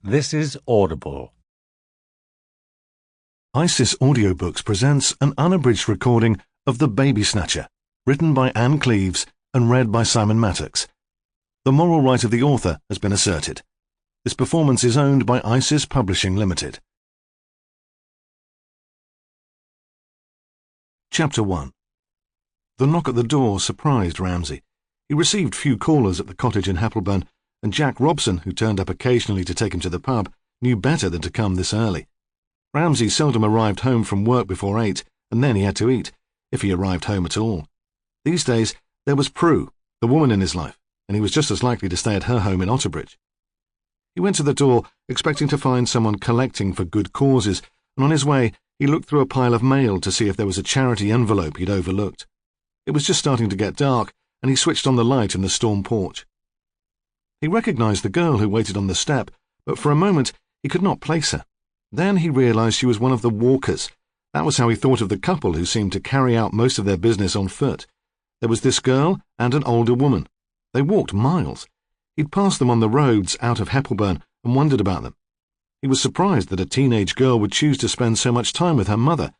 This is Audible. ISIS Audiobooks presents an unabridged recording of The Baby-Snatcher, written by Cleeves and read by Simon Mattox. The moral right of the author has been asserted. This performance is owned by ISIS Publishing Limited. Chapter 1. The knock at the door surprised Ramsay. He received few callers at the cottage in Heppelburn, and Jack Robson, who turned up occasionally to take him to the pub, knew better than to come this early. Ramsay seldom arrived home from work before 8, and then he had to eat, if he arrived home at all. These days, there was Prue, the woman in his life, and he was just as likely to stay at her home in Otterbridge. He went to the door, expecting to find someone collecting for good causes, and on his way, he looked through a pile of mail to see if there was a charity envelope he'd overlooked. It was just starting to get dark, and he switched on the light in the storm porch. He recognized the girl who waited on the step, but for a moment he could not place her. Then he realized she was one of the walkers. That was how he thought of the couple who seemed to carry out most of their business on foot. There was this girl and an older woman. They walked miles. He'd passed them on the roads out of Heppelburn and wondered about them. He was surprised that a teenage girl would choose to spend so much time with her mother.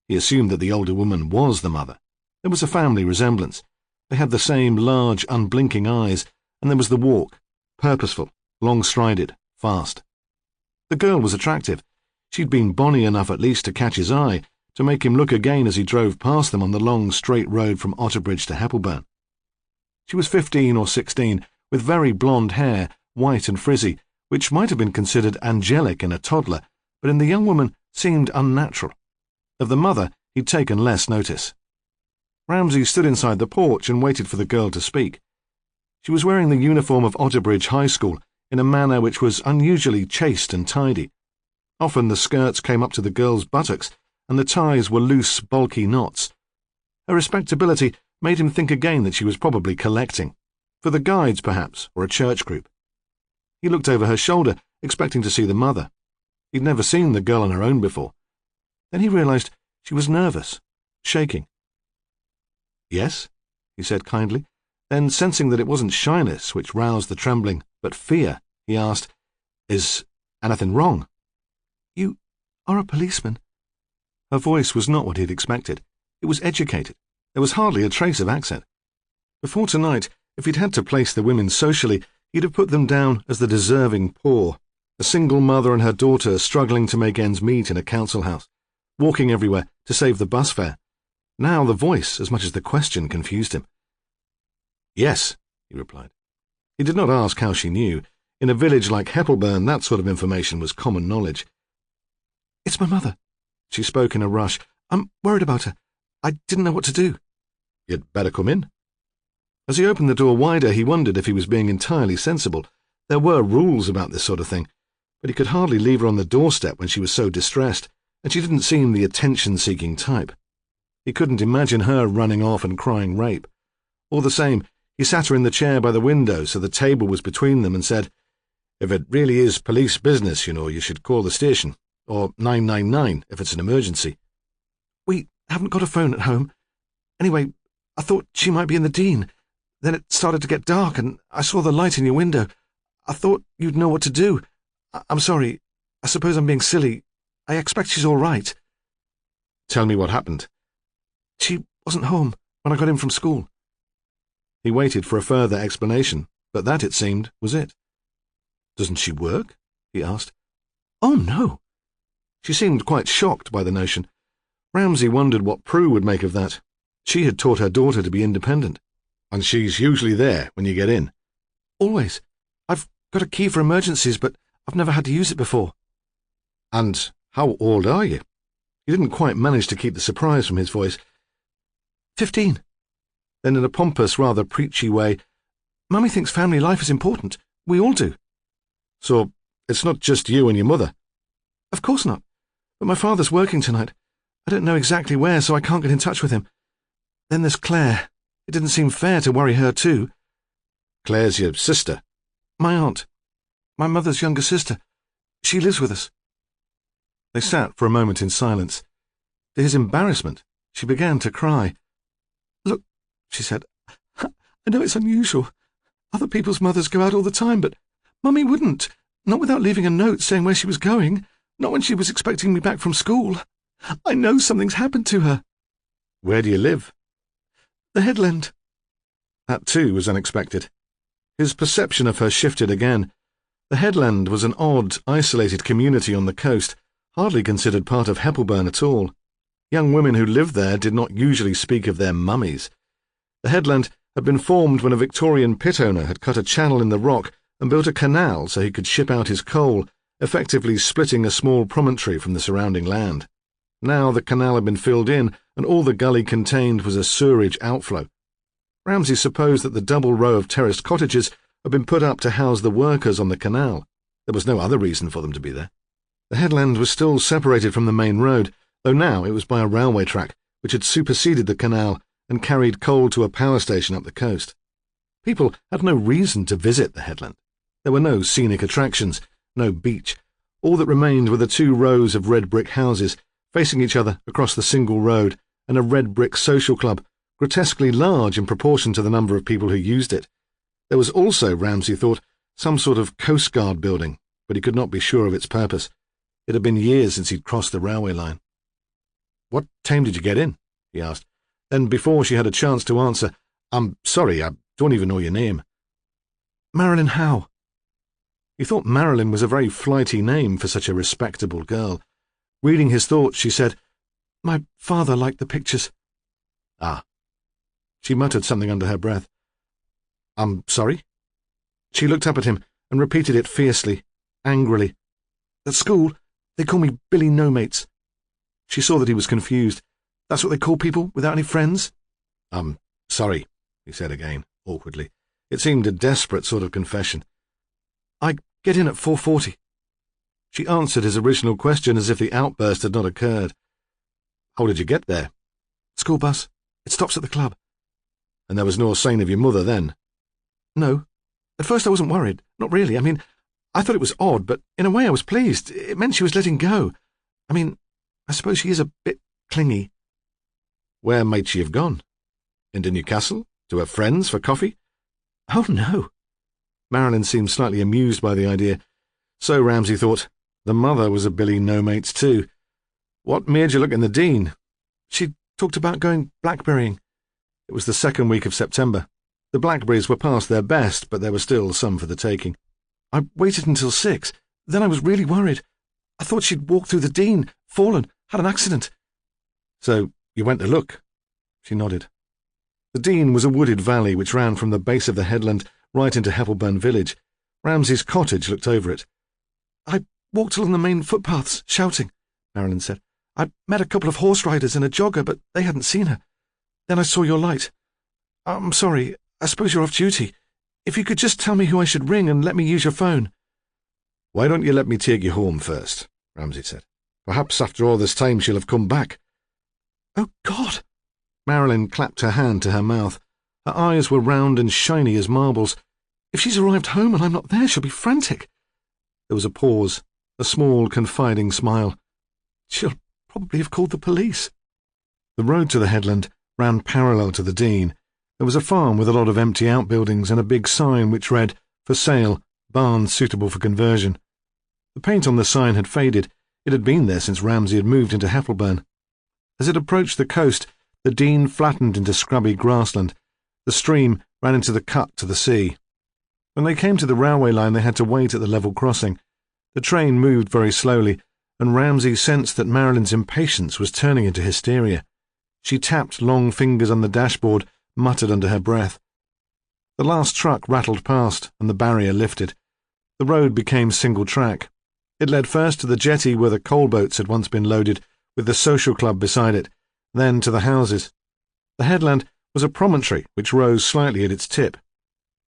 He assumed that the older woman was the mother. There was a family resemblance. They had the same large, unblinking eyes, and there was the walk, purposeful, long-strided, fast. The girl was attractive. She'd been bonny enough at least to catch his eye, to make him look again as he drove past them on the long, straight road from Otterbridge to Heppelburn. She was 15 or 16, with very blonde hair, white and frizzy, which might have been considered angelic in a toddler, but in the young woman seemed unnatural. Of the mother, he'd taken less notice. Ramsay stood inside the porch and waited for the girl to speak. She was wearing the uniform of Otterbridge High School in a manner which was unusually chaste and tidy. Often the skirts came up to the girl's buttocks, and the ties were loose, bulky knots. Her respectability made him think again that she was probably collecting. For the guides, perhaps, or a church group. He looked over her shoulder, expecting to see the mother. He'd never seen the girl on her own before. Then he realized she was nervous, shaking. "Yes?" he said kindly. Then, sensing that it wasn't shyness which roused the trembling, but fear, he asked, "Is anything wrong?" "You are a policeman." Her voice was not what he'd expected. It was educated. There was hardly a trace of accent. Before tonight, if he'd had to place the women socially, he'd have put them down as the deserving poor, a single mother and her daughter struggling to make ends meet in a council house, walking everywhere to save the bus fare. Now the voice, as much as the question, confused him. "Yes," he replied. He did not ask how she knew. In a village like Heppelburn, that sort of information was common knowledge. "It's my mother." She spoke in a rush. "I'm worried about her. I didn't know what to do." "You'd better come in." As he opened the door wider, he wondered if he was being entirely sensible. There were rules about this sort of thing, but he could hardly leave her on the doorstep when she was so distressed, and she didn't seem the attention-seeking type. He couldn't imagine her running off and crying rape. All the same, he sat her in the chair by the window so the table was between them and said, "If it really is police business, you should call the station, or 999 if it's an emergency." "We haven't got a phone at home. Anyway, I thought she might be in the Dean. Then it started to get dark, and I saw the light in your window. I thought you'd know what to do. I'm sorry. I suppose I'm being silly. I expect she's all right." "Tell me what happened." "She wasn't home when I got in from school." He waited for a further explanation, but that, it seemed, was it. "Doesn't she work?" he asked. "Oh, no." She seemed quite shocked by the notion. Ramsay wondered what Prue would make of that. She had taught her daughter to be independent. "And she's usually there when you get in?" "Always. I've got a key for emergencies, but I've never had to use it before." "And how old are you?" He didn't quite manage to keep the surprise from his voice. 15. Then in a pompous, rather preachy way, "Mummy thinks family life is important. We all do." "So it's not just you and your mother?" "Of course not. But my father's working tonight. I don't know exactly where, so I can't get in touch with him. Then there's Claire. It didn't seem fair to worry her too." "Claire's your sister?" "My aunt. My mother's younger sister. She lives with us." They sat for a moment in silence. To his embarrassment, she began to cry. "Look," she said, "I know it's unusual. Other people's mothers go out all the time, but Mummy wouldn't. Not without leaving a note saying where she was going. Not when she was expecting me back from school. I know something's happened to her." "Where do you live?" "The headland." That, too, was unexpected. His perception of her shifted again. The headland was an odd, isolated community on the coast, hardly considered part of Heppelburn at all. Young women who lived there did not usually speak of their mummies. The headland had been formed when a Victorian pit owner had cut a channel in the rock and built a canal so he could ship out his coal, effectively splitting a small promontory from the surrounding land. Now the canal had been filled in, and all the gully contained was a sewerage outflow. Ramsay supposed that the double row of terraced cottages had been put up to house the workers on the canal. There was no other reason for them to be there. The headland was still separated from the main road, though now it was by a railway track, which had superseded the canal and carried coal to a power station up the coast. People had no reason to visit the headland. There were no scenic attractions, no beach. All that remained were the 2 rows of red brick houses, facing each other across the single road, and a red brick social club, grotesquely large in proportion to the number of people who used it. There was also, Ramsay thought, some sort of Coast Guard building, but he could not be sure of its purpose. It had been years since he'd crossed the railway line. "What time did you get in?" he asked. Then, before she had a chance to answer, "I'm sorry, I don't even know your name." "Marilyn Howe." He thought Marilyn was a very flighty name for such a respectable girl. Reading his thoughts, she said, "My father liked the pictures." "Ah." She muttered something under her breath. "I'm sorry?" She looked up at him and repeated it fiercely, angrily. "At school, they call me Billy No-Mates." She saw that he was confused. "That's what they call people without any friends?" "I'm sorry," he said again, awkwardly. It seemed a desperate sort of confession. "I get in at 4:40. She answered his original question as if the outburst had not occurred. "How did you get there?" "School bus. It stops at the club." "And there was no sign of your mother then?" "No. At first I wasn't worried. Not really. I thought it was odd, but in a way I was pleased. It meant she was letting go. I suppose she is a bit clingy." "Where might she have gone? Into Newcastle? To her friends for coffee?" "Oh, no." Marilyn seemed slightly amused by the idea. So, Ramsay thought, the mother was a Billy No-Mates too. "What made you look in the Dean?" "She talked about going blackberrying." It was the 2nd week of September. The blackberries were past their best, but there were still some for the taking. "I waited until 6. Then I was really worried. I thought she'd walked through the Dean, fallen, had an accident." "So you went to look?" She nodded. The Dean was a wooded valley which ran from the base of the headland right into Heppelburn village. Ramsay's cottage looked over it. "I walked along the main footpaths, shouting," Marilyn said. "I met a couple of horse riders and a jogger, but they hadn't seen her. Then I saw your light. I'm sorry, I suppose you're off duty. If you could just tell me who I should ring and let me use your phone." "Why don't you let me take you home first?" Ramsay said. "Perhaps after all this time she'll have come back." "Oh, God!" Marilyn clapped her hand to her mouth. Her eyes were round and shiny as marbles. "If she's arrived home and I'm not there, she'll be frantic." There was a pause, a small, confiding smile. "She'll probably have called the police." The road to the headland ran parallel to the Dean. There was a farm with a lot of empty outbuildings and a big sign which read, "For sale, barns suitable for conversion." The paint on the sign had faded. It had been there since Ramsay had moved into Heppelburn. As it approached the coast, the Dean flattened into scrubby grassland. The stream ran into the cut to the sea. When they came to the railway line, they had to wait at the level crossing. The train moved very slowly, and Ramsay sensed that Marilyn's impatience was turning into hysteria. She tapped long fingers on the dashboard, muttered under her breath. The last truck rattled past, and the barrier lifted. The road became single track. It led first to the jetty where the coal boats had once been loaded, with the social club beside it, then to the houses. The headland was a promontory which rose slightly at its tip.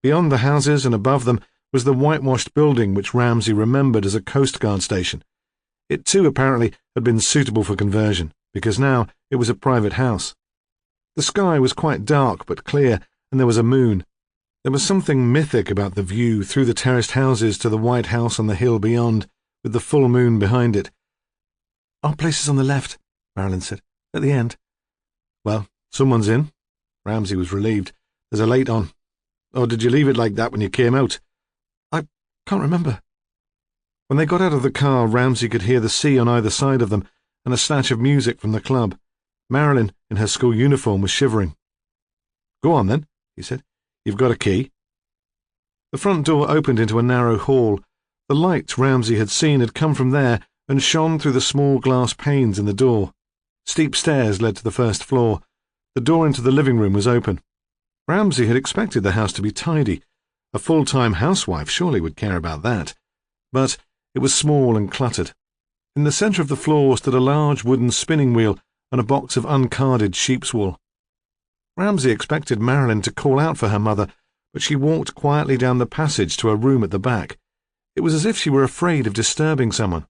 Beyond the houses and above them was the whitewashed building which Ramsay remembered as a Coast Guard station. It too apparently had been suitable for conversion, because now it was a private house. The sky was quite dark but clear, and there was a moon. There was something mythic about the view through the terraced houses to the white house on the hill beyond, with the full moon behind it. "Our place is on the left," Marilyn said, "at the end." "Well, someone's in." Ramsay was relieved. "There's a light on. Or did you leave it like that when you came out?" "I can't remember." When they got out of the car, Ramsay could hear the sea on either side of them and a snatch of music from the club. Marilyn, in her school uniform, was shivering. "Go on, then," he said. "You've got a key." The front door opened into a narrow hall. The light Ramsay had seen had come from there and shone through the small glass panes in the door. Steep stairs led to the first floor. The door into the living room was open. Ramsay had expected the house to be tidy. A full-time housewife surely would care about that. But it was small and cluttered. In the centre of the floor stood a large wooden spinning wheel and a box of uncarded sheep's wool. Ramsay expected Marilyn to call out for her mother, but she walked quietly down the passage to a room at the back. It was as if she were afraid of disturbing someone.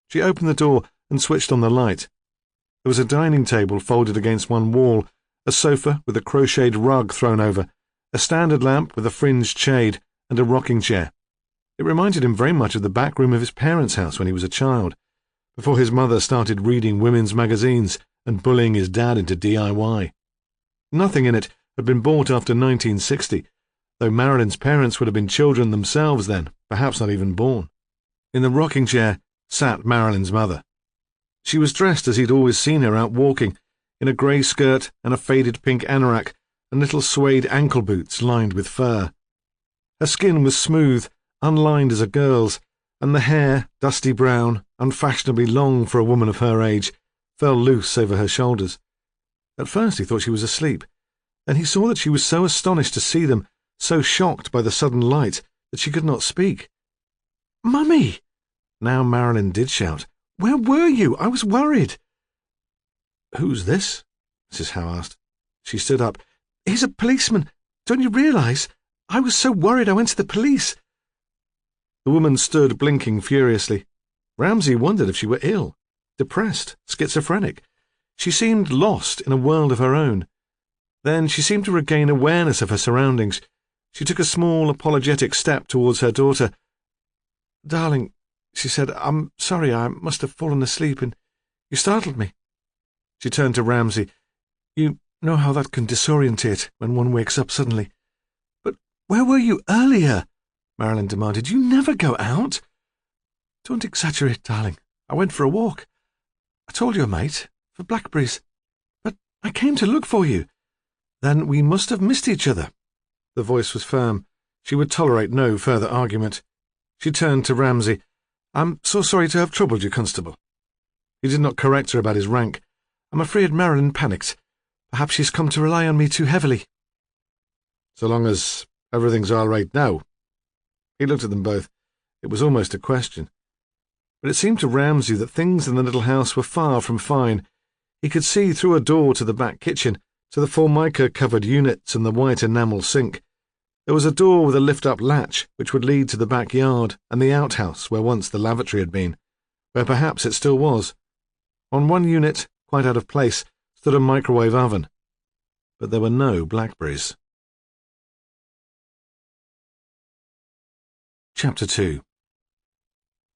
She opened the door and switched on the light. There was a dining table folded against one wall, a sofa with a crocheted rug thrown over, a standard lamp with a fringed shade, and a rocking chair. It reminded him very much of the back room of his parents' house when he was a child, before his mother started reading women's magazines and bullying his dad into DIY. Nothing in it had been bought after 1960, though Marilyn's parents would have been children themselves then, perhaps not even born. In the rocking chair sat Marilyn's mother. She was dressed as he'd always seen her out walking, in a grey skirt and a faded pink anorak and little suede ankle boots lined with fur. Her skin was smooth, unlined as a girl's, and the hair, dusty brown, unfashionably long for a woman of her age, fell loose over her shoulders. At first he thought she was asleep. Then he saw that she was so astonished to see them, so shocked by the sudden light, that she could not speak. "Mummy!" Now Marilyn did shout. "Where were you? I was worried." "Who's this?" Mrs. Howe asked. She stood up. "He's a policeman. Don't you realise? I was so worried I went to the police." The woman stood blinking furiously. Ramsay wondered if she were ill, depressed, schizophrenic. She seemed lost in a world of her own. Then she seemed to regain awareness of her surroundings. She took a small, apologetic step towards her daughter. "Darling," she said, "I'm sorry, I must have fallen asleep and you startled me." She turned to Ramsay. "You know how that can disorientate when one wakes up suddenly." "But where were you earlier?" Marilyn demanded. "You never go out." "Don't exaggerate, darling. I went for a walk. I told your mate, for blackberries. But I came to look for you." "Then we must have missed each other." The voice was firm. She would tolerate no further argument. She turned to Ramsay. "I'm so sorry to have troubled you, Constable." He did not correct her about his rank. "I'm afraid Marilyn panicked. Perhaps she's come to rely on me too heavily." "So long as everything's all right now." He looked at them both. It was almost a question. But it seemed to Ramsay that things in the little house were far from fine. He could see through a door to the back kitchen, to the formica-covered units and the white enamel sink. There was a door with a lift-up latch which would lead to the backyard and the outhouse where once the lavatory had been, where perhaps it still was. On one unit, quite out of place, stood a microwave oven. But there were no blackberries. Chapter 2.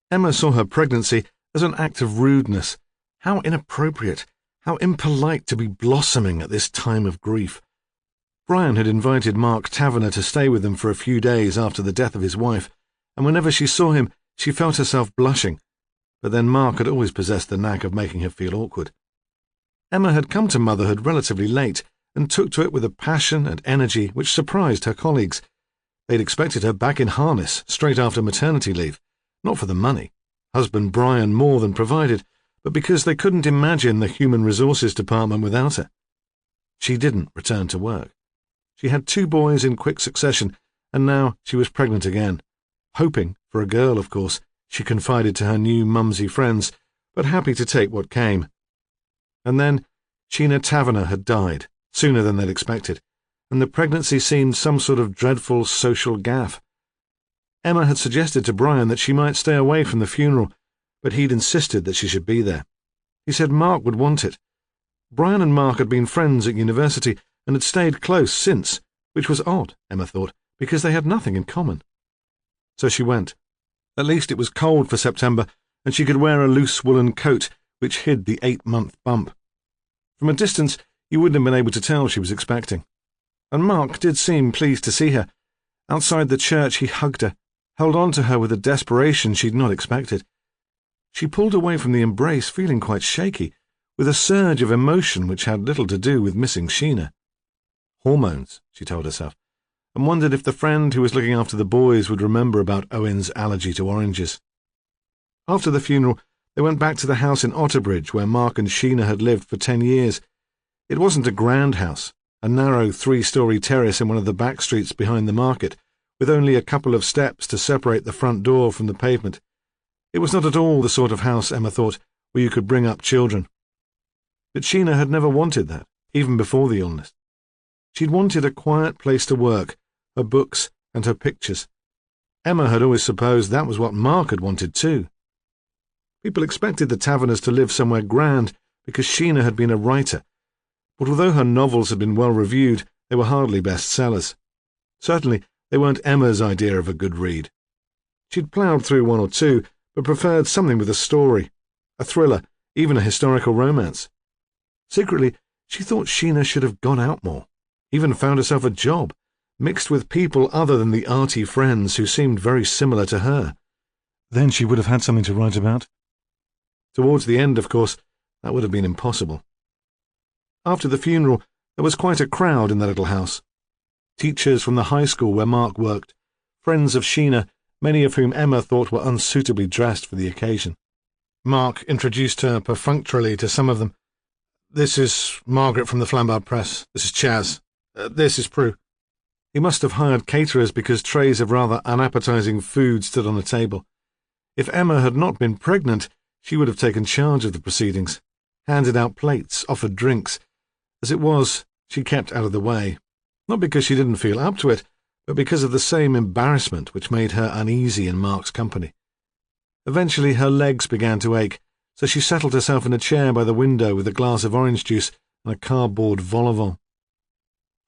Emma saw her pregnancy as an act of rudeness. How inappropriate, how impolite to be blossoming at this time of grief. Brian had invited Mark Taverner to stay with them for a few days after the death of his wife, and whenever she saw him, she felt herself blushing. But then Mark had always possessed the knack of making her feel awkward. Emma had come to motherhood relatively late, and took to it with a passion and energy which surprised her colleagues. They'd expected her back in harness straight after maternity leave, not for the money. Husband Brian more than provided, but because they couldn't imagine the human resources department without her. She didn't return to work. She had 2 boys in quick succession, and now she was pregnant again. Hoping for a girl, of course, she confided to her new mumsy friends, but happy to take what came. And then Sheena Taverner had died, sooner than they'd expected, and the pregnancy seemed some sort of dreadful social gaffe. Emma had suggested to Brian that she might stay away from the funeral, but he'd insisted that she should be there. He said Mark would want it. Brian and Mark had been friends at university and had stayed close since, which was odd, Emma thought, because they had nothing in common. So she went. At least it was cold for September, and she could wear a loose woolen coat which hid the 8-month bump. From a distance, you wouldn't have been able to tell she was expecting. And Mark did seem pleased to see her. Outside the church he hugged her, held on to her with a desperation she'd not expected. She pulled away from the embrace feeling quite shaky, with a surge of emotion which had little to do with missing Sheena. Hormones, she told herself, and wondered if the friend who was looking after the boys would remember about Owen's allergy to oranges. After the funeral, they went back to the house in Otterbridge where Mark and Sheena had lived for 10 years. It wasn't a grand house, a narrow 3-story terrace in one of the back streets behind the market, with only a couple of steps to separate the front door from the pavement. It was not at all the sort of house, Emma thought, where you could bring up children. But Sheena had never wanted that, even before the illness. She'd wanted a quiet place to work, her books and her pictures. Emma had always supposed that was what Mark had wanted too. People expected the Taverners to live somewhere grand because Sheena had been a writer, but although her novels had been well reviewed, they were hardly bestsellers. Certainly, they weren't Emma's idea of a good read. She'd ploughed through one or two, but preferred something with a story, a thriller, even a historical romance. Secretly, she thought Sheena should have gone out more, even found herself a job, mixed with people other than the arty friends who seemed very similar to her. Then she would have had something to write about. Towards the end, of course, that would have been impossible. After the funeral, there was quite a crowd in the little house. Teachers from the high school where Mark worked, friends of Sheena, many of whom Emma thought were unsuitably dressed for the occasion. Mark introduced her perfunctorily to some of them. "This is Margaret from the Flambard Press. This is Chaz. This is Prue." He must have hired caterers because trays of rather unappetizing food stood on the table. If Emma had not been pregnant, she would have taken charge of the proceedings, handed out plates, offered drinks. As it was, she kept out of the way, not because she didn't feel up to it, but because of the same embarrassment which made her uneasy in Mark's company. Eventually her legs began to ache, so she settled herself in a chair by the window with a glass of orange juice and a cardboard vol au vent.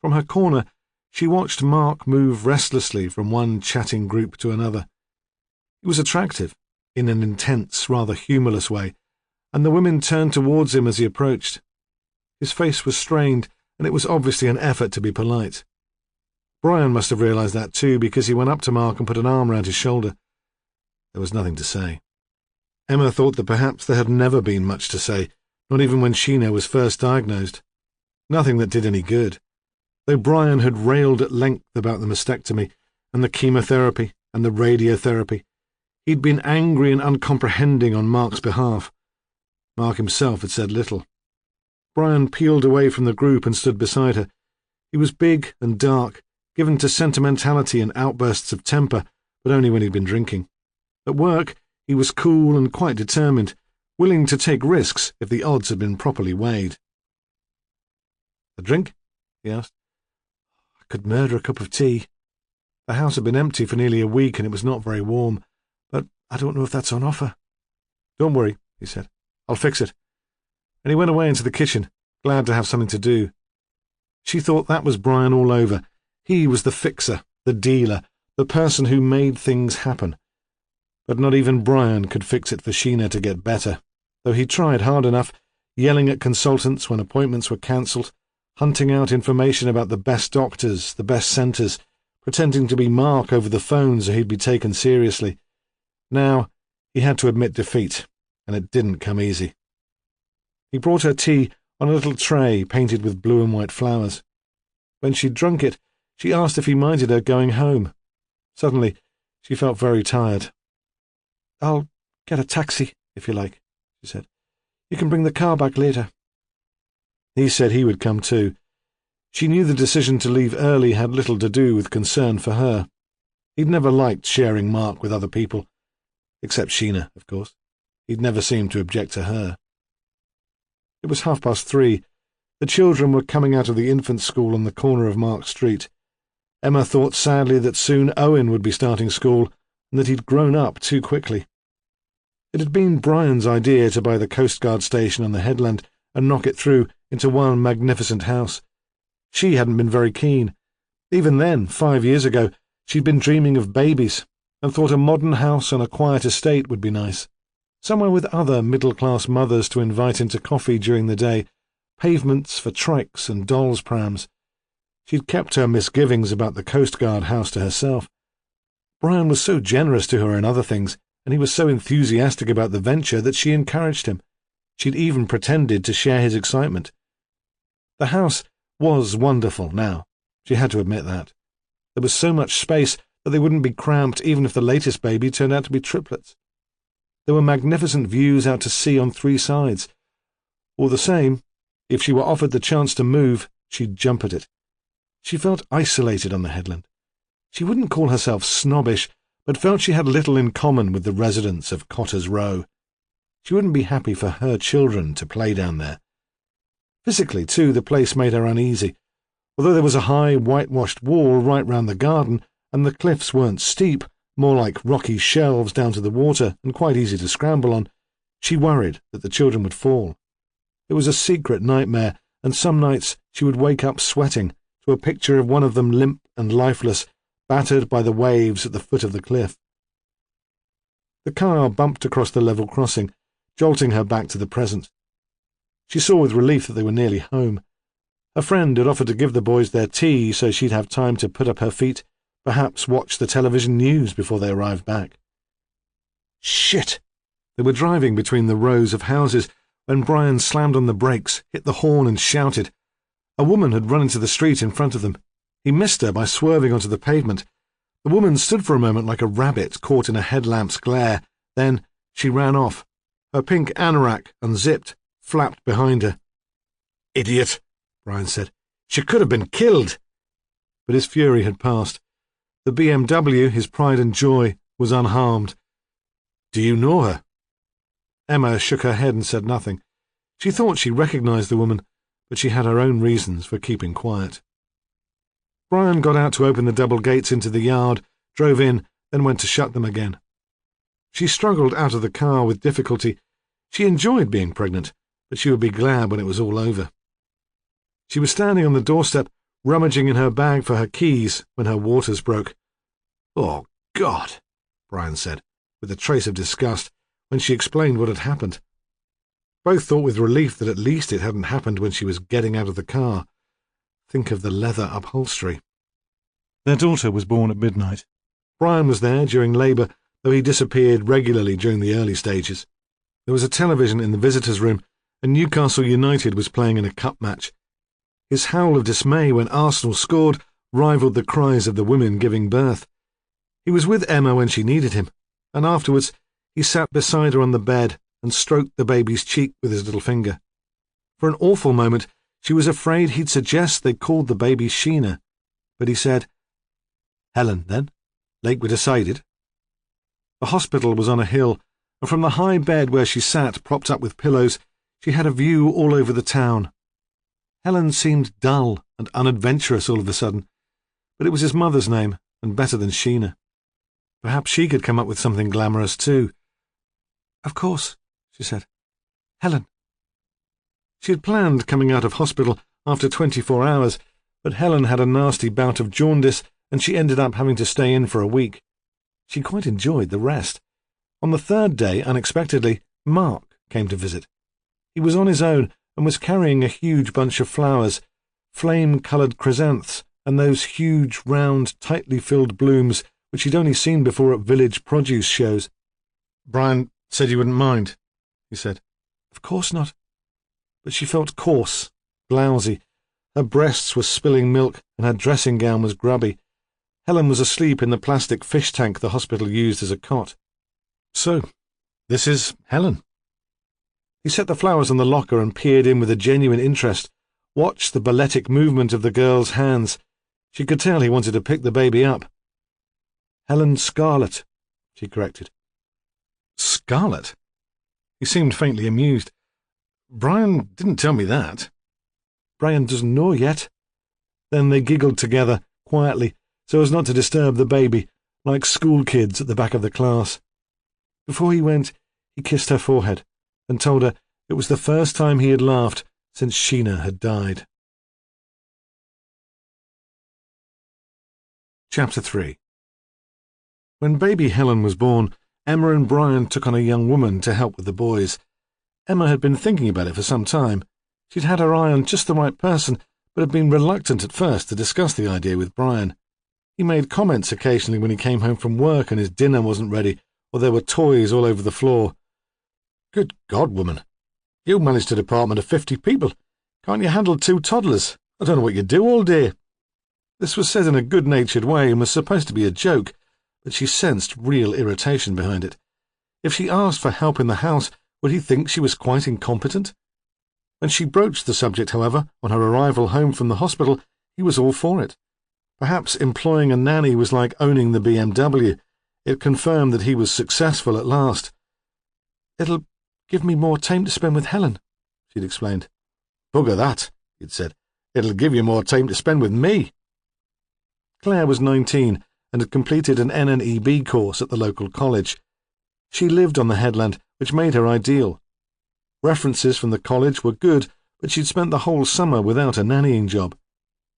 From her corner, she watched Mark move restlessly from one chatting group to another. He was attractive, in an intense, rather humourless way, and the women turned towards him as he approached. His face was strained, and it was obviously an effort to be polite. Brian must have realised that too, because he went up to Mark and put an arm round his shoulder. There was nothing to say. Emma thought that perhaps there had never been much to say, not even when Sheena was first diagnosed. Nothing that did any good. Though Brian had railed at length about the mastectomy and the chemotherapy and the radiotherapy, he'd been angry and uncomprehending on Mark's behalf. Mark himself had said little. Brian peeled away from the group and stood beside her. He was big and dark, given to sentimentality and outbursts of temper, but only when he'd been drinking. At work, he was cool and quite determined, willing to take risks if the odds had been properly weighed. "A drink?" he asked. "I could murder a cup of tea. The house had been empty for nearly a week and it was not very warm, but I don't know if that's on offer." "Don't worry," he said. "I'll fix it." And he went away into the kitchen, glad to have something to do. She thought that was Brian all over. He was the fixer, the dealer, the person who made things happen. But not even Brian could fix it for Sheena to get better, though he tried hard enough, yelling at consultants when appointments were cancelled, hunting out information about the best doctors, the best centres, pretending to be Mark over the phone so he'd be taken seriously. Now, he had to admit defeat, and it didn't come easy. He brought her tea on a little tray painted with blue and white flowers. When she'd drunk it, she asked if he minded her going home. Suddenly, she felt very tired. "I'll get a taxi, if you like," she said. "You can bring the car back later." He said he would come too. She knew the decision to leave early had little to do with concern for her. He'd never liked sharing Mark with other people, except Sheena, of course. He'd never seemed to object to her. It was 3:30. The children were coming out of the infant school on the corner of Mark Street. Emma thought sadly that soon Owen would be starting school and that he'd grown up too quickly. It had been Brian's idea to buy the Coast Guard station on the headland and knock it through into one magnificent house. She hadn't been very keen. Even then, 5 years ago, she'd been dreaming of babies and thought a modern house on a quiet estate would be nice. Somewhere with other middle-class mothers to invite into coffee during the day, pavements for trikes and dolls' prams. She'd kept her misgivings about the Coast Guard house to herself. Brian was so generous to her in other things, and he was so enthusiastic about the venture that she encouraged him. She'd even pretended to share his excitement. The house was wonderful now. She had to admit that. There was so much space that they wouldn't be cramped even if the latest baby turned out to be triplets. There were magnificent views out to sea on 3 sides. All the same, if she were offered the chance to move, she'd jump at it. She felt isolated on the headland. She wouldn't call herself snobbish, but felt she had little in common with the residents of Cotter's Row. She wouldn't be happy for her children to play down there. Physically, too, the place made her uneasy. Although there was a high, whitewashed wall right round the garden, and the cliffs weren't steep, more like rocky shelves down to the water and quite easy to scramble on, she worried that the children would fall. It was a secret nightmare, and some nights she would wake up sweating to a picture of one of them limp and lifeless, battered by the waves at the foot of the cliff. The car bumped across the level crossing, jolting her back to the present. She saw with relief that they were nearly home. Her friend had offered to give the boys their tea so she'd have time to put up her feet, perhaps watch the television news before they arrived back. Shit! They were driving between the rows of houses when Brian slammed on the brakes, hit the horn and shouted. A woman had run into the street in front of them. He missed her by swerving onto the pavement. The woman stood for a moment like a rabbit caught in a headlamp's glare. Then she ran off. Her pink anorak, unzipped, flapped behind her. "Idiot," Brian said. "She could have been killed." But his fury had passed. The BMW, his pride and joy, was unharmed. "Do you know her?" Emma shook her head and said nothing. She thought she recognized the woman, but she had her own reasons for keeping quiet. Brian got out to open the double gates into the yard, drove in, then went to shut them again. She struggled out of the car with difficulty. She enjoyed being pregnant, but she would be glad when it was all over. She was standing on the doorstep, rummaging in her bag for her keys, when her waters broke. "Oh, God," Brian said, with a trace of disgust, when she explained what had happened. Both thought with relief that at least it hadn't happened when she was getting out of the car. Think of the leather upholstery. Their daughter was born at midnight. Brian was there during labour, though he disappeared regularly during the early stages. There was a television in the visitors' room, and Newcastle United was playing in a cup match. His howl of dismay when Arsenal scored rivalled the cries of the women giving birth. He was with Emma when she needed him, and afterwards he sat beside her on the bed and stroked the baby's cheek with his little finger. For an awful moment, she was afraid he'd suggest they called the baby Sheena, but he said, "Helen, then, like we decided." The hospital was on a hill, and from the high bed where she sat, propped up with pillows, she had a view all over the town. Helen seemed dull and unadventurous all of a sudden, but it was his mother's name, and better than Sheena. Perhaps she could come up with something glamorous too. "Of course," she said. "Helen." She had planned coming out of hospital after 24 hours, but Helen had a nasty bout of jaundice, and she ended up having to stay in for a week. She quite enjoyed the rest. On the 3rd day, unexpectedly, Mark came to visit. He was on his own and was carrying a huge bunch of flowers, flame-coloured chrysanthemums, and those huge, round, tightly filled blooms which he'd only seen before at village produce shows. "Brian said you wouldn't mind," he said. "Of course not." But she felt coarse, blousy. Her breasts were spilling milk, and her dressing gown was grubby. Helen was asleep in the plastic fish tank the hospital used as a cot. "So, this is Helen." He set the flowers on the locker and peered in with a genuine interest, watched the balletic movement of the girl's hands. She could tell he wanted to pick the baby up. "Helen Scarlett," she corrected. "Scarlett?" He seemed faintly amused. "Brian didn't tell me that." "Brian doesn't know yet." Then they giggled together, quietly, so as not to disturb the baby, like school kids at the back of the class. Before he went, he kissed her forehead and told her it was the first time he had laughed since Sheena had died. Chapter 3. When baby Helen was born, Emma and Brian took on a young woman to help with the boys. Emma had been thinking about it for some time. She'd had her eye on just the right person, but had been reluctant at first to discuss the idea with Brian. He made comments occasionally when he came home from work and his dinner wasn't ready, or there were toys all over the floor. "Good God, woman, you managed a department of 50 people. Can't you handle 2 toddlers? I don't know what you do all day." This was said in a good-natured way and was supposed to be a joke, but she sensed real irritation behind it. If she asked for help in the house, would he think she was quite incompetent? When she broached the subject, however, on her arrival home from the hospital, he was all for it. Perhaps employing a nanny was like owning the BMW. It confirmed that he was successful at last. "It'll give me more time to spend with Helen," she'd explained. "Bugger that," he'd said. "It'll give you more time to spend with me." Claire was 19 and had completed an NNEB course at the local college. She lived on the headland, which made her ideal. References from the college were good, but she'd spent the whole summer without a nannying job.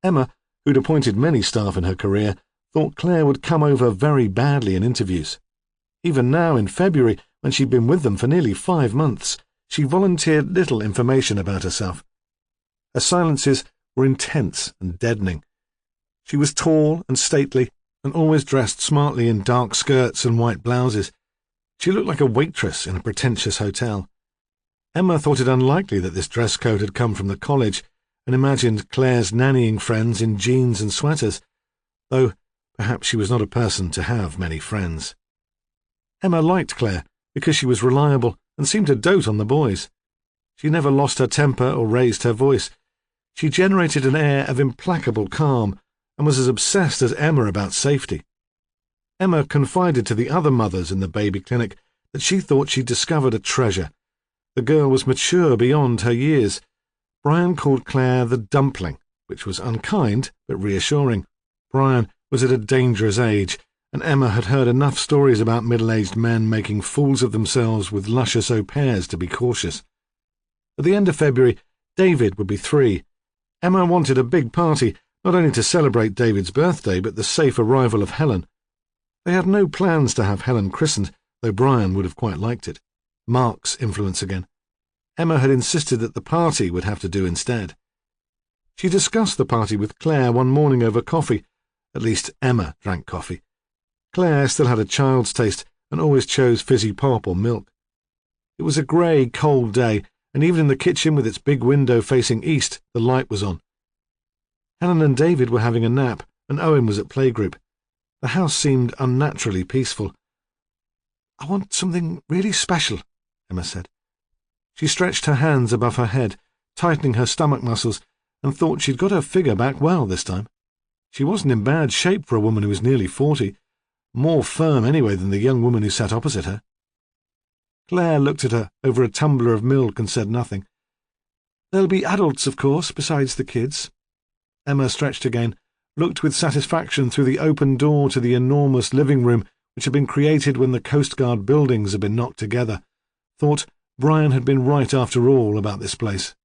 Emma, who'd appointed many staff in her career, thought Claire would come over very badly in interviews. Even now, in February, when she'd been with them for nearly 5 months, she volunteered little information about herself. Her silences were intense and deadening. She was tall and stately, and always dressed smartly in dark skirts and white blouses. She looked like a waitress in a pretentious hotel. Emma thought it unlikely that this dress code had come from the college, and imagined Claire's nannying friends in jeans and sweaters, though perhaps she was not a person to have many friends. Emma liked Claire because she was reliable and seemed to dote on the boys. She never lost her temper or raised her voice. She generated an air of implacable calm and was as obsessed as Emma about safety. Emma confided to the other mothers in the baby clinic that she thought she'd discovered a treasure. The girl was mature beyond her years. Brian called Claire the dumpling, which was unkind but reassuring. Brian was at a dangerous age, and Emma had heard enough stories about middle-aged men making fools of themselves with luscious au pairs to be cautious. At the end of February, David would be 3. Emma wanted a big party, not only to celebrate David's birthday, but the safe arrival of Helen. They had no plans to have Helen christened, though Brian would have quite liked it. Mark's influence again. Emma had insisted that the party would have to do instead. She discussed the party with Claire one morning over coffee. At least Emma drank coffee. Claire still had a child's taste and always chose fizzy pop or milk. It was a grey, cold day, and even in the kitchen with its big window facing east, the light was on. Helen and David were having a nap, and Owen was at playgroup. The house seemed unnaturally peaceful. "I want something really special," Emma said. She stretched her hands above her head, tightening her stomach muscles, and thought she'd got her figure back well this time. She wasn't in bad shape for a woman who was nearly 40, more firm anyway than the young woman who sat opposite her. Claire looked at her over a tumbler of milk and said nothing. "There'll be adults, of course, besides the kids." Emma stretched again, looked with satisfaction through the open door to the enormous living room which had been created when the Coast Guard buildings had been knocked together, thought Brian had been right after all about this place.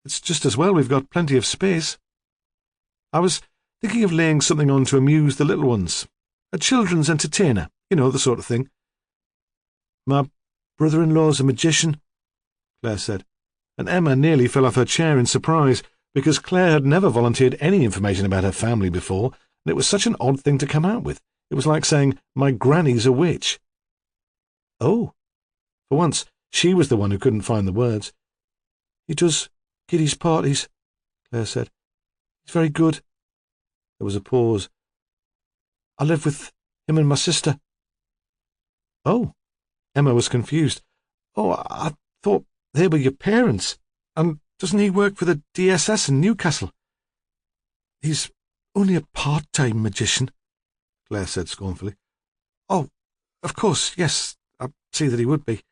"It's just as well we've got plenty of space. I was thinking of laying something on to amuse the little ones. A children's entertainer, you know, the sort of thing." "My brother-in-law's a magician," Claire said, and Emma nearly fell off her chair in surprise, because Claire had never volunteered any information about her family before, and it was such an odd thing to come out with. It was like saying, "My granny's a witch." "Oh." For once, she was the one who couldn't find the words. "He does kiddies' parties," Claire said. "He's very good." There was a pause. "I live with him and my sister." "Oh." Emma was confused. "Oh, I thought they were your parents. And doesn't he work for the DSS in Newcastle?" "He's only a part-time magician," Claire said scornfully. "Oh, of course, yes, I see that he would be."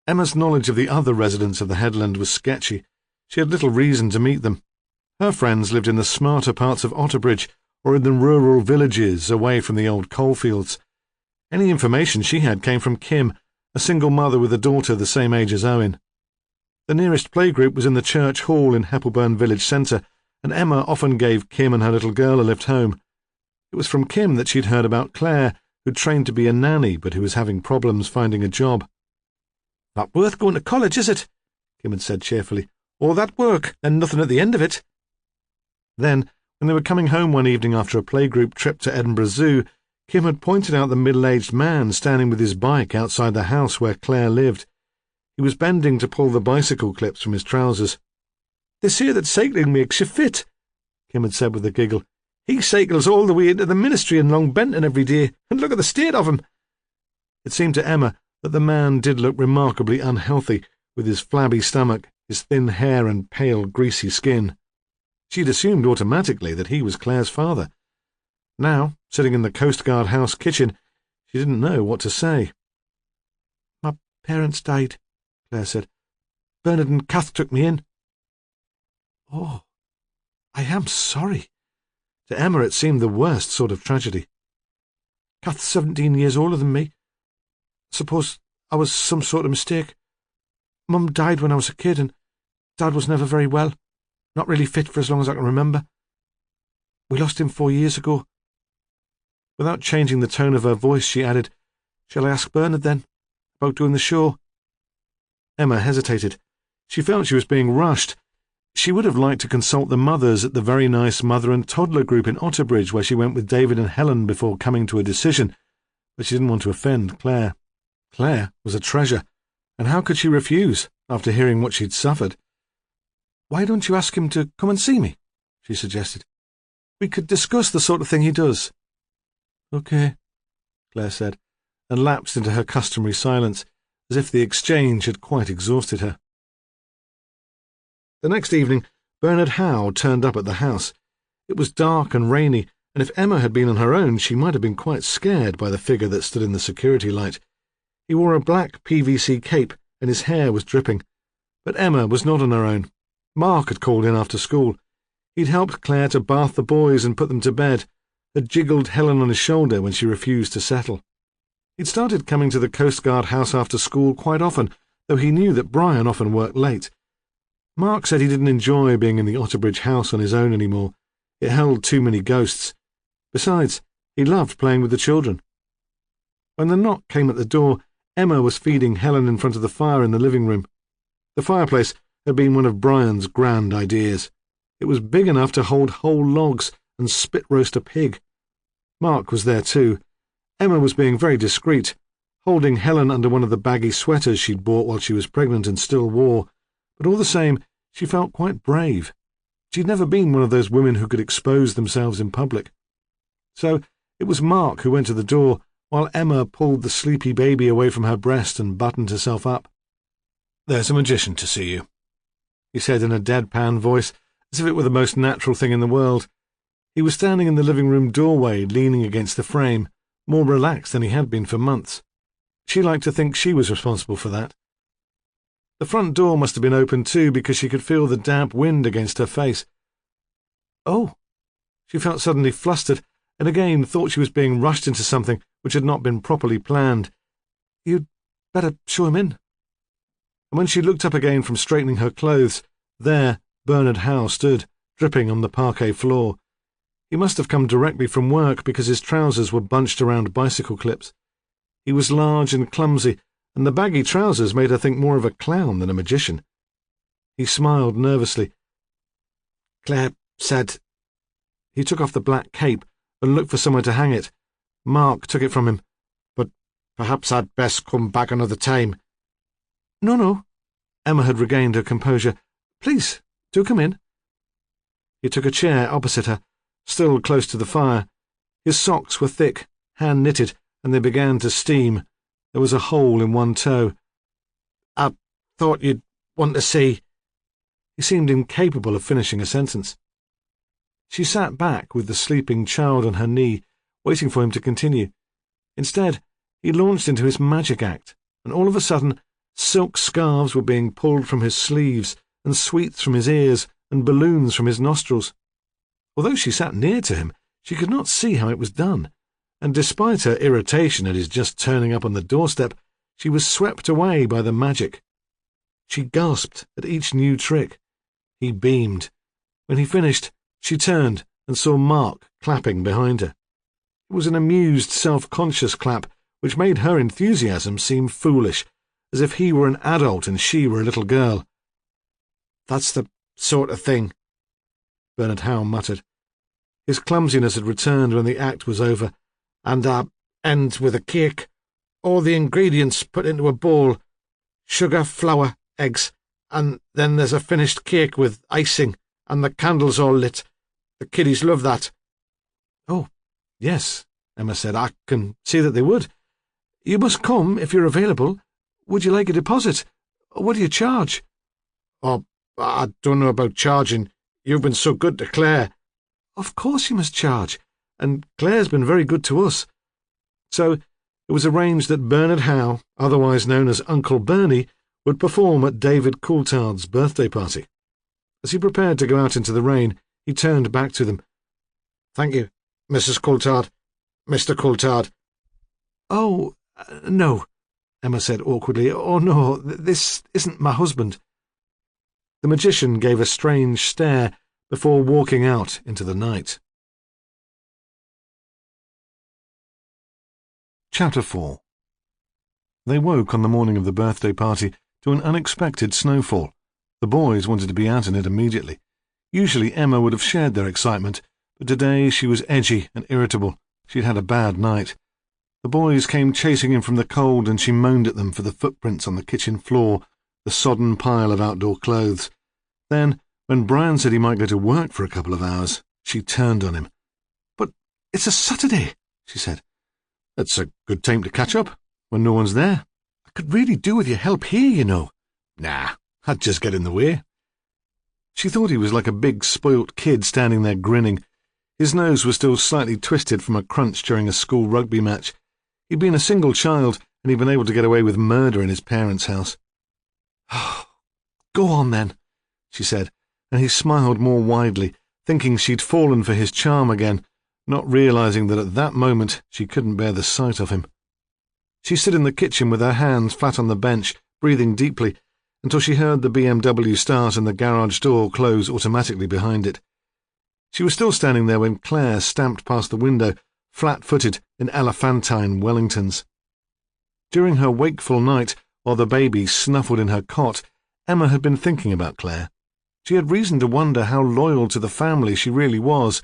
Emma's knowledge of the other residents of the headland was sketchy. She had little reason to meet them. Her friends lived in the smarter parts of Otterbridge or in the rural villages away from the old coalfields. Any information she had came from Kim, a single mother with a daughter the same age as Owen. The nearest playgroup was in the church hall in Heppelburn village centre, and Emma often gave Kim and her little girl a lift home. It was from Kim that she'd heard about Claire, who'd trained to be a nanny but who was having problems finding a job. "Not worth going to college, is it?" Kim had said cheerfully. "All that work, and nothing at the end of it." Then, When they were coming home one evening after a playgroup trip to Edinburgh Zoo, Kim had pointed out the middle-aged man standing with his bike outside the house where Claire lived. He was bending to pull the bicycle clips from his trousers. "They say that cycling makes you fit," Kim had said with a giggle. "He cycles all the way into the ministry in Long Benton every day, and look at the state of him." It seemed to Emma that the man did look remarkably unhealthy, with his flabby stomach, his thin hair and pale, greasy skin. She'd assumed automatically that he was Claire's father. Now, sitting in the Coast Guard house kitchen, she didn't know what to say. "My parents died," Claire said. "Bernard and Kath took me in." "Oh, I am sorry." To Emma it seemed the worst sort of tragedy. "Kath's 17 years older than me. Suppose I was some sort of mistake. Mum died when I was a kid, and Dad was never very well, not really fit for as long as I can remember. We lost him 4 years ago." Without changing the tone of her voice, she added, "Shall I ask Bernard, then, about doing the show?" Emma hesitated. She felt she was being rushed. She would have liked to consult the mothers at the very nice mother and toddler group in Otterbridge where she went with David and Helen before coming to a decision, but she didn't want to offend Claire. Claire was a treasure, and how could she refuse, after hearing what she'd suffered? "Why don't you ask him to come and see me?" she suggested. "We could discuss the sort of thing he does." "Okay," Claire said, and lapsed into her customary silence, as if the exchange had quite exhausted her. The next evening, Bernard Howe turned up at the house. It was dark and rainy, and if Emma had been on her own, she might have been quite scared by the figure that stood in the security light. He wore a black PVC cape, and his hair was dripping. But Emma was not on her own. Mark had called in after school. He'd helped Claire to bath the boys and put them to bed, had jiggled Helen on his shoulder when she refused to settle. He'd started coming to the Coast Guard house after school quite often, though he knew that Brian often worked late. Mark said he didn't enjoy being in the Otterbridge house on his own anymore. It held too many ghosts. Besides, he loved playing with the children. When the knock came at the door, Emma was feeding Helen in front of the fire in the living room. The fireplace had been one of Brian's grand ideas. It was big enough to hold whole logs and spit roast a pig. Mark was there too. Emma was being very discreet, holding Helen under one of the baggy sweaters she'd bought while she was pregnant and still wore, but all the same she felt quite brave. She'd never been one of those women who could expose themselves in public. So it was Mark who went to the door, while Emma pulled the sleepy baby away from her breast and buttoned herself up. "There's a magician to see you," he said in a deadpan voice, as if it were the most natural thing in the world. He was standing in the living room doorway, leaning against the frame, more relaxed than he had been for months. She liked to think she was responsible for that. The front door must have been open too, because she could feel the damp wind against her face. "Oh!" She felt suddenly flustered, and again thought she was being rushed into something which had not been properly planned. "You'd better show him in." And when she looked up again from straightening her clothes, there Bernard Howe stood, dripping on the parquet floor. He must have come directly from work, because his trousers were bunched around bicycle clips. He was large and clumsy, and the baggy trousers made her think more of a clown than a magician. He smiled nervously. "Claire said—" He took off the black cape and looked for somewhere to hang it. Mark took it from him. "But perhaps I'd best come back another time." No. Emma had regained her composure. "Please, do come in." He took a chair opposite her, still close to the fire. His socks were thick, hand-knitted, and they began to steam. There was a hole in one toe. "I thought you'd want to see—" He seemed incapable of finishing a sentence. She sat back with the sleeping child on her knee, waiting for him to continue. Instead, he launched into his magic act, and all of a sudden silk scarves were being pulled from his sleeves, and sweets from his ears, and balloons from his nostrils. Although she sat near to him, she could not see how it was done, and despite her irritation at his just turning up on the doorstep, she was swept away by the magic. She gasped at each new trick. He beamed. When he finished, she turned and saw Mark clapping behind her. It was an amused, self-conscious clap, which made her enthusiasm seem foolish, as if he were an adult and she were a little girl. "That's the sort of thing," Bernard Howe muttered. His clumsiness had returned when the act was over. "And ends with a cake. All the ingredients put into a bowl. Sugar, flour, eggs, and then there's a finished cake with icing, and the candles all lit. The kiddies love that." "Oh, yes," Emma said. "I can see that they would. You must come if you're available. Would you like a deposit? What do you charge?" "Oh, I don't know about charging. You've been so good to Claire." "Of course you must charge, and Claire's been very good to us." So it was arranged that Bernard Howe, otherwise known as Uncle Bernie, would perform at David Coulthard's birthday party. As he prepared to go out into the rain, he turned back to them. "Thank you, Mrs. Coulthard. Mr. Coulthard." "Oh, no," Emma said awkwardly. "Oh, no, this isn't my husband." The magician gave a strange stare before walking out into the night. Chapter 4. They woke on the morning of the birthday party to an unexpected snowfall. The boys wanted to be out in it immediately. Usually Emma would have shared their excitement, but today she was edgy and irritable. She'd had a bad night. The boys came chasing in from the cold, and she moaned at them for the footprints on the kitchen floor, the sodden pile of outdoor clothes. Then, when Brian said he might go to work for a couple of hours, she turned on him. "But it's a Saturday," she said. "It's a good time to catch up, when no one's there. I could really do with your help here, you know." "Nah, I'd just get in the way." She thought he was like a big, spoilt kid standing there grinning. His nose was still slightly twisted from a crunch during a school rugby match. He'd been a single child, and he'd been able to get away with murder in his parents' house. "Go on, then," she said, and he smiled more widely, thinking she'd fallen for his charm again, not realizing that at that moment she couldn't bear the sight of him. She stood in the kitchen with her hands flat on the bench, breathing deeply, until she heard the BMW start and the garage door close automatically behind it. She was still standing there when Claire stamped past the window, flat-footed in elephantine Wellingtons. During her wakeful night, while the baby snuffled in her cot, Emma had been thinking about Claire. She had reason to wonder how loyal to the family she really was.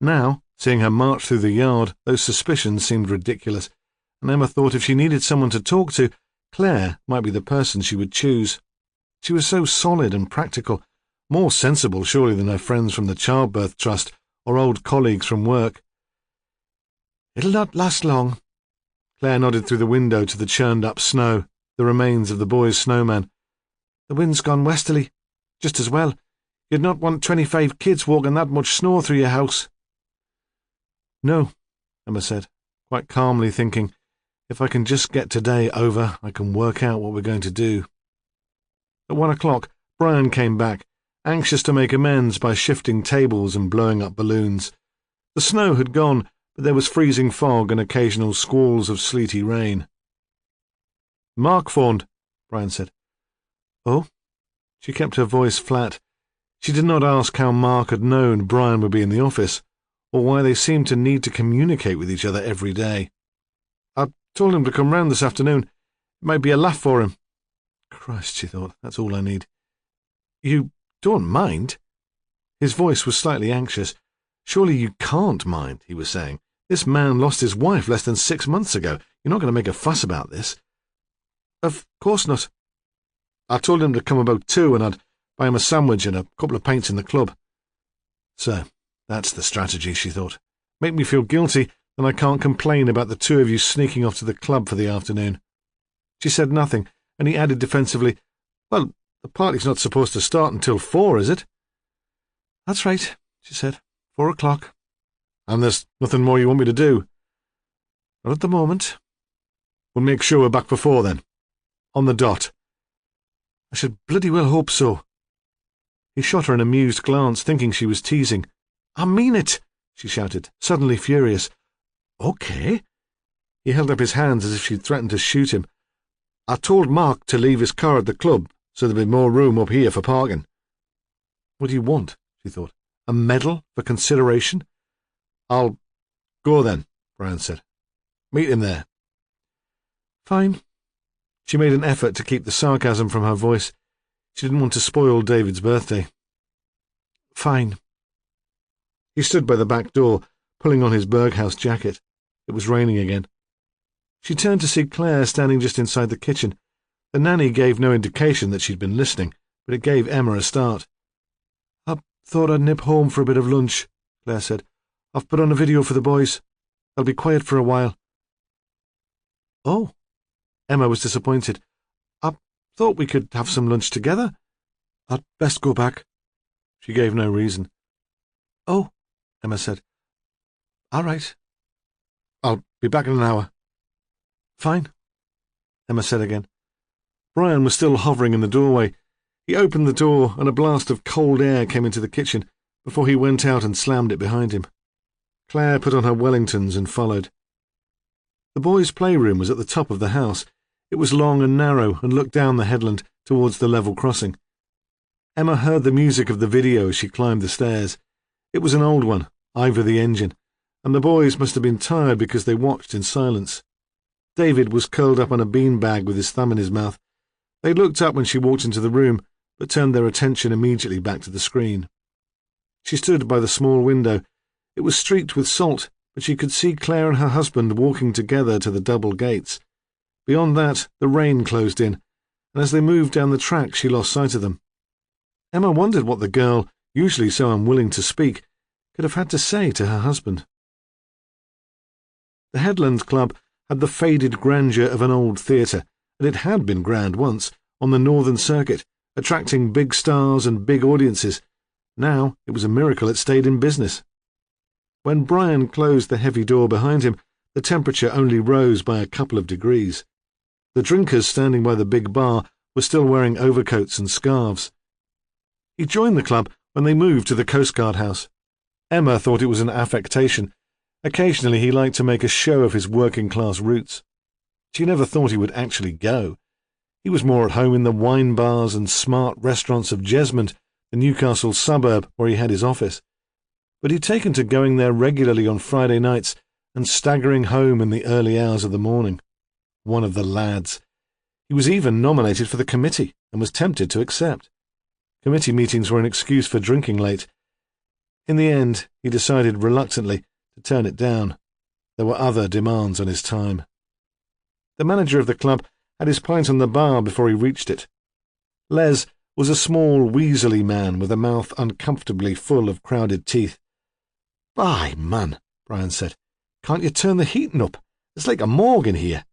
Now, seeing her march through the yard, those suspicions seemed ridiculous, and Emma thought if she needed someone to talk to, Claire might be the person she would choose. She was so solid and practical, more sensible surely than her friends from the Childbirth Trust or old colleagues from work. "It'll not last long." Claire nodded through the window to the churned-up snow, the remains of the boys' snowman. "The wind's gone westerly. Just as well. You'd not want 25 kids walking that much snow through your house." "No," Emma said, quite calmly, thinking, if I can just get today over, I can work out what we're going to do. At 1 o'clock, Brian came back, anxious to make amends by shifting tables and blowing up balloons. The snow had gone, but there was freezing fog and occasional squalls of sleety rain. "Mark phoned," Brian said. "Oh?" She kept her voice flat. She did not ask how Mark had known Brian would be in the office, or why they seemed to need to communicate with each other every day. "I told him to come round this afternoon. It might be a laugh for him." Christ, she thought, that's all I need. "You don't mind?" His voice was slightly anxious. "Surely you can't mind," he was saying. "This man lost his wife less than 6 months ago. You're not going to make a fuss about this." "Of course not." "I told him to come about 2 and I'd buy him a sandwich and a couple of pints in the club." So, that's the strategy, she thought. Make me feel guilty, then I can't complain about the 2 of you sneaking off to the club for the afternoon. She said nothing, and he added defensively, "Well, the party's not supposed to start until 4, is it?" "That's right," she said. 4 o'clock. "And there's nothing more you want me to do?" "Not at the moment." "We'll make sure we're back for 4 then. On the dot." "I should bloody well hope so." He shot her an amused glance, thinking she was teasing. "I mean it," she shouted, suddenly furious. "Okay." He held up his hands as if she'd threatened to shoot him. "I told Mark to leave his car at the club, so there'd be more room up here for parking." What do you want? She thought. A medal for consideration? "I'll go then," Brian said. "Meet him there." "Fine." She made an effort to keep the sarcasm from her voice. She didn't want to spoil David's birthday. "Fine." He stood by the back door, pulling on his Berghaus jacket. It was raining again. She turned to see Claire standing just inside the kitchen. The nanny gave no indication that she'd been listening, but it gave Emma a start. "I thought I'd nip home for a bit of lunch," Claire said. "I've put on a video for the boys. I'll be quiet for a while." "Oh." Emma was disappointed. "I thought we could have some lunch together. I'd best go back." She gave no reason. "Oh," Emma said. "All right. I'll be back in an hour." "Fine," Emma said again. Brian was still hovering in the doorway. He opened the door and a blast of cold air came into the kitchen before he went out and slammed it behind him. Claire put on her Wellingtons and followed. The boys' playroom was at the top of the house. It was long and narrow and looked down the headland towards the level crossing. Emma heard the music of the video as she climbed the stairs. It was an old one, Ivor the Engine, and the boys must have been tired because they watched in silence. David was curled up on a beanbag with his thumb in his mouth. They looked up when she walked into the room, but turned their attention immediately back to the screen. She stood by the small window. It was streaked with salt, but she could see Claire and her husband walking together to the double gates. Beyond that, the rain closed in, and as they moved down the track, she lost sight of them. Emma wondered what the girl, usually so unwilling to speak, could have had to say to her husband. The Headland Club had the faded grandeur of an old theatre, and it had been grand once, on the Northern Circuit, attracting big stars and big audiences. Now it was a miracle it stayed in business. When Brian closed the heavy door behind him, the temperature only rose by a couple of degrees. The drinkers standing by the big bar were still wearing overcoats and scarves. He joined the club when they moved to the Coast Guard house. Emma thought it was an affectation. Occasionally he liked to make a show of his working-class roots. She never thought he would actually go. He was more at home in the wine bars and smart restaurants of Jesmond, the Newcastle suburb where he had his office. But he'd taken to going there regularly on Friday nights and staggering home in the early hours of the morning. One of the lads. He was even nominated for the committee and was tempted to accept. Committee meetings were an excuse for drinking late. In the end, he decided reluctantly to turn it down. There were other demands on his time. The manager of the club had his pint on the bar before he reached it. Les was a small, weaselly man with a mouth uncomfortably full of crowded teeth. "By, man," Brian said, "can't you turn the heating up? It's like a morgue in here."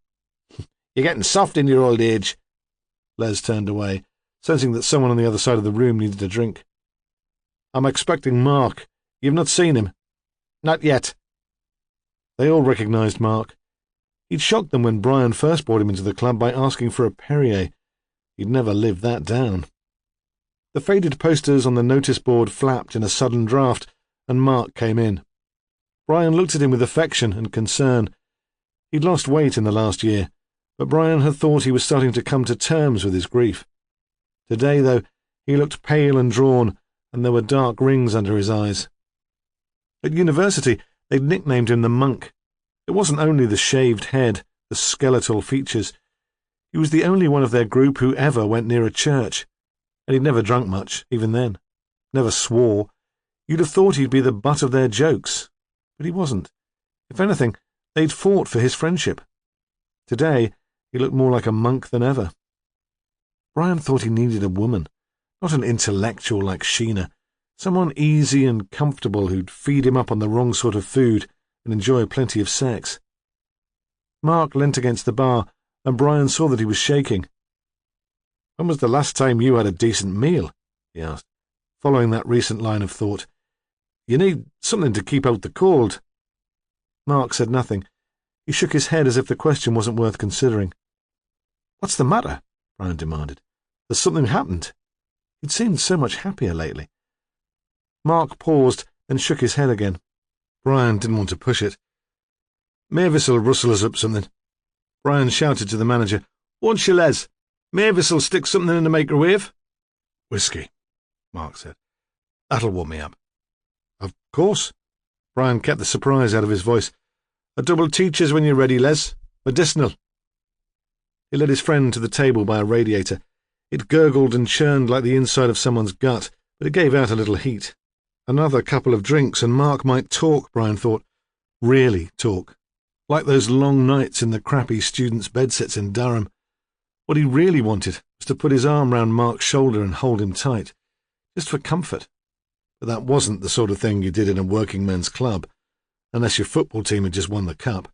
"You're getting soft in your old age." Les turned away, sensing that someone on the other side of the room needed a drink. "I'm expecting Mark. You've not seen him?" "Not yet." They all recognized Mark. He'd shocked them when Brian first brought him into the club by asking for a Perrier. He'd never lived that down. The faded posters on the notice board flapped in a sudden draught, and Mark came in. Brian looked at him with affection and concern. He'd lost weight in the last year, but Brian had thought he was starting to come to terms with his grief. Today, though, he looked pale and drawn, and there were dark rings under his eyes. At university, they'd nicknamed him the Monk. It wasn't only the shaved head, the skeletal features. He was the only one of their group who ever went near a church, and he'd never drunk much, even then. Never swore. You'd have thought he'd be the butt of their jokes, but he wasn't. If anything, they'd fought for his friendship. Today, he looked more like a monk than ever. Brian thought he needed a woman, not an intellectual like Sheena, someone easy and comfortable who'd feed him up on the wrong sort of food and enjoy plenty of sex. Mark leant against the bar, and Brian saw that he was shaking. "When was the last time you had a decent meal?" he asked, following that recent line of thought. "You need something to keep out the cold." Mark said nothing. He shook his head as if the question wasn't worth considering. "What's the matter?" Brian demanded. "Has something happened?" He'd seemed so much happier lately. Mark paused, then shook his head again. Brian didn't want to push it. "Mavis'll rustle us up something." Brian shouted to the manager, "Won't you, Les? Mavis'll stick something in the microwave." "Whiskey," Mark said. "That'll warm me up." "Of course." Brian kept the surprise out of his voice. "A double teacher's when you're ready, Les. Medicinal." He led his friend to the table by a radiator. It gurgled and churned like the inside of someone's gut, but it gave out a little heat. Another couple of drinks and Mark might talk, Brian thought. Really talk. Like those long nights in the crappy students' bedsits in Durham. What he really wanted was to put his arm round Mark's shoulder and hold him tight, just for comfort. But that wasn't the sort of thing you did in a working men's club, unless your football team had just won the cup.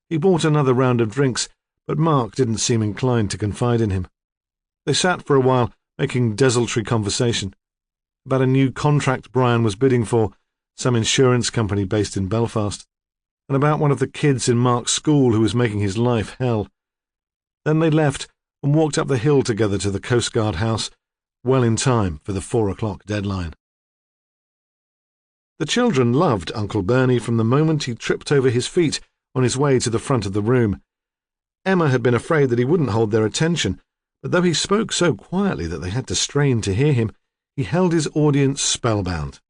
He bought another round of drinks, but Mark didn't seem inclined to confide in him. They sat for a while, making desultory conversation about a new contract Brian was bidding for, some insurance company based in Belfast, and about one of the kids in Mark's school who was making his life hell. Then they left and walked up the hill together to the Coast Guard house, well in time for the 4 o'clock deadline. The children loved Uncle Bernie from the moment he tripped over his feet on his way to the front of the room. Emma had been afraid that he wouldn't hold their attention, but though he spoke so quietly that they had to strain to hear him, he held his audience spellbound.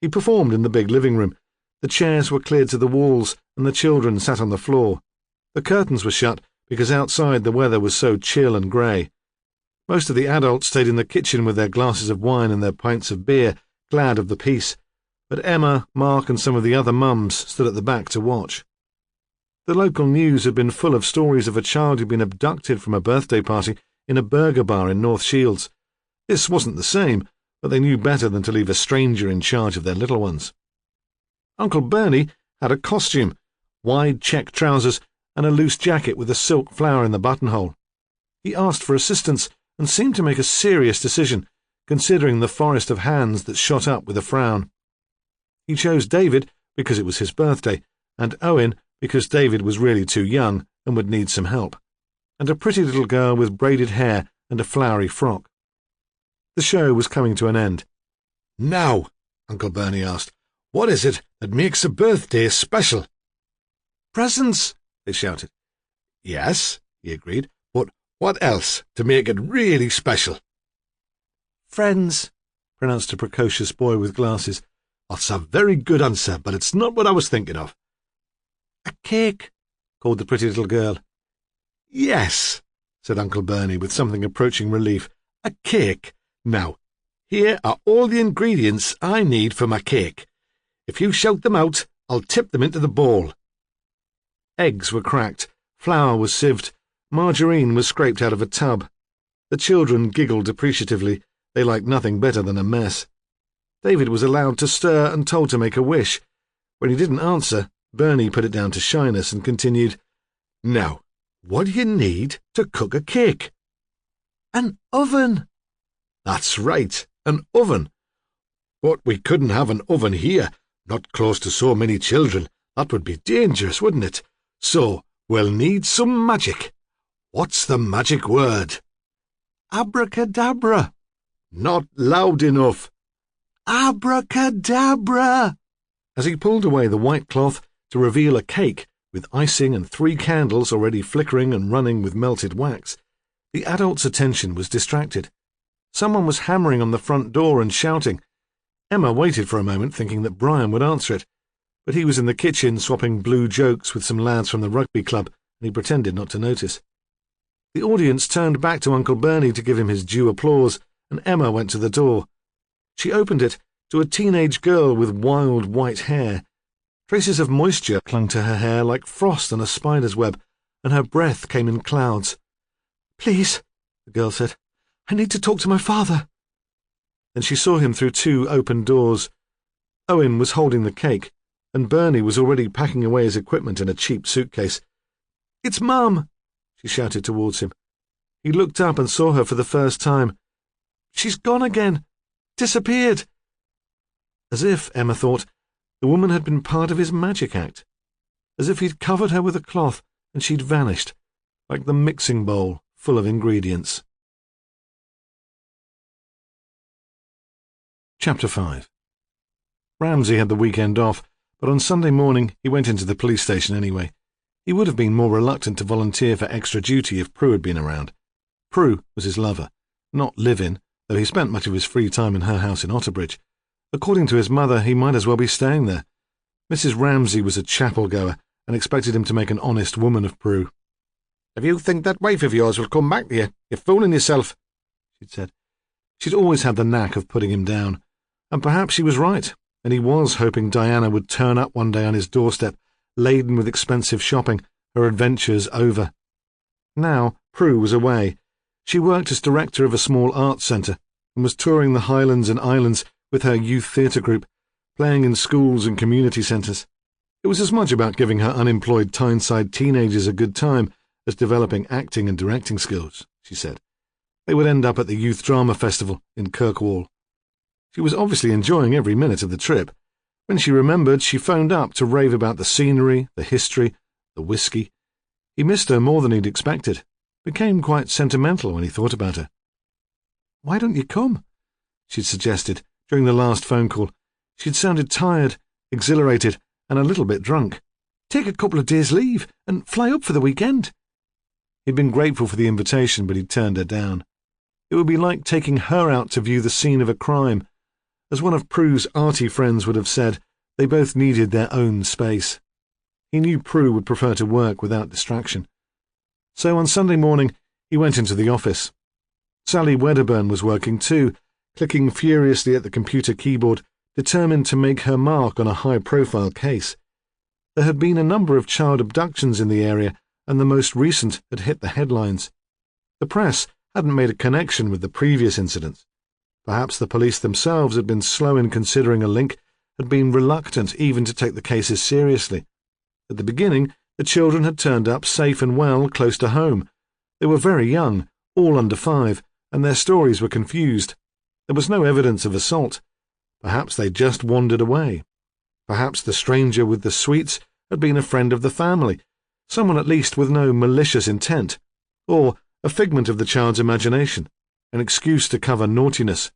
He performed in the big living room. The chairs were cleared to the walls, and the children sat on the floor. The curtains were shut because outside the weather was so chill and grey. Most of the adults stayed in the kitchen with their glasses of wine and their pints of beer, glad of the peace, but Emma, Mark and some of the other mums stood at the back to watch. The local news had been full of stories of a child who'd been abducted from a birthday party in a burger bar in North Shields. This wasn't the same, but they knew better than to leave a stranger in charge of their little ones. Uncle Bernie had a costume, wide check trousers and a loose jacket with a silk flower in the buttonhole. He asked for assistance and seemed to make a serious decision, considering the forest of hands that shot up with a frown. He chose David because it was his birthday, and Owen because David was really too young and would need some help, and a pretty little girl with braided hair and a flowery frock. The show was coming to an end. "Now," Uncle Bernie asked, "what is it that makes a birthday special?" "Presents," they shouted. "Yes," he agreed, "but what else to make it really special?" "Friends," pronounced a precocious boy with glasses. "That's a very good answer, but it's not what I was thinking of." "A cake," called the pretty little girl. "Yes," said Uncle Bernie with something approaching relief, "a cake. Now, here are all the ingredients I need for my cake. If you shout them out, I'll tip them into the bowl." Eggs were cracked, flour was sieved, margarine was scraped out of a tub. The children giggled appreciatively. They liked nothing better than a mess. David was allowed to stir and told to make a wish. When he didn't answer, Bernie put it down to shyness and continued, "Now, what do you need to cook a cake?" "An oven." "That's right, an oven. But we couldn't have an oven here, not close to so many children. That would be dangerous, wouldn't it? So, we'll need some magic. What's the magic word?" "Abracadabra." "Not loud enough." "Abracadabra." As he pulled away the white cloth to reveal a cake with icing and 3 candles already flickering and running with melted wax, the adult's attention was distracted. Someone was hammering on the front door and shouting. Emma waited for a moment, thinking that Brian would answer it, but he was in the kitchen swapping blue jokes with some lads from the rugby club, and he pretended not to notice. The audience turned back to Uncle Bernie to give him his due applause, and Emma went to the door. She opened it to a teenage girl with wild white hair. Traces of moisture clung to her hair like frost on a spider's web, and her breath came in clouds. "Please," the girl said, "I need to talk to my father." Then she saw him through 2 open doors. Owen was holding the cake, and Bernie was already packing away his equipment in a cheap suitcase. "It's Mum," she shouted towards him. He looked up and saw her for the first time. "She's gone again. Disappeared." As if, Emma thought, the woman had been part of his magic act. As if he'd covered her with a cloth and she'd vanished, like the mixing bowl full of ingredients. Chapter 5. Ramsay had the weekend off, but on Sunday morning he went into the police station anyway. He would have been more reluctant to volunteer for extra duty if Prue had been around. Prue was his lover, not live-in, though he spent much of his free time in her house in Otterbridge. According to his mother, he might as well be staying there. Mrs. Ramsay was a chapel-goer and expected him to make an honest woman of Prue. "If you think that wife of yours will come back to you, you're fooling yourself," she'd said. She'd always had the knack of putting him down. And perhaps she was right, and he was hoping Diana would turn up one day on his doorstep, laden with expensive shopping, her adventures over. Now, Prue was away. She worked as director of a small arts centre and was touring the Highlands and Islands with her youth theatre group, playing in schools and community centres. It was as much about giving her unemployed Tyneside teenagers a good time as developing acting and directing skills, she said. They would end up at the Youth Drama Festival in Kirkwall. She was obviously enjoying every minute of the trip. When she remembered, she phoned up to rave about the scenery, the history, the whiskey. He missed her more than he'd expected. Became quite sentimental when he thought about her. "Why don't you come?" she'd suggested during the last phone call. She'd sounded tired, exhilarated, and a little bit drunk. "Take a couple of days' leave and fly up for the weekend." He'd been grateful for the invitation, but he'd turned her down. It would be like taking her out to view the scene of a crime. As one of Prue's arty friends would have said, they both needed their own space. He knew Prue would prefer to work without distraction. So on Sunday morning, he went into the office. Sally Wedderburn was working too, clicking furiously at the computer keyboard, determined to make her mark on a high-profile case. There had been a number of child abductions in the area, and the most recent had hit the headlines. The press hadn't made a connection with the previous incidents. Perhaps the police themselves had been slow in considering a link, had been reluctant even to take the cases seriously. At the beginning, the children had turned up safe and well close to home. They were very young, all under 5, and their stories were confused. There was no evidence of assault. Perhaps they just wandered away. Perhaps the stranger with the sweets had been a friend of the family, someone at least with no malicious intent, or a figment of the child's imagination, an excuse to cover naughtiness.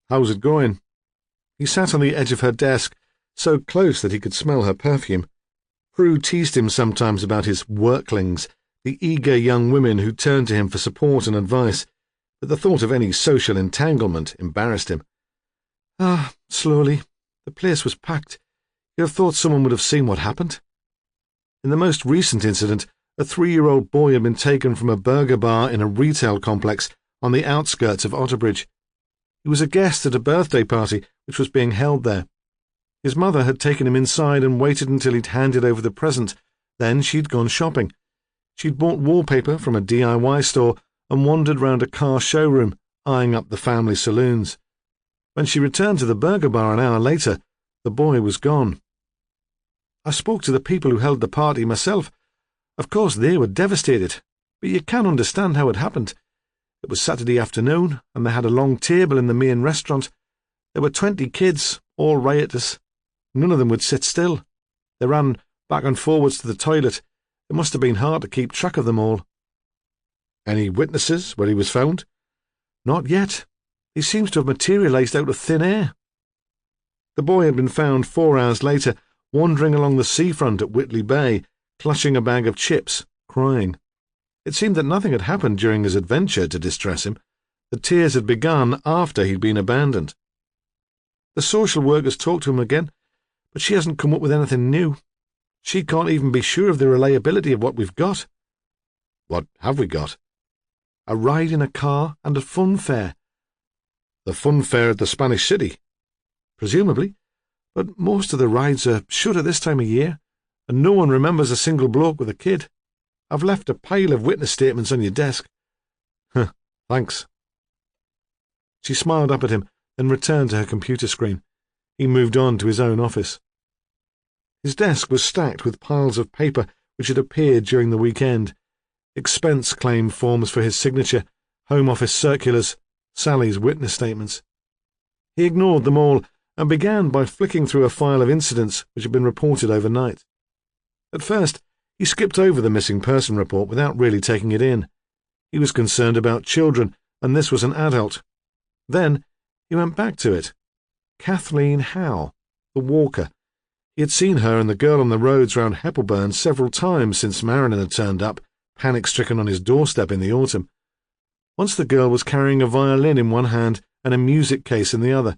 "How's it going?" He sat on the edge of her desk, so close that he could smell her perfume. Prue teased him sometimes about his worklings, the eager young women who turned to him for support and advice, but the thought of any social entanglement embarrassed him. Slowly. The place was packed. You'd have thought someone would have seen what happened. In the most recent incident, a 3-year-old boy had been taken from a burger bar in a retail complex on the outskirts of Otterbridge. He was a guest at a birthday party which was being held there. His mother had taken him inside and waited until he'd handed over the present. Then she'd gone shopping. She'd bought wallpaper from a DIY store and wandered round a car showroom, eyeing up the family saloons. When she returned to the burger bar an hour later, the boy was gone. I spoke to the people who held the party myself. Of course, they were devastated, but you can understand how it happened. It was Saturday afternoon, and they had a long table in the main restaurant. There were 20 kids, all riotous. None of them would sit still. They ran back and forwards to the toilet. It must have been hard to keep track of them all. Any witnesses where he was found? Not yet. He seems to have materialised out of thin air. The boy had been found 4 hours later, wandering along the seafront at Whitley Bay, clutching a bag of chips, crying. It seemed that nothing had happened during his adventure to distress him. The tears had begun after he'd been abandoned. The social workers talked to him again, but she hasn't come up with anything new. She can't even be sure of the reliability of what we've got. What have we got? A ride in a car and a fun fair. The fun fair at the Spanish City? Presumably, but most of the rides are shut at this time of year, and no one remembers a single bloke with a kid. I've left a pile of witness statements on your desk. Thanks. She smiled up at him, then returned to her computer screen. He moved on to his own office. His desk was stacked with piles of paper which had appeared during the weekend. Expense claim forms for his signature, Home Office circulars, Sally's witness statements. He ignored them all and began by flicking through a file of incidents which had been reported overnight. At first, he skipped over the missing person report without really taking it in. He was concerned about children, and this was an adult. Then he went back to it. Kathleen Howe, the walker. He had seen her and the girl on the roads round Heppelburn several times since Marilyn had turned up, panic-stricken on his doorstep in the autumn. Once the girl was carrying a violin in one hand and a music case in the other.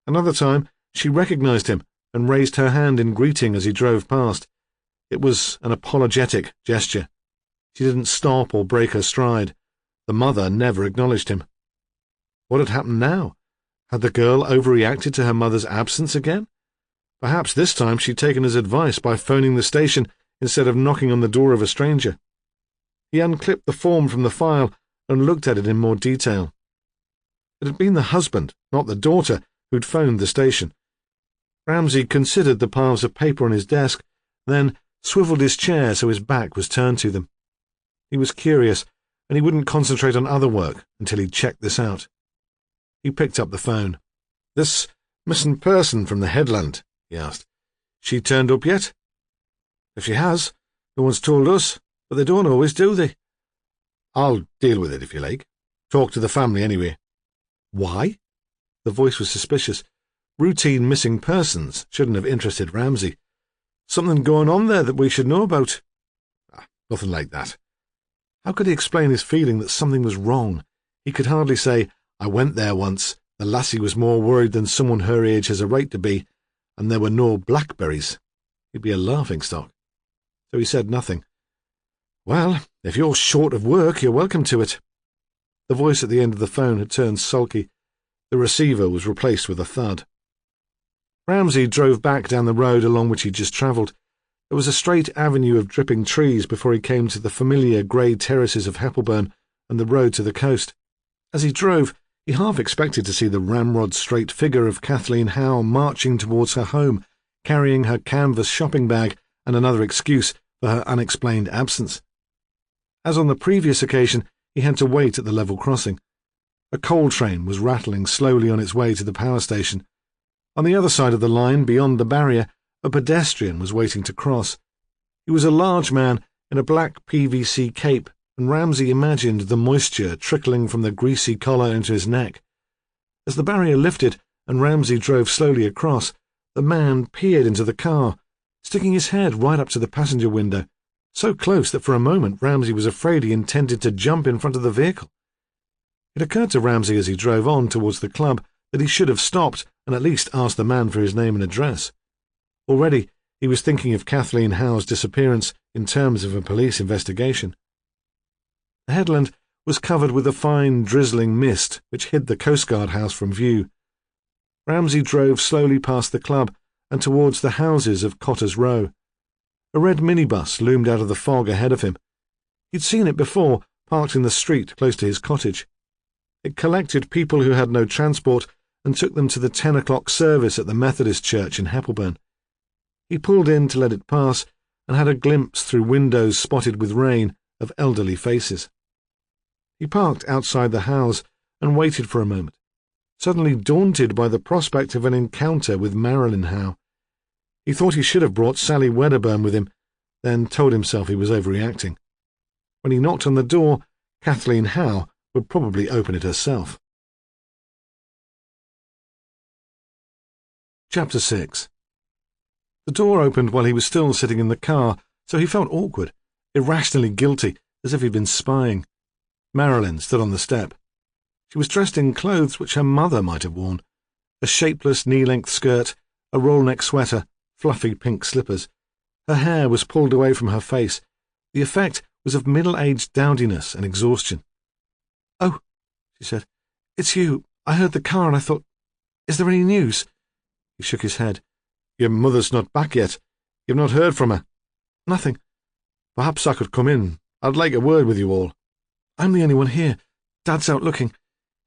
Another time, she recognised him and raised her hand in greeting as he drove past. It was an apologetic gesture. She didn't stop or break her stride. The mother never acknowledged him. What had happened now? Had the girl overreacted to her mother's absence again? Perhaps this time she'd taken his advice by phoning the station instead of knocking on the door of a stranger. He unclipped the form from the file and looked at it in more detail. It had been the husband, not the daughter, who'd phoned the station. Ramsay considered the piles of paper on his desk, then swiveled his chair so his back was turned to them. He was curious, and he wouldn't concentrate on other work until he'd checked this out. He picked up the phone. "This missing person from the headland," he asked. "She turned up yet?" "If she has, no one's told us, but they don't always, do they?" "I'll deal with it if you like. Talk to the family anyway." "Why?" The voice was suspicious. Routine missing persons shouldn't have interested Ramsay. "Something going on there that we should know about?" "Nothing like that." How could he explain his feeling that something was wrong? He could hardly say, "I went there once. The lassie was more worried than someone her age has a right to be, and there were no blackberries." He'd be a laughing-stock. So he said nothing. "Well, if you're short of work, you're welcome to it." The voice at the end of the phone had turned sulky. The receiver was replaced with a thud. Ramsay drove back down the road along which he'd just travelled. There was a straight avenue of dripping trees before he came to the familiar grey terraces of Heppelburn and the road to the coast. As he drove, he half expected to see the ramrod-straight figure of Kathleen Howe marching towards her home, carrying her canvas shopping bag and another excuse for her unexplained absence. As on the previous occasion, he had to wait at the level crossing. A coal train was rattling slowly on its way to the power station. On the other side of the line, beyond the barrier, a pedestrian was waiting to cross. He was a large man in a black PVC cape, and Ramsay imagined the moisture trickling from the greasy collar into his neck. As the barrier lifted and Ramsay drove slowly across, the man peered into the car, sticking his head right up to the passenger window, so close that for a moment Ramsay was afraid he intended to jump in front of the vehicle. It occurred to Ramsay as he drove on towards the club that he should have stopped and at least asked the man for his name and address. Already he was thinking of Kathleen Howe's disappearance in terms of a police investigation. The headland was covered with a fine drizzling mist which hid the coastguard house from view. Ramsay drove slowly past the club and towards the houses of Cotter's Row. A red minibus loomed out of the fog ahead of him. He'd seen it before, parked in the street close to his cottage. It collected people who had no transport and took them to the 10 o'clock service at the Methodist Church in Heppelburn. He pulled in to let it pass and had a glimpse through windows spotted with rain of elderly faces. He parked outside the house and waited for a moment, suddenly daunted by the prospect of an encounter with Marilyn Howe. He thought he should have brought Sally Wedderburn with him, then told himself he was overreacting. When he knocked on the door, Kathleen Howe would probably open it herself. Chapter 6. The door opened while he was still sitting in the car, so he felt awkward, irrationally guilty, as if he'd been spying. Marilyn stood on the step. She was dressed in clothes which her mother might have worn: a shapeless knee-length skirt, a roll-neck sweater, fluffy pink slippers. Her hair was pulled away from her face. The effect was of middle-aged dowdiness and exhaustion. "Oh," she said, "it's you. I heard the car and I thought, is there any news?" He shook his head. "Your mother's not back yet. You've not heard from her?" "Nothing." "Perhaps I could come in. I'd like a word with you all." "I'm the only one here. Dad's out looking.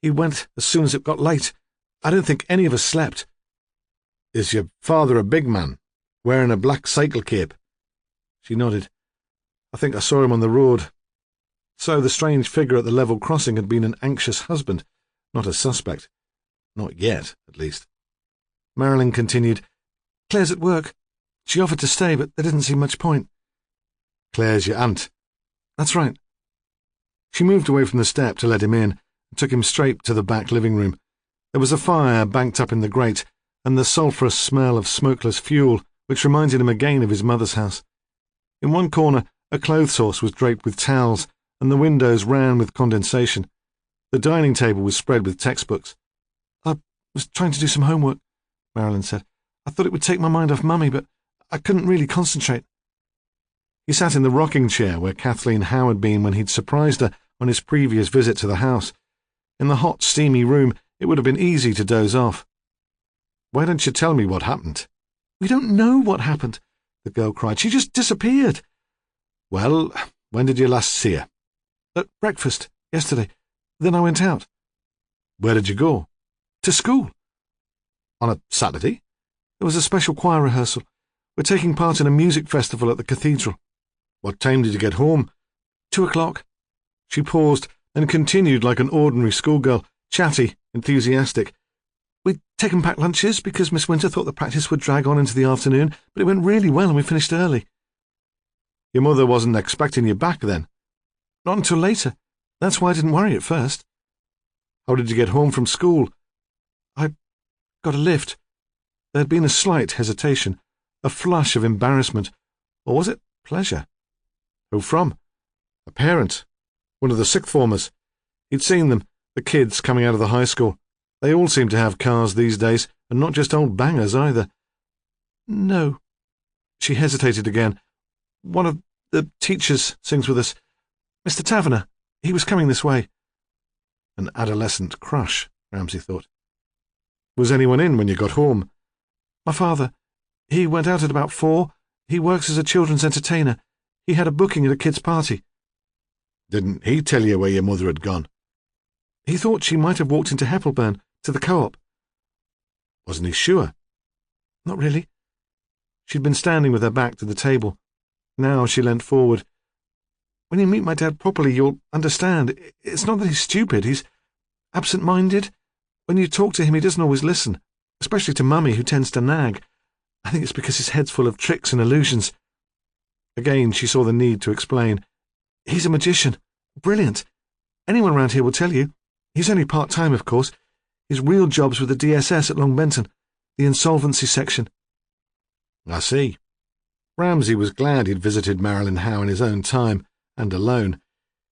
He went as soon as it got light. I don't think any of us slept." "Is your father a big man, wearing a black cycle cape?" She nodded. "I think I saw him on the road." So the strange figure at the level crossing had been an anxious husband, not a suspect. Not yet, at least. Marilyn continued, "Claire's at work. She offered to stay, but there didn't seem much point." "Claire's your aunt?" "That's right." She moved away from the step to let him in and took him straight to the back living room. There was a fire banked up in the grate and the sulphurous smell of smokeless fuel, which reminded him again of his mother's house. In one corner, a clothes horse was draped with towels, and the windows ran with condensation. The dining table was spread with textbooks. "I was trying to do some homework," Marilyn said. "I thought it would take my mind off Mummy, but I couldn't really concentrate." He sat in the rocking chair where Kathleen Howe had been when he'd surprised her on his previous visit to the house. In the hot, steamy room, It would have been easy to doze off. Why don't you tell me what happened? We don't know what happened, the girl cried. She just disappeared. Well, when did you last see her? At breakfast, yesterday. Then I went out. Where did you go? To school. On a Saturday? There was a special choir rehearsal. We're taking part in a music festival at the cathedral. What time did you get home? 2:00. She paused and continued like an ordinary schoolgirl, chatty, enthusiastic. We'd taken packed lunches because Miss Winter thought the practice would drag on into the afternoon, but it went really well and we finished early. Your mother wasn't expecting you back then? Not until later. That's why I didn't worry at first. How did you get home from school? I got a lift. There had been a slight hesitation, a flush of embarrassment, or was it pleasure? Who from? A parent. One of the sixth formers. He'd seen them, the kids coming out of the high school. They all seem to have cars these days, and not just old bangers either. No. She hesitated again. One of the teachers sings with us. Mr. Taverner. He was coming this way. An adolescent crush, Ramsay thought. Was anyone in when you got home? My father. He went out at about 4. He works as a children's entertainer. He had a booking at a kid's party. Didn't he tell you where your mother had gone? He thought she might have walked into Heppelburn, to the co-op. Wasn't he sure? Not really. She'd been standing with her back to the table. Now she leant forward. When you meet my dad properly, you'll understand. It's not that he's stupid. He's absent-minded. When you talk to him, he doesn't always listen, especially to Mummy, who tends to nag. I think it's because his head's full of tricks and illusions. Again, she saw the need to explain. He's a magician. Brilliant. Anyone round here will tell you. He's only part-time, of course. His real job's with the DSS at Long Benton, the insolvency section. I see. Ramsay was glad he'd visited Marilyn Howe in his own time, and alone.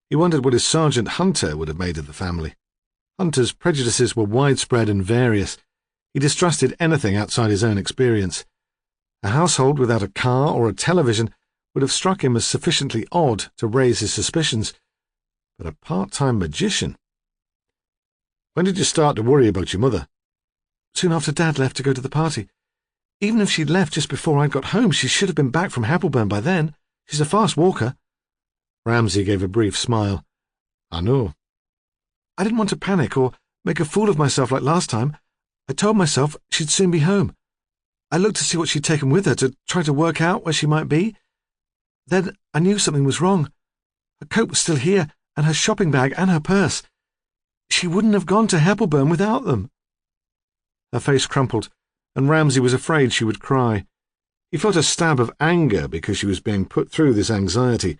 He wondered what his Sergeant Hunter would have made of the family. Hunter's prejudices were widespread and various. He distrusted anything outside his own experience. A household without a car or a television would have struck him as sufficiently odd to raise his suspicions. But a part-time magician? When did you start to worry about your mother? Soon after Dad left to go to the party. Even if she'd left just before I'd got home, she should have been back from Heppelburn by then. She's a fast walker. Ramsay gave a brief smile. I know. I didn't want to panic or make a fool of myself like last time. I told myself she'd soon be home. I looked to see what she'd taken with her, to try to work out where she might be. Then I knew something was wrong. Her coat was still here, and her shopping bag and her purse. She wouldn't have gone to Heppelburn without them. Her face crumpled, and Ramsay was afraid she would cry. He felt a stab of anger because she was being put through this anxiety.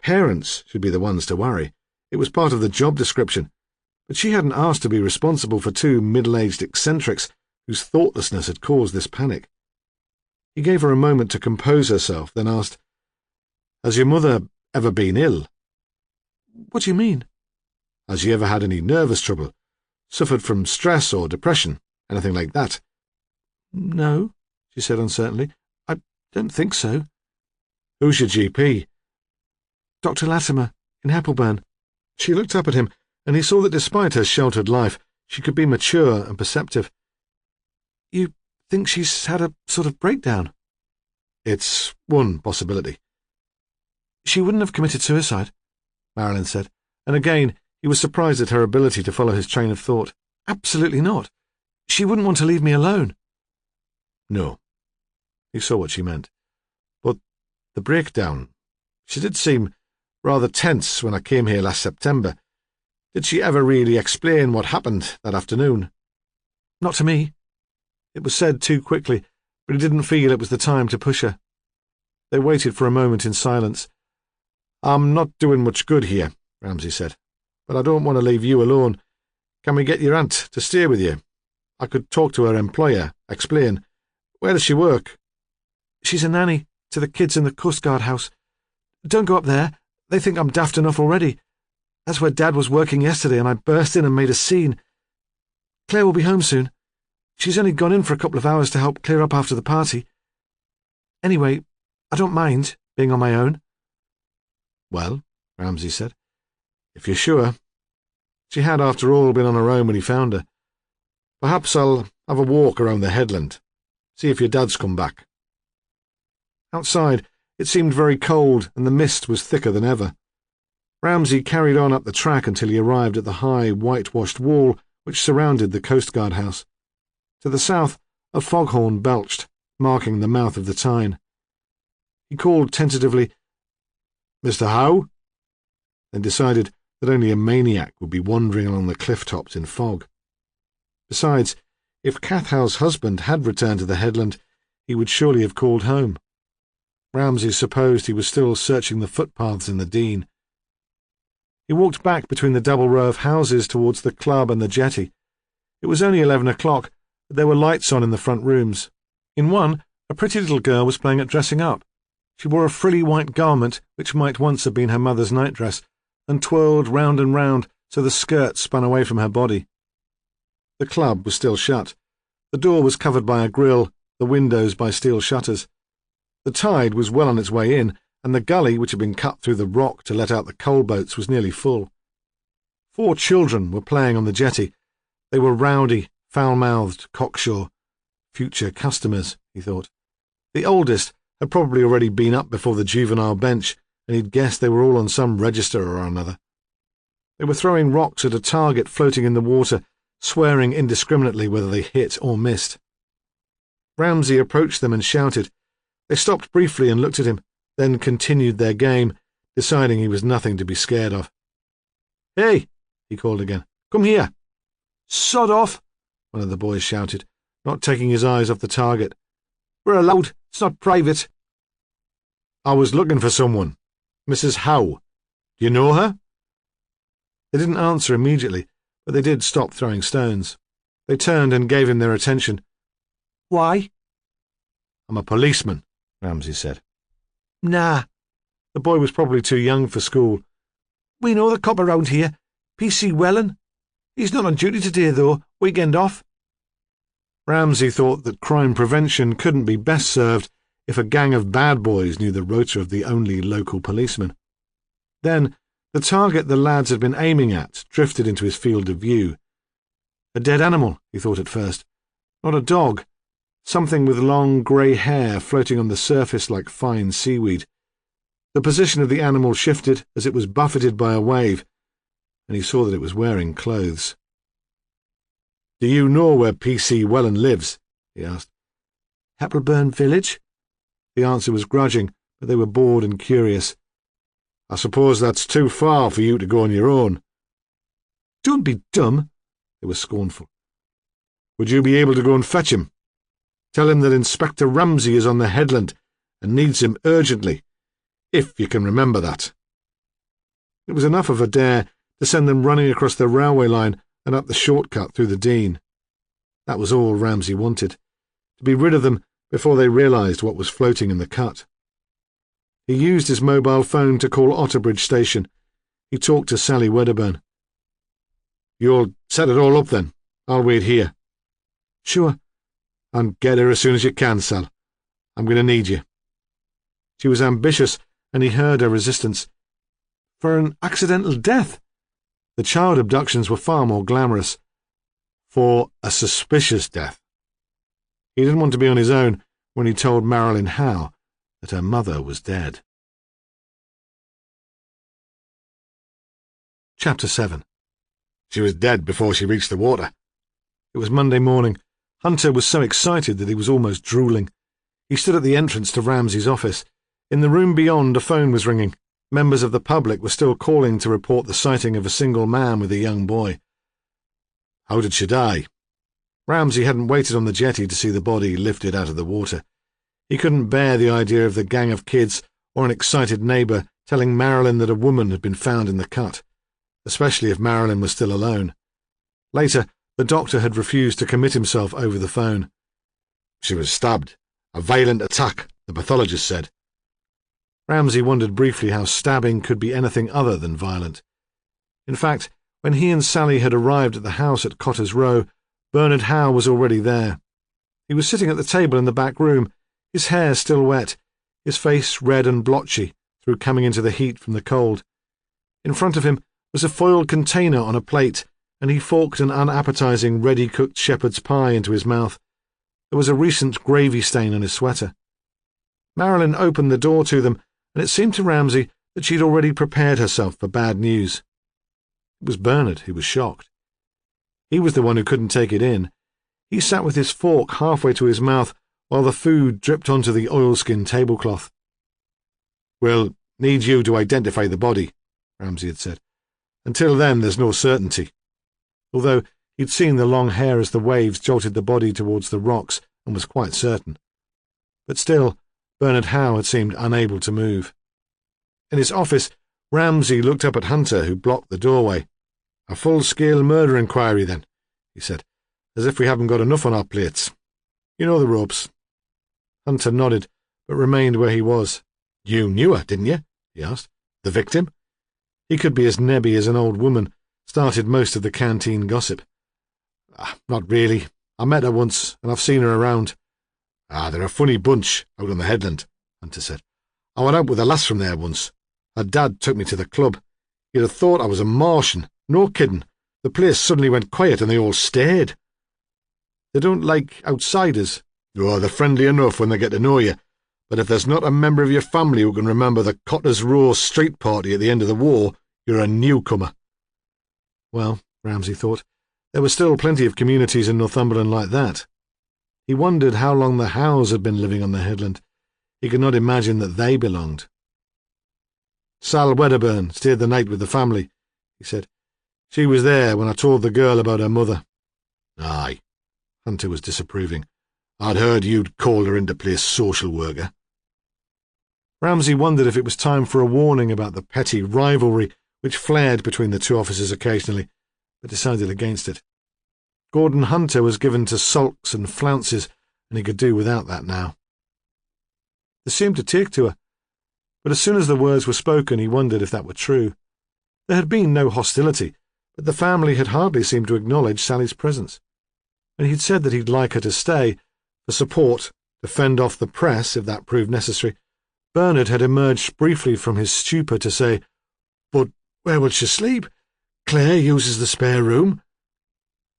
Parents should be the ones to worry. It was part of the job description. But she hadn't asked to be responsible for 2 middle-aged eccentrics whose thoughtlessness had caused this panic. He gave her a moment to compose herself, then asked, Has your mother ever been ill? What do you mean? Has she ever had any nervous trouble? Suffered from stress or depression? Anything like that? No, she said uncertainly. I don't think so. Who's your GP? Dr. Latimer, in Heppelburn. She looked up at him, and he saw that despite her sheltered life, she could be mature and perceptive. You think she's had a sort of breakdown? It's one possibility. She wouldn't have committed suicide, Marilyn said, and again he was surprised at her ability to follow his train of thought. Absolutely not. She wouldn't want to leave me alone. No. He saw what she meant. But the breakdown, she did seem rather tense when I came here last September. Did she ever really explain what happened that afternoon? Not to me. It was said too quickly, but he didn't feel it was the time to push her. They waited for a moment in silence. I'm not doing much good here, Ramsay said, but I don't want to leave you alone. Can we get your aunt to stay with you? I could talk to her employer, explain. Where does she work? She's a nanny to the kids in the Coast Guard house. Don't go up there. They think I'm daft enough already. That's where Dad was working yesterday, and I burst in and made a scene. Claire will be home soon. She's only gone in for a couple of hours to help clear up after the party. Anyway, I don't mind being on my own. Well, Ramsay said, if you're sure. She had, after all, been on her own when he found her. Perhaps I'll have a walk around the headland. See if your dad's come back. Outside, it seemed very cold, and the mist was thicker than ever. Ramsay carried on up the track until he arrived at the high, whitewashed wall which surrounded the coastguard house. To the south, a foghorn belched, marking the mouth of the Tyne. He called tentatively, "Mr. Howe?" then decided that only a maniac would be wandering along the cliff tops in fog. Besides, if Kath Howe's husband had returned to the headland, he would surely have called home. Ramsay supposed he was still searching the footpaths in the Dean. He walked back between the double row of houses towards the club and the jetty. It was only 11 o'clock, but there were lights on in the front rooms. In one, a pretty little girl was playing at dressing up. She wore a frilly white garment, which might once have been her mother's nightdress, and twirled round and round so the skirt spun away from her body. The club was still shut. The door was covered by a grille, the windows by steel shutters. The tide was well on its way in, and the gully which had been cut through the rock to let out the coal boats was nearly full. 4 children were playing on the jetty. They were rowdy, foul-mouthed, cocksure. Future customers, he thought. The oldest had probably already been up before the juvenile bench, and he'd guessed they were all on some register or another. They were throwing rocks at a target floating in the water, swearing indiscriminately whether they hit or missed. Ramsay approached them and shouted. They stopped briefly and looked at him, then continued their game, deciding he was nothing to be scared of. "Hey," he called again. "Come here." "Sod off," one of the boys shouted, not taking his eyes off the target. "We're allowed. It's not private." "I was looking for someone. Mrs. Howe. Do you know her?" They didn't answer immediately, but they did stop throwing stones. They turned and gave him their attention. "Why?" "I'm a policeman," Ramsay said. "Nah." The boy was probably too young for school. "We know the cop around here, P.C. Wellen. He's not on duty today, though. Weekend off." Ramsay thought that crime prevention couldn't be best served if a gang of bad boys knew the rota of the only local policeman. Then, the target the lads had been aiming at drifted into his field of view. A dead animal, he thought at first. Not a dog. Something with long grey hair floating on the surface like fine seaweed. The position of the animal shifted as it was buffeted by a wave, and he saw that it was wearing clothes. "Do you know where P.C. Wellen lives?" he asked. "Happleburn Village?" The answer was grudging, but they were bored and curious. "I suppose that's too far for you to go on your own." "Don't be dumb." They were scornful. "Would you be able to go and fetch him? Tell him that Inspector Ramsay is on the headland and needs him urgently, if you can remember that." It was enough of a dare to send them running across the railway line and up the shortcut through the Dean. That was all Ramsay wanted, to be rid of them before they realised what was floating in the cut. He used his mobile phone to call Otterbridge Station. He talked to Sally Wedderburn. "You'll set it all up then. I'll wait here." "Sure." "And get her as soon as you can, Sal. I'm going to need you." She was ambitious, and he heard her resistance. For an accidental death? The child abductions were far more glamorous. For a suspicious death. He didn't want to be on his own when he told Marilyn Howe that her mother was dead. Chapter 7. She was dead before she reached the water. It was Monday morning. Hunter was so excited that he was almost drooling. He stood at the entrance to Ramsay's office. In the room beyond, a phone was ringing. Members of the public were still calling to report the sighting of a single man with a young boy. How did she die? Ramsay hadn't waited on the jetty to see the body lifted out of the water. He couldn't bear the idea of the gang of kids or an excited neighbour telling Marilyn that a woman had been found in the cut, especially if Marilyn was still alone. Later, the doctor had refused to commit himself over the phone. She was stabbed. A violent attack, the pathologist said. Ramsay wondered briefly how stabbing could be anything other than violent. In fact, when he and Sally had arrived at the house at Cotter's Row, Bernard Howe was already there. He was sitting at the table in the back room, his hair still wet, his face red and blotchy through coming into the heat from the cold. In front of him was a foiled container on a plate, and he forked an unappetizing, ready-cooked shepherd's pie into his mouth. There was a recent gravy stain on his sweater. Marilyn opened the door to them, and it seemed to Ramsay that she'd already prepared herself for bad news. It was Bernard who was shocked. He was the one who couldn't take it in. He sat with his fork halfway to his mouth while the food dripped onto the oilskin tablecloth. "We'll need you to identify the body," Ramsay had said. "Until then, there's no certainty." Although he'd seen the long hair as the waves jolted the body towards the rocks and was quite certain. But still, Bernard Howe had seemed unable to move. In his office, Ramsay looked up at Hunter, who blocked the doorway. "A full-scale murder inquiry, then," he said, "as if we haven't got enough on our plates. You know the ropes." Hunter nodded, but remained where he was. "You knew her, didn't you?" he asked. "The victim?" He could be as nebby as an old woman, started most of the canteen gossip. "Not really. I met her once, and I've seen her around." "They're a funny bunch out on the headland," Hunter said. "I went out with a lass from there once. Her dad took me to the club. You'd have thought I was a Martian. No kidding. The place suddenly went quiet and they all stared." "They don't like outsiders." "Oh, they're friendly enough when they get to know you, but if there's not a member of your family who can remember the Cotter's Row street party at the end of the war, you're a newcomer." Well, Ramsay thought, there were still plenty of communities in Northumberland like that. He wondered how long the Howes had been living on the headland. He could not imagine that they belonged. "Sal Wedderburn stayed the night with the family," he said. "She was there when I told the girl about her mother." "Aye," Hunter was disapproving. "I'd heard you'd called her into play social worker." Ramsay wondered if it was time for a warning about the petty rivalry which flared between the two officers occasionally, but decided against it. Gordon Hunter was given to sulks and flounces, and he could do without that now. They seemed to take to her, but as soon as the words were spoken he wondered if that were true. There had been no hostility, but the family had hardly seemed to acknowledge Sally's presence. And he'd said that he'd like her to stay, for support, to fend off the press if that proved necessary. Bernard had emerged briefly from his stupor to say, "But where will she sleep? Claire uses the spare room."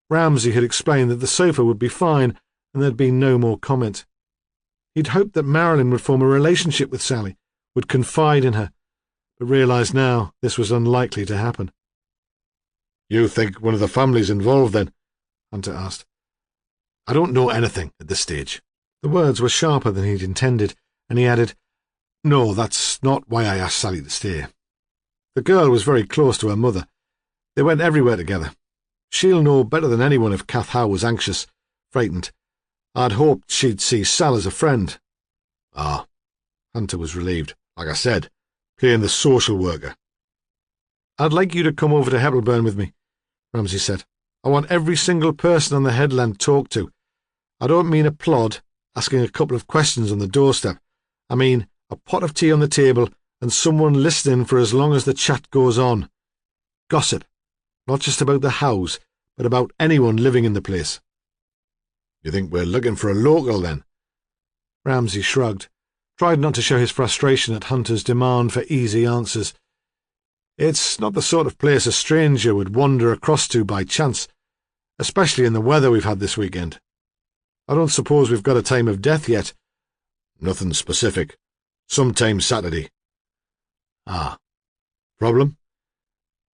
Ramsay had explained that the sofa would be fine, and there'd been no more comment. He'd hoped that Marilyn would form a relationship with Sally, would confide in her, but realised now this was unlikely to happen. "You think one of the families involved, then?" Hunter asked. "I don't know anything at this stage." The words were sharper than he'd intended, and he added, "No, that's not why I asked Sally to stay. The girl was very close to her mother. They went everywhere together. She'll know better than anyone if Kath Howe was anxious, frightened. I'd hoped she'd see Sal as a friend." "Ah." Hunter was relieved. "Like I said, playing the social worker." "I'd like you to come over to Heppelburn with me," Ramsay said. "I want every single person on the headland talked to. I don't mean a plod, asking a couple of questions on the doorstep. I mean a pot of tea on the table and someone listening for as long as the chat goes on. Gossip, not just about the Howes, but about anyone living in the place." "You think we're looking for a local, then?" Ramsay shrugged, tried not to show his frustration at Hunter's demand for easy answers. "It's not the sort of place a stranger would wander across to by chance, especially in the weather we've had this weekend. I don't suppose we've got a time of death yet." "Nothing specific. Sometime Saturday." "Ah. Problem?"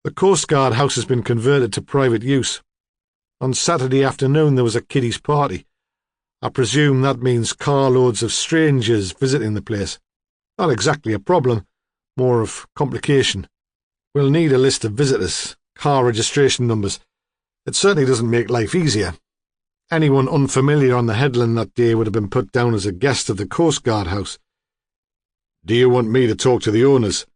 "The Coast Guard house has been converted to private use. On Saturday afternoon there was a kiddies' party. I presume that means carloads of strangers visiting the place. Not exactly a problem, more of complication. We'll need a list of visitors, car registration numbers. It certainly doesn't make life easier. Anyone unfamiliar on the headland that day would have been put down as a guest of the Coast Guard house." "Do you want me to talk to the owners?"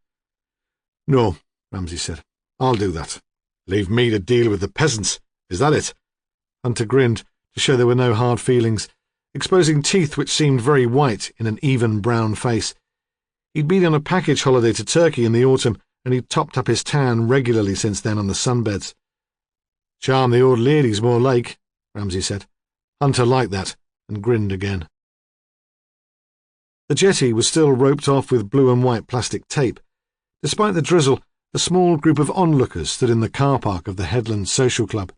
"No," Ramsay said. "I'll do that. Leave me to deal with the peasants. Is that it?" Hunter grinned to show there were no hard feelings, exposing teeth which seemed very white in an even brown face. He'd been on a package holiday to Turkey in the autumn, and he'd topped up his tan regularly since then on the sunbeds. "Charm the old ladies, more like," Ramsay said. Hunter liked that, and grinned again. The jetty was still roped off with blue and white plastic tape. Despite the drizzle, A small group of onlookers stood in the car park of the Headland Social Club,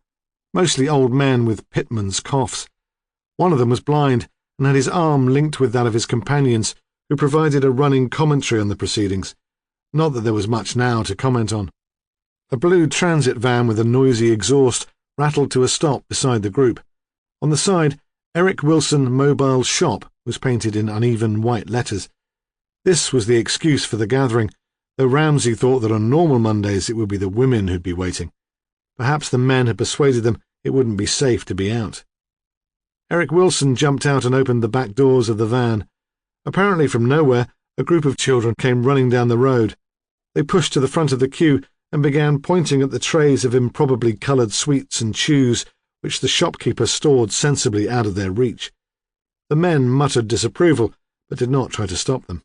mostly old men with pitman's coughs. One of them was blind and had his arm linked with that of his companions, who provided a running commentary on the proceedings. Not that there was much now to comment on. A blue transit van with a noisy exhaust rattled to a stop beside the group. On the side, Eric Wilson Mobile Shop was painted in uneven white letters. This was the excuse for the gathering, though Ramsay thought that on normal Mondays it would be the women who'd be waiting. Perhaps the men had persuaded them it wouldn't be safe to be out. Eric Wilson jumped out and opened the back doors of the van. Apparently from nowhere, a group of children came running down the road. They pushed to the front of the queue and began pointing at the trays of improbably coloured sweets and chews which the shopkeeper stored sensibly out of their reach. The men muttered disapproval, but did not try to stop them.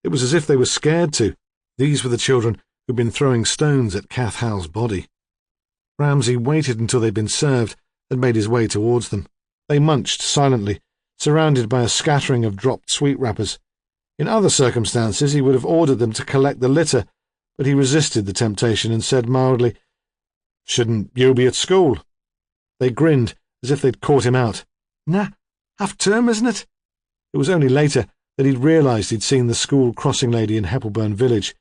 It was as if they were scared to. These were the children who'd been throwing stones at Kath Howell's body. Ramsay waited until they'd been served and made his way towards them. They munched silently, surrounded by a scattering of dropped sweet wrappers. In other circumstances he would have ordered them to collect the litter, but he resisted the temptation and said mildly, "Shouldn't you be at school?" They grinned, as if they'd caught him out. "Nah, half-term, isn't it?" It was only later that he'd realised he'd seen the school crossing lady in Heppelburn village.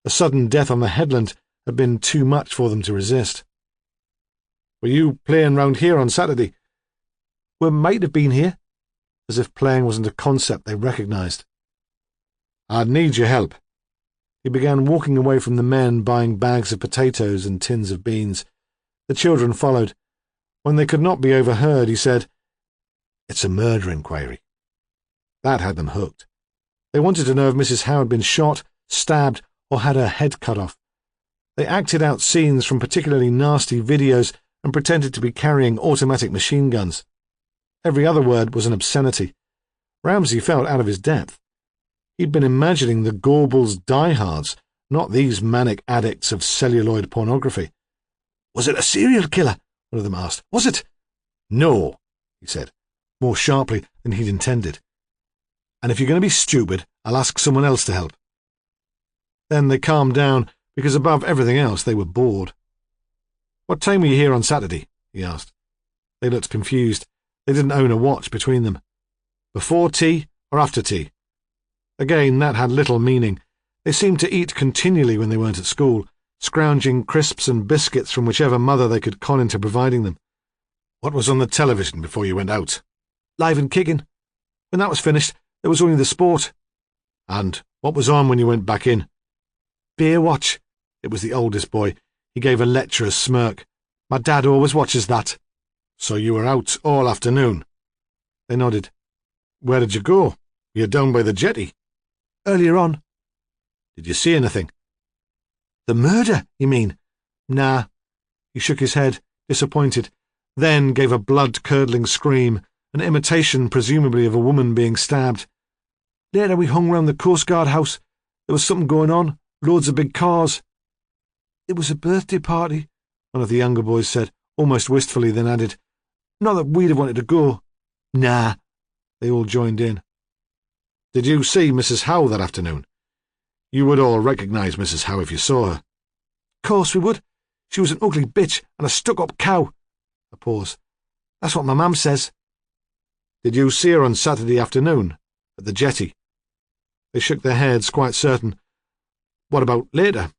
A sudden death on the headland had been too much for them to resist. "Were you playing round here on Saturday?" "We might have been here," as if playing wasn't a concept they recognised. "I'd need your help." He began walking away from the men, buying bags of potatoes and tins of beans. The children followed. When they could not be overheard, he said, "It's a murder inquiry." That had them hooked. They wanted to know if Mrs. Howe had been shot, stabbed, or had her head cut off. They acted out scenes from particularly nasty videos and pretended to be carrying automatic machine guns. Every other word was an obscenity. Ramsay felt out of his depth. He'd been imagining the Gorbals diehards, not these manic addicts of celluloid pornography. "Was it a serial killer?" one of them asked. "Was it?" "No," he said, more sharply than he'd intended. "And if you're going to be stupid, I'll ask someone else to help." Then they calmed down, because above everything else they were bored. "What time were you here on Saturday?" he asked. They looked confused. They didn't own a watch between them. "Before tea or after tea?" Again, that had little meaning. They seemed to eat continually when they weren't at school, scrounging crisps and biscuits from whichever mother they could con into providing them. "What was on the television before you went out?" "Live and Kicking. When that was finished, there was only the sport." "And what was on when you went back in?" "Beer Watch." It was the oldest boy. He gave a lecherous smirk. "My dad always watches that." "So you were out all afternoon?" They nodded. "Where did you go? You're down by the jetty." "Earlier on." "Did you see anything?" "The murder, you mean?" "Nah." He shook his head, disappointed, then gave a blood-curdling scream, an imitation presumably of a woman being stabbed. "Later we hung round the Coast Guard house. There was something going on, loads of big cars." "It was a birthday party," one of the younger boys said, almost wistfully, then added, "Not that we'd have wanted to go." "Nah." They all joined in. "Did you see Mrs. Howe that afternoon? You would all recognise Mrs. Howe if you saw her." "Course we would. She was an ugly bitch and a stuck-up cow." A pause. "That's what my mum says." "Did you see her on Saturday afternoon, at the jetty?" They shook their heads, quite certain. "What about later?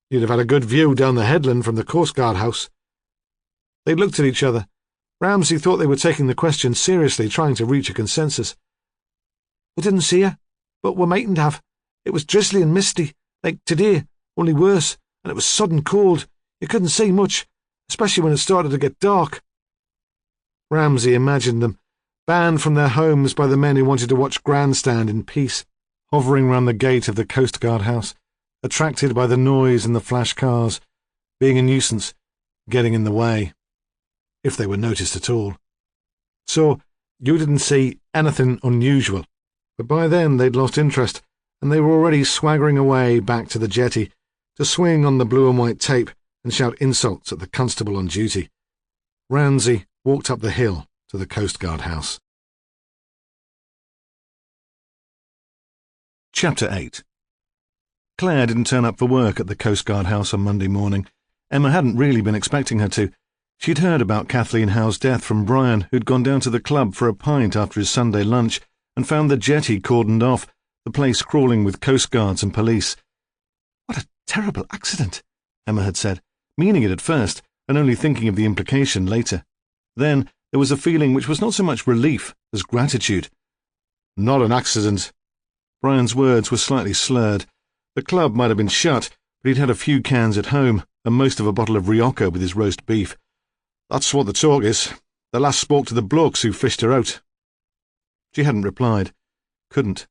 You'd have had a good view down the headland from the Coast Guard house." They looked at each other. Ramsay thought they were taking the question seriously, trying to reach a consensus. "We didn't see her, but we mightn't have. It was drizzly and misty, like today, only worse, and it was sudden cold. You couldn't see much, especially when it started to get dark." Ramsay imagined them, banned from their homes by the men who wanted to watch Grandstand in peace, hovering round the gate of the Coast Guard house, attracted by the noise and the flash cars, being a nuisance, getting in the way, if they were noticed at all. "So, you didn't see anything unusual?" But by then they'd lost interest, and they were already swaggering away back to the jetty, to swing on the blue and white tape and shout insults at the constable on duty. Ramsay walked up the hill to the Coast Guard house. Chapter 8. Claire didn't turn up for work at the Coast Guard house on Monday morning. Emma hadn't really been expecting her to. She'd heard about Kathleen Howe's death from Brian, who'd gone down to the club for a pint after his Sunday lunch and found the jetty cordoned off, the place crawling with Coast Guards and police. "What a terrible accident," Emma had said, meaning it at first and only thinking of the implication later. Then there was a feeling which was not so much relief as gratitude. "Not an accident." Brian's words were slightly slurred. The club might have been shut, but he'd had a few cans at home and most of a bottle of Rioja with his roast beef. "That's what the talk is. The lass spoke to the blokes who fished her out." She hadn't replied. Couldn't.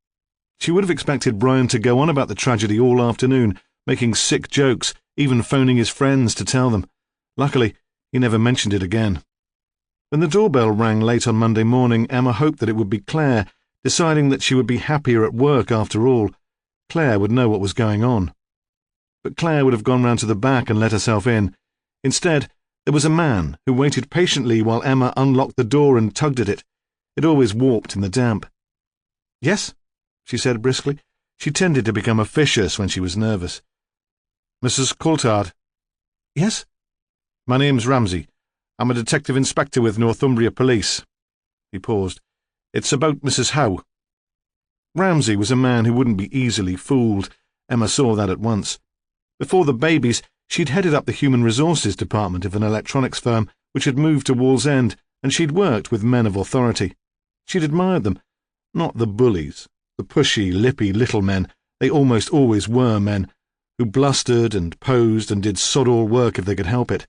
She would have expected Brian to go on about the tragedy all afternoon, making sick jokes, even phoning his friends to tell them. Luckily, he never mentioned it again. When the doorbell rang late on Monday morning, Emma hoped that it would be Claire, deciding that she would be happier at work after all. Claire would know what was going on. But Claire would have gone round to the back and let herself in. Instead, there was a man who waited patiently while Emma unlocked the door and tugged at it. It always warped in the damp. "Yes?" she said briskly. She tended to become officious when she was nervous. "Mrs. Coulthard?" "Yes?" "My name's Ramsay. I'm a detective inspector with Northumbria Police." He paused. "It's about Mrs. Howe." Ramsay was a man who wouldn't be easily fooled. Emma saw that at once. Before the babies, she'd headed up the human resources department of an electronics firm which had moved to Wallsend, and she'd worked with men of authority. She'd admired them. Not the bullies, the pushy, lippy little men, they almost always were men, who blustered and posed and did sod-all work if they could help it.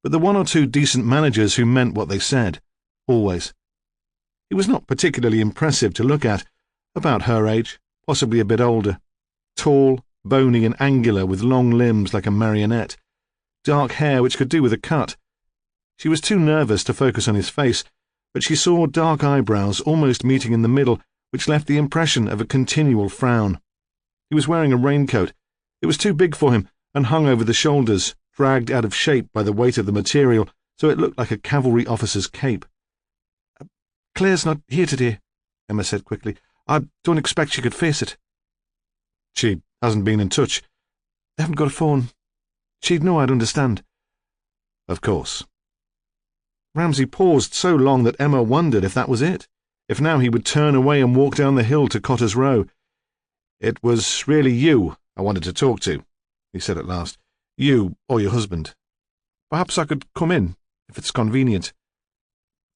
But the one or two decent managers who meant what they said. Always. He was not particularly impressive to look at. About her age, possibly a bit older. Tall, bony and angular with long limbs like a marionette. Dark hair which could do with a cut. She was too nervous to focus on his face, but she saw dark eyebrows almost meeting in the middle, which left the impression of a continual frown. He was wearing a raincoat. It was too big for him and hung over the shoulders, dragged out of shape by the weight of the material, so it looked like a cavalry officer's cape. "Claire's not here today," Emma said quickly. "I don't expect she could face it." "She hasn't been in touch?" "They haven't got a phone. She'd know I'd understand." "Of course." Ramsay paused so long that Emma wondered if that was it, if now he would turn away and walk down the hill to Cotter's Row. "It was really you I wanted to talk to," he said at last. "You or your husband." "Perhaps I could come in, if it's convenient."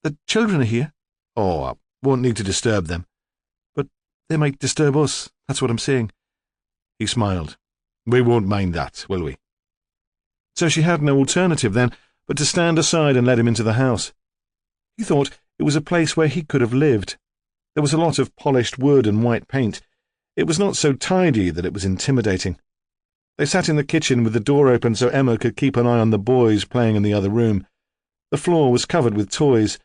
"The children are here." "Oh, I won't need to disturb them." "But they might disturb us, that's what I'm saying." He smiled. "We won't mind that, will we?" So she had no alternative then but to stand aside and let him into the house. He thought it was a place where he could have lived. There was a lot of polished wood and white paint. It was not so tidy that it was intimidating. They sat in the kitchen with the door open so Emma could keep an eye on the boys playing in the other room. The floor was covered with toys.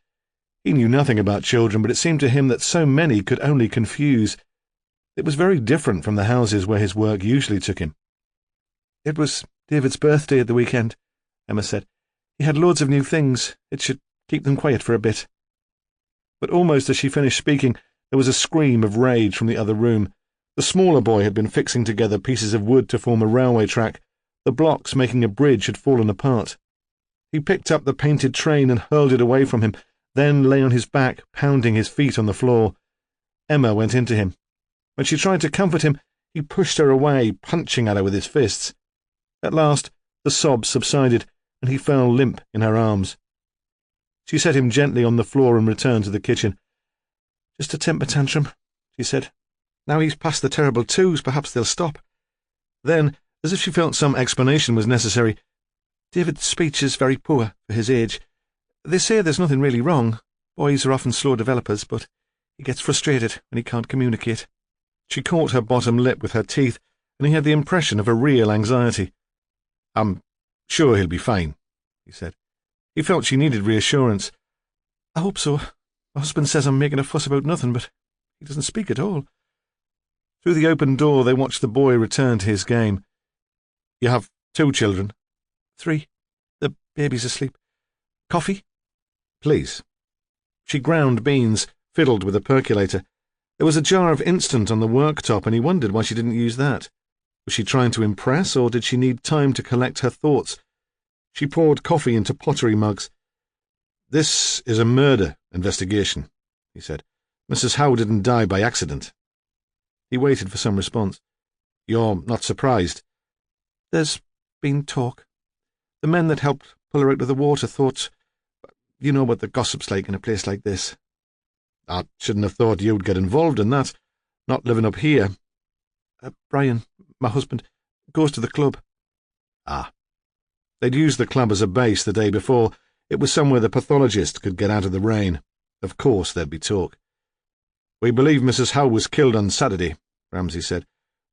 He knew nothing about children, but it seemed to him that so many could only confuse. It was very different from the houses where his work usually took him. "It was David's birthday at the weekend," Emma said. "He had loads of new things. It should keep them quiet for a bit." But almost as she finished speaking, there was a scream of rage from the other room. The smaller boy had been fixing together pieces of wood to form a railway track. The blocks making a bridge had fallen apart. He picked up the painted train and hurled it away from him, then lay on his back, pounding his feet on the floor. Emma went into him. When she tried to comfort him, he pushed her away, punching at her with his fists. At last, the sobs subsided, and he fell limp in her arms. She set him gently on the floor and returned to the kitchen. "Just a temper tantrum," she said. "Now he's past the terrible twos, perhaps they'll stop." Then, as if she felt some explanation was necessary, "David's speech is very poor for his age. They say there's nothing really wrong. Boys are often slow developers, but he gets frustrated when he can't communicate." She caught her bottom lip with her teeth, and he had the impression of a real anxiety. "I'm sure he'll be fine," he said. He felt she needed reassurance. "I hope so. My husband says I'm making a fuss about nothing, but he doesn't speak at all." Through the open door they watched the boy return to his game. "You have 2 children?" 3. The baby's asleep. Coffee?" "Please." She ground beans, fiddled with a percolator. There was a jar of instant on the worktop, and he wondered why she didn't use that. Was she trying to impress, or did she need time to collect her thoughts? She poured coffee into pottery mugs. "This is a murder investigation," he said. "Mrs. Howe didn't die by accident." He waited for some response. "You're not surprised?" "There's been talk. The men that helped pull her out of the water thought— you know what the gossip's like in a place like this." "I shouldn't have thought you'd get involved in that, not living up here." "Brian, my husband, goes to the club." "Ah." They'd used the club as a base the day before. It was somewhere the pathologist could get out of the rain. Of course there'd be talk. "We believe Mrs. Howe was killed on Saturday," Ramsay said.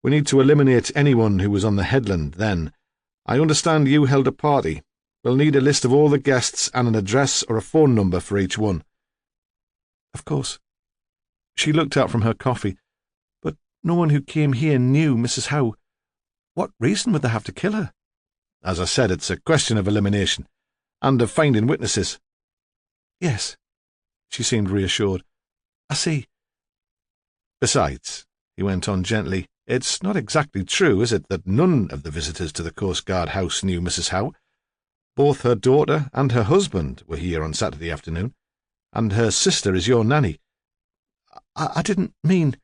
"We need to eliminate anyone who was on the headland then. I understand you held a party. We'll need a list of all the guests and an address or a phone number for each one." "Of course." She looked up from her coffee. "But no one who came here knew Mrs. Howe. What reason would they have to kill her?" "As I said, it's a question of elimination, and of finding witnesses." "Yes." She seemed reassured. "I see." "Besides," he went on gently, "it's not exactly true, is it, that none of the visitors to the Coast Guard house knew Mrs. Howe? Both her daughter and her husband were here on Saturday afternoon, and her sister is your nanny." I didn't mean—"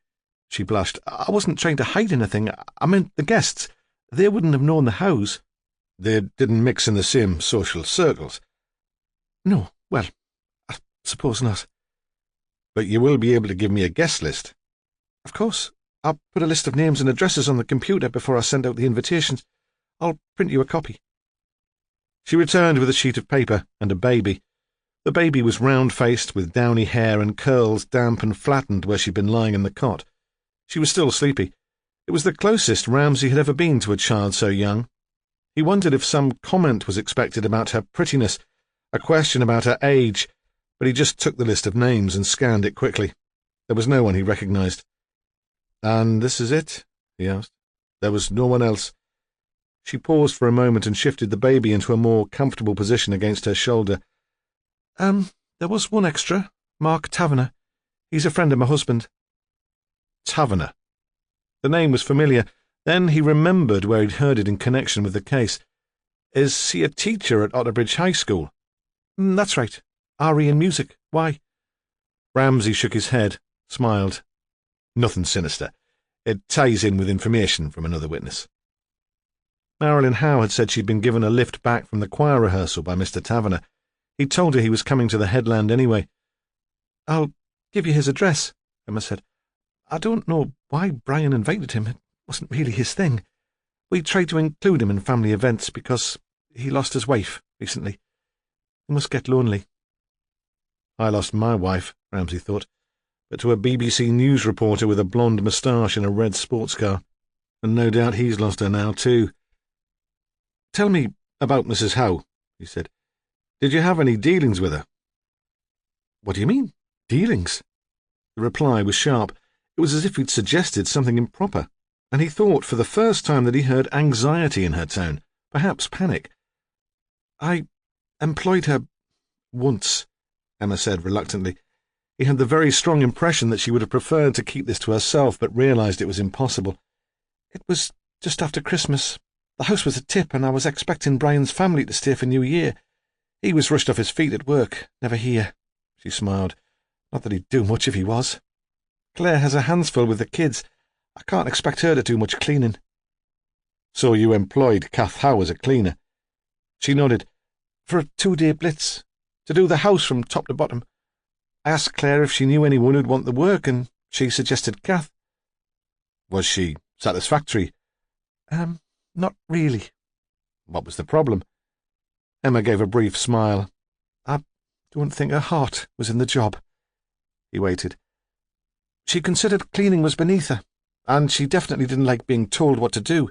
she blushed. "I wasn't trying to hide anything. I meant the guests. They wouldn't have known the Howes." "They didn't mix in the same social circles?" "No, well, I suppose not." "But you will be able to give me a guest list?" "Of course. I'll put a list of names and addresses on the computer before I send out the invitations. I'll print you a copy." She returned with a sheet of paper and a baby. The baby was round-faced, with downy hair and curls damp and flattened where she'd been lying in the cot. She was still sleepy. It was the closest Ramsay had ever been to a child so young. He wondered if some comment was expected about her prettiness, a question about her age, but he just took the list of names and scanned it quickly. There was no one he recognized. "And this is it?" he asked. "There was no one else?" She paused for a moment and shifted the baby into a more comfortable position against her shoulder. There was one extra, Mark Taverner. He's a friend of my husband." Taverner. The name was familiar. Then he remembered where he'd heard it in connection with the case. "Is he a teacher at Otterbridge High School?" "That's right. RE in music. Why?" Ramsay shook his head, smiled. "Nothing sinister. It ties in with information from another witness." Marilyn Howe had said she'd been given a lift back from the choir rehearsal by Mr. Taverner. He'd told her he was coming to the headland anyway. "I'll give you his address," Emma said. "I don't know why Brian invited him. It wasn't really his thing. We tried to include him in family events because he lost his wife recently. He must get lonely." "I lost my wife," Ramsay thought, but to a BBC News reporter with a blonde moustache and a red sports car. And no doubt he's lost her now, too. "Tell me about Mrs. Howe," he said. "Did you have any dealings with her?" "What do you mean, dealings?" The reply was sharp. It was as if he'd suggested something improper, and he thought for the first time that he heard anxiety in her tone, perhaps panic. "I employed her once," Emma said reluctantly. He had the very strong impression that she would have preferred to keep this to herself, but realized it was impossible. "It was just after Christmas. The house was a tip, and I was expecting Brian's family to stay for New Year. He was rushed off his feet at work, never here." She smiled. "Not that he'd do much if he was. Claire has her hands full with the kids. I can't expect her to do much cleaning." "So you employed Kath Howe as a cleaner?" She nodded. "For a 2-day blitz, to do the house from top to bottom. I asked Claire if she knew anyone who'd want the work, and she suggested Kath." "Was she satisfactory?" Not really." "What was the problem?" Emma gave a brief smile. "I don't think her heart was in the job." He waited. "She considered cleaning was beneath her, and she definitely didn't like being told what to do."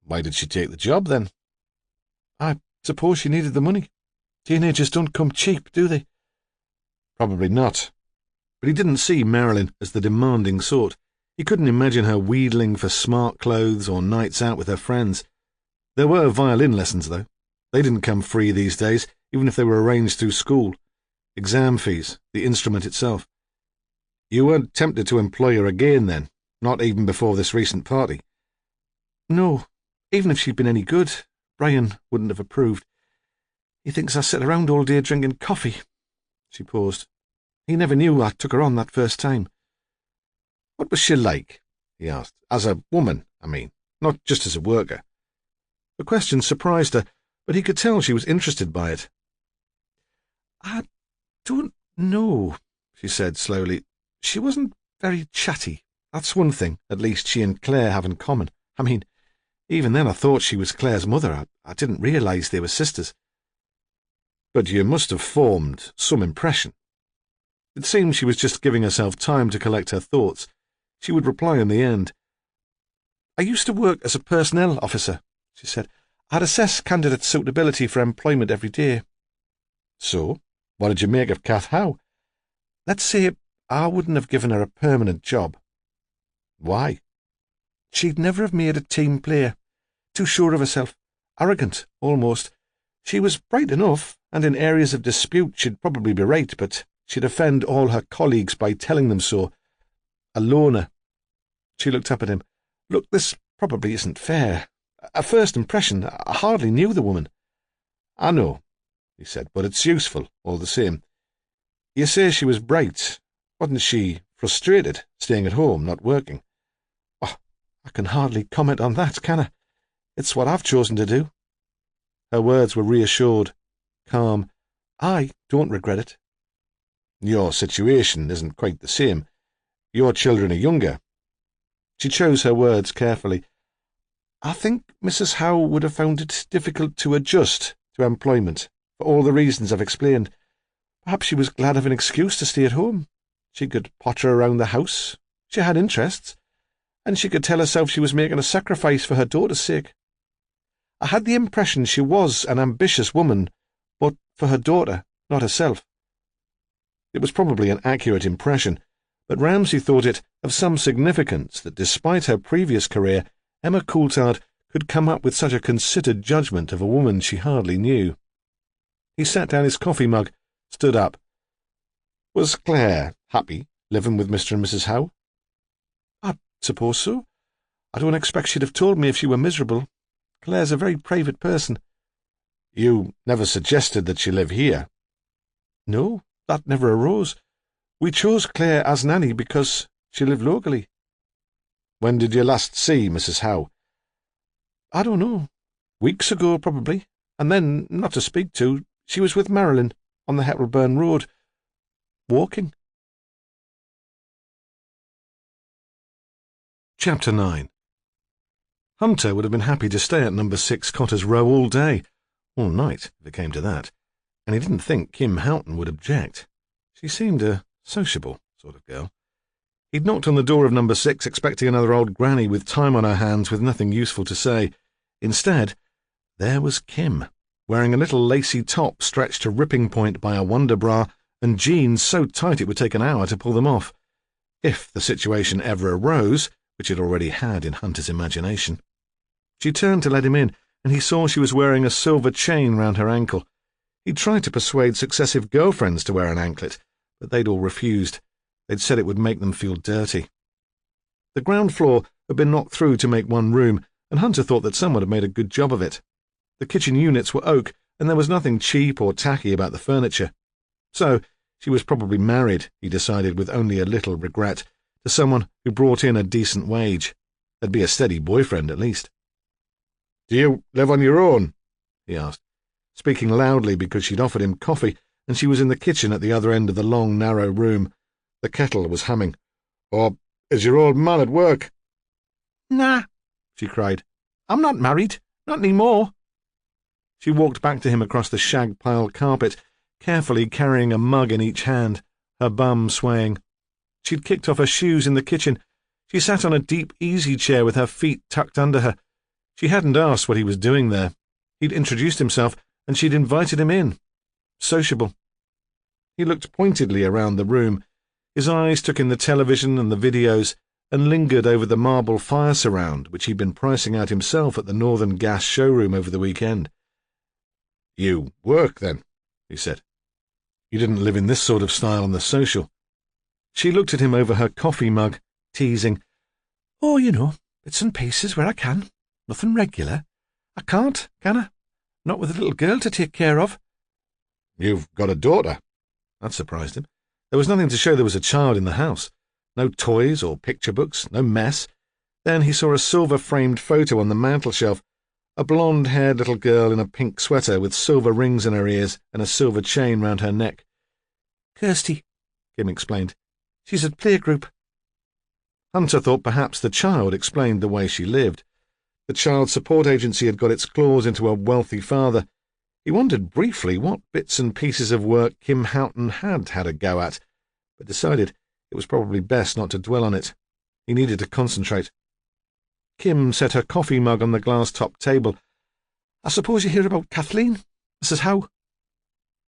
"Why did she take the job, then?" "I suppose she needed the money. Teenagers don't come cheap, do they?" "Probably not." But he didn't see Marilyn as the demanding sort. He couldn't imagine her wheedling for smart clothes or nights out with her friends. There were violin lessons, though. They didn't come free these days, even if they were arranged through school. Exam fees, the instrument itself. "You weren't tempted to employ her again, then? Not even before this recent party?" No, even if she'd been any good, Brian wouldn't have approved. He thinks I sit around all day drinking coffee." She paused. "He never knew I took her on that first time." "What was she like?" he asked. "As a woman, I mean, not just as a worker." The question surprised her, but he could tell she was interested by it. "I don't know," she said slowly. "She wasn't very chatty. That's one thing, at least, she and Claire have in common. I mean, even then I thought she was Claire's mother. I didn't realise they were sisters." "But you must have formed some impression." It seemed she was just giving herself time to collect her thoughts. She would reply in the end. "I used to work as a personnel officer," she said. "I'd assess candidates' suitability for employment every day." "So, what did you make of Kath Howe?" "Let's say I wouldn't have given her a permanent job." "Why?" "She'd never have made a team player. Too sure of herself. Arrogant, almost. She was bright enough, and in areas of dispute she'd probably be right, but she'd offend all her colleagues by telling them so. A loner." She looked up at him. "Look, this probably isn't fair. A first impression. I hardly knew the woman." "I know," he said, "but it's useful, all the same. You say she was bright. Wasn't she frustrated, staying at home, not working?" "Oh, I can hardly comment on that, can I? It's what I've chosen to do." Her words were reassured, calm. "I don't regret it." "Your situation isn't quite the same. Your children are younger." She chose her words carefully. "I think Mrs. Howe would have found it difficult to adjust to employment, for all the reasons I've explained. Perhaps she was glad of an excuse to stay at home. She could potter around the house. She had interests. And she could tell herself she was making a sacrifice for her daughter's sake. I had the impression she was an ambitious woman, but for her daughter, not herself." It was probably an accurate impression, but Ramsay thought it of some significance that despite her previous career, Emma Coulthard could come up with such a considered judgment of a woman she hardly knew. He set down his coffee mug, stood up. "Was Claire happy living with Mr. and Mrs. Howe?" "I suppose so. I don't expect she'd have told me if she were miserable. Claire's a very private person." "You never suggested that she live here?" "No, that never arose. We chose Claire as nanny because she lived locally." "When did you last see Mrs. Howe?" "I don't know. Weeks ago, probably. And then, not to speak to, she was with Marilyn on the Hettleburn Road, walking." Chapter 9. Hunter would have been happy to stay at number 6 Cotter's Row all day, all night, if it came to that, and he didn't think Kim Houghton would object. She seemed a sociable sort of girl. He'd knocked on the door of number 6, expecting another old granny with time on her hands with nothing useful to say. Instead, there was Kim, wearing a little lacy top stretched to ripping point by a wonder bra and jeans so tight it would take an hour to pull them off, if the situation ever arose, which it already had in Hunter's imagination. She turned to let him in, and he saw she was wearing a silver chain round her ankle. He'd tried to persuade successive girlfriends to wear an anklet, but they'd all refused. They'd said it would make them feel dirty. The ground floor had been knocked through to make one room, and Hunter thought that someone had made a good job of it. The kitchen units were oak, and there was nothing cheap or tacky about the furniture. So she was probably married, he decided with only a little regret, to someone who brought in a decent wage. There'd be a steady boyfriend, at least. "Do you live on your own?" he asked, speaking loudly because she'd offered him coffee, and she was in the kitchen at the other end of the long, narrow room. The kettle was humming. "Or is your old man at work?" "Nah," she cried. "I'm not married. Not any more." She walked back to him across the shag-piled carpet, carefully carrying a mug in each hand, her bum swaying. She'd kicked off her shoes in the kitchen. She sat on a deep easy-chair with her feet tucked under her. She hadn't asked what he was doing there. He'd introduced himself, and she'd invited him in. Sociable. He looked pointedly around the room. His eyes took in the television and the videos, and lingered over the marble fire surround which he'd been pricing out himself at the Northern Gas showroom over the weekend. "You work, then?" he said. "You didn't live in this sort of style on the social." She looked at him over her coffee mug, teasing. "Oh, you know, bits and pieces where I can. Nothing regular? I can't, can I? Not with a little girl to take care of. You've got a daughter? That surprised him. There was nothing to show there was a child in the house. No toys or picture books, no mess. Then he saw a silver-framed photo on the mantelshelf. A blonde-haired little girl in a pink sweater with silver rings in her ears and a silver chain round her neck. Kirsty, Kim explained. She's at playgroup. Hunter thought perhaps the child explained the way she lived. The child support agency had got its claws into a wealthy father. He wondered briefly what bits and pieces of work Kim Houghton had a go at, but decided it was probably best not to dwell on it. He needed to concentrate. Kim set her coffee mug on the glass-topped table. I suppose you hear about Kathleen, Mrs. Howe?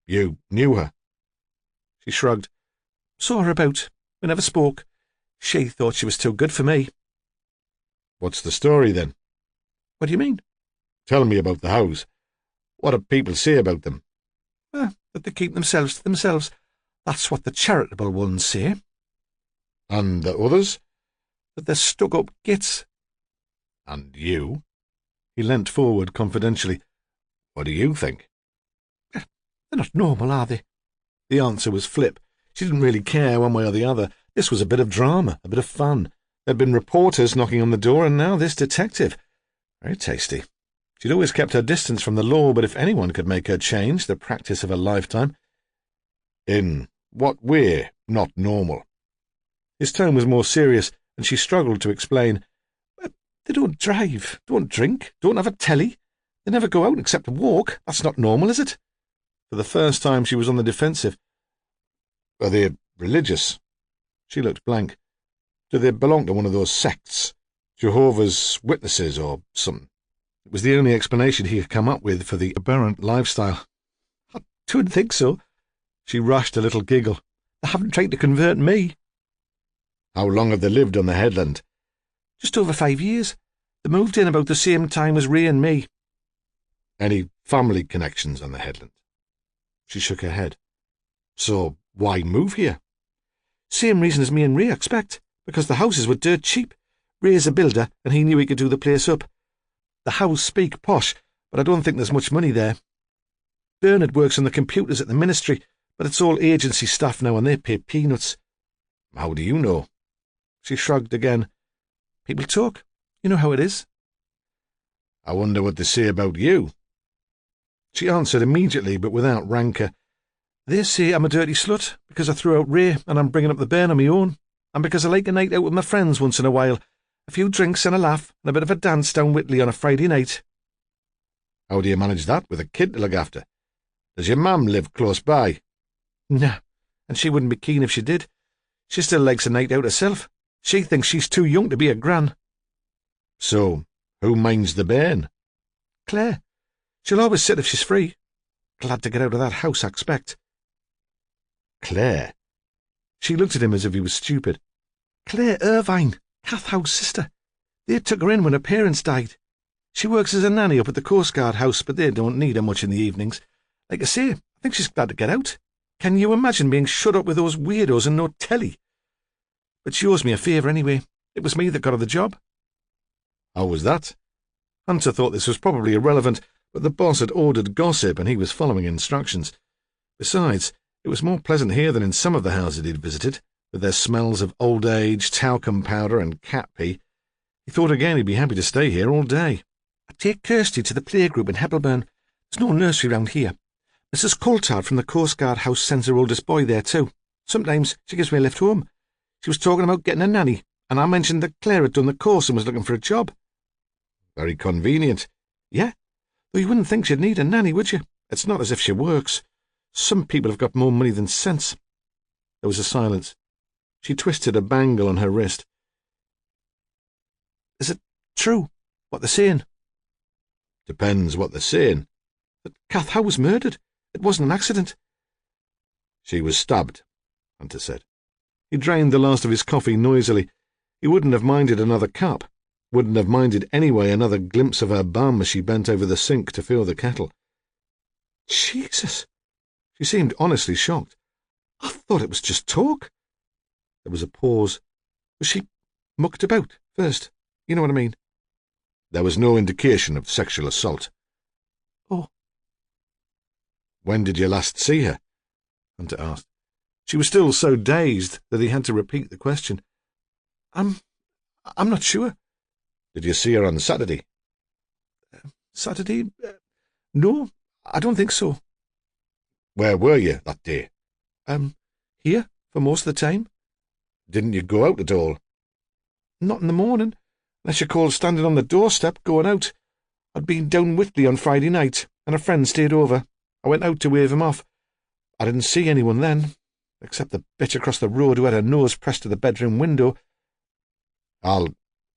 You knew her? She shrugged. Saw her about. We never spoke. She thought she was too good for me. What's the story, then? What do you mean? Tell me about the Howes. What do people say about them? That they keep themselves to themselves. That's what the charitable ones say. And the others? That they're stuck-up gits. And you? He leant forward confidentially. What do you think? They're not normal, are they? The answer was flip. She didn't really care one way or the other. This was a bit of drama, a bit of fun. There'd been reporters knocking on the door, and now this detective. Very tasty. She'd always kept her distance from the law, but if anyone could make her change, the practice of a lifetime. In what way not normal? His tone was more serious, and she struggled to explain. They don't drive, don't drink, don't have a telly. They never go out except to walk. That's not normal, is it? For the first time she was on the defensive. Are they religious? She looked blank. Do they belong to one of those sects? Jehovah's Witnesses or something? It was the only explanation he could come up with for the aberrant lifestyle. I don't think so. She rushed a little giggle. They haven't tried to convert me. How long have they lived on the headland? Just over 5 years. They moved in about the same time as Ray and me. Any family connections on the headland? She shook her head. So why move here? Same reason as me and Ray, I expect. Because the houses were dirt cheap. Ray's a builder, and he knew he could do the place up. The Howes speak posh, but I don't think there's much money there. Bernard works on the computers at the ministry, but it's all agency staff now, and they pay peanuts. How do you know? She shrugged again. People talk. You know how it is. I wonder what they say about you. She answered immediately, but without rancour. They say I'm a dirty slut, because I threw out Ray, and I'm bringing up the bairn on my own, and because I like a night out with my friends once in a while, a few drinks and a laugh, and a bit of a dance down Whitley on a Friday night. How do you manage that with a kid to look after? Does your mum live close by? Nah, and she wouldn't be keen if she did. She still likes a night out herself. She thinks she's too young to be a gran. So, who minds the bairn? Claire. She'll always sit if she's free. Glad to get out of that house, I expect. Claire? She looked at him as if he was stupid. Claire Irvine, Kath Howe's sister. They took her in when her parents died. She works as a nanny up at the Coast Guard house, but they don't need her much in the evenings. Like I say, I think she's glad to get out. Can you imagine being shut up with those weirdos and no telly? But she owes me a favour anyway. It was me that got her the job. How was that? Hunter thought this was probably irrelevant, but the boss had ordered gossip and he was following instructions. Besides, it was more pleasant here than in some of the houses he'd visited, with their smells of old age, talcum powder and cat pee. He thought again he'd be happy to stay here all day. I'd take Kirsty to the playgroup in Heppelburn. There's no nursery round here. Mrs. Coulthard from the Coast Guard house sends her oldest boy there too. Sometimes she gives me a lift home. She was talking about getting a nanny, and I mentioned that Claire had done the course and was looking for a job. Very convenient. Yeah, though you wouldn't think she'd need a nanny, would you? It's not as if she works. Some people have got more money than sense. There was a silence. She twisted a bangle on her wrist. Is it true, what they're saying? Depends what they're saying. That Kath Howe was murdered. It wasn't an accident. She was stabbed, Hunter said. He drained the last of his coffee noisily. He wouldn't have minded another cup. Wouldn't have minded anyway another glimpse of her bum as she bent over the sink to fill the kettle. Jesus! She seemed honestly shocked. I thought it was just talk. There was a pause. Was she mucked about first? You know what I mean? There was no indication of sexual assault. Oh. When did you last see her? Hunter asked. She was still so dazed that he had to repeat the question. I'm not sure. Did you see her on Saturday? Saturday? No, I don't think so. Where were you that day? Here, for most of the time. Didn't you go out at all? Not in the morning, unless you call standing on the doorstep going out. I'd been down Whitley on Friday night, and a friend stayed over. I went out to wave him off. I didn't see anyone then, except the bitch across the road who had her nose pressed to the bedroom window. I'll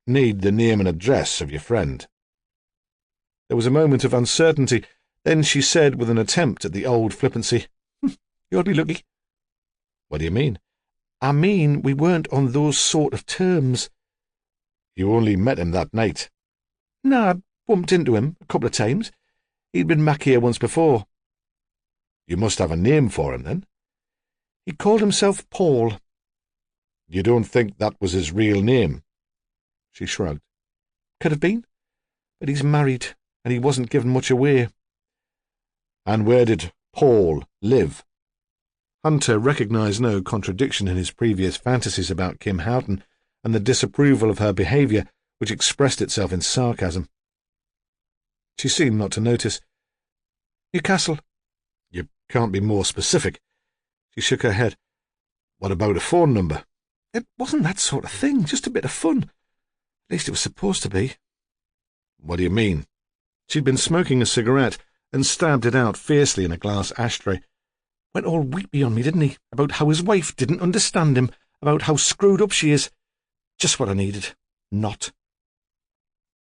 need the name and address of your friend. There was a moment of uncertainty. Then she said, with an attempt at the old flippancy, You'll be lucky. What do you mean? I mean, we weren't on those sort of terms. You only met him that night? Nah, I bumped into him a couple of times. He'd been back here once before. You must have a name for him, then? He called himself Paul. You don't think that was his real name? She shrugged. Could have been, but he's married, and he wasn't giving much away. And where did Paul live? Hunter recognized no contradiction in his previous fantasies about Kim Houghton and the disapproval of her behaviour, which expressed itself in sarcasm. She seemed not to notice. Newcastle. You can't be more specific. She shook her head. What about a phone number? It wasn't that sort of thing, just a bit of fun. At least it was supposed to be. What do you mean? She'd been smoking a cigarette and stabbed it out fiercely in a glass ashtray. Went all weepy on me, didn't he? About how his wife didn't understand him, about how screwed up she is. Just what I needed. Not.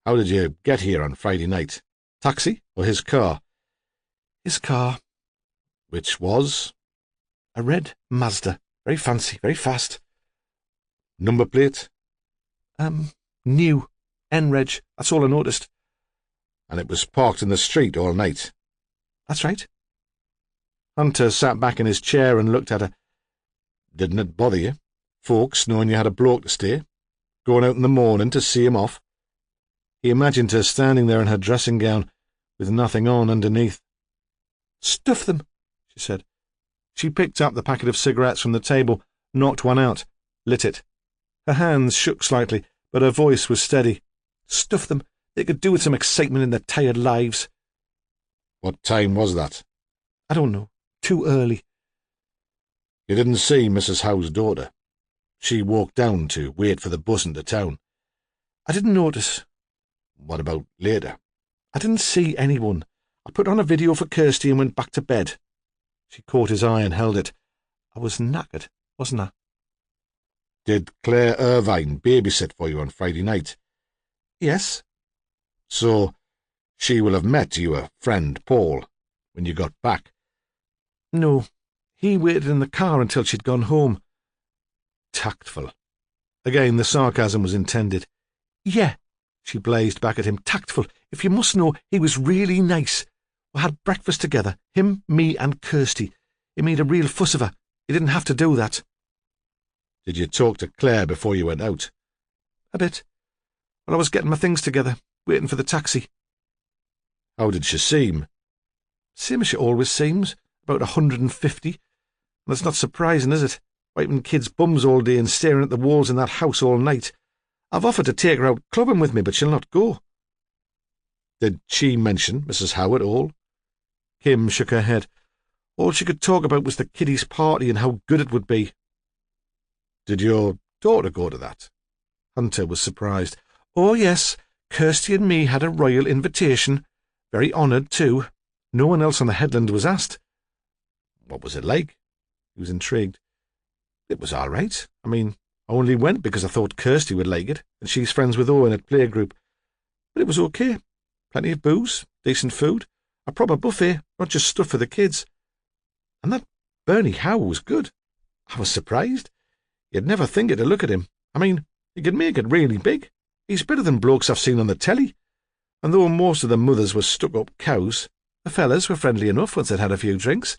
How did you get here on Friday night? Taxi or his car? His car. Which was? A red Mazda. Very fancy, very fast. Number plate? New. N-Reg. That's all I noticed. And it was parked in the street all night? That's right. Hunter sat back in his chair and looked at her. Didn't it bother you? Folks knowing you had a bloke to stay? Going out in the morning to see him off? He imagined her standing there in her dressing gown, with nothing on underneath. Stuff them, she said. She picked up the packet of cigarettes from the table, knocked one out, lit it. Her hands shook slightly, but her voice was steady. Stuff them. They could do with some excitement in their tired lives. What time was that? I don't know. Too early. You didn't see Mrs. Howe's daughter? She walked down to wait for the bus into town. I didn't notice. What about later? I didn't see anyone. I put on a video for Kirsty and went back to bed. She caught his eye and held it. I was knackered, wasn't I? Did Claire Irvine babysit for you on Friday night? Yes. So she will have met your friend Paul when you got back? No. He waited in the car until she'd gone home. Tactful. Again the sarcasm was intended. Yeah, she blazed back at him. Tactful. If you must know, he was really nice. We had breakfast together, him, me and Kirsty. He made a real fuss of her. He didn't have to do that. Did you talk to Claire before you went out? A bit. Well, I was getting my things together, waiting for the taxi. How did she seem? Same as she always seems, about 150. And that's not surprising, is it? Wiping kids' bums all day and staring at the walls in that house all night. I've offered to take her out clubbing with me, but she'll not go. Did she mention Mrs. Howe at all? Kim shook her head. All she could talk about was the kiddies' party and how good it would be. Did your daughter go to that? Hunter was surprised. Oh, yes. Kirsty and me had a royal invitation. Very honoured, too. No one else on the headland was asked. What was it like? He was intrigued. It was all right. I mean, I only went because I thought Kirsty would like it, and she's friends with Owen at playgroup. But it was okay. Plenty of booze, decent food, a proper buffet, not just stuff for the kids. And that Bernie Howe was good. I was surprised. You'd never think it to look at him. I mean, he could make it really big. He's better than blokes I've seen on the telly. And though most of the mothers were stuck-up cows, the fellas were friendly enough once they'd had a few drinks.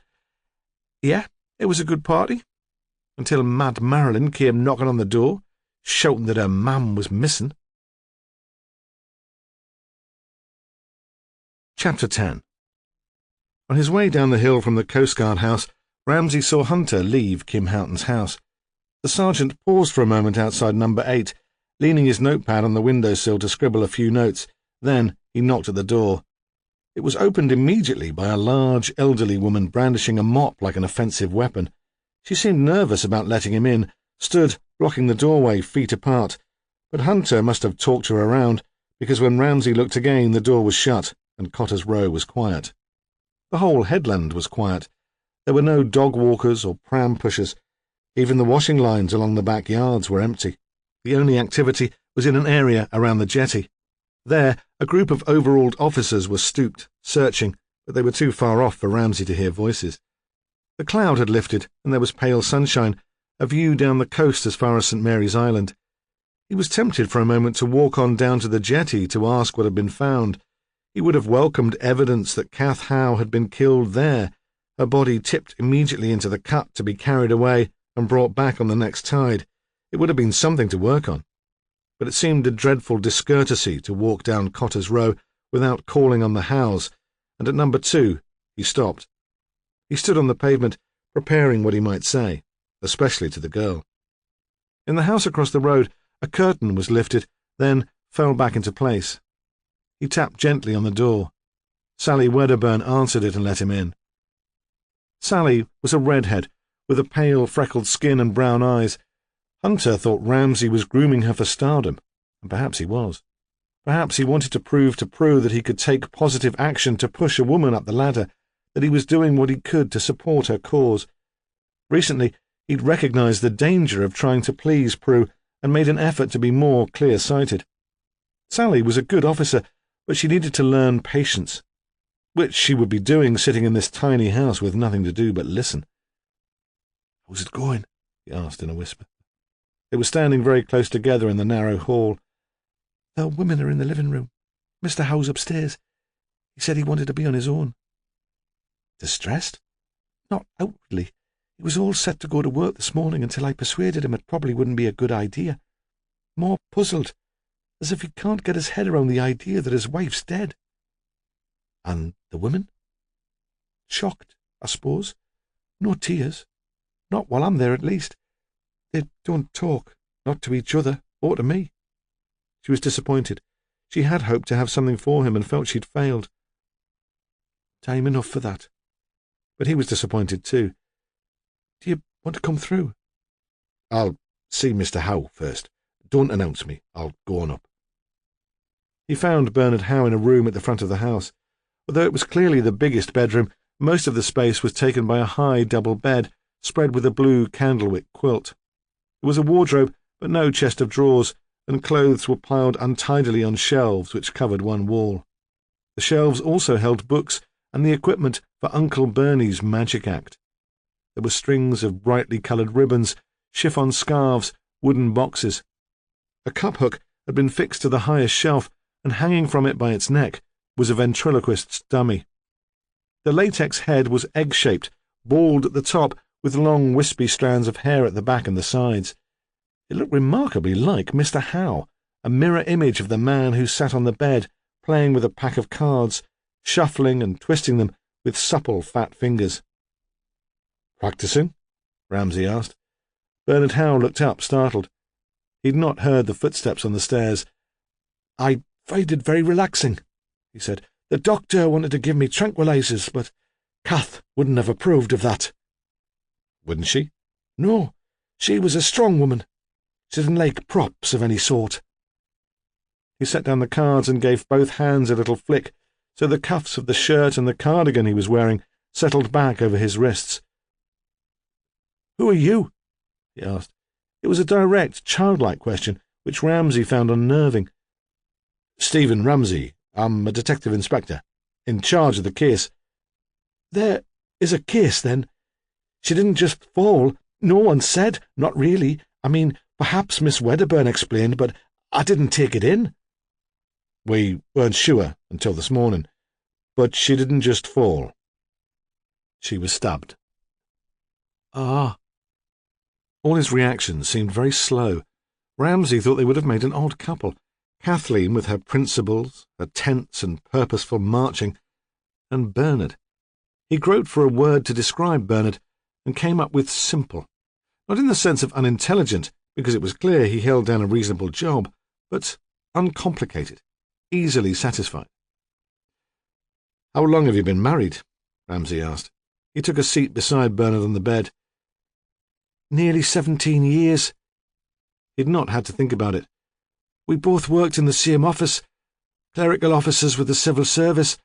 Yeah, it was a good party. Until Mad Marilyn came knocking on the door, shouting that her mam was missing. Chapter 10. On his way down the hill from the Coast Guard house, Ramsay saw Hunter leave Kim Houghton's house. The sergeant paused for a moment outside number 8, leaning his notepad on the windowsill to scribble a few notes. Then he knocked at the door. It was opened immediately by a large, elderly woman brandishing a mop like an offensive weapon. She seemed nervous about letting him in, stood blocking the doorway feet apart. But Hunter must have talked her around, because when Ramsay looked again, the door was shut and Cotter's Row was quiet. The whole headland was quiet. There were no dog walkers or pram pushers. Even the washing lines along the backyards were empty. The only activity was in an area around the jetty. There, a group of overalled officers were stooped, searching, but they were too far off for Ramsay to hear voices. The cloud had lifted, and there was pale sunshine, a view down the coast as far as St. Mary's Island. He was tempted for a moment to walk on down to the jetty to ask what had been found. He would have welcomed evidence that Kath Howe had been killed there, her body tipped immediately into the cut to be carried away and brought back on the next tide. It would have been something to work on. But it seemed a dreadful discourtesy to walk down Cotter's Row without calling on the Howes, and at number 2 he stopped. He stood on the pavement, preparing what he might say, especially to the girl. In the house across the road, a curtain was lifted, then fell back into place. He tapped gently on the door. Sally Wedderburn answered it and let him in. Sally was a redhead, with a pale, freckled skin and brown eyes. Hunter thought Ramsay was grooming her for stardom, and perhaps he was. Perhaps he wanted to prove to Prue that he could take positive action to push a woman up the ladder, that he was doing what he could to support her cause. Recently, he'd recognized the danger of trying to please Prue and made an effort to be more clear-sighted. Sally was a good officer, but she needed to learn patience, which she would be doing sitting in this tiny house with nothing to do but listen. "How's it going?" he asked in a whisper. They were standing very close together in the narrow hall. "The women are in the living room. Mr. Howe's upstairs. He said he wanted to be on his own." "Distressed?" "Not outwardly. He was all set to go to work this morning until I persuaded him it probably wouldn't be a good idea. More puzzled, as if he can't get his head around the idea that his wife's dead." "And the women?" "Shocked, I suppose. No tears. Not while I'm there, at least. They don't talk, not to each other or to me." She was disappointed. She had hoped to have something for him and felt she'd failed. Time enough for that. But he was disappointed too. "Do you want to come through?" "I'll see Mr. Howe first. Don't announce me. I'll go on up." He found Bernard Howe in a room at the front of the house. Although it was clearly the biggest bedroom, most of the space was taken by a high double bed, spread with a blue candlewick quilt. There was a wardrobe, but no chest of drawers, and clothes were piled untidily on shelves which covered one wall. The shelves also held books and the equipment for Uncle Bernie's magic act. There were strings of brightly coloured ribbons, chiffon scarves, wooden boxes. A cup hook had been fixed to the highest shelf, and hanging from it by its neck was a ventriloquist's dummy. The latex head was egg-shaped, bald at the top, with long wispy strands of hair at the back and the sides. It looked remarkably like Mr. Howe, a mirror image of the man who sat on the bed, playing with a pack of cards, shuffling and twisting them with supple, fat fingers. "Practising?" Ramsay asked. Bernard Howe looked up, startled. He'd not heard the footsteps on the stairs. "I find it very relaxing," he said. "The doctor wanted to give me tranquilizers, but Kath wouldn't have approved of that." "Wouldn't she?" "No, she was a strong woman. She didn't like props of any sort." He set down the cards and gave both hands a little flick, so the cuffs of the shirt and the cardigan he was wearing settled back over his wrists. "Who are you?" he asked. It was a direct, childlike question, which Ramsay found unnerving. "Stephen Ramsay. I'm a detective inspector, in charge of the case." "There is a case, then? She didn't just fall. No one said, not really. I mean, perhaps Miss Wedderburn explained, but I didn't take it in." "We weren't sure until this morning, but she didn't just fall. She was stabbed." "Ah." All his reactions seemed very slow. Ramsay thought they would have made an odd couple. Kathleen, with her principles, her tense and purposeful marching, and Bernard. He groped for a word to describe Bernard and came up with simple, not in the sense of unintelligent, because it was clear he held down a reasonable job, but uncomplicated, easily satisfied. "How long have you been married?" Ramsay asked. He took a seat beside Bernard on the bed. "Nearly 17 years. He'd not had to think about it. We both worked in the same office, clerical officers with the civil service,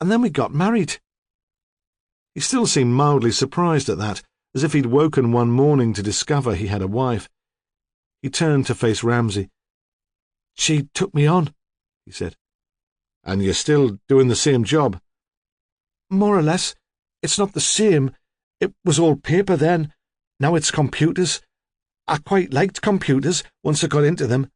and then we got married." He still seemed mildly surprised at that, as if he'd woken one morning to discover he had a wife. He turned to face Ramsay. "She took me on," he said. "And you're still doing the same job?" "More or less. It's not the same. It was all paper then. Now it's computers. I quite liked computers once I got into them."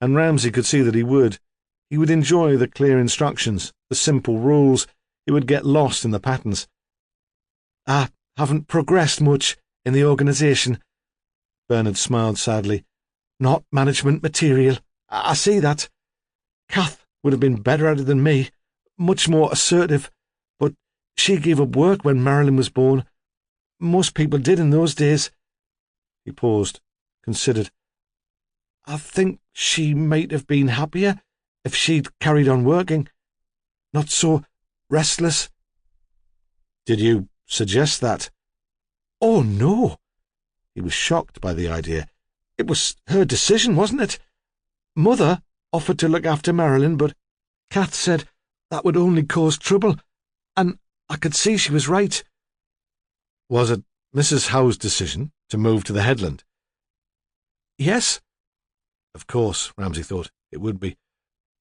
And Ramsay could see that he would. He would enjoy the clear instructions, the simple rules. He would get lost in the patterns. "I haven't progressed much in the organisation." Bernard smiled sadly. "Not management material. I see that. Kath would have been better at it than me, much more assertive, but she gave up work when Marilyn was born. Most people did in those days." He paused, considered. "I think she might have been happier if she'd carried on working. Not so restless." "Did you suggest that?" "Oh, no." He was shocked by the idea. "It was her decision, wasn't it? Mother offered to look after Marilyn, but Kath said that would only cause trouble, and I could see she was right." "Was it Mrs. Howe's decision to move to the headland?" "Yes." Of course, Ramsay thought, it would be.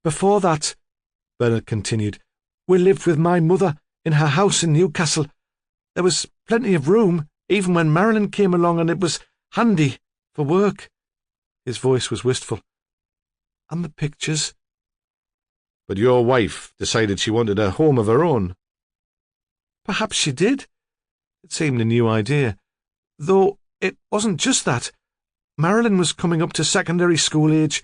"Before that," Bernard continued, "we lived with my mother in her house in Newcastle. There was plenty of room, even when Marilyn came along, and it was handy for work." His voice was wistful. "And the pictures." "But your wife decided she wanted a home of her own." "Perhaps she did." It seemed a new idea. "Though it wasn't just that. Marilyn was coming up to secondary school age.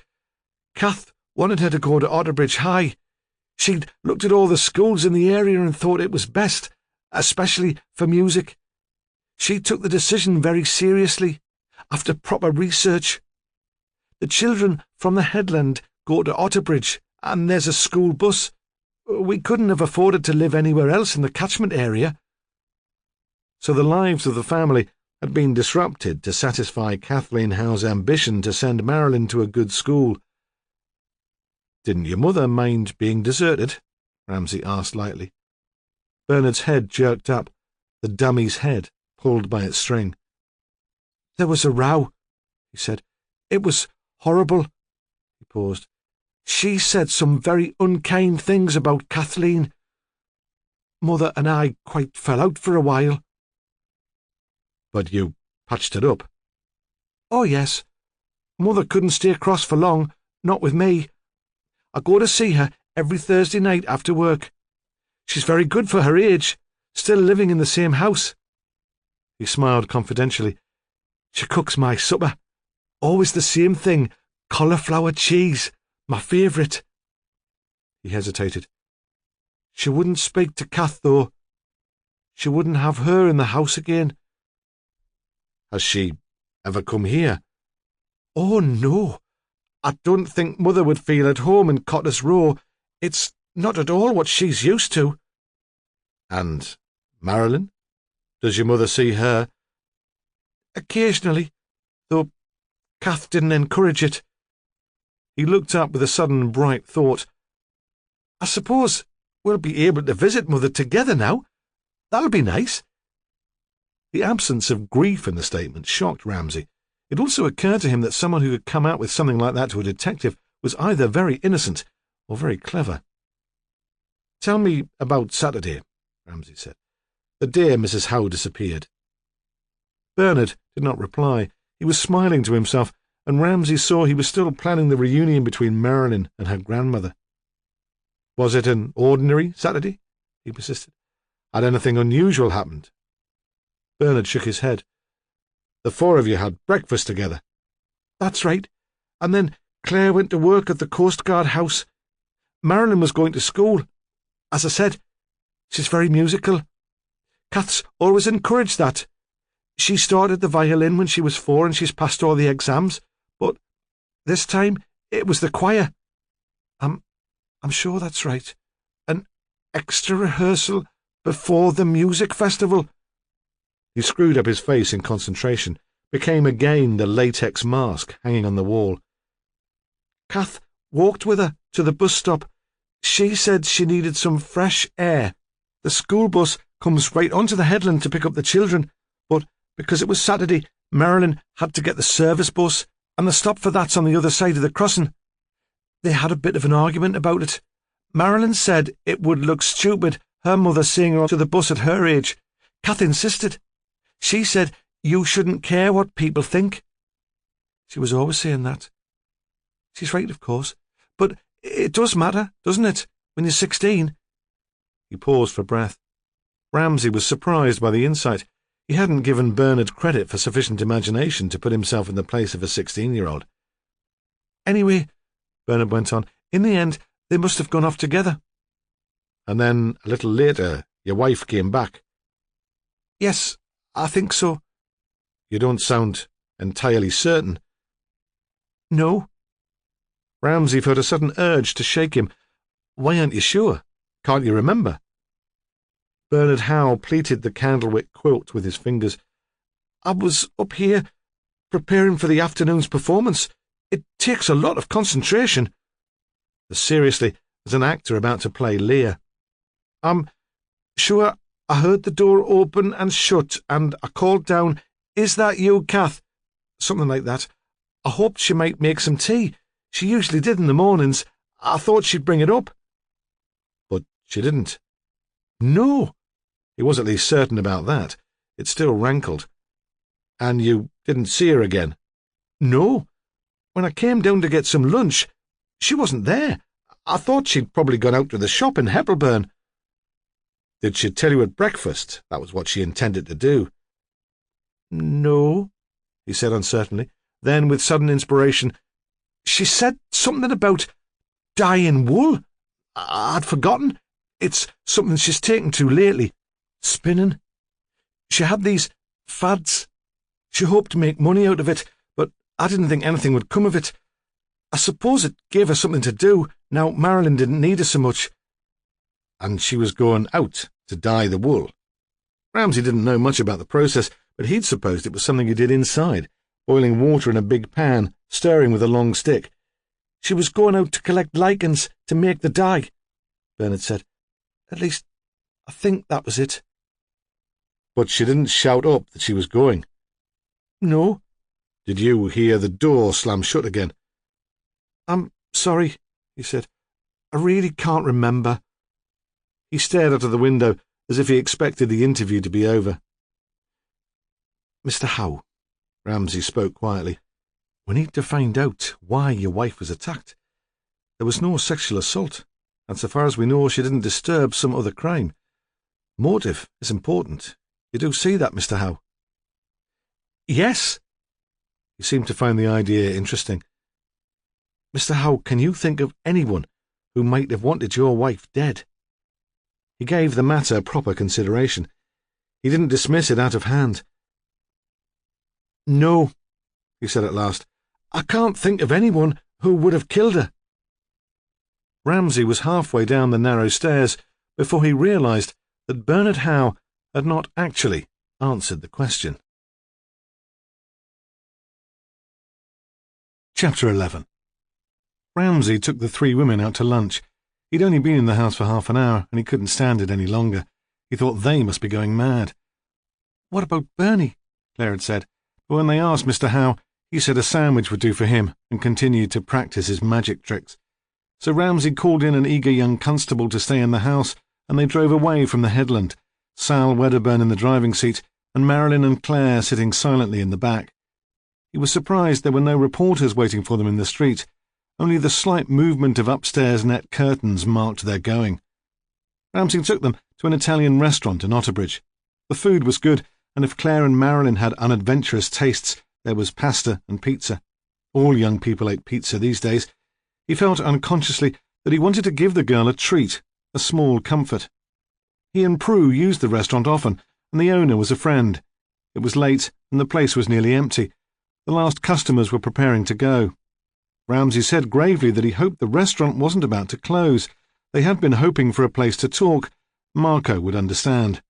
Kath wanted her to go to Otterbridge High. She'd looked at all the schools in the area and thought it was best, especially for music. She took the decision very seriously, after proper research. The children from the headland go to Otterbridge, and there's a school bus. We couldn't have afforded to live anywhere else in the catchment area." So the lives of the family had been disrupted to satisfy Kathleen Howe's ambition to send Marilyn to a good school. "Didn't your mother mind being deserted?" Ramsay asked lightly. Bernard's head jerked up, the dummy's head pulled by its string. "There was a row," he said. "It was horrible." He paused. "She said some very unkind things about Kathleen. Mother and I quite fell out for a while." "But you patched it up?" "Oh, yes. Mother couldn't stay cross for long, not with me. I go to see her every Thursday night after work. She's very good for her age, still living in the same house." He smiled confidentially. "She cooks my supper. Always the same thing, cauliflower cheese, my favourite." He hesitated. "She wouldn't speak to Kath, though. She wouldn't have her in the house again." "Has she ever come here?" "Oh, no. I don't think Mother would feel at home in Cotter's Row. It's not at all what she's used to." "And Marilyn? Does your mother see her?" "Occasionally, though Kath didn't encourage it." He looked up with a sudden bright thought. "I suppose we'll be able to visit Mother together now. That'll be nice." The absence of grief in the statement shocked Ramsay. It also occurred to him that someone who could come out with something like that to a detective was either very innocent or very clever. "Tell me about Saturday," Ramsay said. "The day Mrs. Howe disappeared." Bernard did not reply. He was smiling to himself, and Ramsay saw he was still planning the reunion between Marilyn and her grandmother. "Was it an ordinary Saturday?" he persisted. "Had anything unusual happened?" Bernard shook his head. "The four of you had breakfast together." "That's right. And then Claire went to work at the Coast Guard house. Marilyn was going to school. as I said, she's very musical. Kath's always encouraged that. She started the violin when she was 4 and she's passed all the exams, but this time it was the choir. I'm sure that's right. An extra rehearsal before the music festival. He screwed up his face in concentration, became again the latex mask hanging on the wall. Kath walked with her to the bus stop. She said she needed some fresh air. The school bus comes right onto the headland to pick up the children, but because it was Saturday, Marilyn had to get the service bus, and the stop for that's on the other side of the crossing. They had a bit of an argument about it. Marilyn said it would look stupid, her mother seeing her to the bus at her age. Kath insisted. She said you shouldn't care what people think. She was always saying that. She's right, of course, but it does matter, doesn't it, when you're 16? He paused for breath. Ramsay was surprised by the insight. He hadn't given Bernard credit for sufficient imagination to put himself in the place of a 16-year-old. Anyway, Bernard went on, in the end, they must have gone off together. And then, a little later, your wife came back. Yes, I think so. You don't sound entirely certain. No. Ramsay felt a sudden urge to shake him. Why aren't you sure? Can't you remember? Bernard Howe pleated the candlewick quilt with his fingers. I was up here, preparing for the afternoon's performance. It takes a lot of concentration. As seriously as an actor about to play Lear. I'm sure I heard the door open and shut, and I called down, "Is that you, Kath?" Something like that. I hoped she might make some tea. She usually did in the mornings. I thought she'd bring it up. But she didn't. No. He was at least certain about that. It still rankled. And you didn't see her again? No. When I came down to get some lunch, she wasn't there. I thought she'd probably gone out to the shop in Heppelburn. Did she tell you at breakfast that was what she intended to do? No, he said uncertainly. Then, with sudden inspiration, she said something about dyeing wool. I'd forgotten. It's something she's taken to lately. Spinning. She had these fads. She hoped to make money out of it, but I didn't think anything would come of it. I suppose it gave her something to do, now Marilyn didn't need her so much. And she was going out to dye the wool. Ramsay didn't know much about the process, but he'd supposed it was something you did inside, boiling water in a big pan, stirring with a long stick. She was going out to collect lichens to make the dye, Bernard said. At least, I think that was it. But she didn't shout up that she was going. No. Did you hear the door slam shut again? I'm sorry, he said. I really can't remember. He stared out of the window as if he expected the interview to be over. Mr. Howe, Ramsay spoke quietly, we need to find out why your wife was attacked. There was no sexual assault, and so far as we know, she didn't disturb some other crime. Motive is important. You do see that, Mr. Howe? Yes. He seemed to find the idea interesting. Mr. Howe, can you think of anyone who might have wanted your wife dead? He gave the matter proper consideration. He didn't dismiss it out of hand. No, he said at last. I can't think of anyone who would have killed her. Ramsay was halfway down the narrow stairs before he realised that Bernard Howe had not actually answered the question. Chapter 11. Ramsay took the 3 women out to lunch. He'd only been in the house for half an hour, and he couldn't stand it any longer. He thought they must be going mad. What about Bernie? Claire had said, but when they asked Mr. Howe, he said a sandwich would do for him, and continued to practice his magic tricks. So Ramsay called in an eager young constable to stay in the house, and they drove away from the headland, Sal Wedderburn in the driving seat, and Marilyn and Claire sitting silently in the back. He was surprised there were no reporters waiting for them in the street. Only the slight movement of upstairs net curtains marked their going. Ramsay took them to an Italian restaurant in Otterbridge. The food was good, and if Claire and Marilyn had unadventurous tastes, there was pasta and pizza. All young people ate pizza these days. He felt unconsciously that he wanted to give the girl a treat, a small comfort. He and Prue used the restaurant often, and the owner was a friend. It was late, and the place was nearly empty. The last customers were preparing to go. Ramsay said gravely that he hoped the restaurant wasn't about to close. They had been hoping for a place to talk. Marco would understand.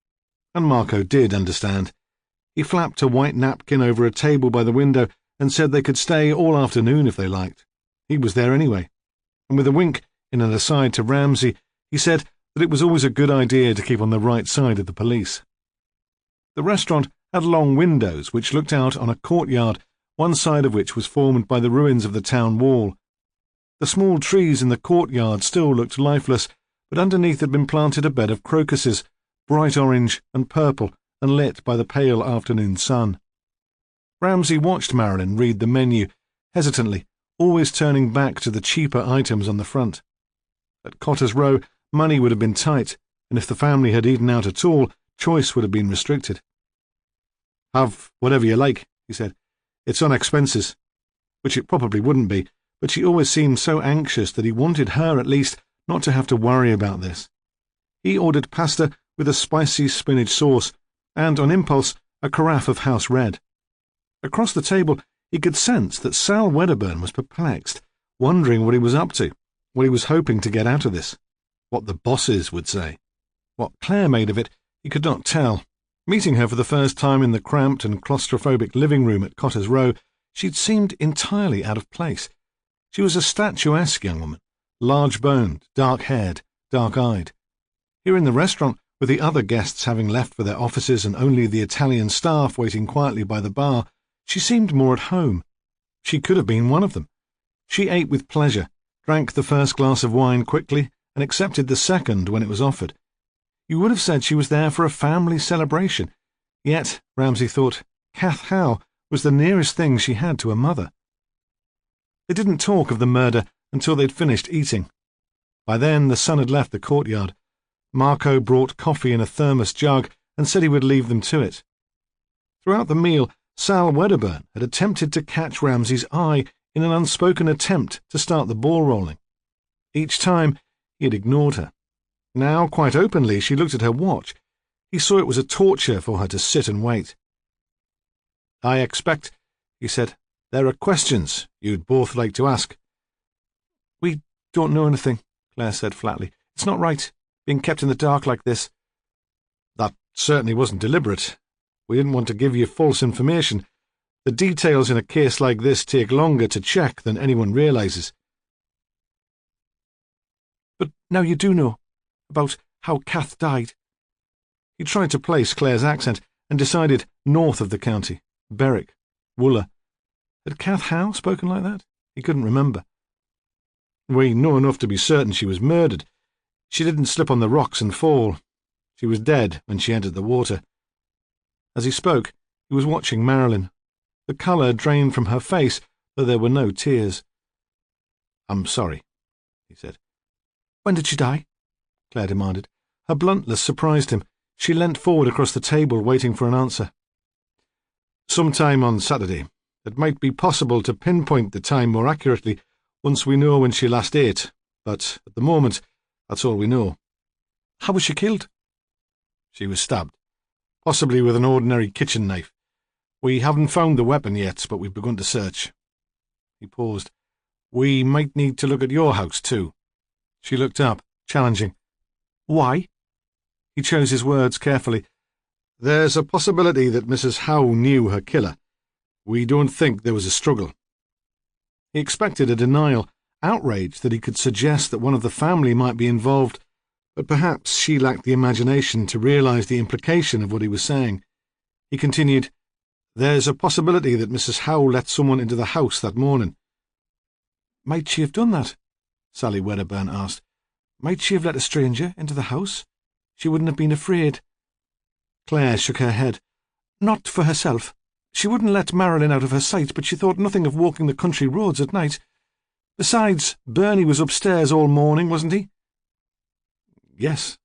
And Marco did understand. He flapped a white napkin over a table by the window and said they could stay all afternoon if they liked. He was there anyway. And with a wink in an aside to Ramsay, he said that it was always a good idea to keep on the right side of the police. The restaurant had long windows which looked out on a courtyard, one side of which was formed by the ruins of the town wall. The small trees in the courtyard still looked lifeless, but underneath had been planted a bed of crocuses, bright orange and purple, and lit by the pale afternoon sun. Ramsay watched Marilyn read the menu, hesitantly, always turning back to the cheaper items on the front. At Cotter's Row, money would have been tight, and if the family had eaten out at all, choice would have been restricted. "Have whatever you like," he said. "It's on expenses," which it probably wouldn't be, but she always seemed so anxious that he wanted her, at least, not to have to worry about this. He ordered pasta with a spicy spinach sauce, and, on impulse, a carafe of house red. Across the table, he could sense that Sal Wedderburn was perplexed, wondering what he was up to, what he was hoping to get out of this, what the bosses would say. What Claire made of it, he could not tell. Meeting her for the first time in the cramped and claustrophobic living room at Cotter's Row, she'd seemed entirely out of place. She was a statuesque young woman, large-boned, dark-haired, dark-eyed. Here in the restaurant, with the other guests having left for their offices and only the Italian staff waiting quietly by the bar, she seemed more at home. She could have been one of them. She ate with pleasure, drank the first glass of wine quickly, and accepted the second when it was offered. You would have said she was there for a family celebration. Yet, Ramsay thought, Kath Howe was the nearest thing she had to a mother. They didn't talk of the murder until they'd finished eating. By then the sun had left the courtyard. Marco brought coffee in a thermos jug and said he would leave them to it. Throughout the meal, Sal Wedderburn had attempted to catch Ramsay's eye in an unspoken attempt to start the ball rolling. Each time, he had ignored her. Now, quite openly, she looked at her watch. He saw it was a torture for her to sit and wait. "I expect," he said, "there are questions you'd both like to ask." "We don't know anything," Claire said flatly. "It's not right, being kept in the dark like this." "That certainly wasn't deliberate. We didn't want to give you false information. The details in a case like this take longer to check than anyone realizes." "But now you do know about how Kath died." He tried to place Claire's accent and decided north of the county, Berwick, Wooler. Had Kath Howe spoken like that? He couldn't remember. "We know enough to be certain she was murdered. She didn't slip on the rocks and fall. She was dead when she entered the water." As he spoke, he was watching Marilyn. The colour drained from her face, though there were no tears. "I'm sorry," he said. "When did she die?" Claire demanded. Her bluntness surprised him. She leant forward across the table, waiting for an answer. "Sometime on Saturday. It might be possible to pinpoint the time more accurately once we know when she last ate, but at the moment, that's all we know." "How was she killed?" "She was stabbed, possibly with an ordinary kitchen knife. We haven't found the weapon yet, but we've begun to search." He paused. "We might need to look at your house, too." She looked up, challenging. "Why?" He chose his words carefully. "There's a possibility that Mrs. Howe knew her killer. We don't think there was a struggle." He expected a denial, outrage that he could suggest that one of the family might be involved, but perhaps she lacked the imagination to realize the implication of what he was saying. He continued, "There's a possibility that Mrs. Howe let someone into the house that morning." "Might she have done that?" Sally Wedderburn asked. "Might she have let a stranger into the house? She wouldn't have been afraid." Claire shook her head. "Not for herself. She wouldn't let Marilyn out of her sight, but she thought nothing of walking the country roads at night. Besides, Bernie was upstairs all morning, wasn't he?" "Yes,"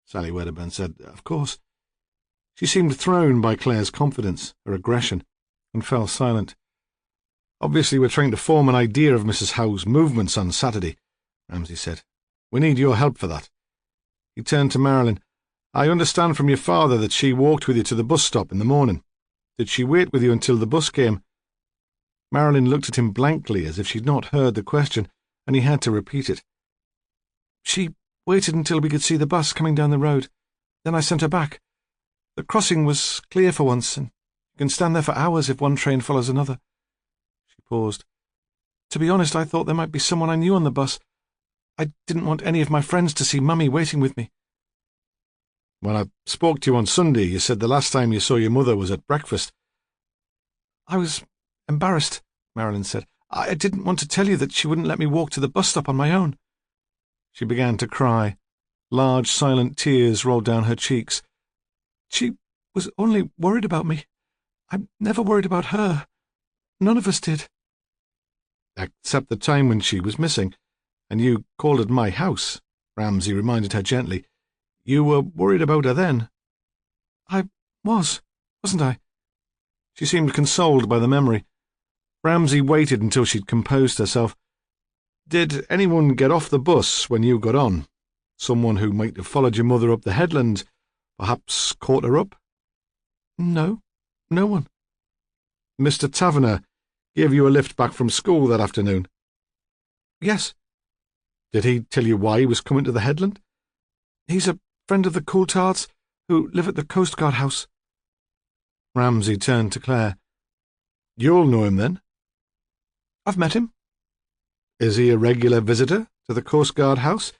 Sally Wedderburn said, "of course." She seemed thrown by Claire's confidence, her aggression, and fell silent. "Obviously we're trying to form an idea of Mrs. Howe's movements on Saturday," Ramsay said. "We need your help for that." He turned to Marilyn. "I understand from your father that she walked with you to the bus stop in the morning. Did she wait with you until the bus came?" Marilyn looked at him blankly as if she'd not heard the question, and he had to repeat it. "She waited until we could see the bus coming down the road. Then I sent her back. The crossing was clear for once, and you can stand there for hours if one train follows another." She paused. "To be honest, I thought there might be someone I knew on the bus. I didn't want any of my friends to see Mummy waiting with me." "When I spoke to you on Sunday, you said the last time you saw your mother was at breakfast." "I was embarrassed," Marilyn said. "I didn't want to tell you that she wouldn't let me walk to the bus stop on my own." She began to cry. Large, silent tears rolled down her cheeks. "She was only worried about me. I never worried about her. None of us did." "Except the time when she was missing, and you called at my house," Ramsay reminded her gently. "You were worried about her then." "I wasn't I?" She seemed consoled by the memory. Ramsay waited until she'd composed herself. "Did anyone get off the bus when you got on? Someone who might have followed your mother up the headland, perhaps caught her up?" "No, no one." "Mr. Taverner gave you a lift back from school that afternoon?" "Yes." "Did he tell you why he was coming to the headland?" "He's a friend of the Coulthards who live at the Coast Guard house." Ramsay turned to Claire. "You'll know him then?" "I've met him." "Is he a regular visitor to the Coast Guard house?"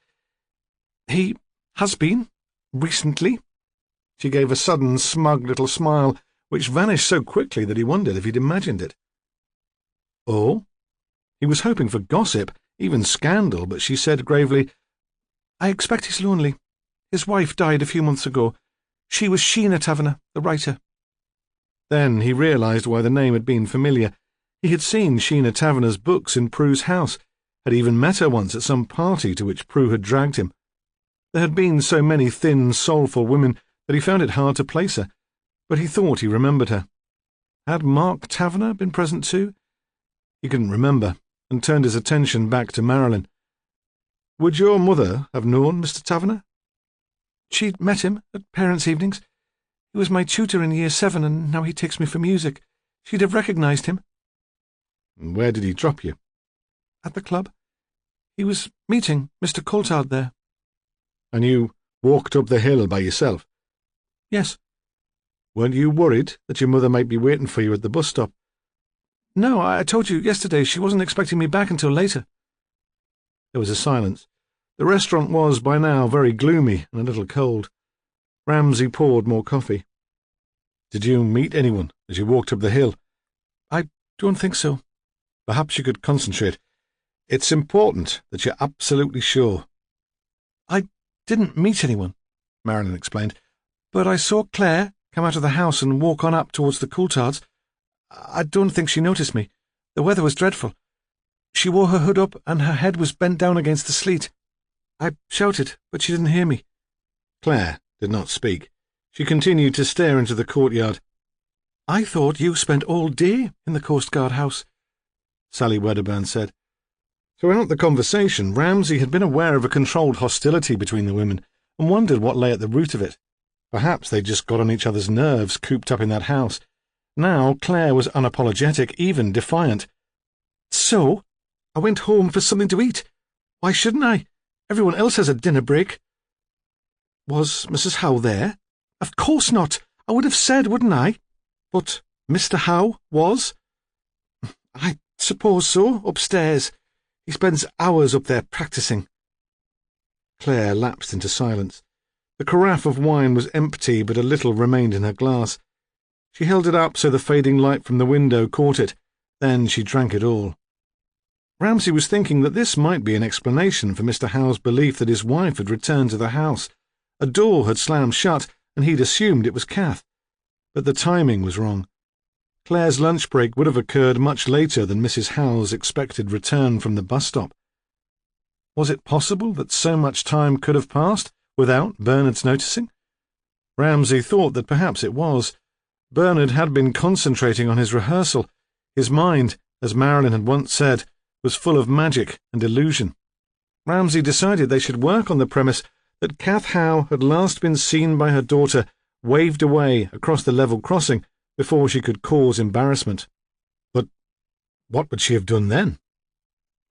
"He has been, recently." She gave a sudden, smug little smile, which vanished so quickly that he wondered if he'd imagined it. "Oh?" He was hoping for gossip, even scandal, but she said gravely, "I expect he's lonely. His wife died a few months ago. She was Sheena Taverner, the writer." Then he realised why the name had been familiar. He had seen Sheena Taverner's books in Prue's house, had even met her once at some party to which Prue had dragged him. There had been so many thin, soulful women that he found it hard to place her, but he thought he remembered her. Had Mark Taverner been present too? He couldn't remember, and turned his attention back to Marilyn. "Would your mother have known Mr. Taverner?" "She'd met him at parents' evenings. He was my tutor in Year 7, and now he takes me for music. She'd have recognised him." "Where did he drop you?" "At the club. He was meeting Mr. Coulthard there." "And you walked up the hill by yourself?" "Yes." "Weren't you worried that your mother might be waiting for you at the bus stop?" "No, I told you yesterday she wasn't expecting me back until later." There was a silence. The restaurant was, by now, very gloomy and a little cold. Ramsay poured more coffee. "Did you meet anyone as you walked up the hill?" "I don't think so." "Perhaps you could concentrate. It's important that you're absolutely sure." "I didn't meet anyone," Marilyn explained, "but I saw Claire come out of the house and walk on up towards the Coulthards. I don't think she noticed me. The weather was dreadful. She wore her hood up and her head was bent down against the sleet. I shouted, but she didn't hear me." Claire did not speak. She continued to stare into the courtyard. "I thought you spent all day in the Coast Guard house," Sally Wedderburn said. Throughout the conversation, Ramsay had been aware of a controlled hostility between the women and wondered what lay at the root of it. Perhaps they'd just got on each other's nerves cooped up in that house. Now Claire was unapologetic, even defiant. "So, I went home for something to eat. Why shouldn't I? Everyone else has a dinner break." "Was Mrs. Howe there?" "Of course not. I would have said, wouldn't I?" "But Mr. Howe was?" "I suppose so, upstairs. He spends hours up there practising." Claire lapsed into silence. The carafe of wine was empty, but a little remained in her glass. She held it up so the fading light from the window caught it. Then she drank it all. Ramsay was thinking that this might be an explanation for Mr. Howe's belief that his wife had returned to the house. A door had slammed shut, and he'd assumed it was Kath. But the timing was wrong. Claire's lunch break would have occurred much later than Mrs. Howe's expected return from the bus stop. Was it possible that so much time could have passed without Bernard's noticing? Ramsay thought that perhaps it was. Bernard had been concentrating on his rehearsal. His mind, as Marilyn had once said, was full of magic and illusion. Ramsay decided they should work on the premise that Kath Howe had last been seen by her daughter waved away across the level crossing before she could cause embarrassment. But what would she have done then?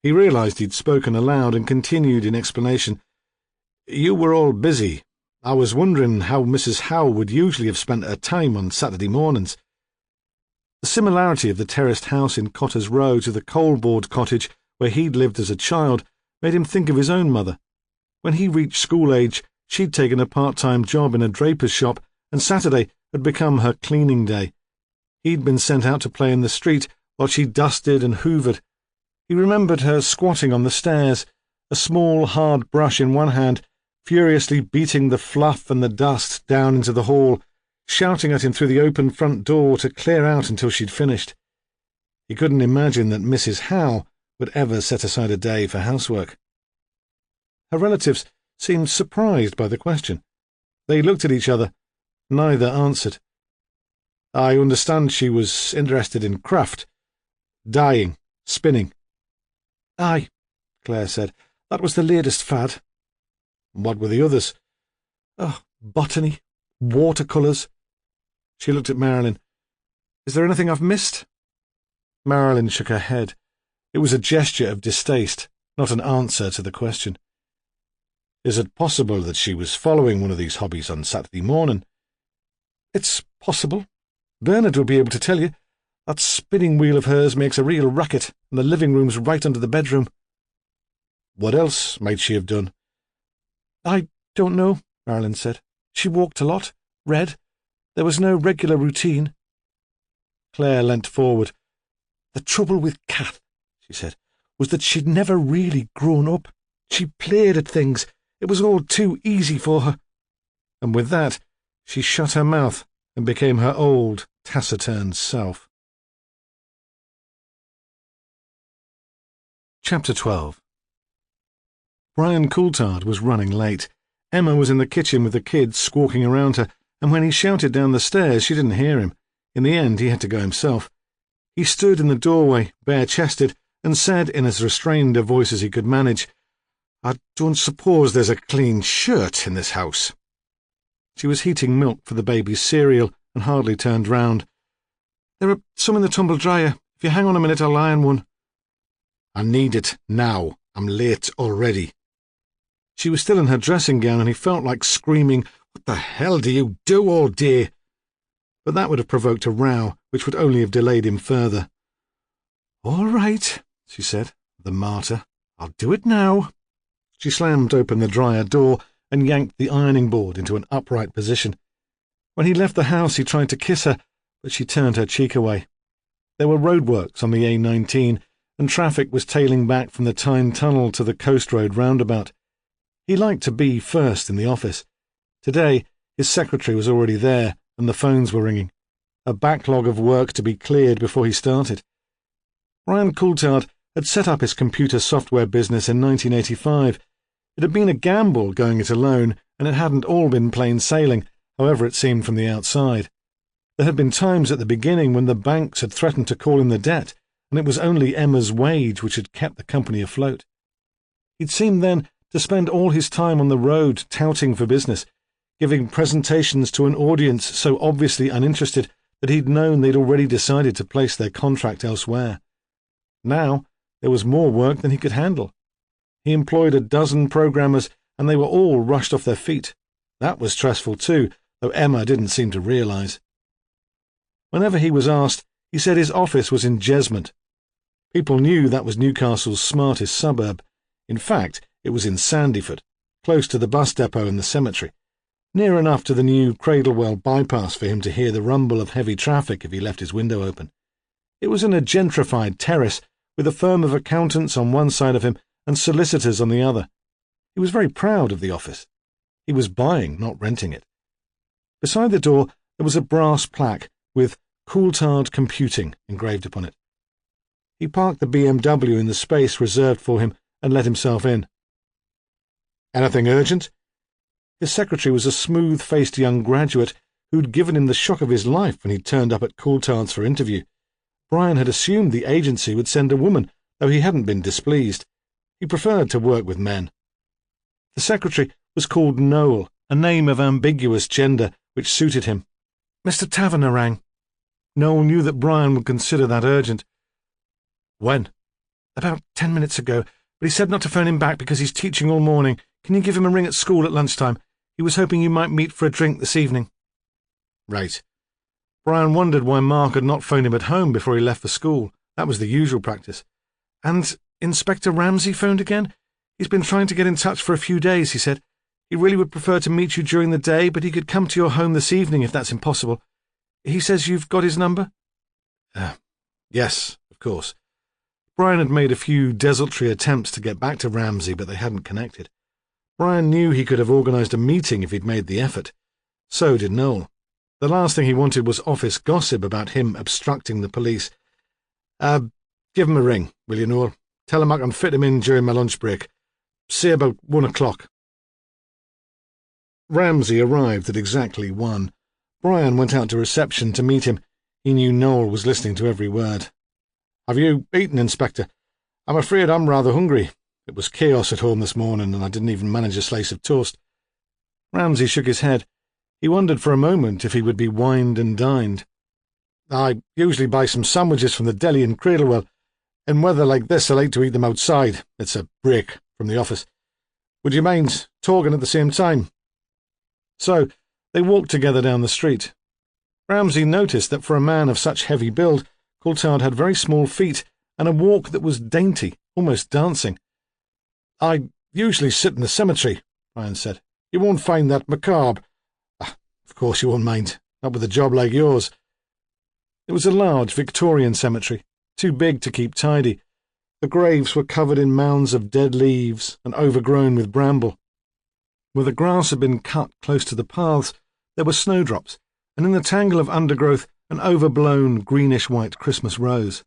He realised he'd spoken aloud and continued in explanation. You were all busy. I was wondering how Mrs. Howe would usually have spent her time on Saturday mornings. The similarity of the terraced house in Cotter's Row to the coal-board cottage where he'd lived as a child made him think of his own mother. When he reached school age, she'd taken a part-time job in a draper's shop, and Saturday had become her cleaning day. He'd been sent out to play in the street while she dusted and hoovered. He remembered her squatting on the stairs, a small hard brush in one hand, furiously beating the fluff and the dust down into the hall, shouting at him through the open front door to clear out until she'd finished. He couldn't imagine that Mrs. Howe would ever set aside a day for housework. Her relatives seemed surprised by the question. They looked at each other. Neither answered. I understand she was interested in craft. Dyeing, spinning. Aye, Claire said. That was the latest fad. What were the others? Oh, botany, watercolours. She looked at Marilyn. Is there anything I've missed? Marilyn shook her head. It was a gesture of distaste, not an answer to the question. Is it possible that she was following one of these hobbies on Saturday morning? It's possible. Bernard will be able to tell you. That spinning wheel of hers makes a real racket, and the living room's right under the bedroom. What else might she have done? I don't know, Marilyn said. She walked a lot, read. There was no regular routine. Claire leant forward. The trouble with Kath, she said, was that she'd never really grown up. She played at things. It was all too easy for her. And with that, she shut her mouth and became her old, taciturn self. Chapter 12. Brian Coulthard was running late. Emma was in the kitchen with the kids squawking around her, and when he shouted down the stairs, she didn't hear him. In the end, he had to go himself. He stood in the doorway, bare-chested, and said in as restrained a voice as he could manage, I don't suppose there's a clean shirt in this house. She was heating milk for the baby's cereal and hardly turned round. There are some in the tumble dryer. If you hang on a minute, I'll iron one. I need it now. I'm late already. She was still in her dressing gown, and he felt like screaming, What the hell do you do all day? But that would have provoked a row, which would only have delayed him further. All right, she said, the martyr. I'll do it now. She slammed open the dryer door and yanked the ironing board into an upright position. When he left the house, he tried to kiss her, but she turned her cheek away. There were roadworks on the A19, and traffic was tailing back from the Tyne Tunnel to the Coast Road roundabout. He liked to be first in the office. Today, his secretary was already there, and the phones were ringing. A backlog of work to be cleared before he started. Brian Coulthard had set up his computer software business in 1985. It had been a gamble going it alone, and it hadn't all been plain sailing, however it seemed from the outside. There had been times at the beginning when the banks had threatened to call in the debt, and it was only Emma's wage which had kept the company afloat. He'd seemed then to spend all his time on the road touting for business, giving presentations to an audience so obviously uninterested that he'd known they'd already decided to place their contract elsewhere. Now there was more work than he could handle. He employed a dozen programmers, and they were all rushed off their feet. That was stressful too, though Emma didn't seem to realise. Whenever he was asked, he said his office was in Jesmond. People knew that was Newcastle's smartest suburb. In fact, it was in Sandyford, close to the bus depot and the cemetery, near enough to the new Cradlewell bypass for him to hear the rumble of heavy traffic if he left his window open. It was in a gentrified terrace, with a firm of accountants on one side of him and solicitors on the other. He was very proud of the office. He was buying, not renting it. Beside the door there was a brass plaque with Coulthard Computing engraved upon it. He parked the BMW in the space reserved for him and let himself in. Anything urgent? His secretary was a smooth-faced young graduate who'd given him the shock of his life when he turned up at Coulthard's for interview. Brian had assumed the agency would send a woman, though he hadn't been displeased. He preferred to work with men. The secretary was called Noel, a name of ambiguous gender which suited him. Mr. Taverner rang. Noel knew that Brian would consider that urgent. When? About 10 minutes ago, but he said not to phone him back because he's teaching all morning. Can you give him a ring at school at lunchtime? He was hoping you might meet for a drink this evening. Right. Brian wondered why Mark had not phoned him at home before he left for school. That was the usual practice. And Inspector Ramsay phoned again? He's been trying to get in touch for a few days, he said. He really would prefer to meet you during the day, but he could come to your home this evening if that's impossible. He says you've got his number? Yes, of course. Brian had made a few desultory attempts to get back to Ramsay, but they hadn't connected. Brian knew he could have organised a meeting if he'd made the effort. So did Noel. The last thing he wanted was office gossip about him obstructing the police. Give him a ring, will you, Noel? Tell him I can fit him in during my lunch break. Say about 1 o'clock. Ramsay arrived at exactly 1. Brian went out to reception to meet him. He knew Noel was listening to every word. Have you eaten, Inspector? I'm afraid I'm rather hungry. It was chaos at home this morning, and I didn't even manage a slice of toast. Ramsay shook his head. He wondered for a moment if he would be wined and dined. I usually buy some sandwiches from the deli in Cradlewell. In weather like this, I like to eat them outside. It's a break from the office. Would you mind talking at the same time? So they walked together down the street. Ramsay noticed that for a man of such heavy build, Coulthard had very small feet and a walk that was dainty, almost dancing. I usually sit in the cemetery, Brian said. You won't find that macabre. Of course you won't mind, not with a job like yours. It was a large Victorian cemetery, too big to keep tidy. The graves were covered in mounds of dead leaves and overgrown with bramble. Where the grass had been cut close to the paths, there were snowdrops, and in the tangle of undergrowth, an overblown greenish-white Christmas rose.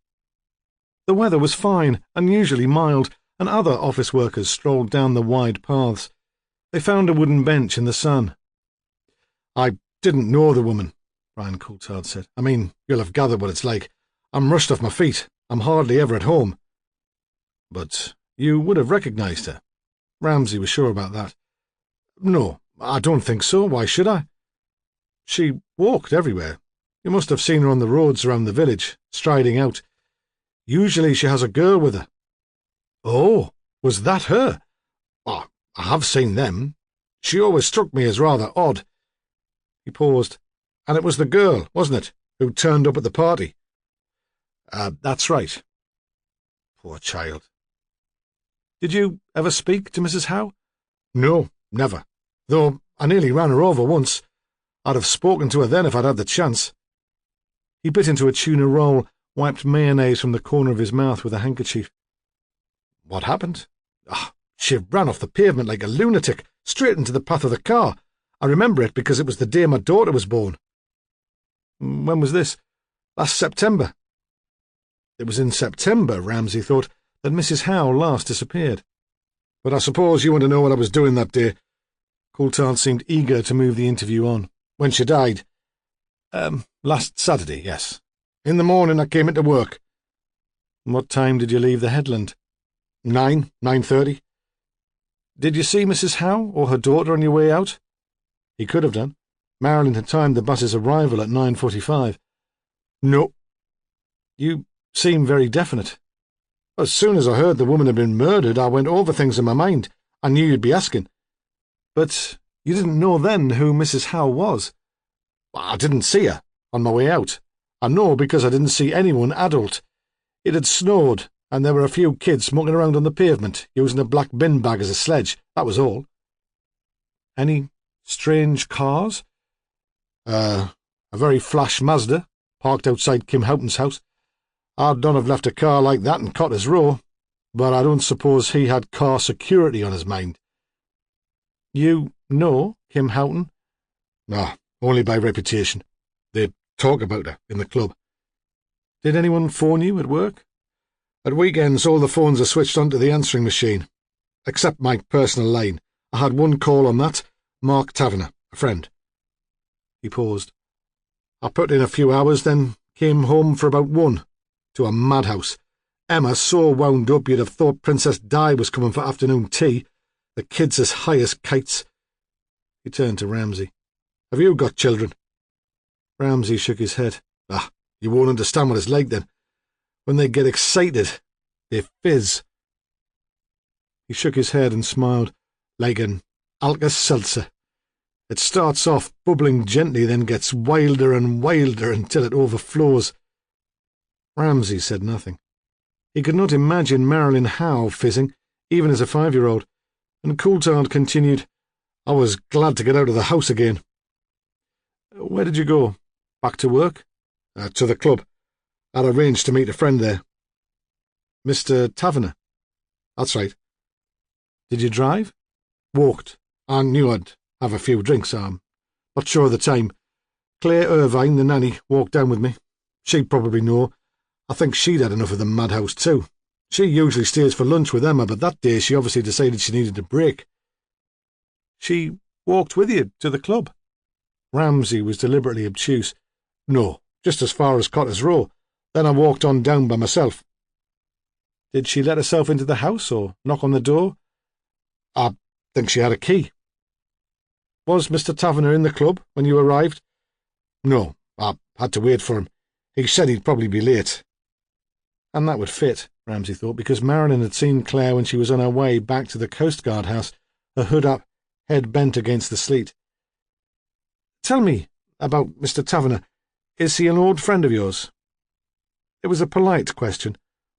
The weather was fine, unusually mild, and other office workers strolled down the wide paths. They found a wooden bench in the sun. I didn't know the woman, Brian Coulthard said. I mean, you'll have gathered what it's like. I'm rushed off my feet. I'm hardly ever at home. But you would have recognised her. Ramsay was sure about that. No, I don't think so. Why should I? She walked everywhere. You must have seen her on the roads around the village, striding out. Usually she has a girl with her. Oh, was that her? Oh, I have seen them. She always struck me as rather odd. He paused. And it was the girl, wasn't it, who turned up at the party? That's right. Poor child. Did you ever speak to Mrs. Howe? No, never. Though I nearly ran her over once. I'd have spoken to her then if I'd had the chance. He bit into a tuna roll, wiped mayonnaise from the corner of his mouth with a handkerchief. What happened? She ran off the pavement like a lunatic, straight into the path of the car. I remember it because it was the day my daughter was born. When was this? Last September. It was in September, Ramsay thought, that Mrs. Howe last disappeared. But I suppose you want to know what I was doing that day. Coulthard seemed eager to move the interview on. When she died? Last Saturday, yes. In the morning I came into work. What time did you leave the headland? 9:30. Did you see Mrs. Howe or her daughter on your way out? He could have done. Marilyn had timed the bus's arrival at 9:45. No. You seem very definite. As soon as I heard the woman had been murdered, I went over things in my mind. I knew you'd be asking. But you didn't know then who Mrs. Howe was? I didn't see her on my way out. I know because I didn't see anyone adult. It had snowed, and there were a few kids mucking around on the pavement, using a black bin bag as a sledge. That was all. Any strange cars? A very flash Mazda, parked outside Kim Houghton's house. I'd not have left a car like that in Cotter's Row, but I don't suppose he had car security on his mind. You know Kim Houghton? No, only by reputation. They talk about her in the club. Did anyone phone you at work? At weekends, all the phones are switched onto the answering machine, except my personal line. I had one call on that, Mark Taverner, a friend. He paused. I put in a few hours, then came home for about 1, to a madhouse. Emma so wound up you'd have thought Princess Di was coming for afternoon tea. The kids as high as kites. He turned to Ramsay. Have you got children? Ramsay shook his head. You won't understand what it's like then. When they get excited, they fizz. He shook his head and smiled. Like an Alka-Seltzer. It starts off bubbling gently, then gets wilder and wilder until it overflows. Ramsay said nothing. He could not imagine Marilyn Howe fizzing, even as a 5-year-old, and Coulthard continued, I was glad to get out of the house again. Where did you go? Back to work? To the club. I'd arranged to meet a friend there. Mr. Taverner? That's right. Did you drive? Walked. I knew I'd have a few drinks. I'm not sure of the time. Claire Irvine, the nanny, walked down with me. She'd probably know. I think she'd had enough of the madhouse too. She usually stays for lunch with Emma, but that day she obviously decided she needed a break. She walked with you to the club? Ramsay was deliberately obtuse. No, just as far as Cotter's Row. Then I walked on down by myself. Did she let herself into the house or knock on the door? I think she had a key. Was Mr. Taverner in the club when you arrived? No, I had to wait for him. He said he'd probably be late. And that would fit, Ramsay thought, because Marilyn had seen Claire when she was on her way back to the Coast Guard house, her hood up, head bent against the sleet. Tell me about Mr. Taverner. Is he an old friend of yours? It was a polite question,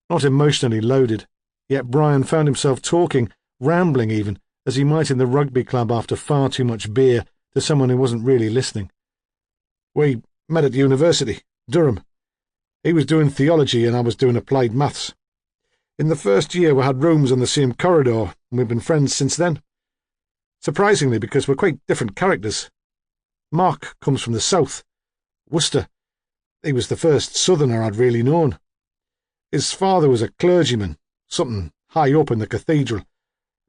not emotionally loaded, yet Brian found himself talking, rambling even, as he might in the rugby club after far too much beer, to someone who wasn't really listening. We met at university, Durham. He was doing theology and I was doing applied maths. In the first year we had rooms on the same corridor, and we've been friends since then. Surprisingly, because we're quite different characters. Mark comes from the south, Worcester. He was the first southerner I'd really known. His father was a clergyman, something high up in the cathedral.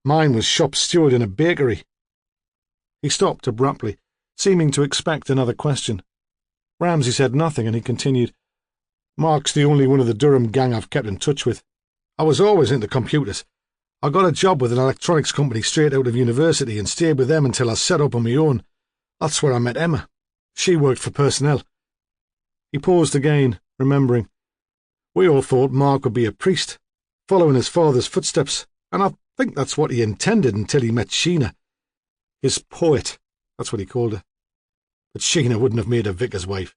Mine was shop steward in a bakery. He stopped abruptly, seeming to expect another question. Ramsay said nothing, and he continued, Mark's the only one of the Durham gang I've kept in touch with. I was always into computers. I got a job with an electronics company straight out of university and stayed with them until I set up on my own. That's where I met Emma. She worked for personnel. He paused again, remembering. We all thought Mark would be a priest, following his father's footsteps, and I think that's what he intended until he met Sheena. His poet, that's what he called her. But Sheena wouldn't have made a vicar's wife.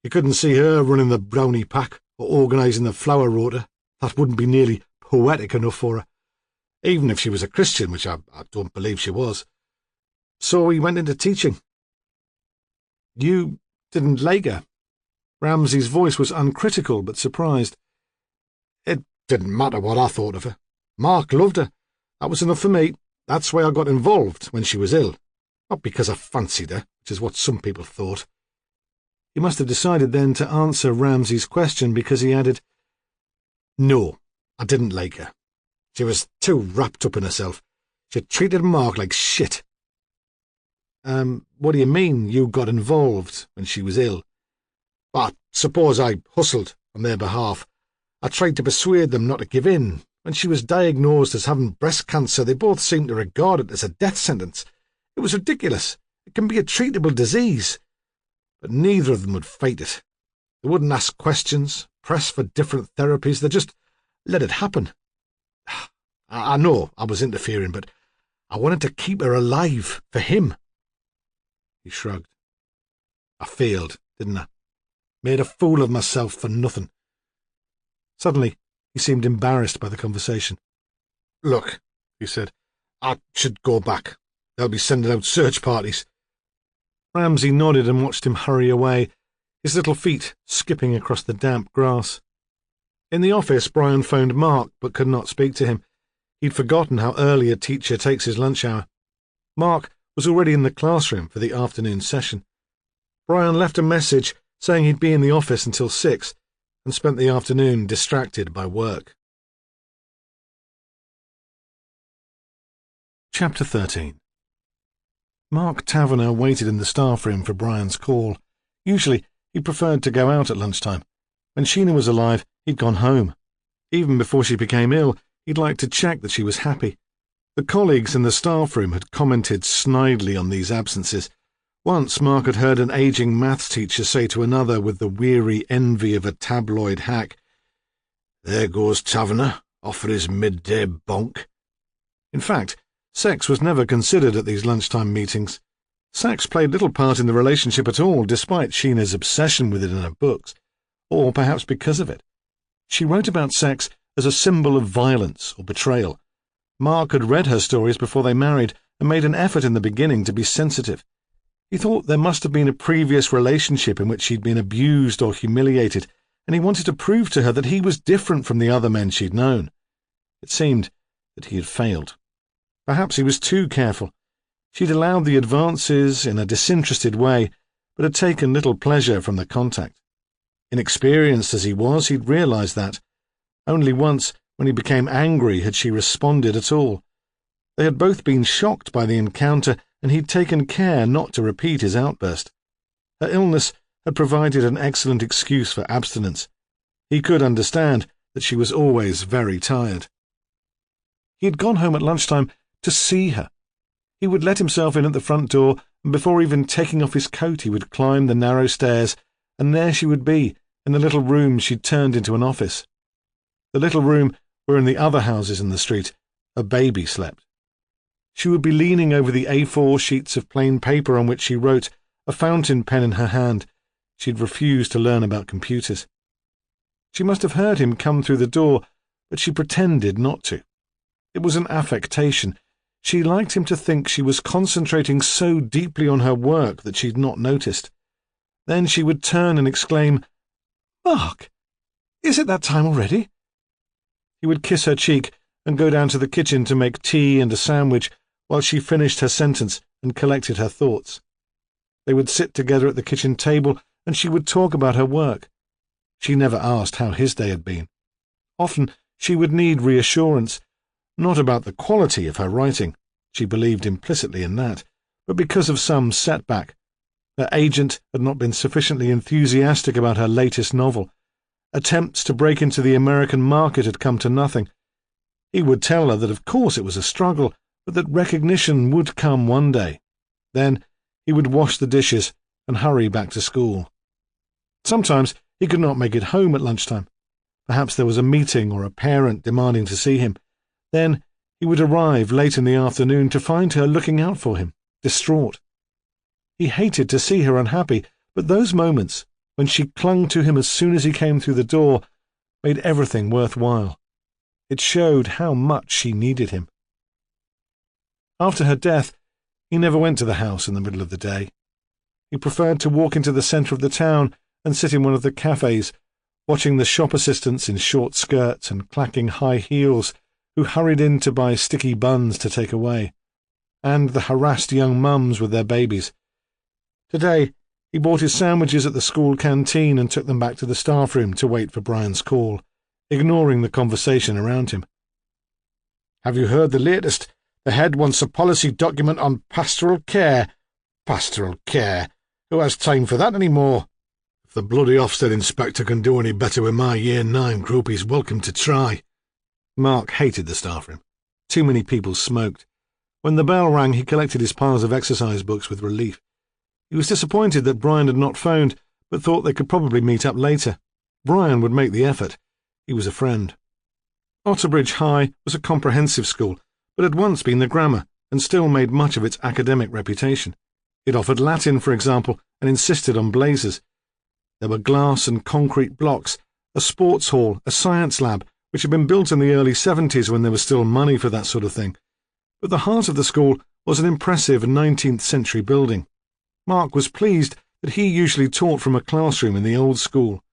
You couldn't see her running the brownie pack or organising the flower rota. That wouldn't be nearly poetic enough for her, even if she was a Christian, which I don't believe she was. So he went into teaching. You didn't like her? Ramsay's voice was uncritical but surprised. It didn't matter what I thought of her. Mark loved her. That was enough for me. That's why I got involved when she was ill. Not because I fancied her, which is what some people thought. He must have decided then to answer Ramsay's question, because he added, No, I didn't like her. She was too wrapped up in herself. She treated Mark like shit. What do you mean you got involved when she was ill? I suppose I hustled on their behalf. I tried to persuade them not to give in. When she was diagnosed as having breast cancer, they both seemed to regard it as a death sentence. It was ridiculous. It can be a treatable disease. But neither of them would fight it. They wouldn't ask questions, press for different therapies. They just let it happen. I know I was interfering, but I wanted to keep her alive for him. He shrugged. I failed, didn't I? Made a fool of myself for nothing. Suddenly, he seemed embarrassed by the conversation. Look, he said, I should go back. They'll be sending out search parties. Ramsay nodded and watched him hurry away, his little feet skipping across the damp grass. In the office, Brian phoned Mark, but could not speak to him. He'd forgotten how early a teacher takes his lunch hour. Mark was already in the classroom for the afternoon session. Brian left a message saying he'd be in the office until 6, and spent the afternoon distracted by work. Chapter 13. Mark Taverner waited in the staff room for Brian's call. Usually, he preferred to go out at lunchtime. When Sheena was alive, he'd gone home. Even before she became ill, he'd liked to check that she was happy. The colleagues in the staff room had commented snidely on these absences. Once Mark had heard an ageing maths teacher say to another with the weary envy of a tabloid hack, "There goes Taverner, off for his midday bonk." In fact, sex was never considered at these lunchtime meetings. Sex played little part in the relationship at all, despite Sheena's obsession with it in her books, or perhaps because of it. She wrote about sex as a symbol of violence or betrayal. Mark had read her stories before they married and made an effort in the beginning to be sensitive. He thought there must have been a previous relationship in which she'd been abused or humiliated, and he wanted to prove to her that he was different from the other men she'd known. It seemed that he had failed. Perhaps he was too careful. She'd allowed the advances in a disinterested way, but had taken little pleasure from the contact. Inexperienced as he was, he'd realized that. Only once, when he became angry, had she responded at all. They had both been shocked by the encounter, and he'd taken care not to repeat his outburst. Her illness had provided an excellent excuse for abstinence. He could understand that she was always very tired. He had gone home at lunchtime to see her. He would let himself in at the front door, and before even taking off his coat he would climb the narrow stairs, and there she would be, in the little room she'd turned into an office. The little room where in the other houses in the street a baby slept. She would be leaning over the A4 sheets of plain paper on which she wrote, a fountain pen in her hand. She'd refused to learn about computers. She must have heard him come through the door, but she pretended not to. It was an affectation. She liked him to think she was concentrating so deeply on her work that she'd not noticed. Then she would turn and exclaim, "Mark, is it that time already?" He would kiss her cheek and go down to the kitchen to make tea and a sandwich while she finished her sentence and collected her thoughts. They would sit together at the kitchen table and she would talk about her work. She never asked how his day had been. Often she would need reassurance, not about the quality of her writing, she believed implicitly in that, but because of some setback. Her agent had not been sufficiently enthusiastic about her latest novel. Attempts to break into the American market had come to nothing. He would tell her that of course it was a struggle, but that recognition would come one day. Then he would wash the dishes and hurry back to school. Sometimes he could not make it home at lunchtime. Perhaps there was a meeting or a parent demanding to see him. Then he would arrive late in the afternoon to find her looking out for him, distraught. He hated to see her unhappy, but those moments, when she clung to him as soon as he came through the door, made everything worthwhile. It showed how much she needed him. After her death, he never went to the house in the middle of the day. He preferred to walk into the centre of the town and sit in one of the cafes, watching the shop assistants in short skirts and clacking high heels who hurried in to buy sticky buns to take away, and the harassed young mums with their babies. Today, he bought his sandwiches at the school canteen and took them back to the staff room to wait for Brian's call, ignoring the conversation around him. "Have you heard the latest? The head wants a policy document on pastoral care." "Pastoral care? Who has time for that any more? If the bloody Ofsted inspector can do any better with my Year 9 group, he's welcome to try." Mark hated the staff room. Too many people smoked. When the bell rang, he collected his piles of exercise books with relief. He was disappointed that Brian had not phoned, but thought they could probably meet up later. Brian would make the effort. He was a friend. Otterbridge High was a comprehensive school, but had once been the grammar, and still made much of its academic reputation. It offered Latin, for example, and insisted on blazers. There were glass and concrete blocks, a sports hall, a science lab, which had been built in the early 70s when there was still money for that sort of thing. But the heart of the school was an impressive 19th century building. Mark was pleased that he usually taught from a classroom in the old school.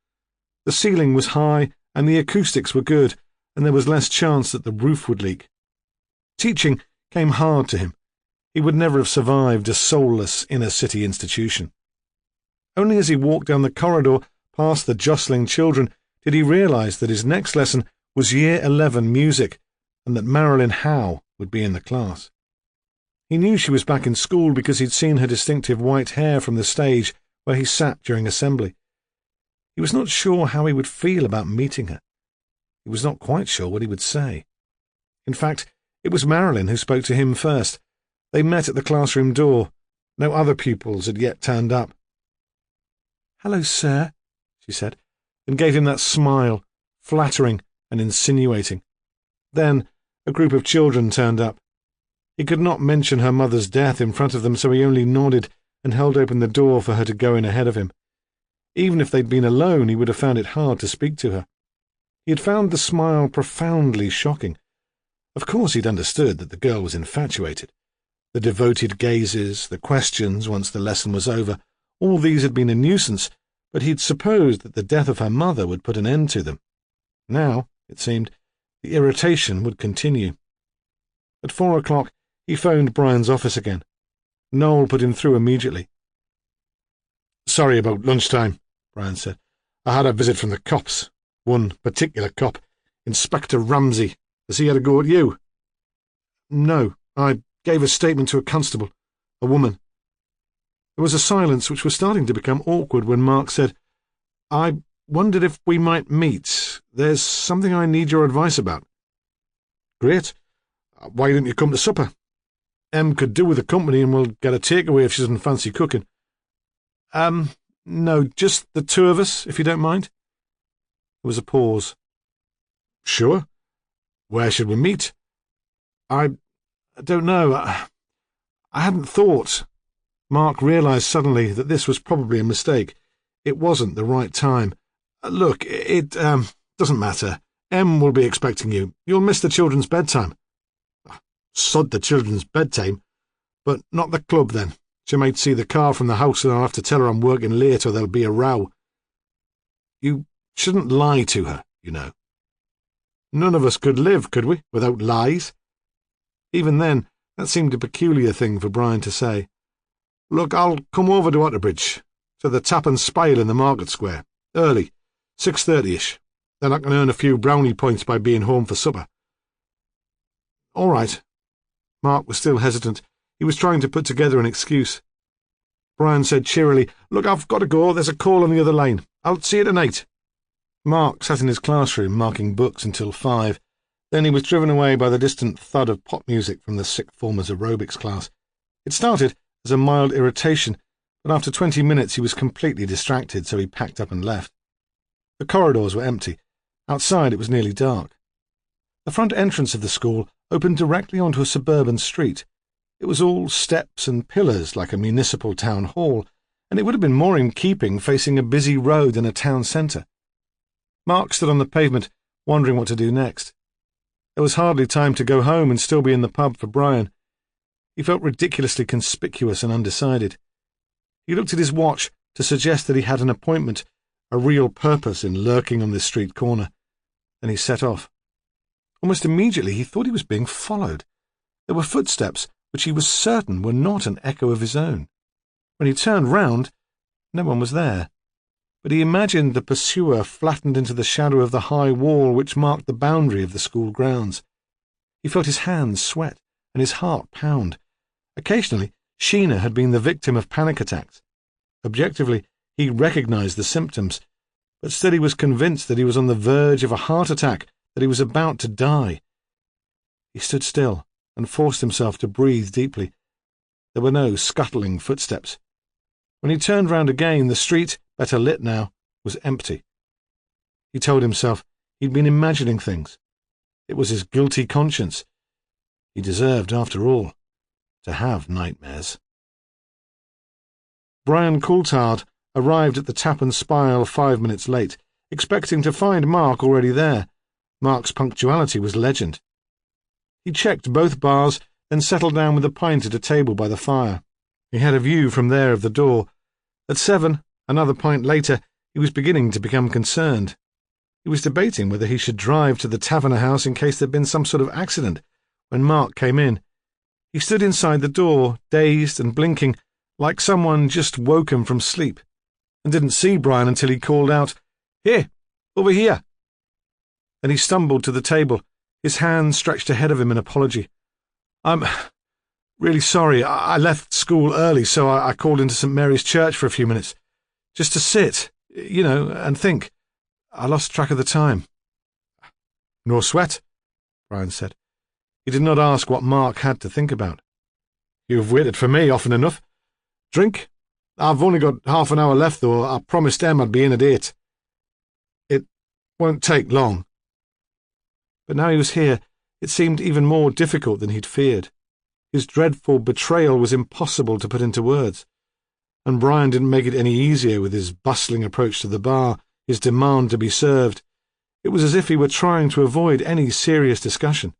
The ceiling was high and the acoustics were good, and there was less chance that the roof would leak. Teaching came hard to him. He would never have survived a soulless inner-city institution. Only as he walked down the corridor past the jostling children did he realize that his next lesson was Year 11 music, and that Marilyn Howe would be in the class. He knew she was back in school because he'd seen her distinctive white hair from the stage where he sat during assembly. He was not sure how he would feel about meeting her. He was not quite sure what he would say. In fact, It was Marilyn who spoke to him first. They met at the classroom door. No other pupils had yet turned up. "Hello, sir," she said, and gave him that smile, flattering and insinuating. Then a group of children turned up. He could not mention her mother's death in front of them, so he only nodded and held open the door for her to go in ahead of him. Even if they'd been alone, he would have found it hard to speak to her. He had found the smile profoundly shocking. Of course he'd understood that the girl was infatuated. The devoted gazes, the questions once the lesson was over, all these had been a nuisance, but he'd supposed that the death of her mother would put an end to them. Now, it seemed, the irritation would continue. At 4 o'clock, he phoned Brian's office again. Noel put him through immediately. "Sorry about lunchtime," Brian said. "I had a visit from the cops. One particular cop, Inspector Ramsay. Has he had a go at you?" "No, I gave a statement to a constable, a woman." There was a silence which was starting to become awkward when Mark said, "I wondered if we might meet. There's something I need your advice about." "Great. Why didn't you come to supper? Em could do with the company and we'll get a takeaway if she doesn't fancy cooking." No, just the two of us, if you don't mind." There was a pause. "Sure. Where should we meet?" I don't know. I hadn't thought." Mark realised suddenly that this was probably a mistake. It wasn't the right time. "Look, it doesn't matter. Em will be expecting you. You'll miss the children's bedtime." "Sod the children's bedtime. But not the club, then. She might see the car from the house and I'll have to tell her I'm working late or there'll be a row." "You shouldn't lie to her, you know." "None of us could live, could we, without lies?" Even then, that seemed a peculiar thing for Brian to say. "Look, I'll come over to Otterbridge, to the Tap and Spile in the Market Square, early, 6:30ish. Then I can earn a few brownie points by being home for supper." "All right." Mark was still hesitant. He was trying to put together an excuse. Brian said cheerily, "Look, I've got to go. There's a call on the other line. I'll see you tonight." Mark sat in his classroom marking books until 5. Then he was driven away by the distant thud of pop music from the sixth formers' aerobics class. It started as a mild irritation, but after 20 minutes he was completely distracted, so he packed up and left. The corridors were empty. Outside it was nearly dark. The front entrance of the school opened directly onto a suburban street. It was all steps and pillars like a municipal town hall, and it would have been more in keeping facing a busy road in a town centre. Mark stood on the pavement, wondering what to do next. There was hardly time to go home and still be in the pub for Brian. He felt ridiculously conspicuous and undecided. He looked at his watch to suggest that he had an appointment, a real purpose in lurking on this street corner. Then he set off. Almost immediately he thought he was being followed. There were footsteps which he was certain were not an echo of his own. When he turned round, no one was there, but he imagined the pursuer flattened into the shadow of the high wall which marked the boundary of the school grounds. He felt his hands sweat and his heart pound. Occasionally, Sheena had been the victim of panic attacks. Objectively, he recognised the symptoms, but still he was convinced that he was on the verge of a heart attack, that he was about to die. He stood still and forced himself to breathe deeply. There were no scuttling footsteps. When he turned round again, the street, better lit now, was empty. He told himself he'd been imagining things. It was his guilty conscience. He deserved, after all, to have nightmares. Brian Coulthard arrived at the Tap and Spile 5 minutes late, expecting to find Mark already there. Mark's punctuality was legend. He checked both bars, then settled down with a pint at a table by the fire. He had a view from there of the door. At 7, another pint later, he was beginning to become concerned. He was debating whether he should drive to the Taverner House in case there'd been some sort of accident, when Mark came in. He stood inside the door, dazed and blinking, like someone just woken from sleep, and didn't see Brian until he called out, "Here, over here." Then he stumbled to the table, his hand stretched ahead of him in apology. "I'm really sorry. I left school early, so I called into St. Mary's Church for a few minutes, just to sit, and think. I lost track of the time." "No sweat," Brian said. He did not ask what Mark had to think about. You've waited for me often enough. Drink? I've only got half an hour left, though. I promised Em I'd be in at 8. It won't take long. But now he was here, it seemed even more difficult than he'd feared. His dreadful betrayal was impossible to put into words. And Brian didn't make it any easier with his bustling approach to the bar, his demand to be served. It was as if he were trying to avoid any serious discussion.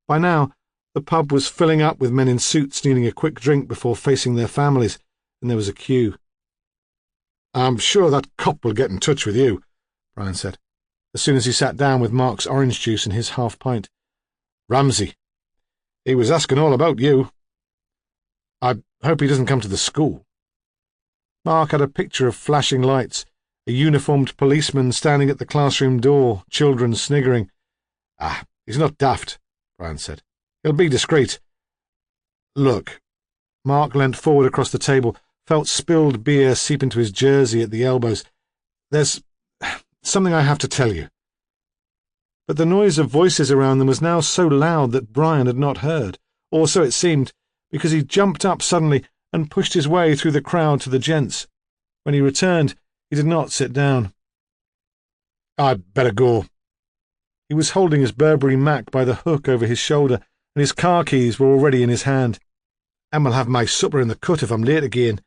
By now, the pub was filling up with men in suits needing a quick drink before facing their families, and there was a queue. I'm sure that cop will get in touch with you, Brian said, as soon as he sat down with Mark's orange juice and his half-pint. Ramsay. He was asking all about you. I hope he doesn't come to the school. Mark had a picture of flashing lights, a uniformed policeman standing at the classroom door, children sniggering. He's not daft, Brian said. He'll be discreet. Look. Mark leant forward across the table, felt spilled beer seep into his jersey at the elbows. There's something I have to tell you. But the noise of voices around them was now so loud that Brian had not heard, or so it seemed, because he jumped up suddenly and pushed his way through the crowd to the gents. When he returned, he did not sit down. I'd better go. He was holding his Burberry Mac by the hook over his shoulder, and his car keys were already in his hand. And I'll have my supper in the cut if I'm late again.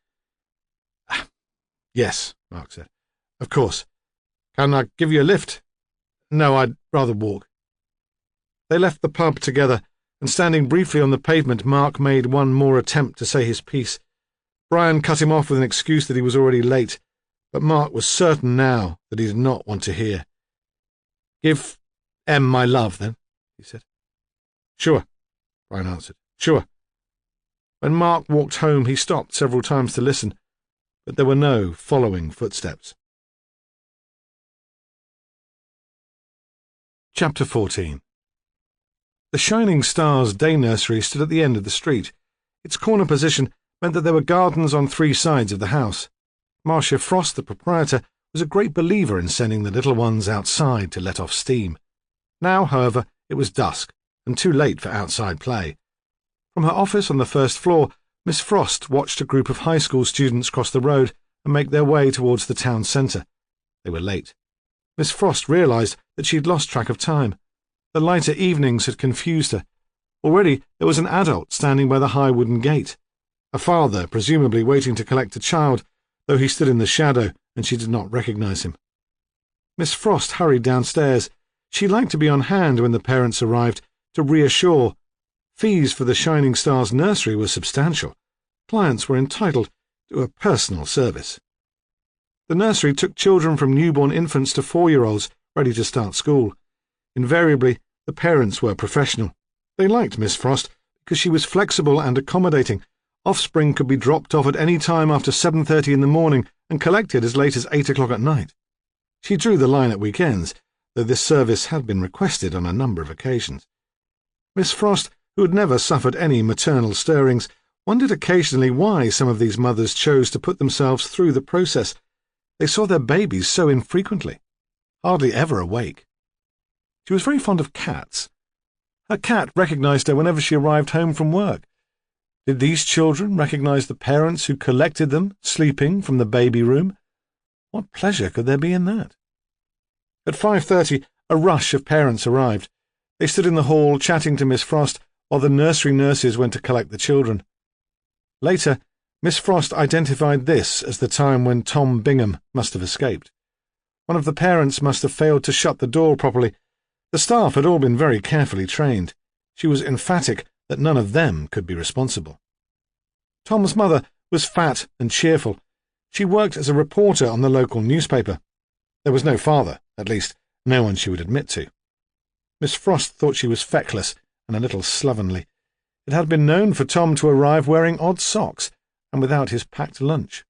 Yes, Mark said. Of course. Can I give you a lift? No, I'd rather walk. They left the pub together, and standing briefly on the pavement, Mark made one more attempt to say his piece. Brian cut him off with an excuse that he was already late, but Mark was certain now that he did not want to hear. Give Em my love, then, he said. Sure, Brian answered. Sure. When Mark walked home, he stopped several times to listen, but there were no following footsteps. Chapter 14. The Shining Stars day nursery stood at the end of the street. Its corner position meant that there were gardens on 3 sides of the house. Marcia Frost, the proprietor, was a great believer in sending the little ones outside to let off steam. Now, however, it was dusk, and too late for outside play. From her office on the 1st floor, Miss Frost watched a group of high school students cross the road and make their way towards the town centre. They were late. Miss Frost realised that she had lost track of time. The lighter evenings had confused her. Already there was an adult standing by the high wooden gate. A father, presumably waiting to collect a child, though he stood in the shadow and she did not recognise him. Miss Frost hurried downstairs. She liked to be on hand when the parents arrived, to reassure. Fees for the Shining Stars nursery were substantial. Clients were entitled to a personal service. The nursery took children from newborn infants to 4-year-olds ready to start school. Invariably, the parents were professional. They liked Miss Frost because she was flexible and accommodating. Offspring could be dropped off at any time after 7:30 in the morning and collected as late as 8 o'clock at night. She drew the line at weekends, though this service had been requested on a number of occasions. Miss Frost, who had never suffered any maternal stirrings, wondered occasionally why some of these mothers chose to put themselves through the process. They saw their babies so infrequently, hardly ever awake. She was very fond of cats. Her cat recognised her whenever she arrived home from work. Did these children recognise the parents who collected them, sleeping, from the baby room? What pleasure could there be in that? At 5:30, a rush of parents arrived. They stood in the hall chatting to Miss Frost while the nursery nurses went to collect the children. Later, Miss Frost identified this as the time when Tom Bingham must have escaped. One of the parents must have failed to shut the door properly. The staff had all been very carefully trained. She was emphatic that none of them could be responsible. Tom's mother was fat and cheerful. She worked as a reporter on the local newspaper. There was no father, at least no one she would admit to. Miss Frost thought she was feckless and a little slovenly. It had been known for Tom to arrive wearing odd socks and without his packed lunch.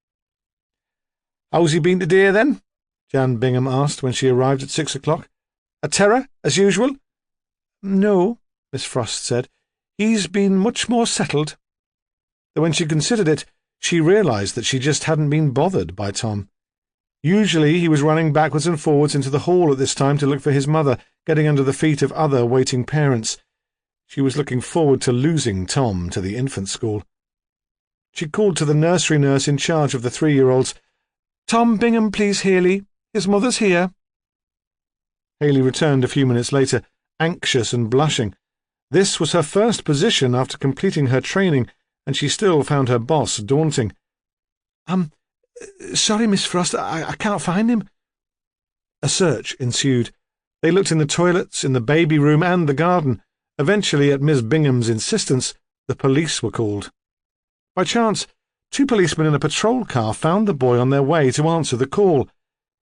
"How's he been today, then?" Jan Bingham asked when she arrived at 6 o'clock. "A terror, as usual?" "No," Miss Frost said. "He's been much more settled." Though when she considered it, she realised that she just hadn't been bothered by Tom. Usually he was running backwards and forwards into the hall at this time to look for his mother, getting under the feet of other waiting parents. She was looking forward to losing Tom to the infant school. She called to the nursery nurse in charge of the 3-year-olds. "Tom Bingham, please, Haley. His mother's here." Haley returned a few minutes later, anxious and blushing. This was her first position after completing her training, and she still found her boss daunting. Sorry, Miss Frost, I can't find him." A search ensued. They looked in the toilets, in the baby room, and the garden. Eventually, at Miss Bingham's insistence, the police were called. By chance, 2 policemen in a patrol car found the boy on their way to answer the call.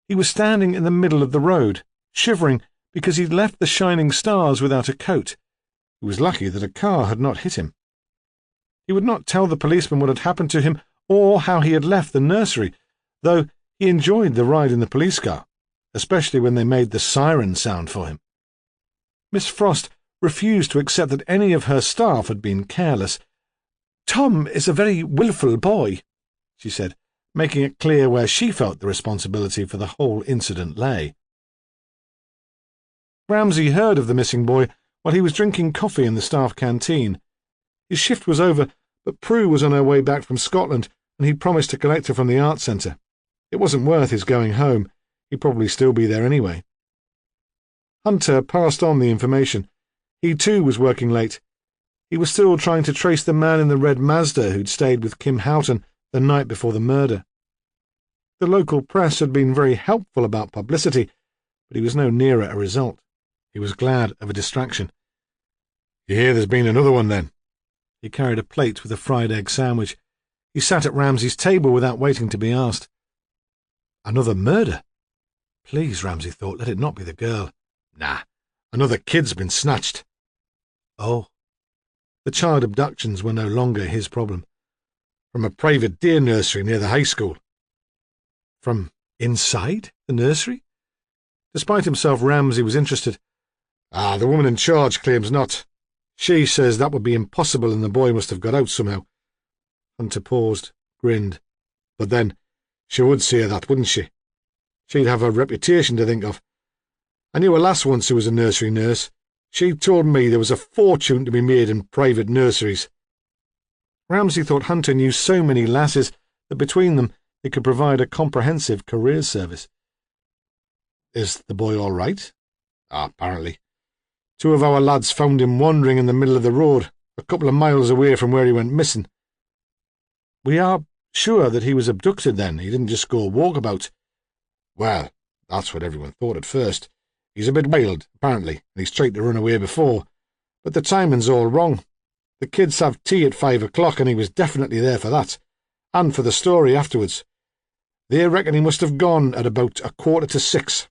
He was standing in the middle of the road, shivering because he'd left the shining stars without a coat. He was lucky that a car had not hit him. He would not tell the policeman what had happened to him or how he had left the nursery, though he enjoyed the ride in the police car, especially when they made the siren sound for him. Miss Frost refused to accept that any of her staff had been careless. "Tom is a very wilful boy," she said, making it clear where she felt the responsibility for the whole incident lay. Ramsay heard of the missing boy while he was drinking coffee in the staff canteen. His shift was over, but Prue was on her way back from Scotland, and he'd promised to collect her from the art centre. It wasn't worth his going home. He'd probably still be there anyway. Hunter passed on the information. He too was working late. He was still trying to trace the man in the red Mazda who'd stayed with Kim Houghton the night before the murder. The local press had been very helpful about publicity, but he was no nearer a result. He was glad of a distraction. "You hear there's been another one, then?" He carried a plate with a fried egg sandwich. He sat at Ramsay's table without waiting to be asked. "Another murder?" Please, Ramsay thought, let it not be the girl. "Nah, another kid's been snatched." Oh. The child abductions were no longer his problem. From a private day nursery near the high school. From inside the nursery? Despite himself, Ramsay was interested. The woman in charge claims not. She says that would be impossible and the boy must have got out somehow." Hunter paused, grinned. "But then, she would say that, wouldn't she? She'd have her reputation to think of. I knew a lass once who was a nursery nurse. She told me there was a fortune to be made in private nurseries." Ramsay thought Hunter knew so many lasses that between them they could provide a comprehensive career service. "Is the boy all right?" "Apparently. 2 of our lads found him wandering in the middle of the road, a couple of miles away from where he went missing." "We are sure that he was abducted then? He didn't just go walkabout?" "Well, that's what everyone thought at first. He's a bit wild, apparently, and he's tried to run away before. But the timing's all wrong. The kids have tea at 5 o'clock, and he was definitely there for that, and for the story afterwards. They reckon he must have gone at about 5:45.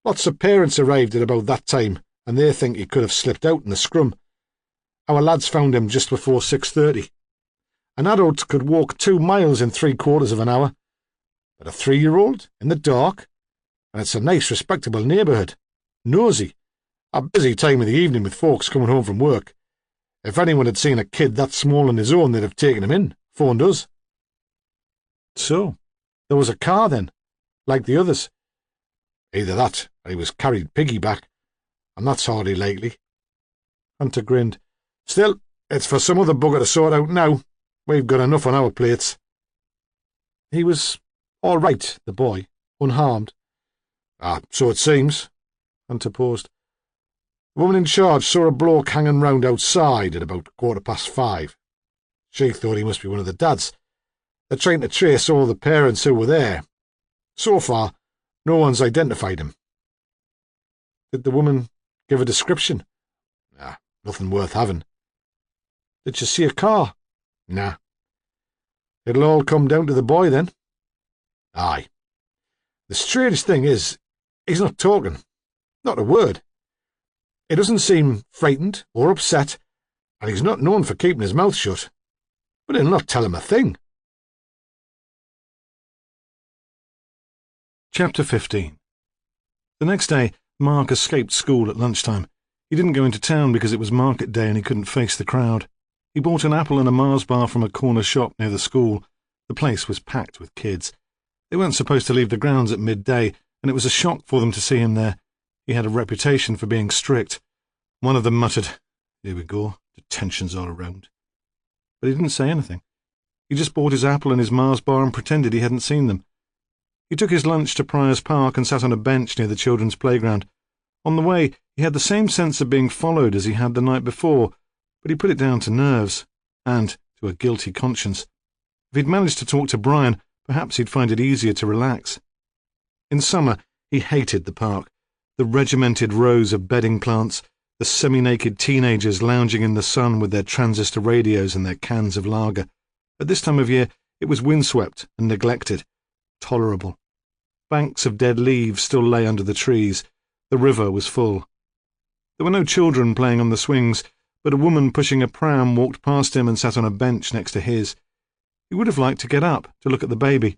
Lots of parents arrived at about that time, and they think he could have slipped out in the scrum. Our lads found him just before 6:30. An adult could walk 2 miles in 3/4 of an hour. But a 3-year-old, in the dark? And it's a nice, respectable neighbourhood. Nosy. A busy time of the evening with folks coming home from work. If anyone had seen a kid that small on his own, they'd have taken him in, phoned us." "So, there was a car then, like the others?" "Either that, or he was carried piggyback, and that's hardly likely." Hunter grinned. "Still, it's for some other bugger to sort out now. We've got enough on our plates." "He was all right, the boy, unharmed?" "So it seems." Hunter paused. "The woman in charge saw a bloke hanging round outside at about 5:15. She thought he must be one of the dads. They're trying to trace all the parents who were there. So far, no one's identified him." "Did the woman give a description?" Nothing worth having." "Did you see a car?" "Nah." "It'll all come down to the boy then." "Aye. The strange thing is, he's not talking. Not a word. He doesn't seem frightened or upset, and he's not known for keeping his mouth shut. But he'll not tell him a thing." Chapter 15. The next day, Mark escaped school at lunchtime. He didn't go into town because it was market day and he couldn't face the crowd. He bought an apple and a Mars bar from a corner shop near the school. The place was packed with kids. They weren't supposed to leave the grounds at midday, and it was a shock for them to see him there. He had a reputation for being strict. One of them muttered, Here we go. Detention's all around. But he didn't say anything. He just bought his apple and his Mars bar and pretended he hadn't seen them. He took his lunch to Prior's Park and sat on a bench near the children's playground. On the way, he had the same sense of being followed as he had the night before, but he put it down to nerves, and to a guilty conscience. If he'd managed to talk to Brian, perhaps he'd find it easier to relax. In summer, he hated the park. The regimented rows of bedding plants, the semi-naked teenagers lounging in the sun with their transistor radios and their cans of lager. At this time of year, it was windswept and neglected. Tolerable. Banks of dead leaves still lay under the trees. The river was full. There were no children playing on the swings, but a woman pushing a pram walked past him and sat on a bench next to his. He would have liked to get up to look at the baby.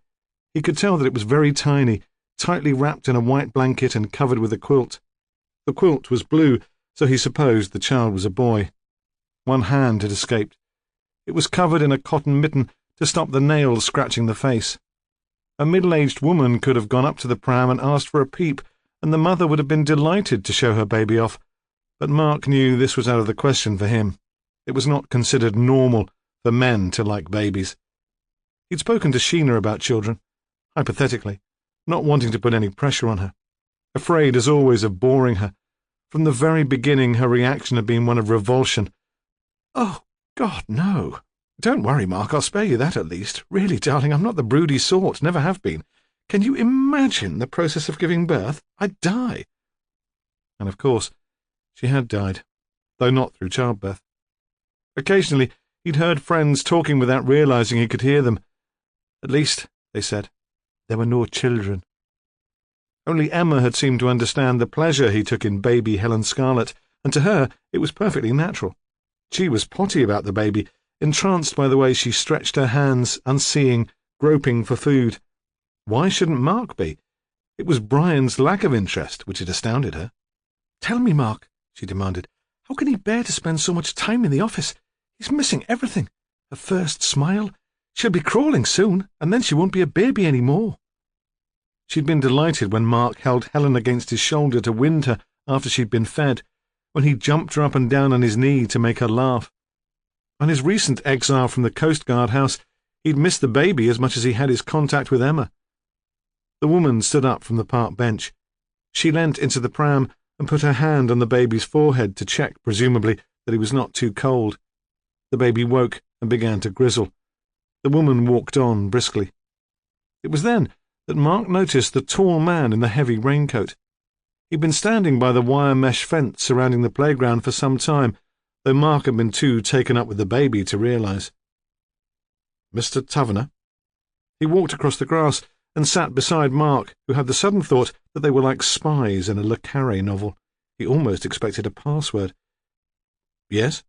He could tell that it was very tiny, tightly wrapped in a white blanket and covered with a quilt. The quilt was blue, so he supposed the child was a boy. One hand had escaped. It was covered in a cotton mitten to stop the nails scratching the face. A middle-aged woman could have gone up to the pram and asked for a peep, and the mother would have been delighted to show her baby off. But Mark knew this was out of the question for him. It was not considered normal for men to like babies. He'd spoken to Sheena about children, hypothetically, not wanting to put any pressure on her. Afraid, as always, of boring her. From the very beginning, her reaction had been one of revulsion. "Oh, God, no. Don't worry, Mark, I'll spare you that at least. Really, darling, I'm not the broody sort, never have been. Can you imagine the process of giving birth? I'd die." And of course, she had died, though not through childbirth. Occasionally, he'd heard friends talking without realizing he could hear them. At least, they said, there were no children. Only Emma had seemed to understand the pleasure he took in baby Helen Scarlett, and to her it was perfectly natural. She was potty about the baby, entranced by the way she stretched her hands, unseeing, groping for food. Why shouldn't Mark be? It was Brian's lack of interest which had astounded her. "Tell me, Mark," she demanded, "how can he bear to spend so much time in the office? He's missing everything. Her first smile. She'll be crawling soon, and then she won't be a baby any more." She'd been delighted when Mark held Helen against his shoulder to wind her after she'd been fed, when he jumped her up and down on his knee to make her laugh. On his recent exile from the Coast Guard house, he'd missed the baby as much as he had his contact with Emma. The woman stood up from the park bench. She leant into the pram and put her hand on the baby's forehead to check, presumably, that he was not too cold. The baby woke and began to grizzle. The woman walked on briskly. It was then that Mark noticed the tall man in the heavy raincoat. He'd been standing by the wire mesh fence surrounding the playground for some time, though Mark had been too taken up with the baby to realize. "Mr. Taverner?" He walked across the grass and sat beside Mark, who had the sudden thought that they were like spies in a Le Carre novel. He almost expected a password. "Yes?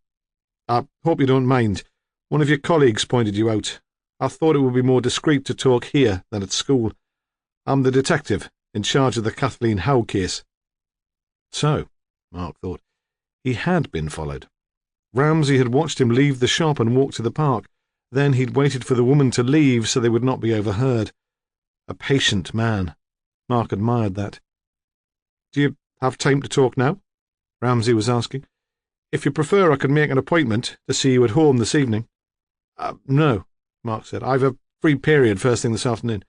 I hope you don't mind. One of your colleagues pointed you out. I thought it would be more discreet to talk here than at school. I'm the detective in charge of the Kathleen Howe case." So, Mark thought, he had been followed. Ramsay had watched him leave the shop and walk to the park. Then he'd waited for the woman to leave so they would not be overheard. A patient man. Mark admired that. "Do you have time to talk now?" Ramsay was asking. "If you prefer, I can make an appointment to see you at home this evening." No, Mark said. "I've a free period first thing this afternoon.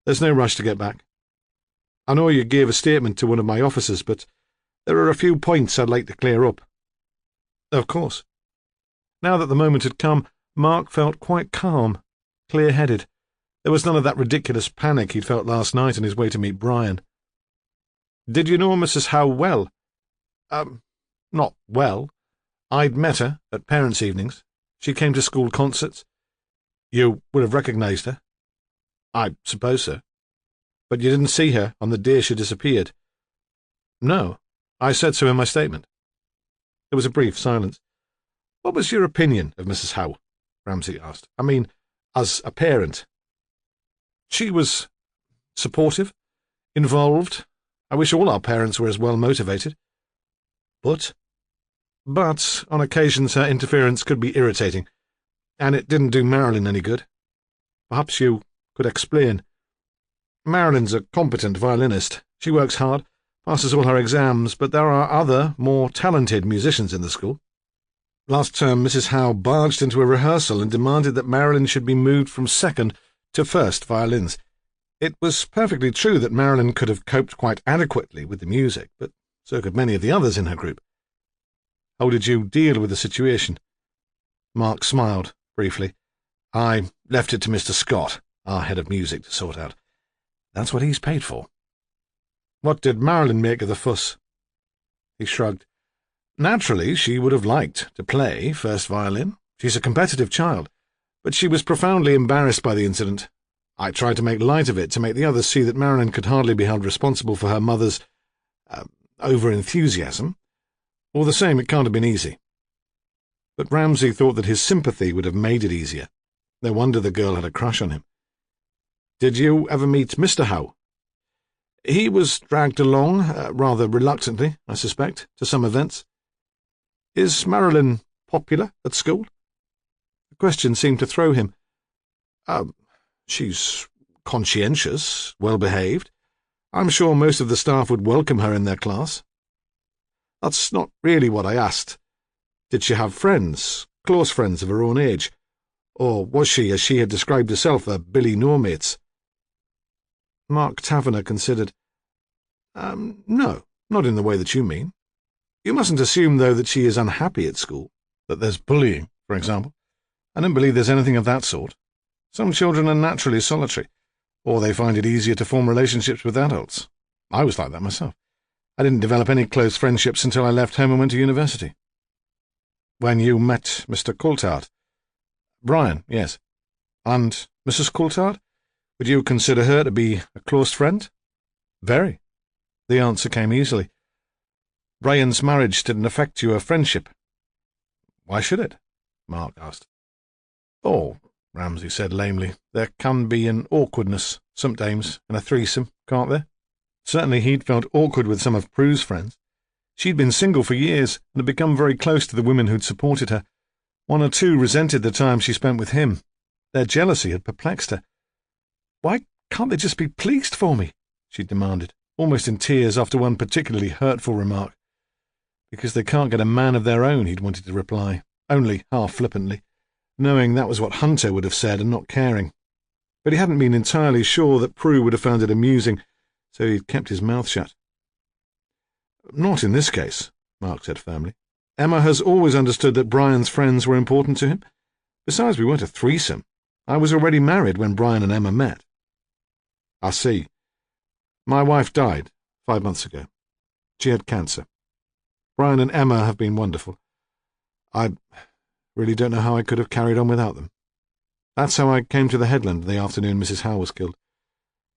There's no rush to get back. I know you gave a statement to one of my officers, but there are a few points I'd like to clear up." Of course. Now that the moment had come, Mark felt quite calm, clear-headed. There was none of that ridiculous panic he'd felt last night on his way to meet Brian. "Did you know Mrs. Howe well?" Not well. I'd met her at parents' evenings. She came to school concerts." "You would have recognized her?" "I suppose so." "But you didn't see her on the day she disappeared?" "No. I said so in my statement." There was a brief silence. "What was your opinion of Mrs. Howe?" Ramsay asked. "I mean, as a parent." "She was supportive, involved. I wish all our parents were as well motivated. But on occasions her interference could be irritating, and it didn't do Marilyn any good. Perhaps you could explain. Marilyn's a competent violinist. She works hard, passes all her exams, but there are other, more talented musicians in the school." Last term, Mrs. Howe barged into a rehearsal and demanded that Marilyn should be moved from second to first violins. It was perfectly true that Marilyn could have coped quite adequately with the music, but so could many of the others in her group. How did you deal with the situation? Mark smiled, briefly. I left it to Mr. Scott, our head of music, to sort out. That's what he's paid for. What did Marilyn make of the fuss? He shrugged. Naturally, she would have liked to play first violin. She's a competitive child, but she was profoundly embarrassed by the incident. I tried to make light of it, to make the others see that Marilyn could hardly be held responsible for her mother's over-enthusiasm. All the same, it can't have been easy. But Ramsay thought that his sympathy would have made it easier. No wonder the girl had a crush on him. Did you ever meet Mr. Howe? He was dragged along, rather reluctantly, I suspect, to some events. Is Marilyn popular at school? The question seemed to throw him. She's conscientious, well-behaved. I'm sure most of the staff would welcome her in their class. That's not really what I asked. Did she have friends, close friends of her own age? Or was she, as she had described herself, a Billy No-Mates? Mark Taverner considered. No, not in the way that you mean. You mustn't assume, though, that she is unhappy at school, that there's bullying, for example. I don't believe there's anything of that sort. Some children are naturally solitary, or they find it easier to form relationships with adults. I was like that myself. I didn't develop any close friendships until I left home and went to university. When you met Mr. Coulthard? Brian, yes. And Mrs. Coulthard? Would you consider her to be a close friend? Very. The answer came easily. Brian's marriage didn't affect your friendship. Why should it? Mark asked. Oh, Ramsay said lamely, there can be an awkwardness, sometimes, in a threesome, can't there? Certainly he'd felt awkward with some of Prue's friends. She'd been single for years and had become very close to the women who'd supported her. One or two resented the time she spent with him. Their jealousy had perplexed her. Why can't they just be pleased for me? She demanded, almost in tears after one particularly hurtful remark. Because they can't get a man of their own, he'd wanted to reply, only half flippantly, knowing that was what Hunter would have said and not caring. But he hadn't been entirely sure that Prue would have found it amusing, so he'd kept his mouth shut. Not in this case, Mark said firmly. Emma has always understood that Brian's friends were important to him. Besides, we weren't a threesome. I was already married when Brian and Emma met. I see. My wife died 5 months ago. She had cancer. Brian and Emma have been wonderful. I really don't know how I could have carried on without them. That's how I came to the headland the afternoon Mrs. Howe was killed.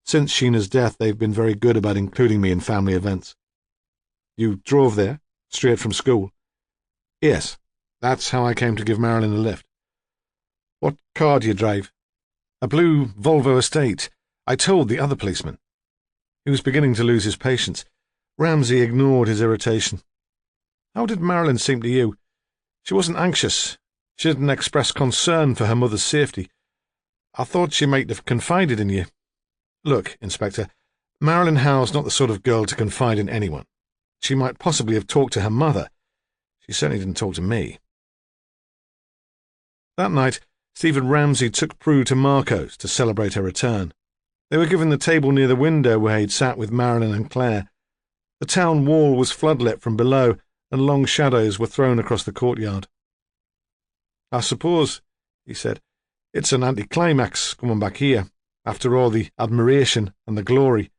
Since Sheena's death, they've been very good about including me in family events. You drove there, straight from school? Yes, that's how I came to give Marilyn a lift. What car do you drive? A blue Volvo Estate. I told the other policeman. He was beginning to lose his patience. Ramsay ignored his irritation. How did Marilyn seem to you? She wasn't anxious. She didn't express concern for her mother's safety. I thought she might have confided in you. Look, Inspector, Marilyn Howe's not the sort of girl to confide in anyone. She might possibly have talked to her mother. She certainly didn't talk to me. That night, Stephen Ramsay took Prue to Marco's to celebrate her return. They were given the table near the window where he'd sat with Marilyn and Claire. The town wall was floodlit from below, and long shadows were thrown across the courtyard. I suppose, he said, it's an anticlimax coming back here, after all the admiration and the glory.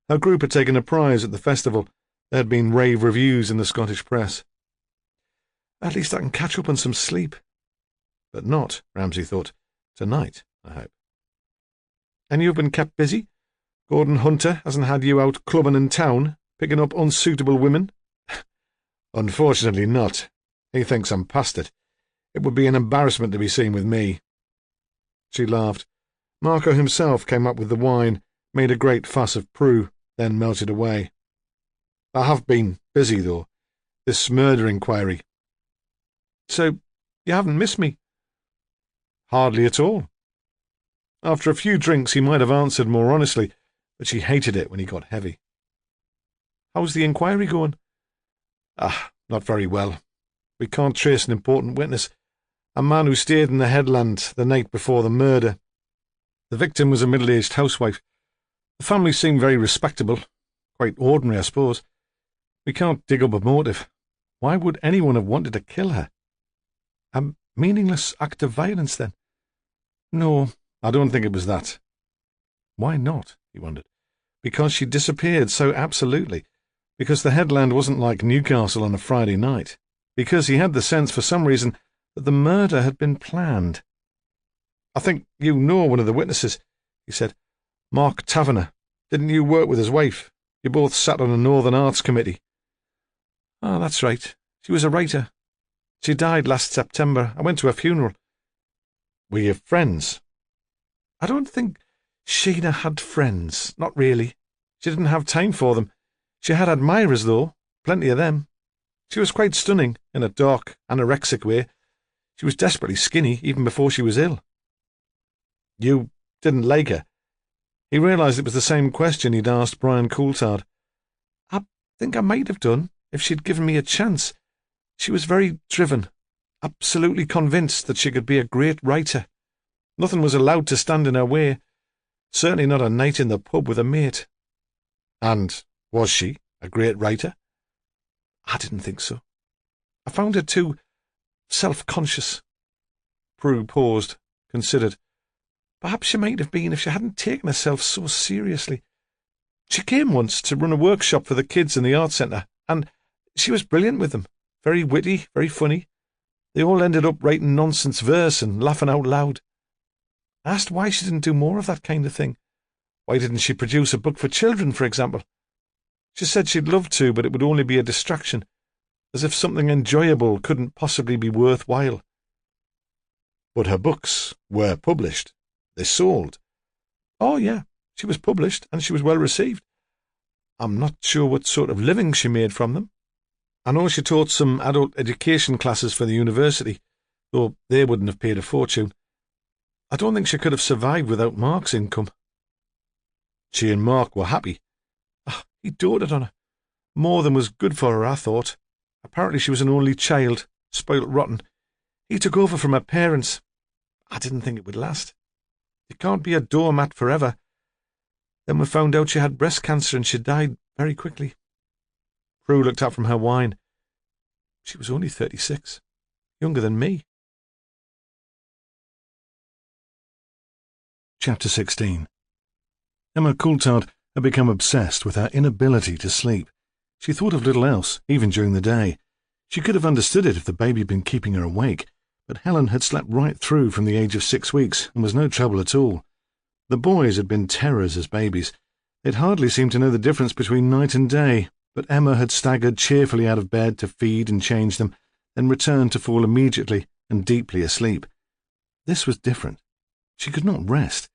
Her group had taken a prize at the festival. There had been rave reviews in the Scottish press. At least I can catch up on some sleep. But not, Ramsay thought, tonight, I hope. And you've been kept busy? Gordon Hunter hasn't had you out clubbing in town, picking up unsuitable women? Unfortunately not. He thinks I'm past it. It would be an embarrassment to be seen with me. She laughed. Marco himself came up with the wine, made a great fuss of Prue, then melted away. I have been busy, though. This murder inquiry. So, you haven't missed me? Hardly at all. After a few drinks he might have answered more honestly, but she hated it when he got heavy. How's the inquiry going? Not very well. We can't trace an important witness. A man who stayed in the headland the night before the murder. The victim was a middle-aged housewife. The family seemed very respectable. Quite ordinary, I suppose. We can't dig up a motive. Why would anyone have wanted to kill her? A meaningless act of violence, then? No, I don't think it was that. Why not? He wondered. Because she disappeared so absolutely. Because the headland wasn't like Newcastle on a Friday night. Because he had the sense, for some reason, that the murder had been planned. I think you know one of the witnesses, he said. Mark Taverner. Didn't you work with his wife? You both sat on a Northern Arts Committee. Ah, that's right. She was a writer. She died last September. I went to her funeral. Were you friends? I don't think Sheena had friends. Not really. She didn't have time for them. She had admirers, though. Plenty of them. She was quite stunning, in a dark, anorexic way. She was desperately skinny, even before she was ill. You didn't like her? He realised it was the same question he'd asked Brian Coulthard. I think I might have done, if she'd given me a chance. She was very driven, absolutely convinced that she could be a great writer. Nothing was allowed to stand in her way. Certainly not a night in the pub with a mate. And was she a great writer? I didn't think so. I found her too self-conscious. Prue paused, considered. Perhaps she might have been if she hadn't taken herself so seriously. She came once to run a workshop for the kids in the art centre, and she was brilliant with them. Very witty, very funny. They all ended up writing nonsense verse and laughing out loud. I asked why she didn't do more of that kind of thing. Why didn't she produce a book for children, for example? She said she'd love to, but it would only be a distraction, as if something enjoyable couldn't possibly be worthwhile. But her books were published. They sold. Oh, yeah, she was published, and she was well received. I'm not sure what sort of living she made from them. I know she taught some adult education classes for the university, though they wouldn't have paid a fortune. I don't think she could have survived without Mark's income. She and Mark were happy. Oh, he doted on her. More than was good for her, I thought. Apparently she was an only child, spoilt rotten. He took over from her parents. I didn't think it would last. You can't be a doormat forever. Then we found out she had breast cancer and she died very quickly. Prue looked up from her wine. She was only 36, younger than me. Chapter 16. Emma Coulthard had become obsessed with her inability to sleep. She thought of little else, even during the day. She could have understood it if the baby had been keeping her awake, but Helen had slept right through from the age of 6 weeks and was no trouble at all. The boys had been terrors as babies. They'd hardly seemed to know the difference between night and day, but Emma had staggered cheerfully out of bed to feed and change them, then returned to fall immediately and deeply asleep. This was different. She could not rest.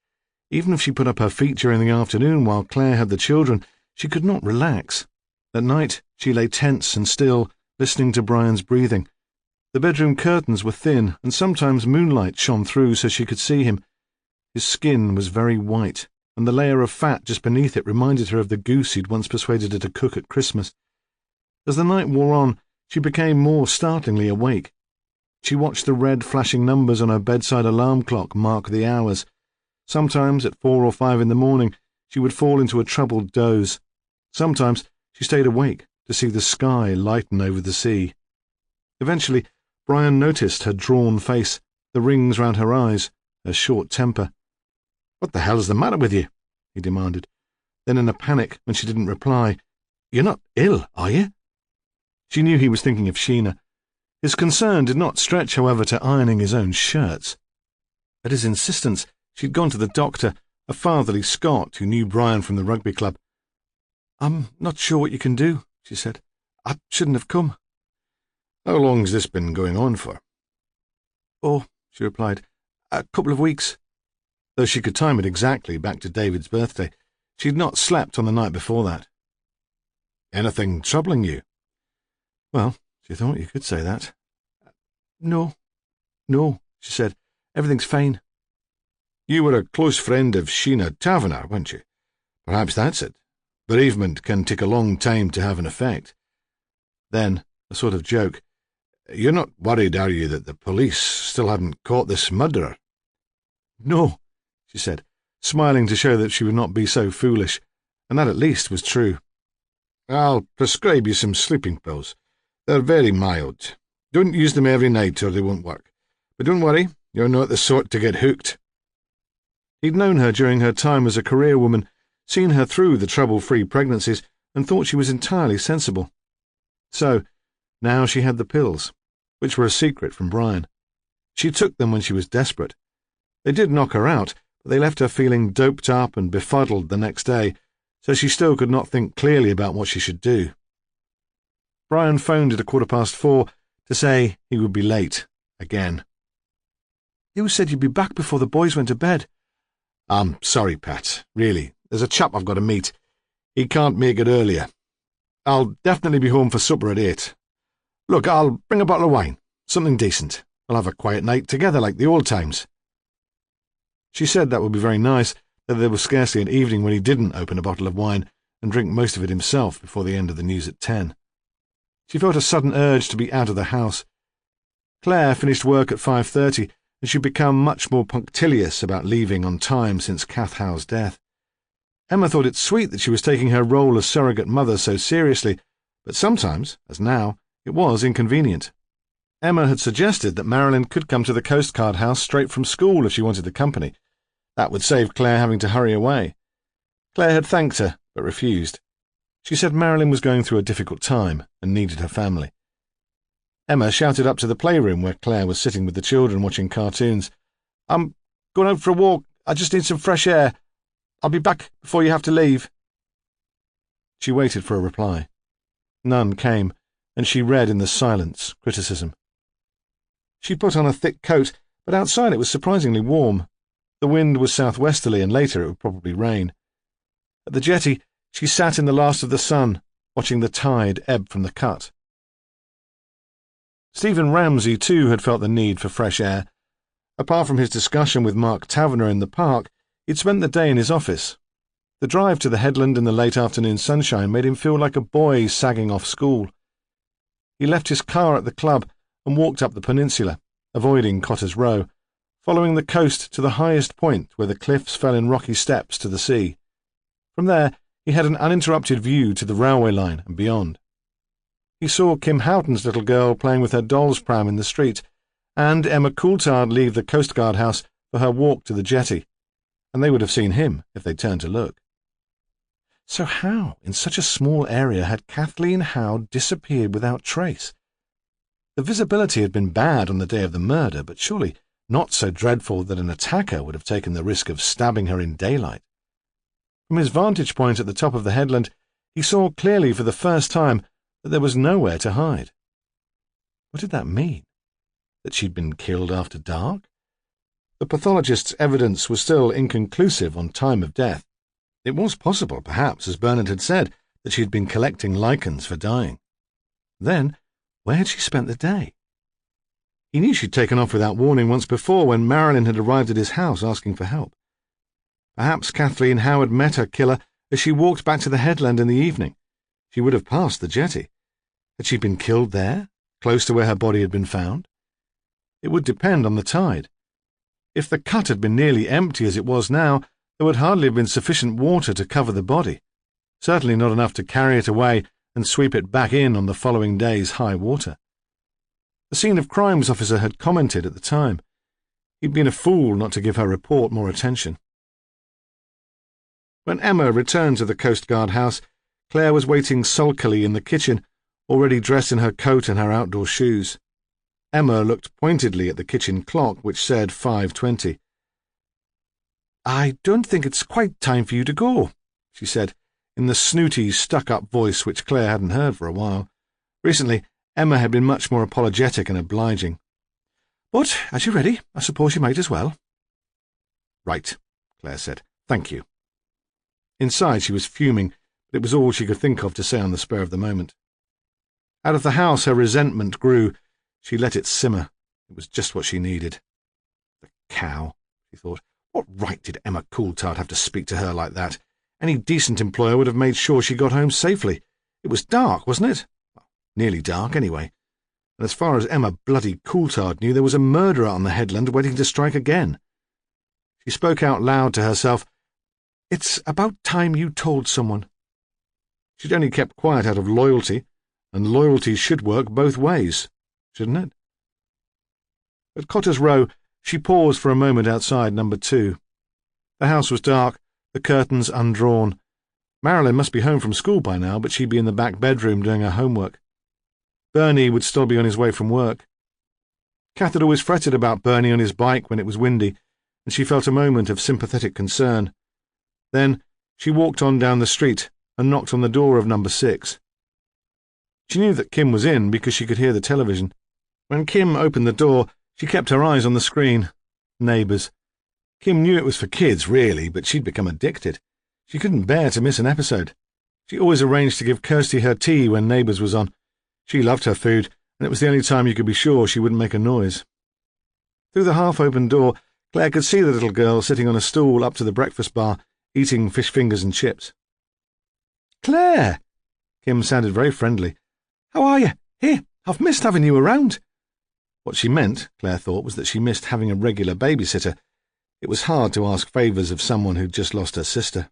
Even if she put up her feet during the afternoon while Claire had the children, she could not relax. At night, she lay tense and still, listening to Brian's breathing. The bedroom curtains were thin, and sometimes moonlight shone through so she could see him. His skin was very white, and the layer of fat just beneath it reminded her of the goose he'd once persuaded her to cook at Christmas. As the night wore on, she became more startlingly awake. She watched the red flashing numbers on her bedside alarm clock mark the hours. Sometimes, at 4 or 5 in the morning, she would fall into a troubled doze. Sometimes she stayed awake to see the sky lighten over the sea. Eventually, Brian noticed her drawn face, the rings round her eyes, her short temper. "What the hell's the matter with you?" he demanded. Then, in a panic, when she didn't reply, "You're not ill, are you?" She knew he was thinking of Sheena. His concern did not stretch, however, to ironing his own shirts. At his insistence, she'd gone to the doctor, a fatherly Scot who knew Brian from the rugby club. "I'm not sure what you can do," she said. "I shouldn't have come." "How long's this been going on for?" "Oh," she replied, "a couple of weeks." Though she could time it exactly back to David's birthday, she'd not slept on the night before that. "Anything troubling you?" Well, she thought you could say that. No, she said. "Everything's fine." "You were a close friend of Sheena Taverner, weren't you? Perhaps that's it. Bereavement can take a long time to have an effect." Then, a sort of joke, You're not worried, are you, that the police still haven't caught this murderer?" "No," she said, smiling to show that she would not be so foolish, and that at least was true. "I'll prescribe you some sleeping pills. They're very mild. Don't use them every night or they won't work. But don't worry, you're not the sort to get hooked." He'd known her during her time as a career woman, seen her through the trouble-free pregnancies, and thought she was entirely sensible. So, now she had the pills, which were a secret from Brian. She took them when she was desperate. They did knock her out, but they left her feeling doped up and befuddled the next day, so she still could not think clearly about what she should do. Brian phoned at 4:15 to say he would be late, again. "You said you'd be back before the boys went to bed." "I'm sorry, Pat, really. There's a chap I've got to meet. He can't make it earlier. I'll definitely be home for supper at 8. Look, I'll bring a bottle of wine, something decent. We'll have a quiet night together like the old times." She said that would be very nice, though there was scarcely an evening when he didn't open a bottle of wine and drink most of it himself before the end of the news at 10. She felt a sudden urge to be out of the house. Claire finished work at 5:30, and she'd become much more punctilious about leaving on time since Kath Howe's death. Emma thought it sweet that she was taking her role as surrogate mother so seriously, but sometimes, as now, it was inconvenient. Emma had suggested that Marilyn could come to the Coast Guard house straight from school if she wanted the company. That would save Claire having to hurry away. Claire had thanked her, but refused. She said Marilyn was going through a difficult time and needed her family. Emma shouted up to the playroom where Claire was sitting with the children watching cartoons. "I'm going out for a walk. I just need some fresh air. I'll be back before you have to leave." She waited for a reply. None came, and she read in the silence criticism. She put on a thick coat, but outside it was surprisingly warm. The wind was southwesterly, and later it would probably rain. At the jetty, she sat in the last of the sun, watching the tide ebb from the cut. Stephen Ramsay, too, had felt the need for fresh air. Apart from his discussion with Mark Taverner in the park, he'd spent the day in his office. The drive to the headland in the late afternoon sunshine made him feel like a boy sagging off school. He left his car at the club and walked up the peninsula, avoiding Cotter's Row, following the coast to the highest point where the cliffs fell in rocky steps to the sea. From there, he had an uninterrupted view to the railway line and beyond. He saw Kim Houghton's little girl playing with her doll's pram in the street, and Emma Coulthard leave the Coast Guard house for her walk to the jetty, and they would have seen him if they'd turned to look. So how, in such a small area, had Kathleen Howe disappeared without trace? The visibility had been bad on the day of the murder, but surely not so dreadful that an attacker would have taken the risk of stabbing her in daylight. From his vantage point at the top of the headland, he saw clearly for the first time that there was nowhere to hide. What did that mean? That she'd been killed after dark? The pathologist's evidence was still inconclusive on time of death. It was possible, perhaps, as Bernard had said, that she had been collecting lichens for dyeing. Then, where had she spent the day? He knew she'd taken off without warning once before when Marilyn had arrived at his house asking for help. Perhaps Kathleen Howe had met her killer as she walked back to the headland in the evening. She would have passed the jetty. Had she been killed there, close to where her body had been found? It would depend on the tide. If the cut had been nearly empty as it was now, there would hardly have been sufficient water to cover the body, certainly not enough to carry it away and sweep it back in on the following day's high water. The scene of crimes officer had commented at the time. He'd been a fool not to give her report more attention. When Emma returned to the Coast Guard house, Claire was waiting sulkily in the kitchen, already dressed in her coat and her outdoor shoes. Emma looked pointedly at the kitchen clock, which said 5:20. "I don't think it's quite time for you to go," she said, in the snooty, stuck-up voice which Claire hadn't heard for a while. Recently, Emma had been much more apologetic and obliging. "But, as you're ready, I suppose you might as well." "Right," Claire said. "Thank you." Inside she was fuming, but it was all she could think of to say on the spur of the moment. Out of the house her resentment grew. She let it simmer. It was just what she needed. The cow, she thought. What right did Emma Coulthard have to speak to her like that? Any decent employer would have made sure she got home safely. It was dark, wasn't it? Well, nearly dark, anyway. and as far as Emma bloody Coulthard knew, there was a murderer on the headland waiting to strike again. She spoke out loud to herself, "It's about time you told someone." She'd only kept quiet out of loyalty, and loyalty should work both ways, shouldn't it? At Cotter's Row, she paused for a moment outside number 2. The house was dark, the curtains undrawn. Marilyn must be home from school by now, but she'd be in the back bedroom doing her homework. Bernie would still be on his way from work. Kath had always fretted about Bernie on his bike when it was windy, and she felt a moment of sympathetic concern. Then she walked on down the street and knocked on the door of number 6. She knew that Kim was in because she could hear the television. When Kim opened the door, she kept her eyes on the screen. Neighbours. Kim knew it was for kids, really, but she'd become addicted. She couldn't bear to miss an episode. She always arranged to give Kirsty her tea when Neighbours was on. She loved her food, and it was the only time you could be sure she wouldn't make a noise. Through the half-open door, Claire could see the little girl sitting on a stool up to the breakfast bar, eating fish fingers and chips. "Claire!" Kim sounded very friendly. "How are you? Here, I've missed having you around." What she meant, Claire thought, was that she missed having a regular babysitter. It was hard to ask favours of someone who'd just lost her sister.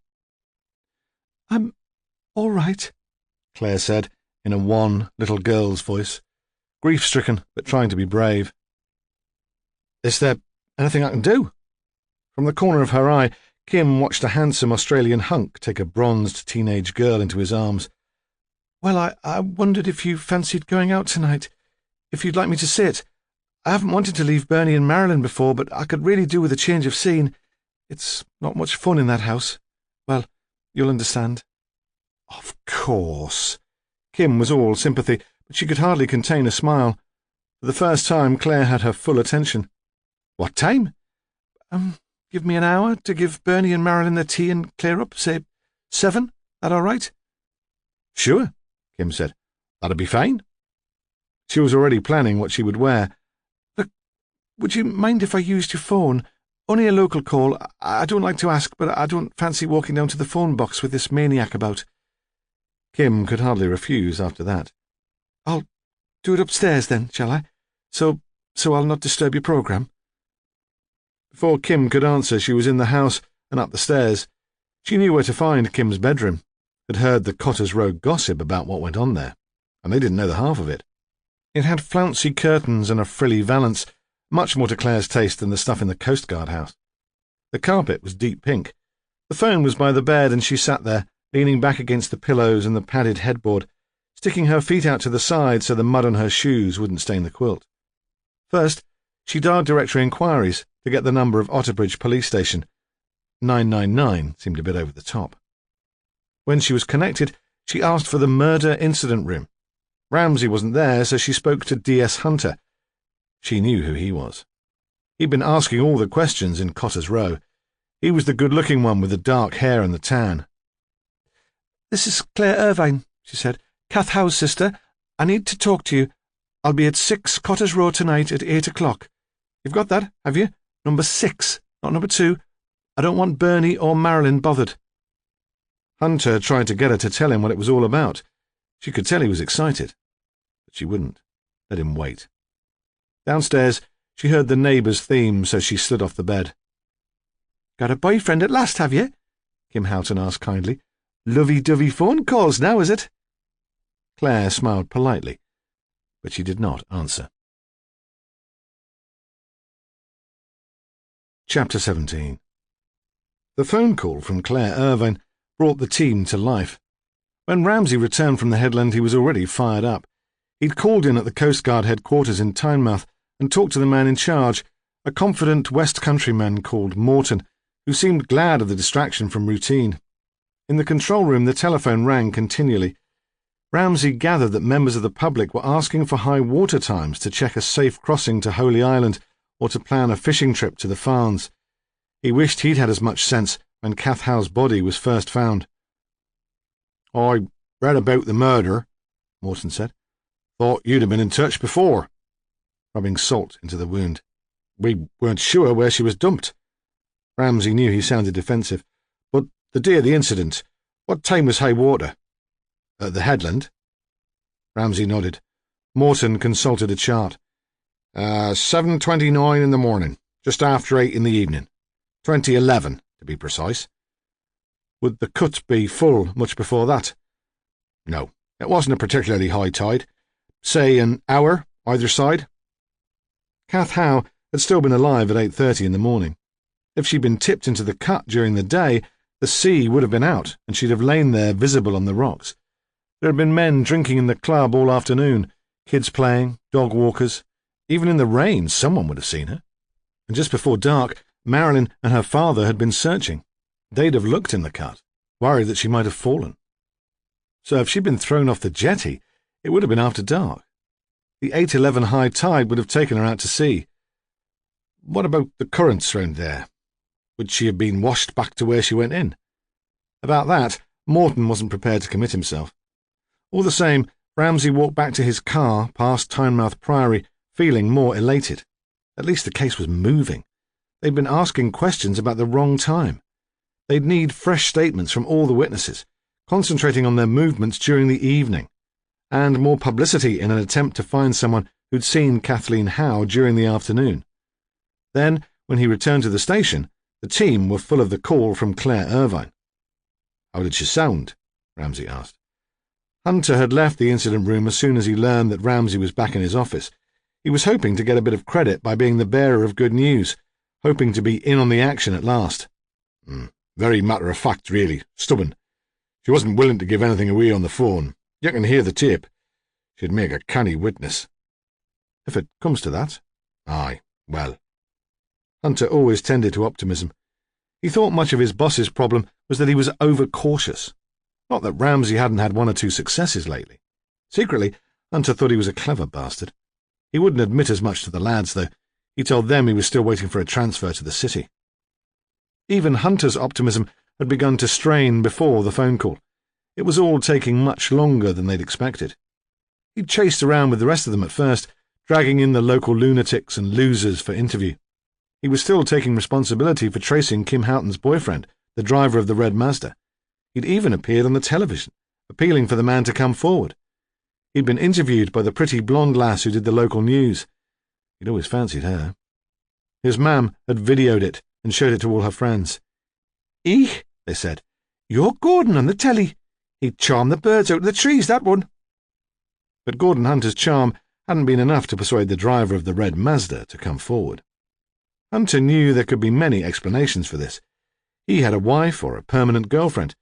"I'm all right," Claire said, in a wan, little girl's voice, grief-stricken but trying to be brave. "Is there anything I can do?" From the corner of her eye, Kim watched a handsome Australian hunk take a bronzed teenage girl into his arms. "Well, I wondered if you fancied going out tonight, if you'd like me to sit. I haven't wanted to leave Bernie and Marilyn before, but I could really do with a change of scene. It's not much fun in that house. Well, you'll understand." "Of course." Kim was all sympathy, but she could hardly contain a smile. For the first time, Claire had her full attention. "What time?" Give me an hour to give Bernie and Marilyn their tea and clear up, say 7. That all right?" "Sure," Kim said. "That'll be fine." She was already planning what she would wear. "Look, would you mind if I used your phone? Only a local call. I don't like to ask, but I don't fancy walking down to the phone box with this maniac about." Kim could hardly refuse after that. "I'll do it upstairs then, shall I? So I'll not disturb your programme." Before Kim could answer, she was in the house and up the stairs. She knew where to find Kim's bedroom, had heard the Cotter's Row gossip about what went on there, and they didn't know the half of it. It had flouncy curtains and a frilly valance, much more to Claire's taste than the stuff in the Coast Guard house. The carpet was deep pink. The phone was by the bed, and she sat there, leaning back against the pillows and the padded headboard, sticking her feet out to the side so the mud on her shoes wouldn't stain the quilt. First, she dialed directory inquiries to get the number of Otterbridge Police Station. 999 seemed a bit over the top. When she was connected, she asked for the murder incident room. Ramsay wasn't there, so she spoke to D.S. Hunter. She knew who he was. He'd been asking all the questions in Cotter's Row. He was the good-looking one with the dark hair and the tan. "This is Claire Irvine," she said. "Kath Howe's sister. I need to talk to you. I'll be at 6 Cotter's Row tonight at 8 o'clock. You've got that, have you? Number 6, not number 2. I don't want Bernie or Marilyn bothered." Hunter tried to get her to tell him what it was all about. She could tell he was excited, but she wouldn't. Let him wait. Downstairs, she heard the Neighbours' theme, so she slid off the bed. "Got a boyfriend at last, have you?" Kim Houghton asked kindly. "Lovey-dovey phone calls now, is it?" Claire smiled politely, but she did not answer. Chapter 17. The phone call from Claire Irvine brought the team to life. When Ramsay returned from the headland, he was already fired up. He'd called in at the Coast Guard headquarters in Tynemouth and talked to the man in charge, a confident West Countryman called Morton, who seemed glad of the distraction from routine. In the control room, the telephone rang continually. Ramsay gathered that members of the public were asking for high water times to check a safe crossing to Holy Island or to plan a fishing trip to the Farns. He wished he'd had as much sense when Kath Howe's body was first found. "I read about the murder," Morton said. "Thought you'd have been in touch before," rubbing salt into the wound. "We weren't sure where she was dumped." Ramsay knew he sounded defensive. "But the day of the incident, what time was high water?" "At the headland?" Ramsay nodded. Morton consulted a chart. 7:29 in the morning, just after 8 in the evening. 2011, to be precise. Would the cut be full much before that? No, it wasn't a particularly high tide. Say an hour, either side. Kath Howe had still been alive at 8:30 in the morning. If she'd been tipped into the cut during the day, the sea would have been out, and she'd have lain there visible on the rocks. There had been men drinking in the club all afternoon, kids playing, dog walkers. Even in the rain, someone would have seen her. And just before dark, Marilyn and her father had been searching. They'd have looked in the cut, worried that she might have fallen. So if she'd been thrown off the jetty, it would have been after dark. The 8:11 high tide would have taken her out to sea. What about the currents round there? Would she have been washed back to where she went in? About that, Morton wasn't prepared to commit himself. All the same, Ramsay walked back to his car past Tynemouth Priory, feeling more elated. At least the case was moving. They'd been asking questions about the wrong time. They'd need fresh statements from all the witnesses, concentrating on their movements during the evening, and more publicity in an attempt to find someone who'd seen Kathleen Howe during the afternoon. Then, when he returned to the station, the team were full of the call from Claire Irvine. "How did she sound?" Ramsay asked. Hunter had left the incident room as soon as he learned that Ramsay was back in his office. He was hoping to get a bit of credit by being the bearer of good news, hoping to be in on the action at last. Very matter-of-fact, really. Stubborn. She wasn't willing to give anything away on the phone. You can hear the tape. She'd make a canny witness. If it comes to that. Aye, well. Hunter always tended to optimism. He thought much of his boss's problem was that he was overcautious. Not that Ramsay hadn't had one or two successes lately. Secretly, Hunter thought he was a clever bastard. He wouldn't admit as much to the lads, though. He told them he was still waiting for a transfer to the city. Even Hunter's optimism had begun to strain before the phone call. It was all taking much longer than they'd expected. He'd chased around with the rest of them at first, dragging in the local lunatics and losers for interview. He was still taking responsibility for tracing Kim Houghton's boyfriend, the driver of the red Mazda. He'd even appeared on the television, appealing for the man to come forward. He'd been interviewed by the pretty blonde lass who did the local news. He'd always fancied her. His mam had videoed it and showed it to all her friends. "Eek," they said, "you're Gordon on the telly. He'd charm the birds out of the trees, that one." But Gordon Hunter's charm hadn't been enough to persuade the driver of the red Mazda to come forward. Hunter knew there could be many explanations for this. He had a wife or a permanent girlfriend.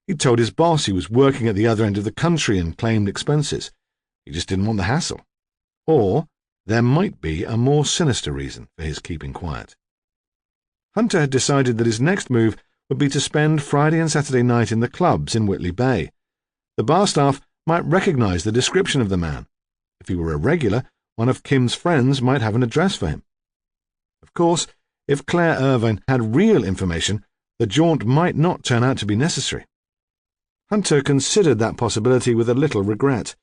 He'd told his boss he was working at the other end of the country and claimed expenses. He just didn't want the hassle. Or there might be a more sinister reason for his keeping quiet. Hunter had decided that his next move would be to spend Friday and Saturday night in the clubs in Whitley Bay. The bar staff might recognize the description of the man. If he were a regular, one of Kim's friends might have an address for him. Of course, if Claire Irvine had real information, the jaunt might not turn out to be necessary. Hunter considered that possibility with a little regret.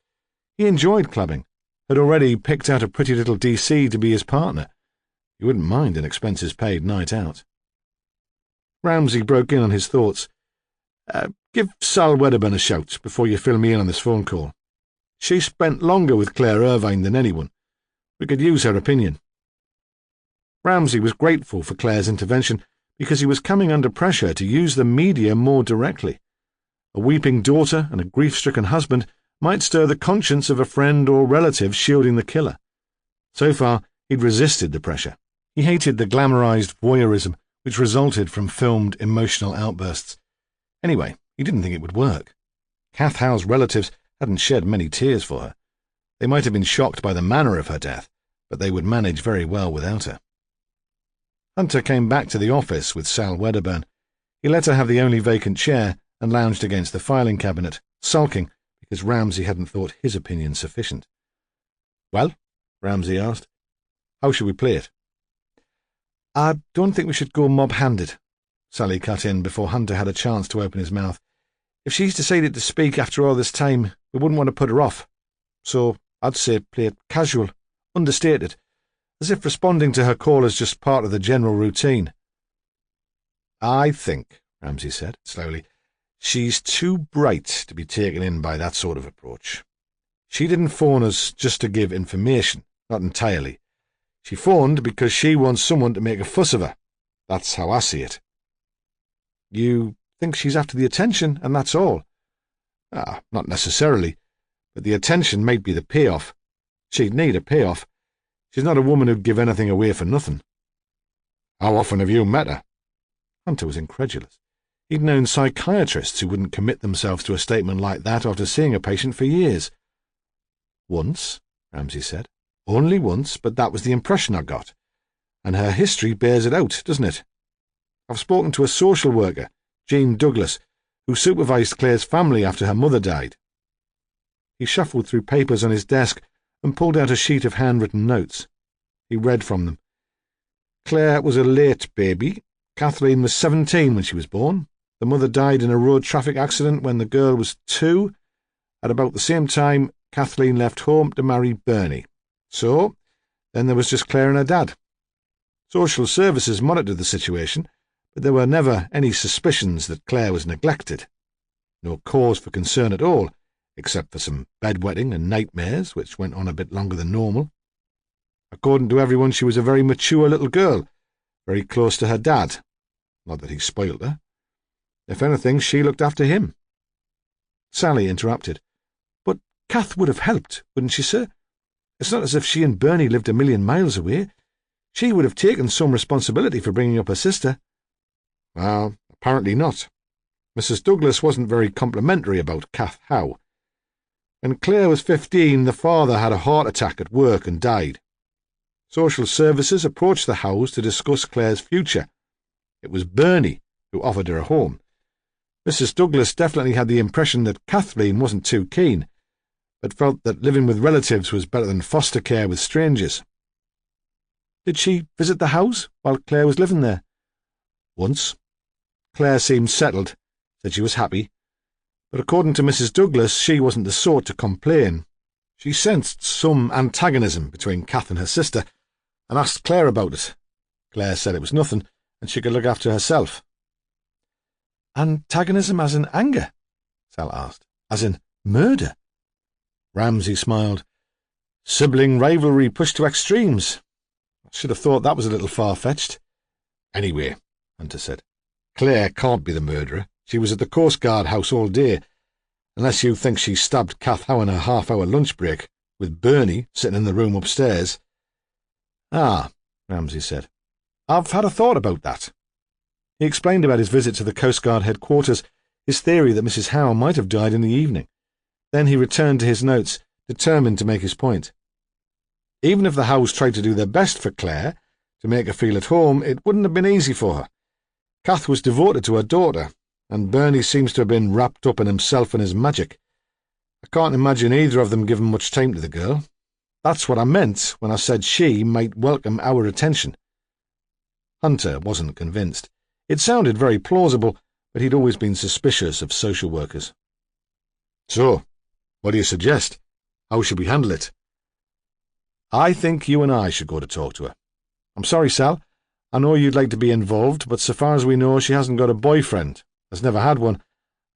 He enjoyed clubbing, had already picked out a pretty little DC to be his partner. He wouldn't mind an expenses-paid night out. Ramsay broke in on his thoughts. Give Sal Wedderburn a shout before you fill me in on this phone call. She spent longer with Claire Irvine than anyone. We could use her opinion." Ramsay was grateful for Claire's intervention because he was coming under pressure to use the media more directly. A weeping daughter and a grief-stricken husband might stir the conscience of a friend or relative shielding the killer. So far, he'd resisted the pressure. He hated the glamorized voyeurism which resulted from filmed emotional outbursts. Anyway, he didn't think it would work. Kath Howe's relatives hadn't shed many tears for her. They might have been shocked by the manner of her death, but they would manage very well without her. Hunter came back to the office with Sal Wedderburn. He let her have the only vacant chair and lounged against the filing cabinet, sulking because Ramsay hadn't thought his opinion sufficient. "Well?" Ramsay asked. "How should we play it?" "I don't think we should go mob-handed," Sally cut in before Hunter had a chance to open his mouth. "If she's decided to speak after all this time, we wouldn't want to put her off. So I'd say play it casual, understated, as if responding to her call is just part of the general routine." "I think," Ramsay said, slowly, "she's too bright to be taken in by that sort of approach. She didn't phone us just to give information, not entirely. She phoned because she wants someone to make a fuss of her. That's how I see it. You think she's after the attention, and that's all? Not necessarily, but the attention might be the payoff. She'd need a payoff. She's not a woman who'd give anything away for nothing. How often have you met her? Hunter was incredulous. He'd known psychiatrists who wouldn't commit themselves to a statement like that after seeing a patient for years. Once, Ramsay said. Only once, but that was the impression I got. And her history bears it out, doesn't it? I've spoken to a social worker, Jean Douglas, who supervised Claire's family after her mother died. He shuffled through papers on his desk and pulled out a sheet of handwritten notes. He read from them. Claire was a late baby. Kathleen was 17 when she was born. The mother died in a road traffic accident when the girl was 2. At about the same time, Kathleen left home to marry Bernie. So, then there was just Claire and her dad. Social services monitored the situation, but there were never any suspicions that Claire was neglected. No cause for concern at all, except for some bedwetting and nightmares, which went on a bit longer than normal. According to everyone, she was a very mature little girl, very close to her dad. Not that he spoiled her. If anything, she looked after him. Sally interrupted. But Kath would have helped, wouldn't she, sir? It's not as if she and Bernie lived a million miles away. She would have taken some responsibility for bringing up her sister. Well, apparently not. Mrs. Douglas wasn't very complimentary about Kath Howe. When Claire was 15, the father had a heart attack at work and died. Social services approached the Howes to discuss Claire's future. It was Bernie who offered her a home. Mrs. Douglas definitely had the impression that Kathleen wasn't too keen, but felt that living with relatives was better than foster care with strangers. Did she visit the house while Claire was living there? Once. Claire seemed settled, said she was happy, but according to Mrs. Douglas, she wasn't the sort to complain. She sensed some antagonism between Kath and her sister, and asked Claire about it. Claire said it was nothing, and she could look after herself. Antagonism as in anger? Sal asked. As in murder? Ramsay smiled. Sibling rivalry pushed to extremes. I should have thought that was a little far-fetched. Anyway, Hunter said, Claire can't be the murderer. She was at the Coast Guard house all day, unless you think she stabbed Kath Howe in her half-hour lunch break, with Bernie sitting in the room upstairs. Ramsay said. I've had a thought about that. He explained about his visit to the Coast Guard headquarters, his theory that Mrs. Howe might have died in the evening. Then he returned to his notes, determined to make his point. Even if the Howes tried to do their best for Claire, to make her feel at home, it wouldn't have been easy for her. Kath was devoted to her daughter, and Bernie seems to have been wrapped up in himself and his magic. I can't imagine either of them giving much time to the girl. That's what I meant when I said she might welcome our attention. Hunter wasn't convinced. It sounded very plausible, but he'd always been suspicious of social workers. So, what do you suggest? How should we handle it? I think you and I should go to talk to her. I'm sorry, Sal. I know you'd like to be involved, but so far as we know, she hasn't got a boyfriend, has never had one,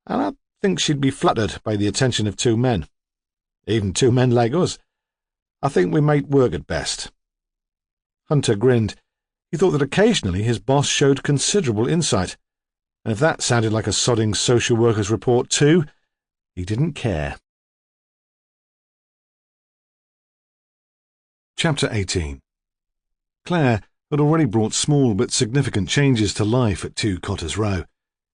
and I think she'd be flattered by the attention of 2 men. Even 2 men like us. I think we might work at best. Hunter grinned. He thought that occasionally his boss showed considerable insight, and if that sounded like a sodding social worker's report too, he didn't care. Chapter 18. Claire had already brought small but significant changes to life at 2 Cotters Row.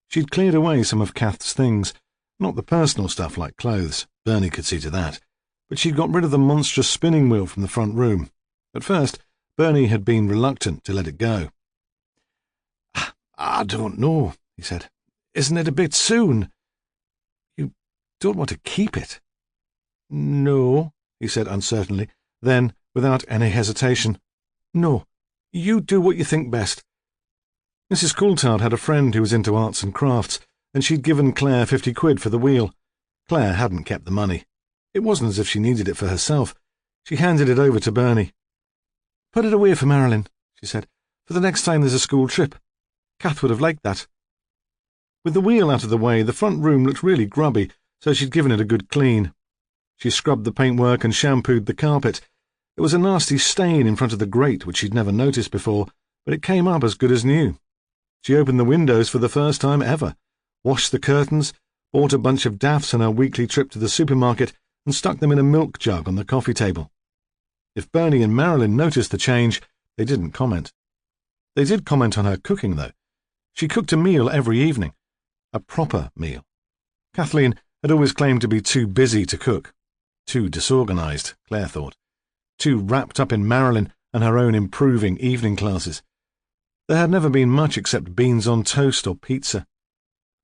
She'd cleared away some of Kath's things, not the personal stuff like clothes, Bernie could see to that, but she'd got rid of the monstrous spinning wheel from the front room. At first, Bernie had been reluctant to let it go. I don't know, he said. Isn't it a bit soon? You don't want to keep it? No, he said uncertainly. Then, without any hesitation, no, you do what you think best. Mrs. Coulthard had a friend who was into arts and crafts, and she'd given Claire 50 quid for the wheel. Claire hadn't kept the money. It wasn't as if she needed it for herself. She handed it over to Bernie. Put it away for Marilyn, she said, for the next time there's a school trip. Kath would have liked that. With the wheel out of the way, the front room looked really grubby, so she'd given it a good clean. She scrubbed the paintwork and shampooed the carpet. There was a nasty stain in front of the grate which she'd never noticed before, but it came up as good as new. She opened the windows for the first time ever, washed the curtains, bought a bunch of daffs on her weekly trip to the supermarket, and stuck them in a milk jug on the coffee table. If Bernie and Marilyn noticed the change, they didn't comment. They did comment on her cooking, though. She cooked a meal every evening, a proper meal. Kathleen had always claimed to be too busy to cook. Too disorganized, Claire thought. Too wrapped up in Marilyn and her own improving evening classes. There had never been much except beans on toast or pizza.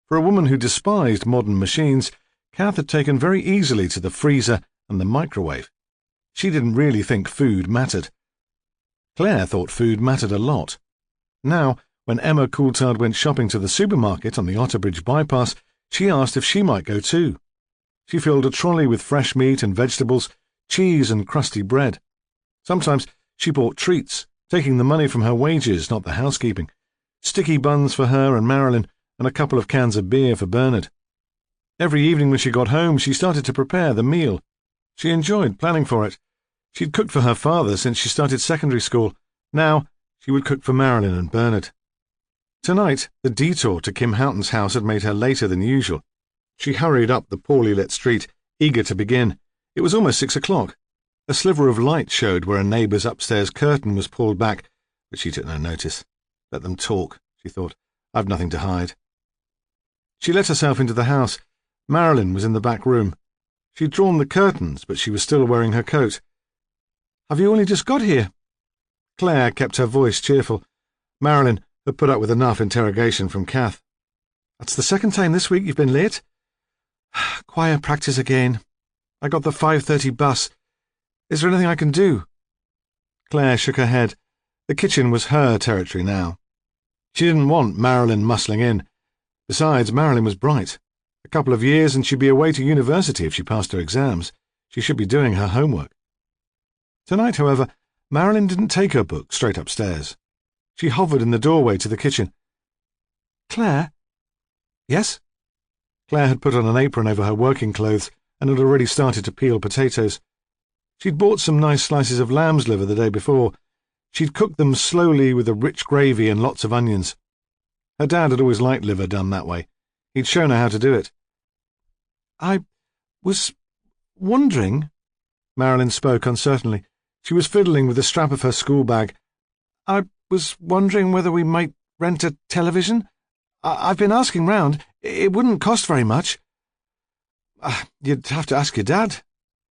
For a woman who despised modern machines, Kath had taken very easily to the freezer and the microwave. She didn't really think food mattered. Claire thought food mattered a lot. Now, when Emma Coulthard went shopping to the supermarket on the Otterbridge bypass, she asked if she might go too. She filled a trolley with fresh meat and vegetables, cheese and crusty bread. Sometimes she bought treats, taking the money from her wages, not the housekeeping. Sticky buns for her and Marilyn, and a couple of cans of beer for Bernard. Every evening when she got home, she started to prepare the meal. She enjoyed planning for it. She'd cooked for her father since she started secondary school. Now she would cook for Marilyn and Bernard. Tonight, the detour to Kim Houghton's house had made her later than usual. She hurried up the poorly lit street, eager to begin. It was almost 6 o'clock. A sliver of light showed where a neighbour's upstairs curtain was pulled back, but she took no notice. Let them talk, she thought. I've nothing to hide. She let herself into the house. Marilyn was in the back room. She'd drawn the curtains, but she was still wearing her coat. Have you only just got here? Claire kept her voice cheerful. Marilyn had put up with enough interrogation from Kath. That's the second time this week you've been late. Choir practice again. I got the 5:30 bus. Is there anything I can do? Claire shook her head. The kitchen was her territory now. She didn't want Marilyn muscling in. Besides, Marilyn was bright. A couple of years and she'd be away to university if she passed her exams. She should be doing her homework. Tonight, however, Marilyn didn't take her book straight upstairs. She hovered in the doorway to the kitchen. Claire? Yes? Claire had put on an apron over her working clothes and had already started to peel potatoes. She'd bought some nice slices of lamb's liver the day before. She'd cooked them slowly with a rich gravy and lots of onions. Her dad had always liked liver done that way. He'd shown her how to do it. I was wondering, Marilyn spoke uncertainly. She was fiddling with the strap of her school bag. I was wondering whether we might rent a television. I've been asking round. It wouldn't cost very much. You'd have to ask your dad.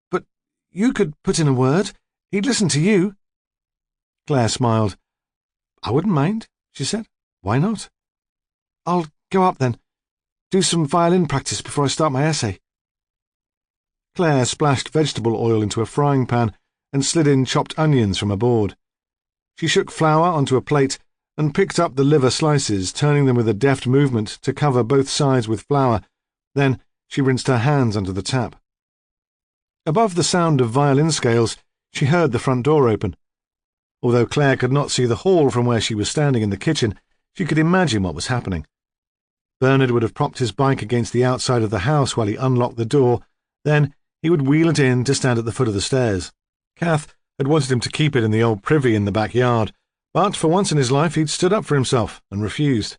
But you could put in a word. He'd listen to you. Claire smiled. I wouldn't mind, she said. Why not? I'll go up then. Do some violin practice before I start my essay. Claire splashed vegetable oil into a frying pan and slid in chopped onions from a board. She shook flour onto a plate and picked up the liver slices, turning them with a deft movement to cover both sides with flour. Then she rinsed her hands under the tap. Above the sound of violin scales, she heard the front door open. Although Claire could not see the hall from where she was standing in the kitchen, she could imagine what was happening. Bernard would have propped his bike against the outside of the house while he unlocked the door. Then he would wheel it in to stand at the foot of the stairs. Kath had wanted him to keep it in the old privy in the backyard, but for once in his life he'd stood up for himself and refused.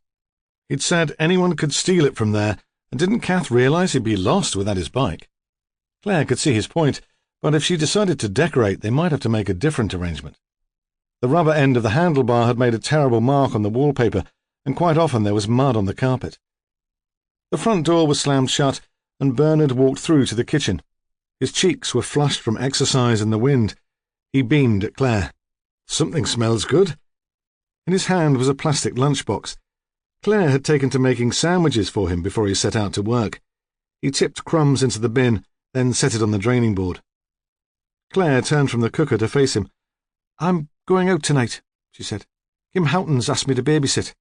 He'd said anyone could steal it from there, and didn't Kath realise he'd be lost without his bike? Claire could see his point, but if she decided to decorate, they might have to make a different arrangement. The rubber end of the handlebar had made a terrible mark on the wallpaper, and quite often there was mud on the carpet. The front door was slammed shut, and Bernard walked through to the kitchen. His cheeks were flushed from exercise and the wind. He beamed at Claire. Something smells good. In his hand was a plastic lunchbox. Claire had taken to making sandwiches for him before he set out to work. He tipped crumbs into the bin, then set it on the draining board. Claire turned from the cooker to face him. I'm going out tonight, she said. Kim Houghton's asked me to babysit.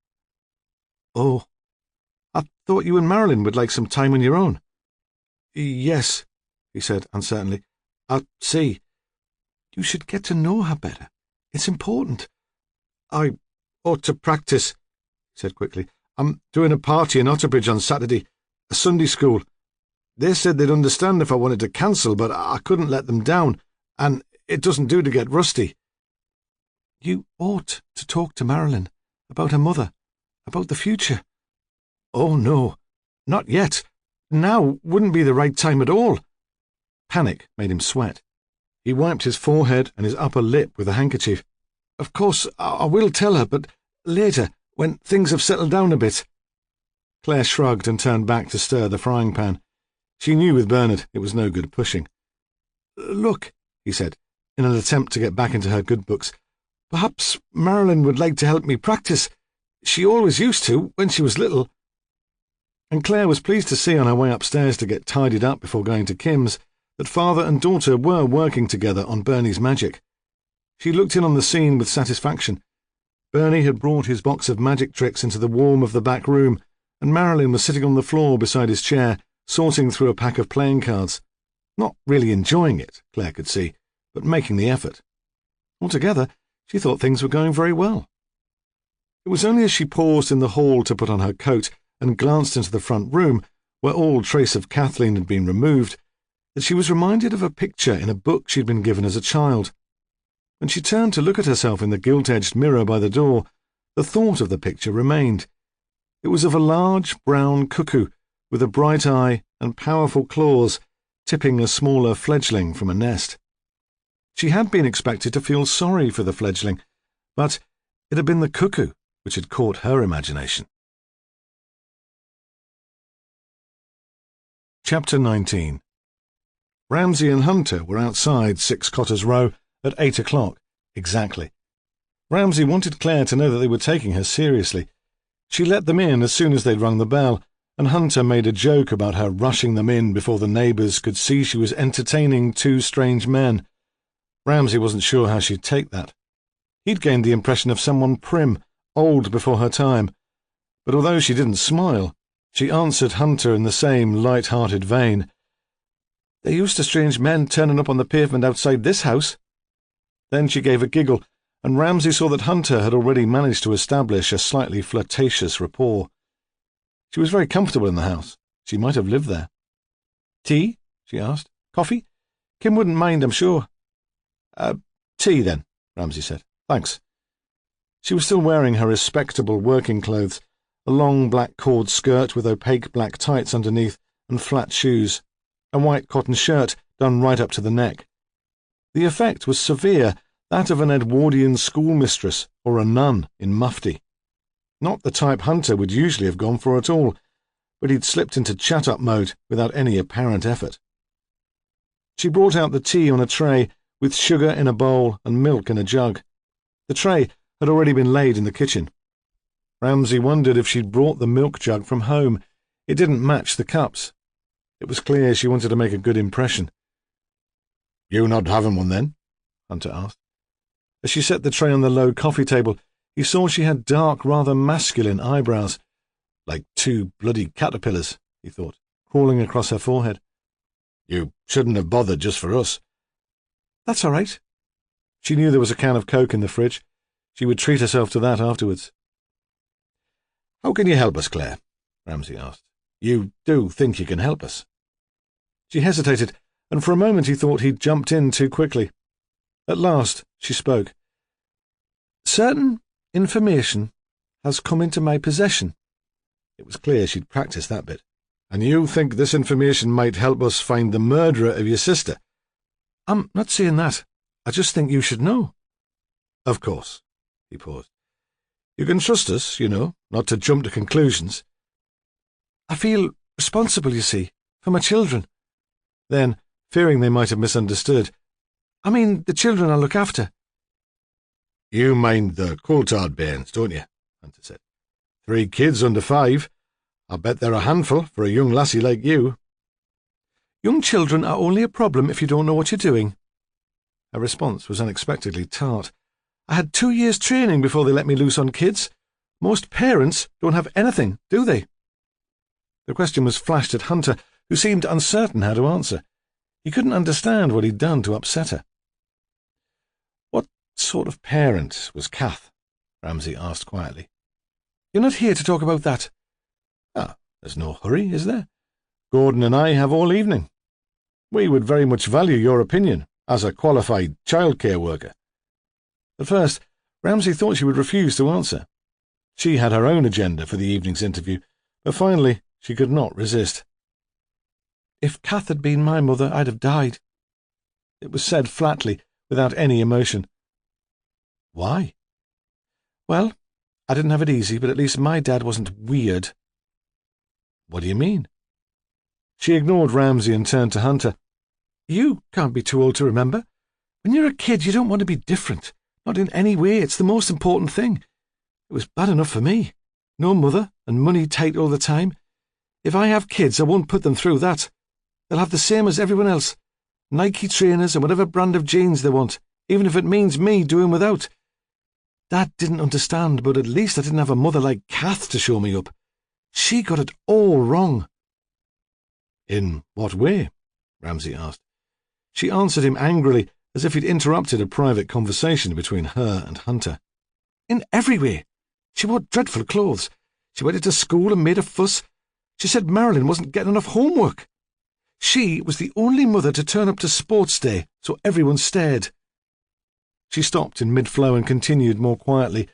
Oh, I thought you and Marilyn would like some time on your own. Yes, he said uncertainly. I'll see. You should get to know her better. It's important. I ought to practice, he said quickly. I'm doing a party in Otterbridge on Saturday, a Sunday school. They said they'd understand if I wanted to cancel, but I couldn't let them down, and it doesn't do to get rusty. You ought to talk to Marilyn about her mother, about the future. Oh, no, not yet. Now wouldn't be the right time at all. Panic made him sweat. He wiped his forehead and his upper lip with a handkerchief. Of course, I will tell her, but later, when things have settled down a bit. Claire shrugged and turned back to stir the frying pan. She knew with Bernard it was no good pushing. Look, he said, in an attempt to get back into her good books, perhaps Marilyn would like to help me practice. She always used to, when she was little. And Claire was pleased to see on her way upstairs to get tidied up before going to Kim's that father and daughter were working together on Bernie's magic. She looked in on the scene with satisfaction. Bernie had brought his box of magic tricks into the warm of the back room, and Marilyn was sitting on the floor beside his chair, sorting through a pack of playing cards. Not really enjoying it, Claire could see, but making the effort. Altogether, she thought things were going very well. It was only as she paused in the hall to put on her coat and glanced into the front room, where all trace of Kathleen had been removed, that she was reminded of a picture in a book she'd been given as a child. When she turned to look at herself in the gilt-edged mirror by the door, the thought of the picture remained. It was of a large brown cuckoo with a bright eye and powerful claws, tipping a smaller fledgling from a nest. She had been expected to feel sorry for the fledgling, but it had been the cuckoo which had caught her imagination. Chapter 19. Ramsay and Hunter were outside 6 Cotters Row at 8 o'clock, exactly. Ramsay wanted Claire to know that they were taking her seriously. She let them in as soon as they'd rung the bell, and Hunter made a joke about her rushing them in before the neighbours could see she was entertaining 2 strange men. Ramsay wasn't sure how she'd take that. He'd gained the impression of someone prim, old before her time, but although she didn't smile, she answered Hunter in the same light-hearted vein. "They're used to strange men turning up on the pavement outside this house." Then she gave a giggle, and Ramsay saw that Hunter had already managed to establish a slightly flirtatious rapport. She was very comfortable in the house. She might have lived there. "Tea?" she asked. "Coffee? Kim wouldn't mind, I'm sure." Tea, then," Ramsay said. "Thanks." She was still wearing her respectable working clothes, a long black cord skirt with opaque black tights underneath and flat shoes, a white cotton shirt done right up to the neck. The effect was severe, that of an Edwardian schoolmistress or a nun in mufti. Not the type Hunter would usually have gone for at all, but he'd slipped into chat-up mode without any apparent effort. She brought out the tea on a tray, with sugar in a bowl and milk in a jug. The tray had already been laid in the kitchen. Ramsay wondered if she'd brought the milk jug from home. It didn't match the cups. It was clear she wanted to make a good impression. "You not having one, then?" Hunter asked. As she set the tray on the low coffee table, he saw she had dark, rather masculine eyebrows. "Like 2 bloody caterpillars," he thought, crawling across her forehead. "You shouldn't have bothered just for us." "That's all right." She knew there was a can of Coke in the fridge. She would treat herself to that afterwards. "How can you help us, Claire?" Ramsay asked. "You do think you can help us?" She hesitated, and for a moment he thought he'd jumped in too quickly. At last she spoke. "Certain information has come into my possession." It was clear she'd practiced that bit. "And you think this information might help us find the murderer of your sister?" "I'm not saying that. I just think you should know." "Of course." He paused. "You can trust us, you know, not to jump to conclusions." "I feel responsible, you see, for my children." Then, fearing they might have misunderstood, "I mean the children I look after." "You mind the Coulthard bairns, don't you?" Hunter said. 3 kids under 5. I bet they're a handful for a young lassie like you." "Young children are only a problem if you don't know what you're doing." Her response was unexpectedly tart. "I had 2 years' training before they let me loose on kids. Most parents don't have anything, do they?" The question was flashed at Hunter, who seemed uncertain how to answer. He couldn't understand what he'd done to upset her. "What sort of parent was Kath?" Ramsay asked quietly. "You're not here to talk about that." "Ah, there's no hurry, is there? Gordon and I have all evening. We would very much value your opinion as a qualified childcare worker." At first, Ramsay thought she would refuse to answer. She had her own agenda for the evening's interview, but finally she could not resist. "If Kath had been my mother, I'd have died." It was said flatly, without any emotion. "Why?" "Well, I didn't have it easy, but at least my dad wasn't weird." "What do you mean?" She ignored Ramsay and turned to Hunter. "You can't be too old to remember. When you're a kid, you don't want to be different. Not in any way. It's the most important thing. It was bad enough for me. No mother and money tight all the time. If I have kids, I won't put them through that. They'll have the same as everyone else. Nike trainers and whatever brand of jeans they want, even if it means me doing without. Dad didn't understand, but at least I didn't have a mother like Kath to show me up. She got it all wrong." "In what way?" Ramsay asked. She answered him angrily, as if he'd interrupted a private conversation between her and Hunter. "In every way. She wore dreadful clothes. She went into school and made a fuss. She said Marilyn wasn't getting enough homework. She was the only mother to turn up to sports day, so everyone stared." She stopped in mid-flow and continued more quietly.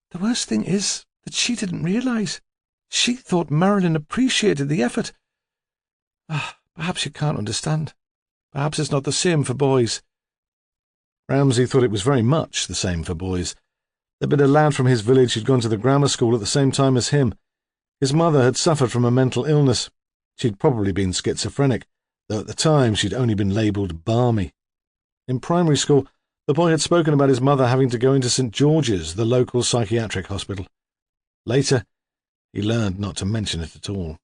"The worst thing is that she didn't realize. She thought Marilyn appreciated the effort. Perhaps you can't understand. Perhaps it's not the same for boys." Ramsay thought it was very much the same for boys. There'd been a lad from his village who'd gone to the grammar school at the same time as him. His mother had suffered from a mental illness. She'd probably been schizophrenic, though at the time she'd only been labelled balmy. In primary school, the boy had spoken about his mother having to go into St. George's, the local psychiatric hospital. Later, he learned not to mention it at all.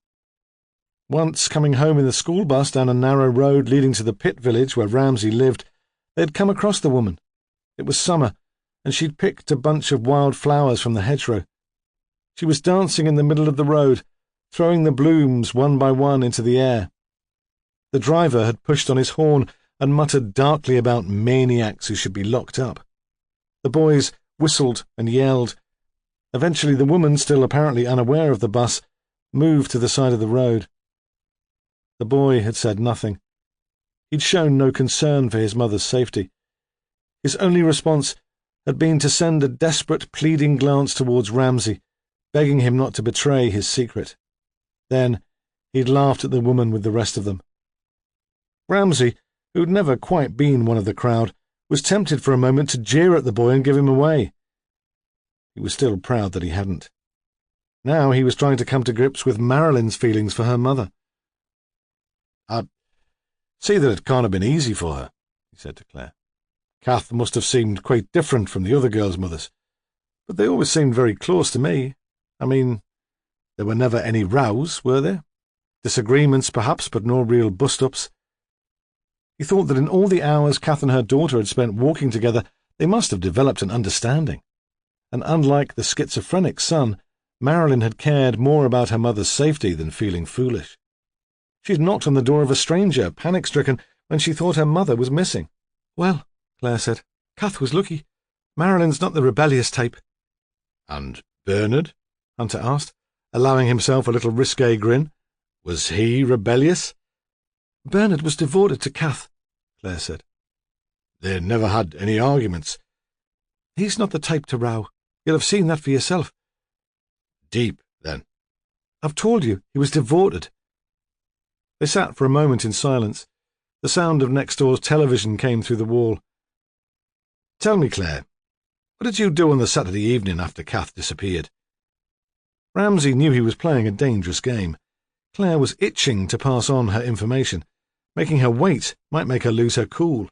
Once, coming home in the school bus down a narrow road leading to the pit village where Ramsay lived, they had come across the woman. It was summer, and she'd picked a bunch of wild flowers from the hedgerow. She was dancing in the middle of the road, throwing the blooms one by one into the air. The driver had pushed on his horn and muttered darkly about maniacs who should be locked up. The boys whistled and yelled. Eventually the woman, still apparently unaware of the bus, moved to the side of the road. The boy had said nothing. He'd shown no concern for his mother's safety. His only response had been to send a desperate, pleading glance towards Ramsay, begging him not to betray his secret. Then he'd laughed at the woman with the rest of them. Ramsay, who'd never quite been one of the crowd, was tempted for a moment to jeer at the boy and give him away. He was still proud that he hadn't. Now he was trying to come to grips with Marilyn's feelings for her mother. "I see that it can't have been easy for her," he said to Claire. "Kath must have seemed quite different from the other girls' mothers. But they always seemed very close to me. I mean, there were never any rows, were there? Disagreements, perhaps, but no real bust-ups." He thought that in all the hours Kath and her daughter had spent walking together, they must have developed an understanding. And unlike the schizophrenic son, Marilyn had cared more about her mother's safety than feeling foolish. She'd knocked on the door of a stranger, panic-stricken, when she thought her mother was missing. "Well," Claire said, "Kath was lucky. Marilyn's not the rebellious type." "And Bernard?" Hunter asked, allowing himself a little risque grin. "Was he rebellious?" "Bernard was devoted to Kath," Claire said. "They never had any arguments?" "He's not the type to row. You'll have seen that for yourself." "Deep, then?" "I've told you, he was devoted." They sat for a moment in silence. The sound of next door's television came through the wall. "Tell me, Claire, what did you do on the Saturday evening after Kath disappeared?" Ramsay knew he was playing a dangerous game. Claire was itching to pass on her information. Making her wait might make her lose her cool.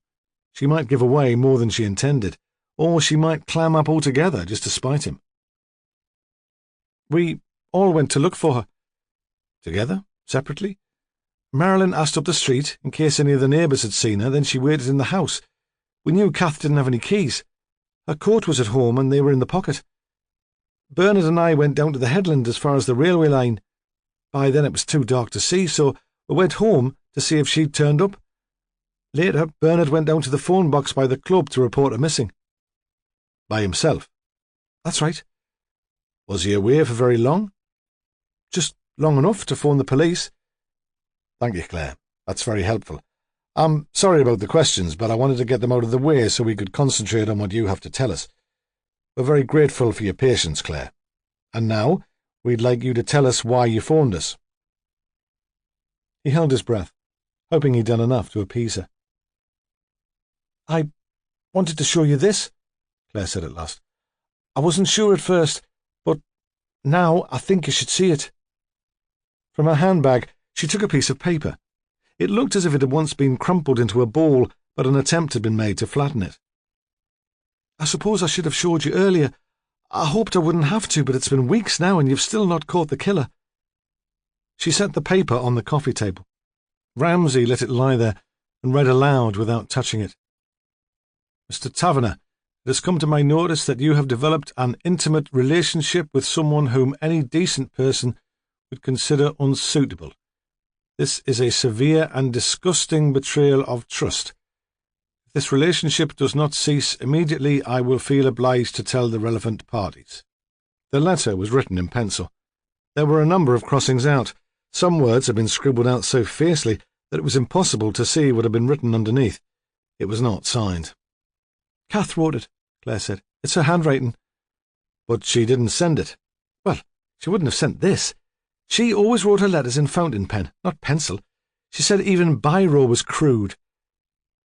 She might give away more than she intended, or she might clam up altogether just to spite him. "We all went to look for her." "Together? Separately?" "Marilyn asked up the street in case any of the neighbours had seen her, then she waited in the house. We knew Kath didn't have any keys. Her coat was at home and they were in the pocket. Bernard and I went down to the headland as far as the railway line. By then it was too dark to see, so we went home to see if she'd turned up. Later, Bernard went down to the phone box by the club to report her missing." "By himself?" "That's right." "Was he away for very long?" "Just long enough to phone the police. Thank you, Claire. That's very helpful. I'm sorry about the questions, but I wanted to get them out of the way so we could concentrate on what you have to tell us. We're very grateful for your patience, Claire. And now, we'd like you to tell us why you phoned us. He held his breath, hoping he'd done enough to appease her. I wanted to show you this, Claire said at last. I wasn't sure at first, but now I think you should see it. From her handbag, she took a piece of paper. It looked as if it had once been crumpled into a ball, but an attempt had been made to flatten it. I suppose I should have showed you earlier. I hoped I wouldn't have to, but it's been weeks now and you've still not caught the killer. She set the paper on the coffee table. Ramsay let it lie there and read aloud without touching it. Mr. Taverner, it has come to my notice that you have developed an intimate relationship with someone whom any decent person would consider unsuitable. This is a severe and disgusting betrayal of trust. If this relationship does not cease immediately, I will feel obliged to tell the relevant parties. The letter was written in pencil. There were a number of crossings out. Some words had been scribbled out so fiercely that it was impossible to see what had been written underneath. It was not signed. Kath wrote it, Claire said. It's her handwriting. But she didn't send it. Well, she wouldn't have sent this. She always wrote her letters in fountain pen, not pencil. She said even biro was crude.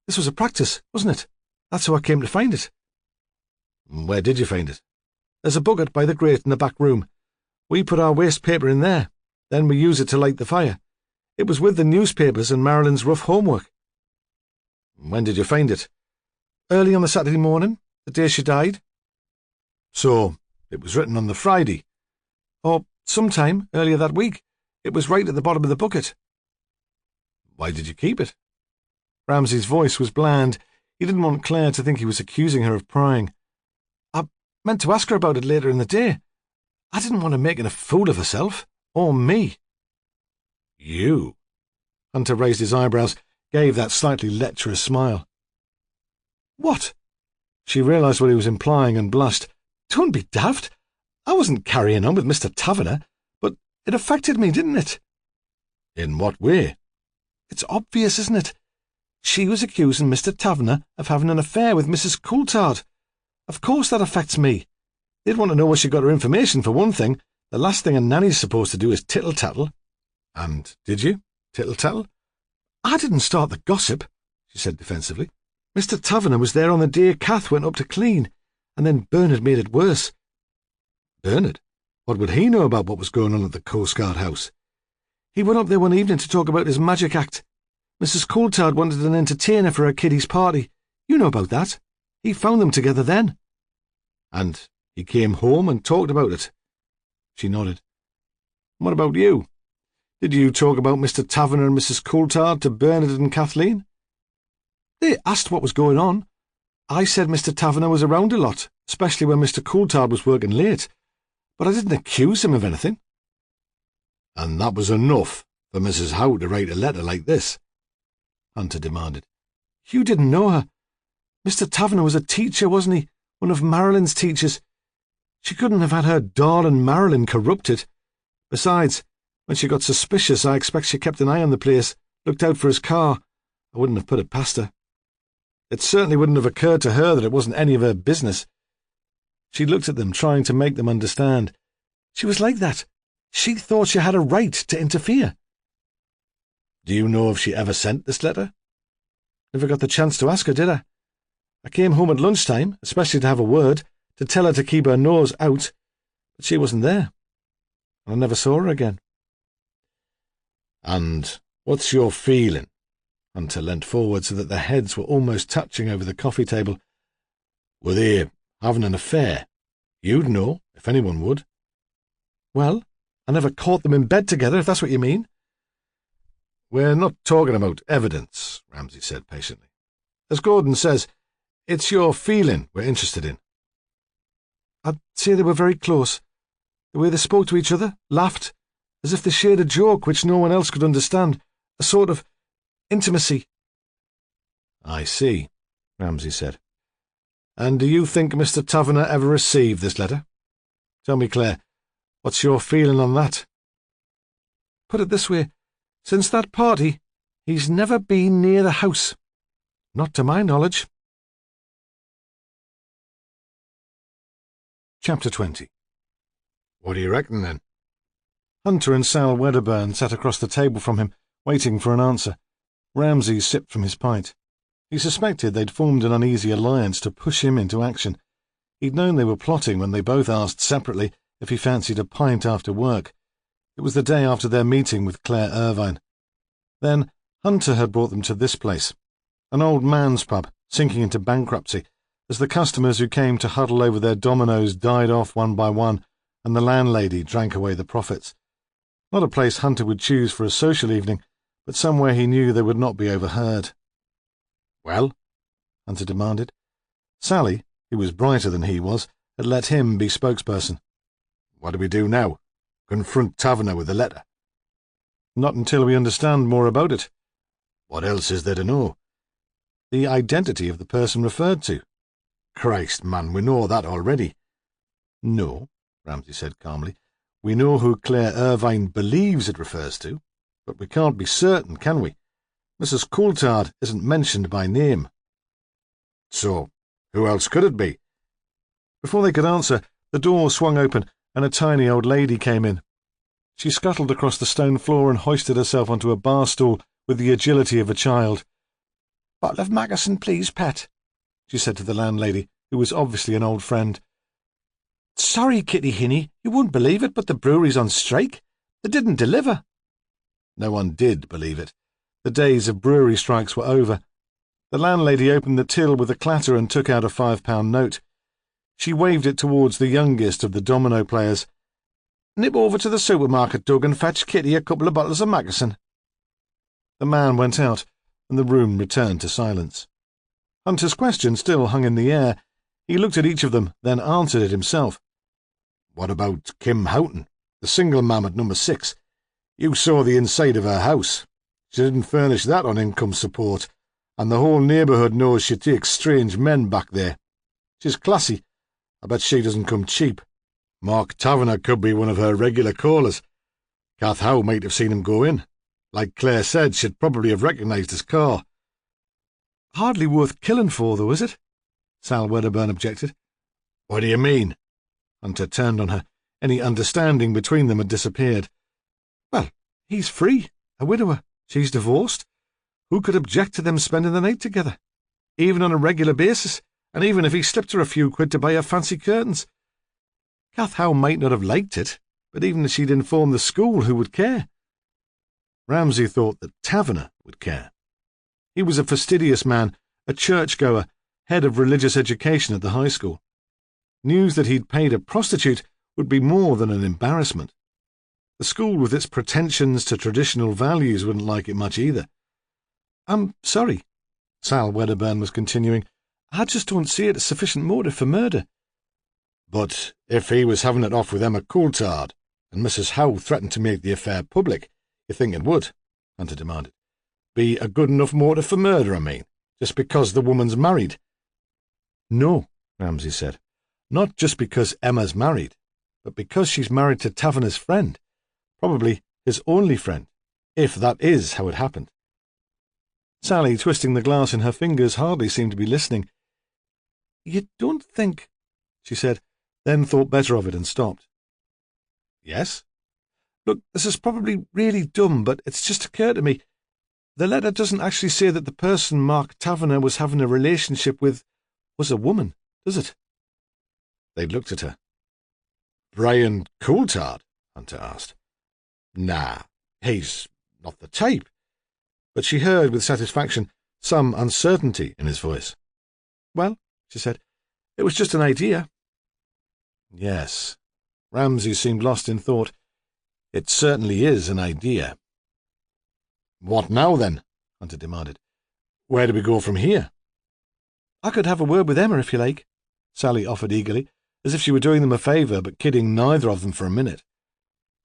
This was a practice, wasn't it? That's how I came to find it. Where did you find it? There's a bucket by the grate in the back room. We put our waste paper in there. Then we use it to light the fire. It was with the newspapers and Marilyn's rough homework. When did you find it? Early on the Saturday morning, the day she died. So, it was written on the Friday? Or sometime earlier that week. It was right at the bottom of the bucket. Why did you keep it? Ramsay's voice was bland. He didn't want Claire to think he was accusing her of prying. I meant to ask her about it later in the day. I didn't want her making a fool of herself. Or me. You? Hunter raised his eyebrows, gave that slightly lecherous smile. What? She realised what he was implying and blushed. Don't be daft. I wasn't carrying on with Mr. Taverner, but it affected me, didn't it? In what way? It's obvious, isn't it? She was accusing Mr. Taverner of having an affair with Mrs. Coulthard. Of course that affects me. They'd want to know where she got her information, for one thing. The last thing a nanny's supposed to do is tittle-tattle. And did you? Tittle-tattle? I didn't start the gossip, she said defensively. Mr. Taverner was there on the day Kath went up to clean, and then Bernard made it worse. Bernard? What would he know about what was going on at the Coast Guard house? He went up there one evening to talk about his magic act. Mrs. Coulthard wanted an entertainer for her kiddies' party. You know about that. He found them together then. And he came home and talked about it? She nodded. What about you? Did you talk about Mr. Taverner and Mrs. Coulthard to Bernard and Kathleen? They asked what was going on. I said Mr. Taverner was around a lot, especially when Mr. Coulthard was working late, but I didn't accuse him of anything. And that was enough for Mrs. Howe to write a letter like this? Hunter demanded. You didn't know her. Mr. Taverner was a teacher, wasn't he? One of Marilyn's teachers. She couldn't have had her darling Marilyn corrupted. Besides, when she got suspicious, I expect she kept an eye on the place, looked out for his car. I wouldn't have put it past her. It certainly wouldn't have occurred to her that it wasn't any of her business. She looked at them, trying to make them understand. She was like that. She thought she had a right to interfere. Do you know if she ever sent this letter? Never got the chance to ask her, did I? I came home at lunchtime, especially to have a word, to tell her to keep her nose out, but she wasn't there. And I never saw her again. And what's your feeling? Hunter leant forward so that their heads were almost touching over the coffee table. Were they having an affair? You'd know, if anyone would. Well, I never caught them in bed together, if that's what you mean. We're not talking about evidence, Ramsay said patiently. As Gordon says, it's your feeling we're interested in. I'd say they were very close. The way they spoke to each other, laughed, as if they shared a joke which no one else could understand, a sort of intimacy. I see, Ramsay said. And do you think Mr. Taverner ever received this letter? Tell me, Claire, what's your feeling on that? Put it this way, Since that party, he's never been near the house. Not to my knowledge. Chapter 20. What do you reckon, then? Hunter and Sal Wedderburn sat across the table from him, waiting for an answer. Ramsay sipped from his pint. He suspected they'd formed an uneasy alliance to push him into action. He'd known they were plotting when they both asked separately if he fancied a pint after work. It was the day after their meeting with Claire Irvine. Then Hunter had brought them to this place, an old man's pub, sinking into bankruptcy, as the customers who came to huddle over their dominoes died off one by one, and the landlady drank away the profits. Not a place Hunter would choose for a social evening, but somewhere he knew they would not be overheard. Well? Hunter demanded. Sally, who was brighter than he was, had let him be spokesperson. What do we do now? Confront Taverner with the letter? Not until we understand more about it. What else is there to know? The identity of the person referred to. Christ, man, we know that already. No, Ramsay said calmly. We know who Claire Irvine believes it refers to, but we can't be certain, can we? Mrs. Coulthard isn't mentioned by name. So, who else could it be? Before they could answer, the door swung open and a tiny old lady came in. She scuttled across the stone floor and hoisted herself onto a bar stool with the agility of a child. "Bottle of Maggerson, please, pet," she said to the landlady, who was obviously an old friend. "Sorry, Kitty Hinny, you wouldn't believe it, but the brewery's on strike. They didn't deliver." No one did believe it. The days of brewery strikes were over. The landlady opened the till with a clatter and took out a £5 note. She waved it towards the youngest of the domino players. "Nip over to the supermarket, Doug, and fetch Kitty a couple of bottles of Maggerson." The man went out, and the room returned to silence. Hunter's question still hung in the air. He looked at each of them, then answered it himself. What about Kim Houghton, the single ma'am at number 6? You saw the inside of her house. She didn't furnish that on income support, and the whole neighbourhood knows she takes strange men back there. She's classy. I bet she doesn't come cheap. Mark Taverner could be one of her regular callers. Kath Howe might have seen him go in. Like Claire said, she'd probably have recognised his car. "Hardly worth killing for, though, is it?" Sal Wedderburn objected. What do you mean? Hunter turned on her. Any understanding between them had disappeared. "Well, he's free, a widower. She's divorced. Who could object to them spending the night together? Even on a regular basis, and even if he slipped her a few quid to buy her fancy curtains. Kath Howe might not have liked it, but even if she'd informed the school, who would care? Ramsay thought that Taverner would care. He was a fastidious man, a churchgoer, head of religious education at the high school. News that he'd paid a prostitute would be more than an embarrassment. The school with its pretensions to traditional values wouldn't like it much either. "I'm sorry," Sal Wedderburn was continuing. "I just don't see it as sufficient motive for murder." But if he was having it off with Emma Coulthard, and Mrs. Howe threatened to make the affair public, you think it would, Hunter demanded, be a good enough motive for murder, I mean, just because the woman's married? "No," Ramsay said. "Not just because Emma's married, but because she's married to Taverner's friend, probably his only friend, if that is how it happened." Sally, twisting the glass in her fingers, hardly seemed to be listening. "You don't think—" she said, then thought better of it and stopped. "Yes? Look, this is probably really dumb, but it's just occurred to me. The letter doesn't actually say that the person Mark Taverner was having a relationship with was a woman, does it?" They looked at her. Brian Coulthard? Hunter asked. Nah, he's not the type. But she heard with satisfaction some uncertainty in his voice. "Well," she said, "it was just an idea." "Yes." Ramsay seemed lost in thought. "It certainly is an idea." "What now, then?" Hunter demanded. "Where do we go from here?" "I could have a word with Emma, if you like," Sally offered eagerly, as if she were doing them a favour, but kidding neither of them for a minute.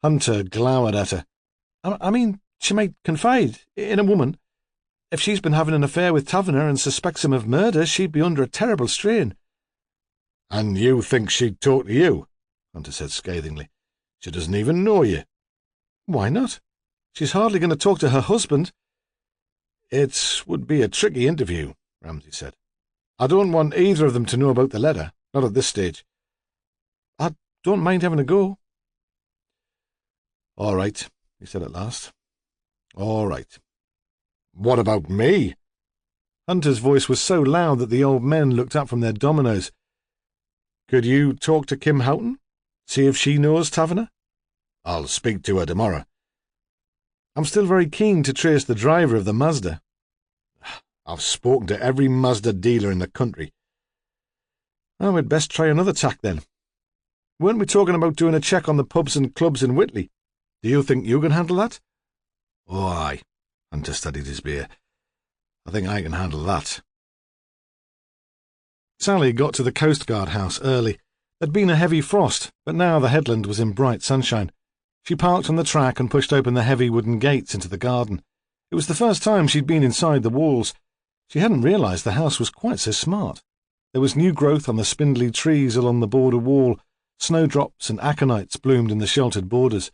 Hunter glowered at her. I mean, she might confide in a woman. If she's been having an affair with Taverner and suspects him of murder, she'd be under a terrible strain." "And you think she'd talk to you?" Hunter said scathingly. "She doesn't even know you." "Why not?" She's hardly going to talk to her husband." "It would be a tricky interview," Ramsay said. "I don't want either of them to know about the letter, not at this stage." "I don't mind having a go." "All right," he said at last. "All right. What about me?" Hunter's voice was so loud that the old men looked up from their dominoes. "Could you talk to Kim Houghton? See if she knows Taverner?" "I'll speak to her tomorrow." "I'm still very keen to trace the driver of the Mazda." "I've spoken to every Mazda dealer in the country." "Oh, we'd best try another tack then. Weren't we talking about doing a check on the pubs and clubs in Whitley? Do you think you can handle that?" "Oh, aye." Hunter studied his beer. "I think I can handle that." Sally got to the Coast Guard house early. There'd been a heavy frost, but now the headland was in bright sunshine. She parked on the track and pushed open the heavy wooden gates into the garden. It was the first time she'd been inside the walls. She hadn't realised the house was quite so smart. There was new growth on the spindly trees along the border wall. Snowdrops and aconites bloomed in the sheltered borders.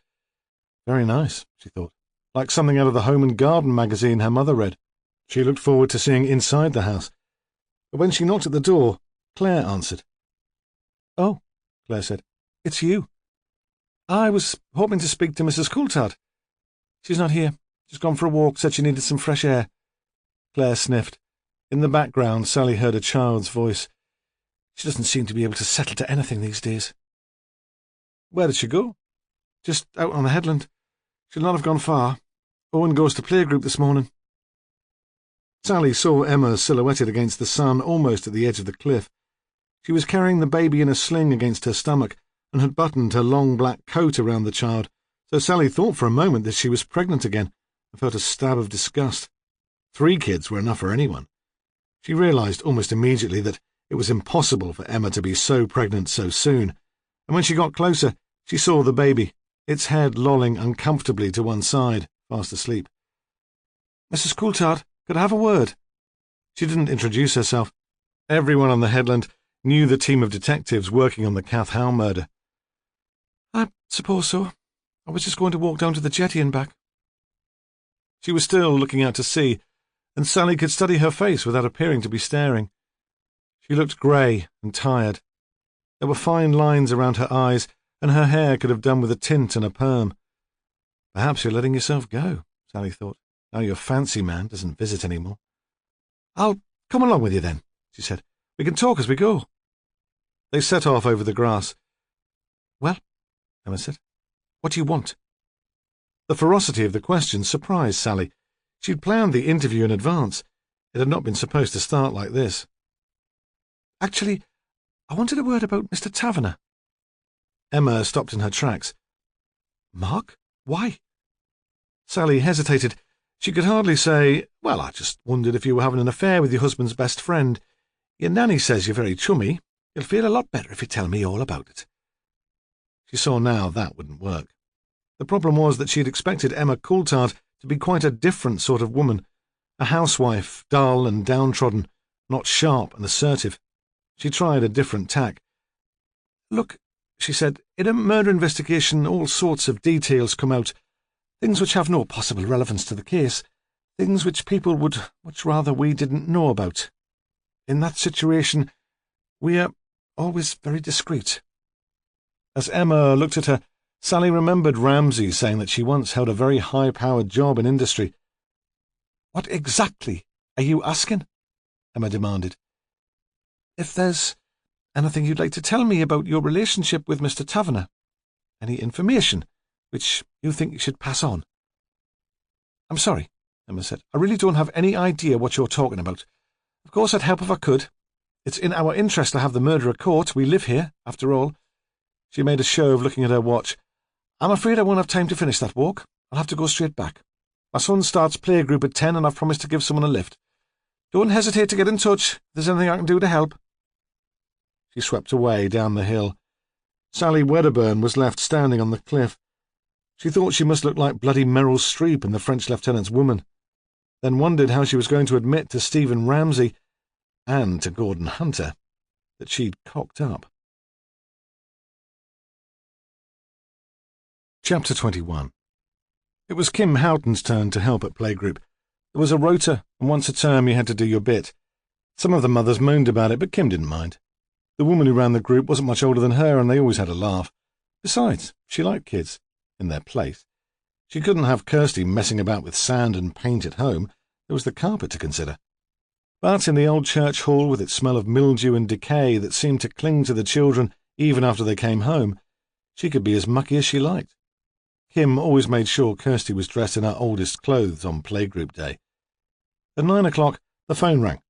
Very nice, she thought, like something out of the Home and Garden magazine her mother read. She looked forward to seeing inside the house. But when she knocked at the door, Claire answered. "Oh," Claire said, "it's you. I was hoping to speak to Mrs. Coulthard. She's not here. She's gone for a walk, said she needed some fresh air." Claire sniffed. In the background, Sally heard a child's voice. "She doesn't seem to be able to settle to anything these days." "Where did she go?" "Just out on the headland. She'll not have gone far. Owen goes to playgroup this morning." Sally saw Emma silhouetted against the sun almost at the edge of the cliff. She was carrying the baby in a sling against her stomach and had buttoned her long black coat around the child, so Sally thought for a moment that she was pregnant again and felt a stab of disgust. 3 kids were enough for anyone. She realised almost immediately that it was impossible for Emma to be so pregnant so soon, and when she got closer, she saw the baby, its head lolling uncomfortably to one side, fast asleep. "Mrs. Coulthard, could I have a word?" She didn't introduce herself. Everyone on the headland knew the team of detectives working on the Kath Howe murder. "I suppose so. I was just going to walk down to the jetty and back." She was still looking out to sea, and Sally could study her face without appearing to be staring. She looked grey and tired. There were fine lines around her eyes, and her hair could have done with a tint and a perm. "Perhaps you're letting yourself go," Sally thought, "now your fancy man doesn't visit any more." "I'll come along with you then," she said. "We can talk as we go." They set off over the grass. "Well," Emma said, "what do you want?" The ferocity of the question surprised Sally. She'd planned the interview in advance. It had not been supposed to start like this. "Actually, I wanted a word about Mr. Taverner." Emma stopped in her tracks. "Mark? Why?" Sally hesitated. She could hardly say, "Well, I just wondered if you were having an affair with your husband's best friend. Your nanny says you're very chummy. You'll feel a lot better if you tell me all about it." She saw now that wouldn't work. The problem was that she had expected Emma Coulthard to be quite a different sort of woman, a housewife, dull and downtrodden, not sharp and assertive. She tried a different tack. "Look," she said, "in a murder investigation all sorts of details come out, things which have no possible relevance to the case, things which people would much rather we didn't know about. In that situation, we are always very discreet." As Emma looked at her, Sally remembered Ramsay saying that she once held a very high-powered job in industry. "What exactly are you asking?" Emma demanded. "If there's anything you'd like to tell me about your relationship with Mr. Taverner, any information which you think you should pass on." "I'm sorry," Emma said. "I really don't have any idea what you're talking about. Of course I'd help if I could. It's in our interest to have the murderer caught. We live here, after all." She made a show of looking at her watch. "I'm afraid I won't have time to finish that walk. I'll have to go straight back. My son starts playgroup at 10 and I've promised to give someone a lift. Don't hesitate to get in touch if there's anything I can do to help." She swept away down the hill. Sally Wedderburn was left standing on the cliff. She thought she must look like bloody Meryl Streep in The French Lieutenant's Woman, then wondered how she was going to admit to Stephen Ramsay and to Gordon Hunter that she'd cocked up. Chapter 21. It was Kim Houghton's turn to help at playgroup. There was a rota, and once a term you had to do your bit. Some of the mothers moaned about it, but Kim didn't mind. The woman who ran the group wasn't much older than her, and they always had a laugh. Besides, she liked kids, in their place. She couldn't have Kirsty messing about with sand and paint at home. There was the carpet to consider. But in the old church hall, with its smell of mildew and decay that seemed to cling to the children even after they came home, she could be as mucky as she liked. Kim always made sure Kirsty was dressed in her oldest clothes on playgroup day. At 9 o'clock, the phone rang.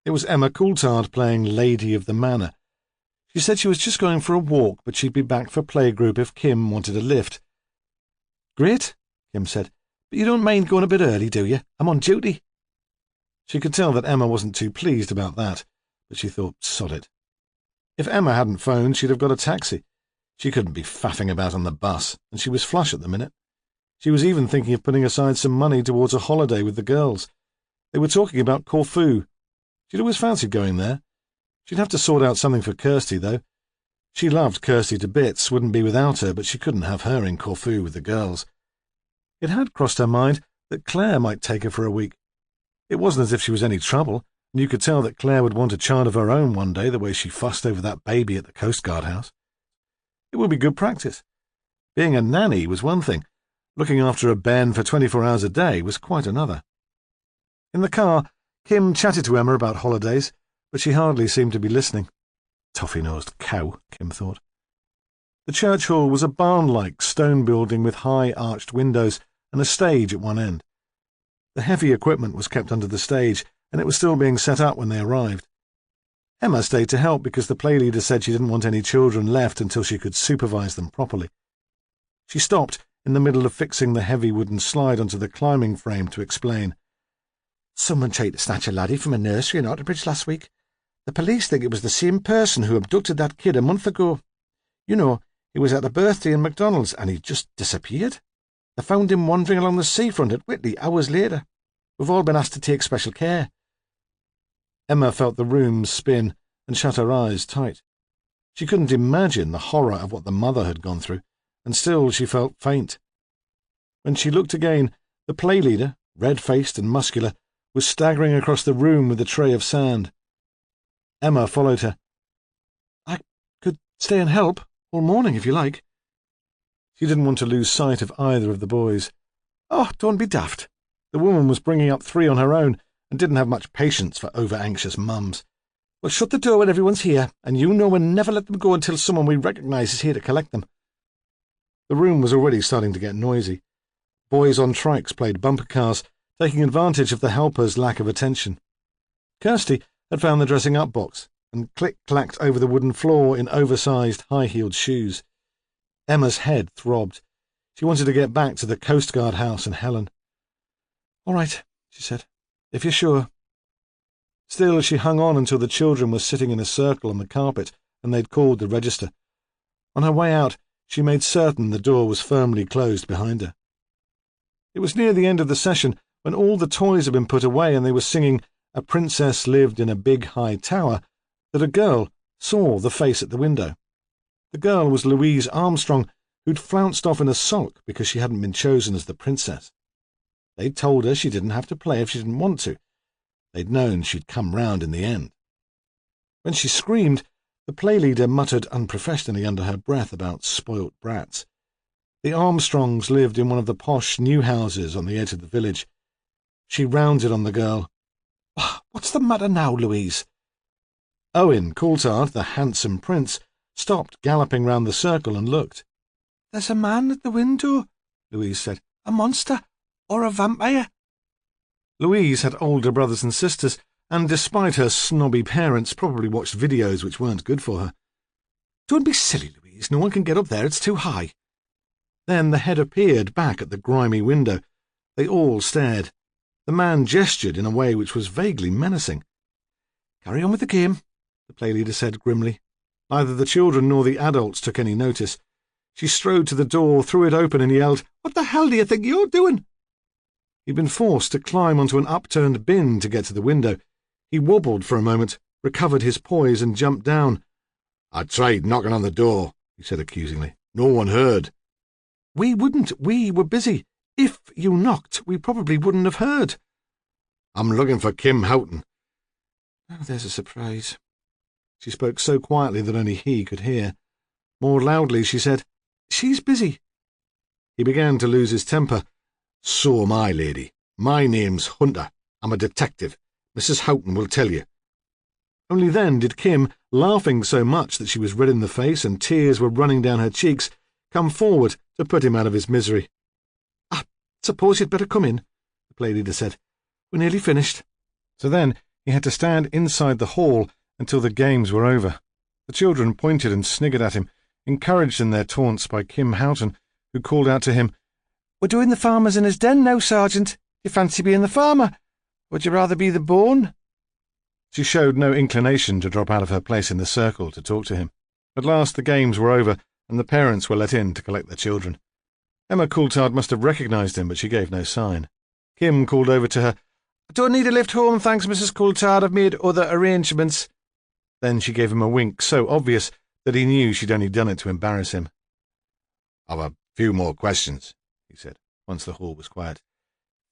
It was Emma Coulthard playing Lady of the Manor. She said she was just going for a walk, but she'd be back for playgroup if Kim wanted a lift. "Great," Kim said, "but you don't mind going a bit early, do you? I'm on duty." She could tell that Emma wasn't too pleased about that, but she thought, sod it. If Emma hadn't phoned, she'd have got a taxi. She couldn't be faffing about on the bus, and she was flush at the minute. She was even thinking of putting aside some money towards a holiday with the girls. They were talking about Corfu. She'd always fancied going there. She'd have to sort out something for Kirsty, though. She loved Kirsty to bits, wouldn't be without her, but she couldn't have her in Corfu with the girls. It had crossed her mind that Claire might take her for a week. It wasn't as if she was any trouble, and you could tell that Claire would want a child of her own one day, the way she fussed over that baby at the Coast Guard house. It would be good practice. Being a nanny was one thing. Looking after a Ben for 24 hours a day was quite another. In the car, Kim chatted to Emma about holidays, but she hardly seemed to be listening. Toffee-nosed cow, Kim thought. The church hall was a barn-like stone building with high arched windows and a stage at one end. The heavy equipment was kept under the stage, and it was still being set up when they arrived. Emma stayed to help because the play leader said she didn't want any children left until she could supervise them properly. She stopped in the middle of fixing the heavy wooden slide onto the climbing frame to explain. "Someone tried to snatch a laddie from a nursery in Otterbridge last week. The police think it was the same person who abducted that kid a month ago. You know, he was at a birthday in McDonald's and he just disappeared. They found him wandering along the seafront at Whitley hours later. We've all been asked to take special care." Emma felt the room spin and shut her eyes tight. She couldn't imagine the horror of what the mother had gone through, and still she felt faint. When she looked again, the play leader, red-faced and muscular, was staggering across the room with a tray of sand. Emma followed her. "I could stay and help all morning if you like." She didn't want to lose sight of either of the boys. "Oh, don't be daft." The woman was bringing up 3 on her own and didn't have much patience for over-anxious mums. "We'll shut the door when everyone's here, and you know we'll never let them go until someone we recognise is here to collect them." The room was already starting to get noisy. Boys on trikes played bumper cars, taking advantage of the helpers' lack of attention. Kirsty had found the dressing-up box and click-clacked over the wooden floor in oversized, high-heeled shoes. Emma's head throbbed. She wanted to get back to the Coast Guard house and Helen. "All right," she said, "if you're sure." Still, she hung on until the children were sitting in a circle on the carpet and they'd called the register. On her way out, she made certain the door was firmly closed behind her. It was near the end of the session, when all the toys had been put away and they were singing "A Princess Lived in a Big High Tower," that a girl saw the face at the window. The girl was Louise Armstrong, who'd flounced off in a sulk because she hadn't been chosen as the princess. They'd told her she didn't have to play if she didn't want to. They'd known she'd come round in the end. When she screamed, the play leader muttered unprofessionally under her breath about spoilt brats. The Armstrongs lived in one of the posh new houses on the edge of the village. She rounded on the girl. "What's the matter now, Louise?" Owen Coulthard, the handsome prince, stopped galloping round the circle and looked. "There's a man at the window," Louise said. "A monster, or a vampire." Louise had older brothers and sisters, and despite her snobby parents, probably watched videos which weren't good for her. "Don't be silly, Louise. No one can get up there. It's too high." Then the head appeared back at the grimy window. They all stared. The man gestured in a way which was vaguely menacing. "Carry on with the game," the play leader said grimly. Neither the children nor the adults took any notice. She strode to the door, threw it open, and yelled, "What the hell do you think you're doing?" He'd been forced to climb onto an upturned bin to get to the window. He wobbled for a moment, recovered his poise, and jumped down. "I tried knocking on the door," he said accusingly. "No one heard." "We wouldn't. We were busy. If you knocked, we probably wouldn't have heard. I'm looking for Kim Houghton. Oh, there's a surprise. She spoke so quietly that only he could hear. More loudly, she said, She's busy. He began to lose his temper. So am I, lady. My name's Hunter. I'm a detective. Mrs. Houghton will tell you. Only then did Kim, laughing so much that she was red in the face and tears were running down her cheeks, come forward to put him out of his misery. I suppose you'd better come in, the play leader said. We're nearly finished. So then he had to stand inside the hall until the games were over. The children pointed and sniggered at him, encouraged in their taunts by Kim Houghton, who called out to him, We're doing the farmer's in his den now, Sergeant. You fancy being the farmer? Would you rather be the bone? She showed no inclination to drop out of her place in the circle to talk to him. At last the games were over, and the parents were let in to collect their children. Emma Coulthard must have recognised him, but she gave no sign. Kim called over to her, I don't need a lift home, thanks, Mrs. Coulthard. I've made other arrangements. Then she gave him a wink so obvious that he knew she'd only done it to embarrass him. I've a few more questions, he said, once the hall was quiet.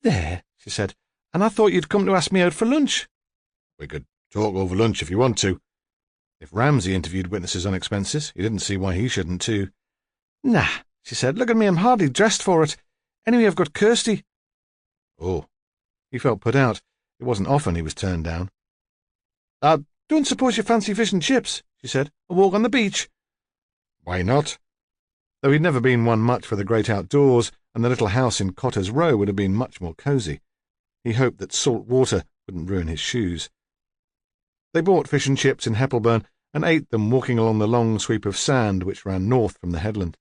There, she said, and I thought you'd come to ask me out for lunch. We could talk over lunch if you want to. If Ramsay interviewed witnesses on expenses, he didn't see why he shouldn't too. Nah, she said, look at me, I'm hardly dressed for it. Anyway, I've got Kirsty. Oh. He felt put out. It wasn't often he was turned down. I don't suppose you fancy fish and chips, she said. A walk on the beach. Why not? Though he'd never been one much for the great outdoors, and the little house in Cotter's Row would have been much more cosy. He hoped that salt water wouldn't ruin his shoes. They bought fish and chips in Heppelburn and ate them walking along the long sweep of sand which ran north from the headland.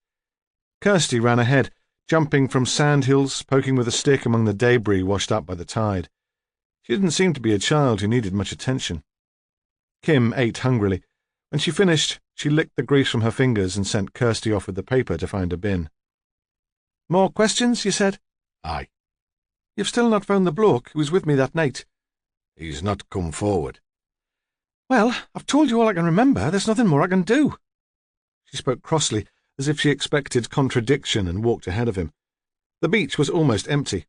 Kirsty ran ahead, jumping from sandhills, poking with a stick among the debris washed up by the tide. She didn't seem to be a child who needed much attention. Kim ate hungrily. When she finished, she licked the grease from her fingers and sent Kirsty off with the paper to find a bin. More questions, you said? Aye. You've still not found the bloke who was with me that night? He's not come forward. Well, I've told you all I can remember. There's nothing more I can do. She spoke crossly, as if she expected contradiction, and walked ahead of him. The beach was almost empty.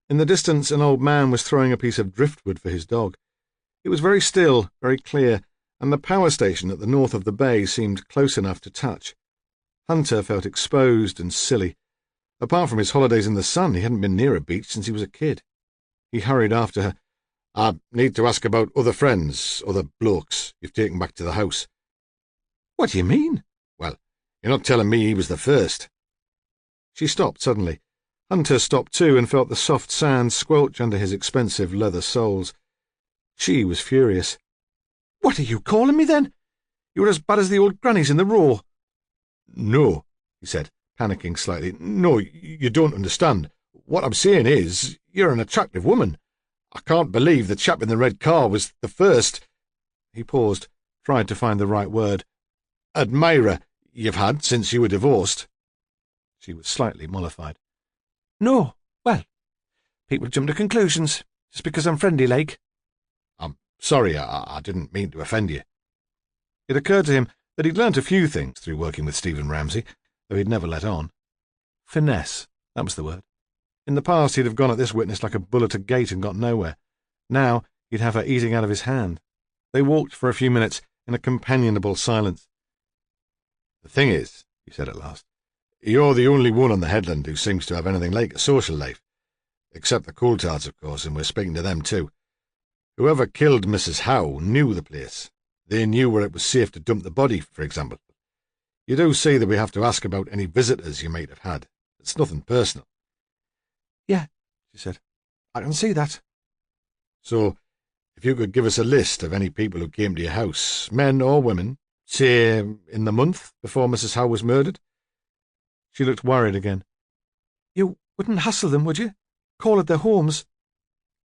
In the distance, an old man was throwing a piece of driftwood for his dog. It was very still, very clear, and the power station at the north of the bay seemed close enough to touch. Hunter felt exposed and silly. Apart from his holidays in the sun, he hadn't been near a beach since he was a kid. He hurried after her. I need to ask about other friends, other blokes you've taken back to the house. What do you mean? Well, you're not telling me he was the first. She stopped suddenly. Hunter stopped too and felt the soft sand squelch under his expensive leather soles. She was furious. What are you calling me then? You're as bad as the old grannies in the Row. No, he said, panicking slightly. No, you don't understand. What I'm saying is, you're an attractive woman. I can't believe the chap in the red car was the first. He paused, tried to find the right word. Admirer you've had since you were divorced. She was slightly mollified. No, well, people jump to conclusions, just because I'm friendly-like. I'm sorry, I didn't mean to offend you. It occurred to him that he'd learnt a few things through working with Stephen Ramsay, though he'd never let on. Finesse, that was the word. In the past he'd have gone at this witness like a bull at a gate and got nowhere. Now he'd have her eating out of his hand. They walked for a few minutes in a companionable silence. The thing is, he said at last, you're the only one on the headland who seems to have anything like a social life. Except the Coulthards, of course, and we're speaking to them too. Whoever killed Mrs. Howe knew the place. They knew where it was safe to dump the body, for example. You do see that we have to ask about any visitors you might have had. It's nothing personal. Yeah, she said. I can see that. So, if you could give us a list of any people who came to your house, men or women, say in the month before Mrs. Howe was murdered. She looked worried again. You wouldn't hassle them, would you? Call at their homes?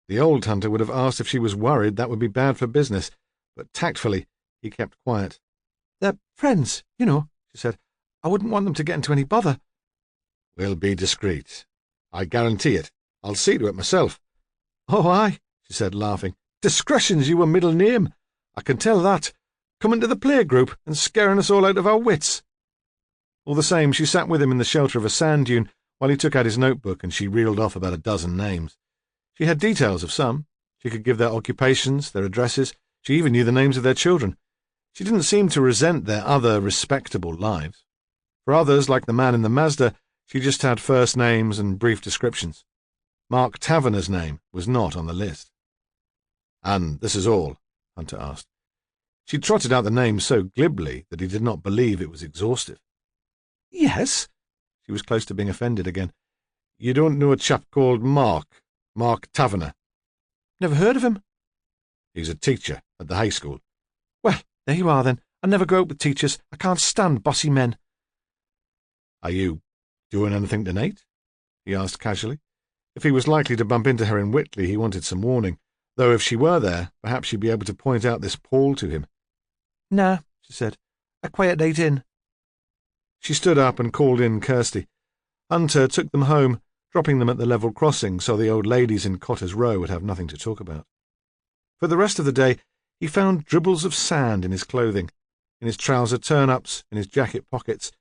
The old hunter would have asked if she was worried that would be bad for business, but tactfully he kept quiet. They're friends, you know, she said. I wouldn't want them to get into any bother. We'll be discreet. I guarantee it. I'll see to it myself. Oh, aye, she said, laughing. Discretion's your middle name. I can tell that. Coming to the playgroup and scaring us all out of our wits. All the same, she sat with him in the shelter of a sand dune, while he took out his notebook and she reeled off about a dozen names. She had details of some. She could give their occupations, their addresses. She even knew the names of their children. She didn't seem to resent their other respectable lives. For others, like the man in the Mazda, she just had first names and brief descriptions. Mark Taverner's name was not on the list. "And this is all?" Hunter asked. She trotted out the name so glibly that he did not believe it was exhaustive. "Yes." She was close to being offended again. "You don't know a chap called Mark Taverner?" "Never heard of him." "He's a teacher at the high school." "Well, there you are then. I never go out with teachers. I can't stand bossy men." "Are you doing anything tonight?" he asked casually. If he was likely to bump into her in Whitley, he wanted some warning, though if she were there, perhaps she'd be able to point out this Paul to him. "Nah," she said. "A quiet night in." She stood up and called in Kirsty. Hunter took them home, dropping them at the level crossing so the old ladies in Cotter's Row would have nothing to talk about. For the rest of the day, he found dribbles of sand in his clothing, in his trouser turn-ups, in his jacket pockets,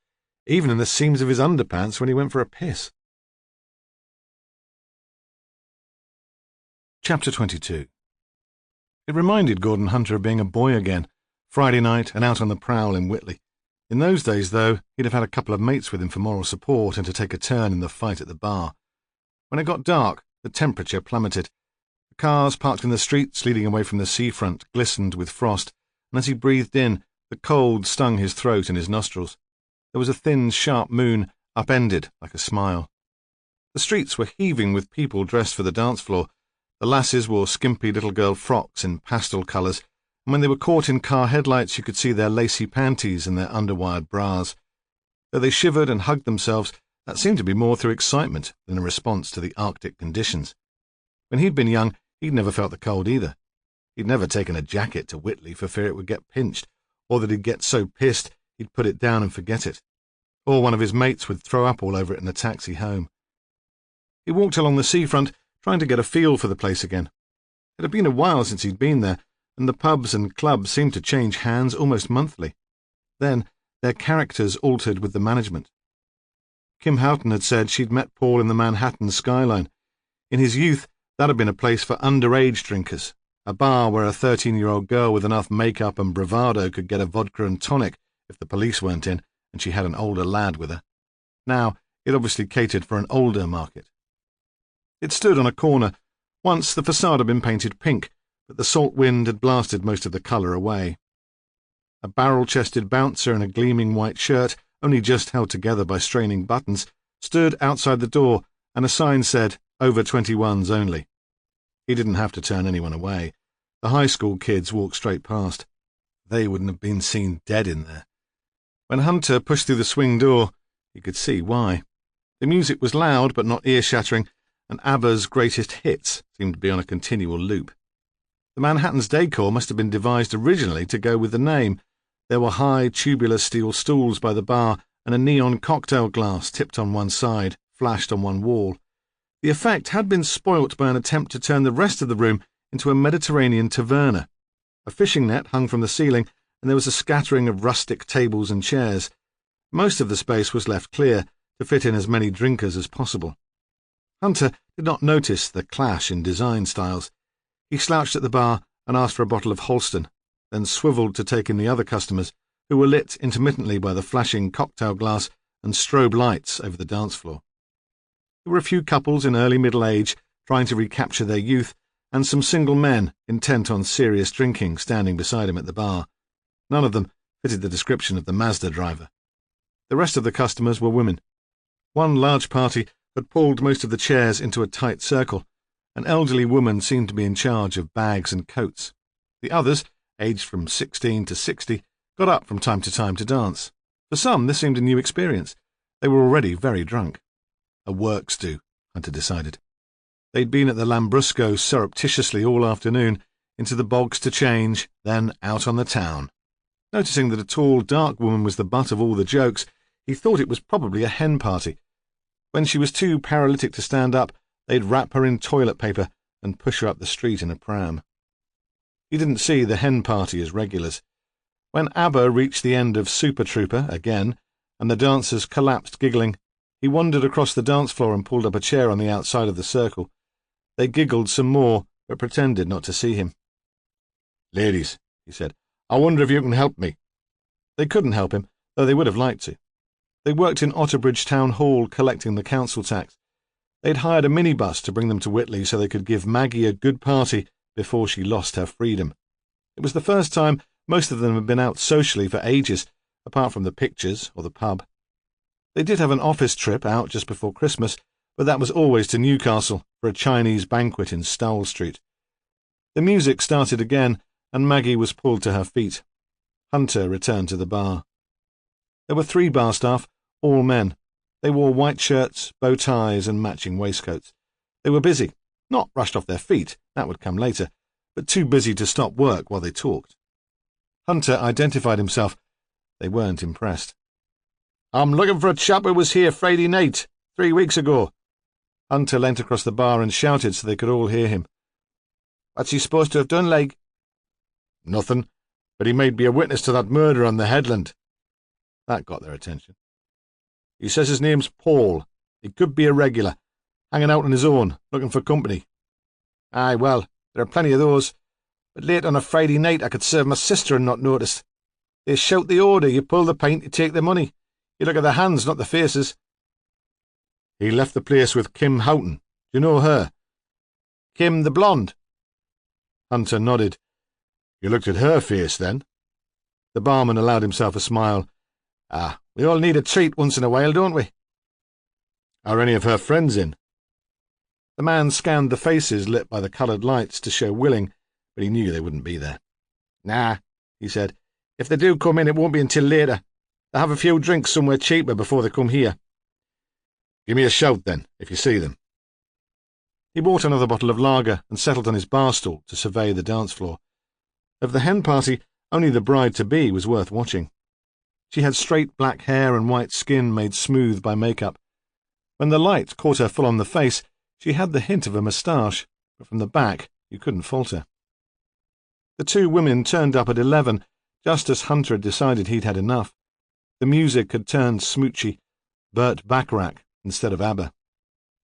even in the seams of his underpants when he went for a piss. Chapter 22. It reminded Gordon Hunter of being a boy again, Friday night and out on the prowl in Whitley. In those days, though, he'd have had a couple of mates with him for moral support and to take a turn in the fight at the bar. When it got dark, the temperature plummeted. The cars parked in the streets leading away from the seafront glistened with frost, and as he breathed in, the cold stung his throat and his nostrils. There was a thin, sharp moon, upended like a smile. The streets were heaving with people dressed for the dance floor. The lasses wore skimpy little girl frocks in pastel colours, and when they were caught in car headlights you could see their lacy panties and their underwired bras. Though they shivered and hugged themselves, that seemed to be more through excitement than a response to the Arctic conditions. When he'd been young, he'd never felt the cold either. He'd never taken a jacket to Whitley for fear it would get pinched, or that he'd get so pissed he'd put it down and forget it. Or one of his mates would throw up all over it in the taxi home. He walked along the seafront, trying to get a feel for the place again. It had been a while since he'd been there, and the pubs and clubs seemed to change hands almost monthly. Then their characters altered with the management. Kim Houghton had said she'd met Paul in the Manhattan skyline. In his youth, that had been a place for underage drinkers, a bar where a 13-year-old girl with enough makeup and bravado could get a vodka and tonic if the police weren't in and she had an older lad with her. Now, it obviously catered for an older market. It stood on a corner. Once the facade had been painted pink, but the salt wind had blasted most of the colour away. A barrel-chested bouncer in a gleaming white shirt, only just held together by straining buttons, stood outside the door, and a sign said, "Over 21s only." He didn't have to turn anyone away. The high school kids walked straight past. They wouldn't have been seen dead in there. When Hunter pushed through the swing door, he could see why. The music was loud but not ear-shattering, and ABBA's greatest hits seemed to be on a continual loop. The Manhattan's decor must have been devised originally to go with the name. There were high, tubular steel stools by the bar, and a neon cocktail glass tipped on one side, flashed on one wall. The effect had been spoilt by an attempt to turn the rest of the room into a Mediterranean taverna. A fishing net hung from the ceiling, and there was a scattering of rustic tables and chairs. Most of the space was left clear, to fit in as many drinkers as possible. Hunter did not notice the clash in design styles. He slouched at the bar and asked for a bottle of Holston, then swiveled to take in the other customers, who were lit intermittently by the flashing cocktail glass and strobe lights over the dance floor. There were a few couples in early middle age trying to recapture their youth, and some single men intent on serious drinking standing beside him at the bar. None of them fitted the description of the Mazda driver. The rest of the customers were women. One large party had pulled most of the chairs into a tight circle. An elderly woman seemed to be in charge of bags and coats. The others, aged from 16 to 60, got up from time to time to dance. For some, this seemed a new experience. They were already very drunk. A works do, Hunter decided. They'd been at the Lambrusco surreptitiously all afternoon, into the bogs to change, then out on the town. Noticing that a tall, dark woman was the butt of all the jokes, he thought it was probably a hen party. When she was too paralytic to stand up, they'd wrap her in toilet paper and push her up the street in a pram. He didn't see the hen party as regulars. When ABBA reached the end of Super Trooper again, and the dancers collapsed giggling, He wandered across the dance floor and pulled up a chair on the outside of the circle. They giggled some more, but pretended not to see him. "Ladies," he said, "I wonder if you can help me." They couldn't help him, though they would have liked to. They worked in Otterbridge Town Hall collecting the council tax. They'd hired a minibus to bring them to Whitley so they could give Maggie a good party before she lost her freedom. It was the first time most of them had been out socially for ages, apart from the pictures or the pub. They did have an office trip out just before Christmas, but that was always to Newcastle for a Chinese banquet in Stowell Street. The music started again, and Maggie was pulled to her feet. Hunter returned to the bar. There were 3 bar staff, all men. They wore white shirts, bow ties, and matching waistcoats. They were busy, not rushed off their feet, that would come later, but too busy to stop work while they talked. Hunter identified himself. They weren't impressed. "I'm looking for a chap who was here Friday night, 3 weeks ago." Hunter leant across the bar and shouted so they could all hear him. "What's he supposed to have done, like?" "Nothing, but he might be a witness to that murder on the headland." That got their attention. "He says his name's Paul. He could be a regular, hanging out on his own, looking for company." "Aye, well, there are plenty of those. But late on a Friday night I could serve my sister and not notice. They shout the order, you pull the pint, you take the money. You look at the hands, not the faces." "He left the place with Kim Houghton. Do you know her?" "Kim the blonde?" Hunter nodded. "You looked at her face, then?" The barman allowed himself a smile. "Ah, we all need a treat once in a while, don't we?" "Are any of her friends in?" The man scanned the faces lit by the coloured lights to show willing, but he knew they wouldn't be there. "Nah," he said. "If they do come in, it won't be until later. They'll have a few drinks somewhere cheaper before they come here." "Give me a shout, then, if you see them." He bought another bottle of lager and settled on his bar stool to survey the dance floor. Of the hen party, only the bride-to-be was worth watching. She had straight black hair and white skin made smooth by makeup. When the light caught her full on the face, she had the hint of a moustache, but from the back you couldn't fault her. The 2 women turned up at 11, just as Hunter had decided he'd had enough. The music had turned smoochy, Burt Bacharach instead of ABBA.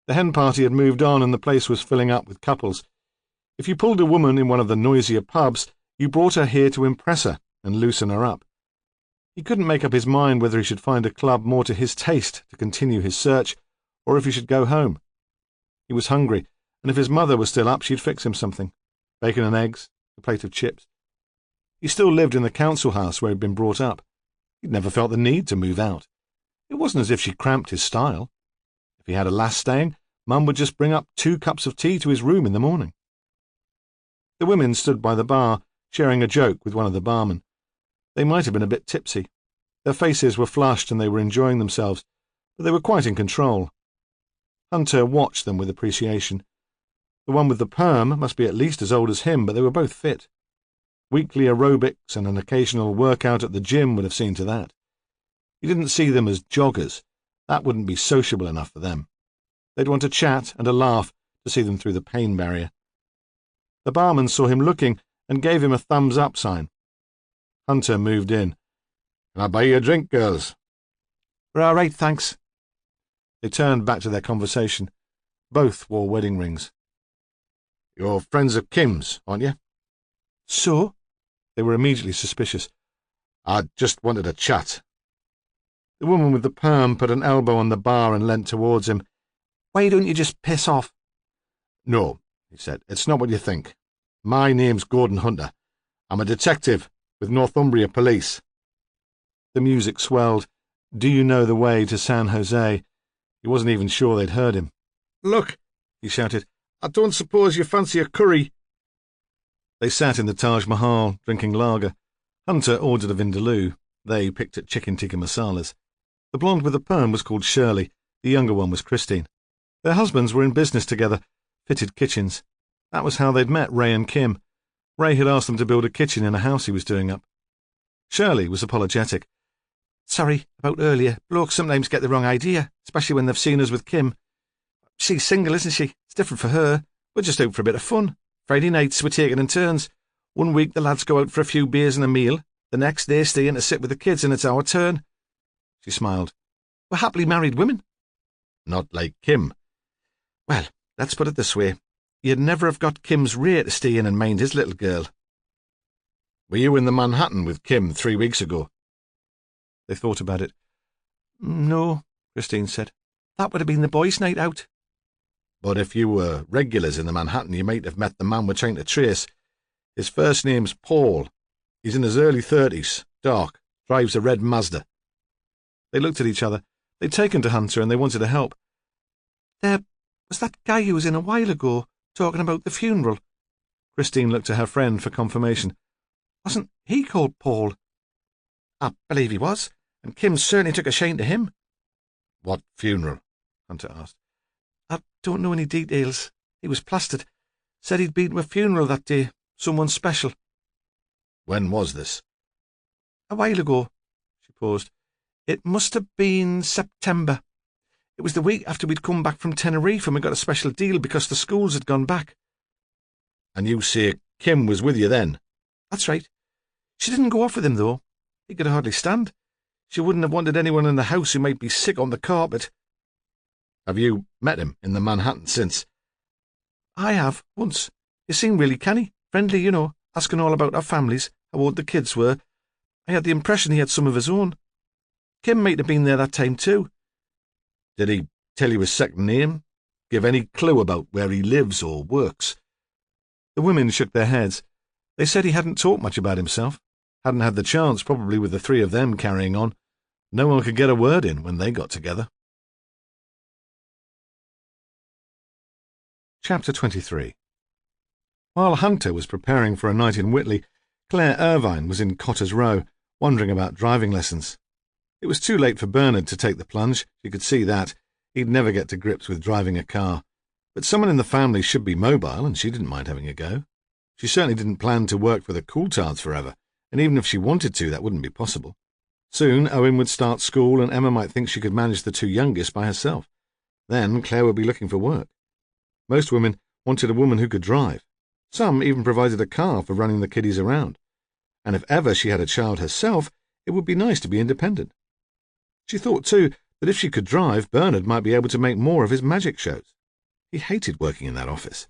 The hen party had moved on and the place was filling up with couples. If you pulled a woman in one of the noisier pubs, you brought her here to impress her and loosen her up. He couldn't make up his mind whether he should find a club more to his taste to continue his search, or if he should go home. He was hungry, and if his mother was still up, she'd fix him something. Bacon and eggs, a plate of chips. He still lived in the council house where he'd been brought up. He'd never felt the need to move out. It wasn't as if she cramped his style. If he had a lass staying, Mum would just bring up 2 cups of tea to his room in the morning. The women stood by the bar, sharing a joke with one of the barmen. They might have been a bit tipsy. Their faces were flushed and they were enjoying themselves, but they were quite in control. Hunter watched them with appreciation. The one with the perm must be at least as old as him, but they were both fit. Weekly aerobics and an occasional workout at the gym would have seen to that. He didn't see them as joggers. That wouldn't be sociable enough for them. They'd want a chat and a laugh to see them through the pain barrier. The barman saw him looking and gave him a thumbs-up sign. Hunter moved in. "Can I buy you a drink, girls?" "We're all right, thanks." They turned back to their conversation. Both wore wedding rings. "You're friends of Kim's, aren't you?" "So?" They were immediately suspicious. "I just wanted a chat." The woman with the perm put an elbow on the bar and leant towards him. "Why don't you just piss off?" "No," he said, "it's not what you think. My name's Gordon Hunter. I'm a detective with Northumbria Police." The music swelled. "Do you know the way to San Jose?" He wasn't even sure they'd heard him. "Look," he shouted, "I don't suppose you fancy a curry." They sat in the Taj Mahal, drinking lager. Hunter ordered a vindaloo. They picked at chicken tikka masalas. The blonde with the perm was called Shirley. The younger one was Christine. Their husbands were in business together, fitted kitchens. That was how they'd met Ray and Kim. Ray had asked them to build a kitchen in a house he was doing up. Shirley was apologetic. "Sorry about earlier. Blokes sometimes get the wrong idea, especially when they've seen us with Kim. She's single, isn't she? It's different for her. We're just out for a bit of fun. Friday nights we're taking in turns. One week the lads go out for a few beers and a meal. The next they stay in to sit with the kids and it's our turn." She smiled. "We're happily married women." Not like Kim. Well, let's put it this way. You'd never have got Kim's Ray to stay in and mind his little girl. Were you in the Manhattan with Kim 3 weeks ago? They thought about it. No, Christine said. That would have been the boys' night out. But if you were regulars in the Manhattan, you might have met the man we're trying to trace. His first name's Paul. He's in his early 30s, dark, drives a red Mazda. They looked at each other. They'd taken to Hunter and they wanted to help. There was that guy who was in a while ago, talking about the funeral. Christine looked to her friend for confirmation. Wasn't he called Paul? I believe he was, and Kim certainly took a shine to him. What funeral? Hunter asked. I don't know any details. He was plastered. Said he'd been to a funeral that day, someone special. When was this? A while ago. She paused. It must have been September. It was the week after we'd come back from Tenerife and we got a special deal because the schools had gone back. And you say Kim was with you then? That's right. She didn't go off with him, though. He could hardly stand. She wouldn't have wanted anyone in the house who might be sick on the carpet. Have you met him in the Manhattan since? I have, once. He seemed really canny, friendly, you know, asking all about our families, how old the kids were. I had the impression he had some of his own. Kim might have been there that time, too. Did he tell you his second name? Give any clue about where he lives or works? The women shook their heads. They said he hadn't talked much about himself. Hadn't had the chance, probably with the three of them carrying on. No one could get a word in when they got together. Chapter 23. While Hunter was preparing for a night in Whitley, Claire Irvine was in Cotter's Row, wondering about driving lessons. It was too late for Bernard to take the plunge, she could see that. He'd never get to grips with driving a car. But someone in the family should be mobile, and she didn't mind having a go. She certainly didn't plan to work for the Coulthards forever, and even if she wanted to, that wouldn't be possible. Soon Owen would start school, and Emma might think she could manage the two youngest by herself. Then Claire would be looking for work. Most women wanted a woman who could drive. Some even provided a car for running the kiddies around. And if ever she had a child herself, it would be nice to be independent. She thought, too, that if she could drive, Bernard might be able to make more of his magic shows. He hated working in that office.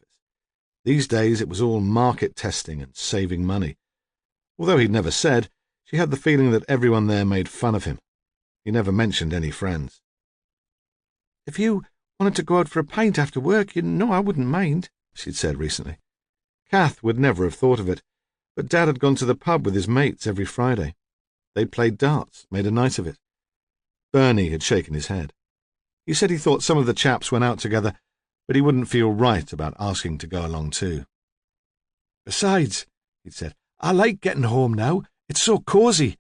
These days it was all market testing and saving money. Although he'd never said, she had the feeling that everyone there made fun of him. He never mentioned any friends. If you wanted to go out for a pint after work, you know I wouldn't mind, she'd said recently. Kath would never have thought of it, but Dad had gone to the pub with his mates every Friday. They'd played darts, made a night of it. Bernie had shaken his head. He said he thought some of the chaps went out together, but he wouldn't feel right about asking to go along too. Besides, he'd said, I like getting home now. It's so cosy.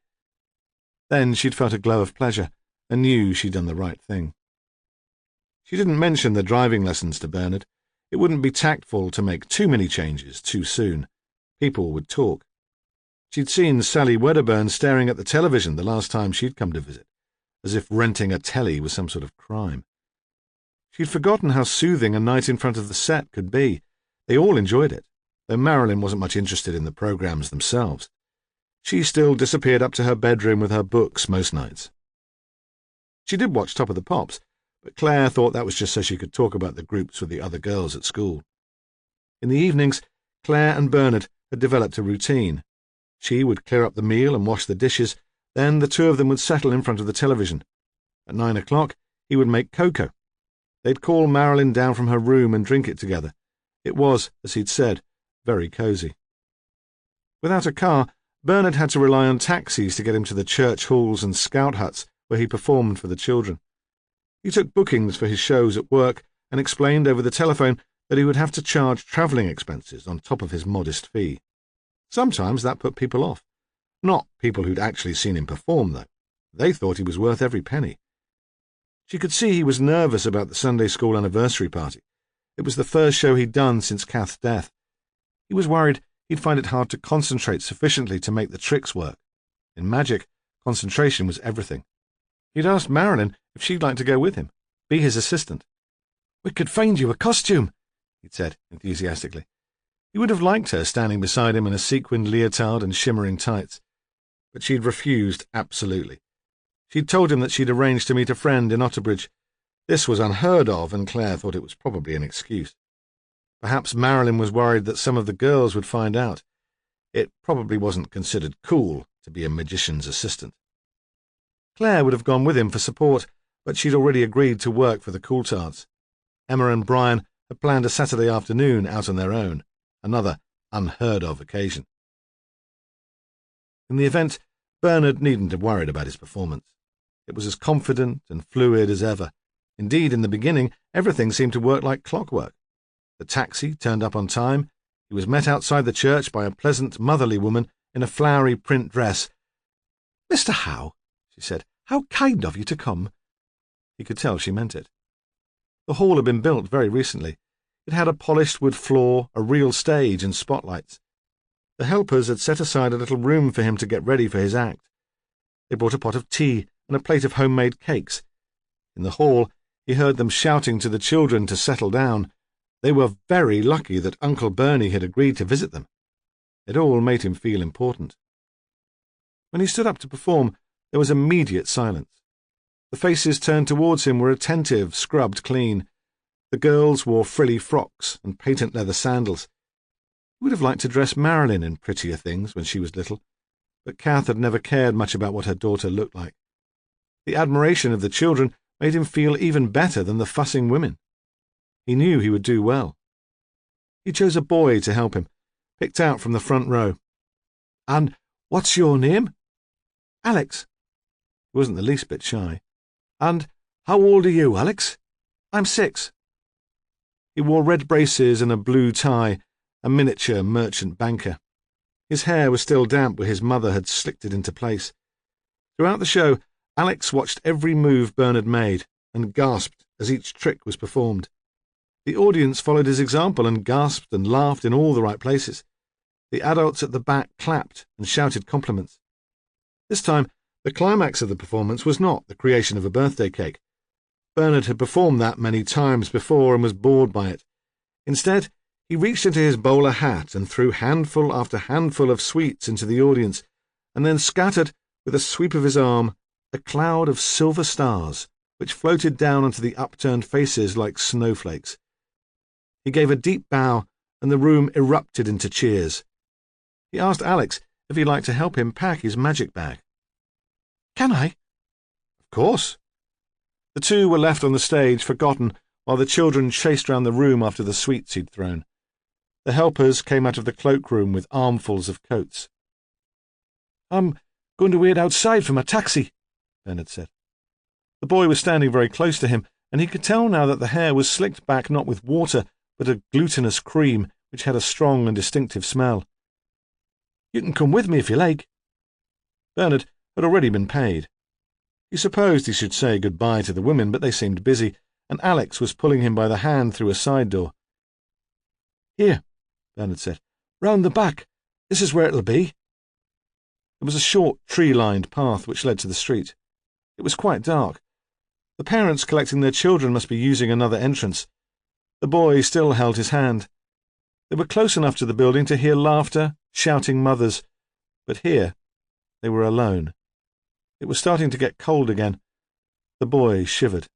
Then she'd felt a glow of pleasure and knew she'd done the right thing. She didn't mention the driving lessons to Bernard. It wouldn't be tactful to make too many changes too soon. People would talk. She'd seen Sally Wedderburn staring at the television the last time she'd come to visit, as if renting a telly was some sort of crime. She'd forgotten how soothing a night in front of the set could be. They all enjoyed it, though Marilyn wasn't much interested in the programs themselves. She still disappeared up to her bedroom with her books most nights. She did watch Top of the Pops, but Claire thought that was just so she could talk about the groups with the other girls at school. In the evenings, Claire and Bernard had developed a routine. She would clear up the meal and wash the dishes, then the two of them would settle in front of the television. At 9 o'clock, he would make cocoa. They'd call Marilyn down from her room and drink it together. It was, as he'd said, very cosy. Without a car, Bernard had to rely on taxis to get him to the church halls and scout huts where he performed for the children. He took bookings for his shows at work and explained over the telephone that he would have to charge travelling expenses on top of his modest fee. Sometimes that put people off. Not people who'd actually seen him perform, though. They thought he was worth every penny. She could see he was nervous about the Sunday school anniversary party. It was the first show he'd done since Kath's death. He was worried he'd find it hard to concentrate sufficiently to make the tricks work. In magic, concentration was everything. He'd asked Marilyn if she'd like to go with him, be his assistant. We could find you a costume, he'd said enthusiastically. He would have liked her standing beside him in a sequined leotard and shimmering tights. But she'd refused absolutely. She'd told him that she'd arranged to meet a friend in Otterbridge. This was unheard of, and Claire thought it was probably an excuse. Perhaps Marilyn was worried that some of the girls would find out. It probably wasn't considered cool to be a magician's assistant. Claire would have gone with him for support, but she'd already agreed to work for the Coulthards. Emma and Brian had planned a Saturday afternoon out on their own, another unheard-of occasion. In the event, Bernard needn't have worried about his performance. It was as confident and fluid as ever. Indeed, in the beginning, everything seemed to work like clockwork. The taxi turned up on time. He was met outside the church by a pleasant, motherly woman in a flowery print dress. "Mr. Howe," she said, "how kind of you to come." He could tell she meant it. The hall had been built very recently. It had a polished wood floor, a real stage, and spotlights. The helpers had set aside a little room for him to get ready for his act. They brought a pot of tea and a plate of homemade cakes. In the hall, he heard them shouting to the children to settle down. They were very lucky that Uncle Bernie had agreed to visit them. It all made him feel important. When he stood up to perform, there was immediate silence. The faces turned towards him were attentive, scrubbed clean. The girls wore frilly frocks and patent leather sandals. He would have liked to dress Marilyn in prettier things when she was little, but Kath had never cared much about what her daughter looked like. The admiration of the children made him feel even better than the fussing women. He knew he would do well. He chose a boy to help him, picked out from the front row. "And what's your name?" "Alex." He wasn't the least bit shy. "And how old are you, Alex?" "I'm 6. He wore red braces and a blue tie, a miniature merchant banker. His hair was still damp where his mother had slicked it into place. Throughout the show, Alex watched every move Bernard made and gasped as each trick was performed. The audience followed his example and gasped and laughed in all the right places. The adults at the back clapped and shouted compliments. This time, the climax of the performance was not the creation of a birthday cake. Bernard had performed that many times before and was bored by it. Instead, he reached into his bowler hat and threw handful after handful of sweets into the audience, and then scattered, with a sweep of his arm, a cloud of silver stars, which floated down onto the upturned faces like snowflakes. He gave a deep bow, and the room erupted into cheers. He asked Alex if he'd like to help him pack his magic bag. "Can I?" "Of course." The two were left on the stage, forgotten, while the children chased round the room after the sweets he'd thrown. The helpers came out of the cloakroom with armfuls of coats. "I'm going to wait outside for my taxi," Bernard said. The boy was standing very close to him, and he could tell now that the hair was slicked back not with water, but a glutinous cream which had a strong and distinctive smell. "You can come with me if you like." Bernard had already been paid. He supposed he should say goodbye to the women, but they seemed busy, and Alex was pulling him by the hand through a side door. "Here," Bernard said, "round the back. This is where it'll be." There was a short, tree-lined path which led to the street. It was quite dark. The parents collecting their children must be using another entrance. The boy still held his hand. They were close enough to the building to hear laughter, shouting mothers, but here they were alone. It was starting to get cold again. The boy shivered.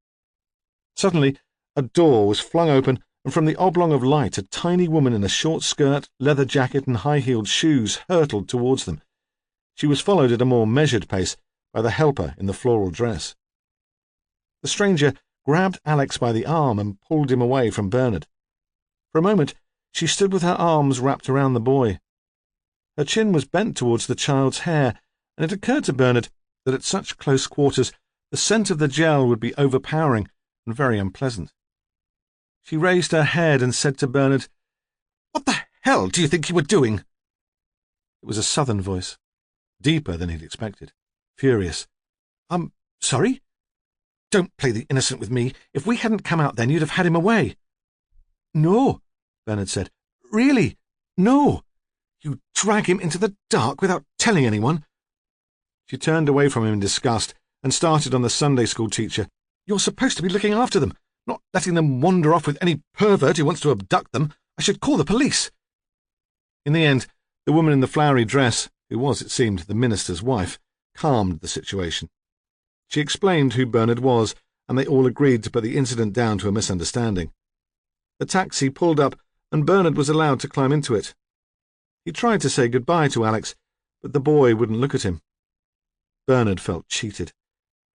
Suddenly, a door was flung open, and from the oblong of light a tiny woman in a short skirt, leather jacket and high-heeled shoes hurtled towards them. She was followed at a more measured pace by the helper in the floral dress. The stranger grabbed Alex by the arm and pulled him away from Bernard. For a moment, she stood with her arms wrapped around the boy. Her chin was bent towards the child's hair, and it occurred to Bernard that at such close quarters the scent of the gel would be overpowering and very unpleasant. She raised her head and said to Bernard, "What the hell do you think you were doing?" It was a southern voice, deeper than he'd expected, furious. "I'm sorry? Don't play the innocent with me. If we hadn't come out then, you'd have had him away." "No," Bernard said. "Really, no. You drag him into the dark without telling anyone." She turned away from him in disgust and started on the Sunday school teacher. "You're supposed to be looking after them, not letting them wander off with any pervert who wants to abduct them. I should call the police." In the end, the woman in the flowery dress, who was, it seemed, the minister's wife, calmed the situation. She explained who Bernard was and they all agreed to put the incident down to a misunderstanding. The taxi pulled up, and Bernard was allowed to climb into it. He tried to say goodbye to Alex, but the boy wouldn't look at him. Bernard felt cheated.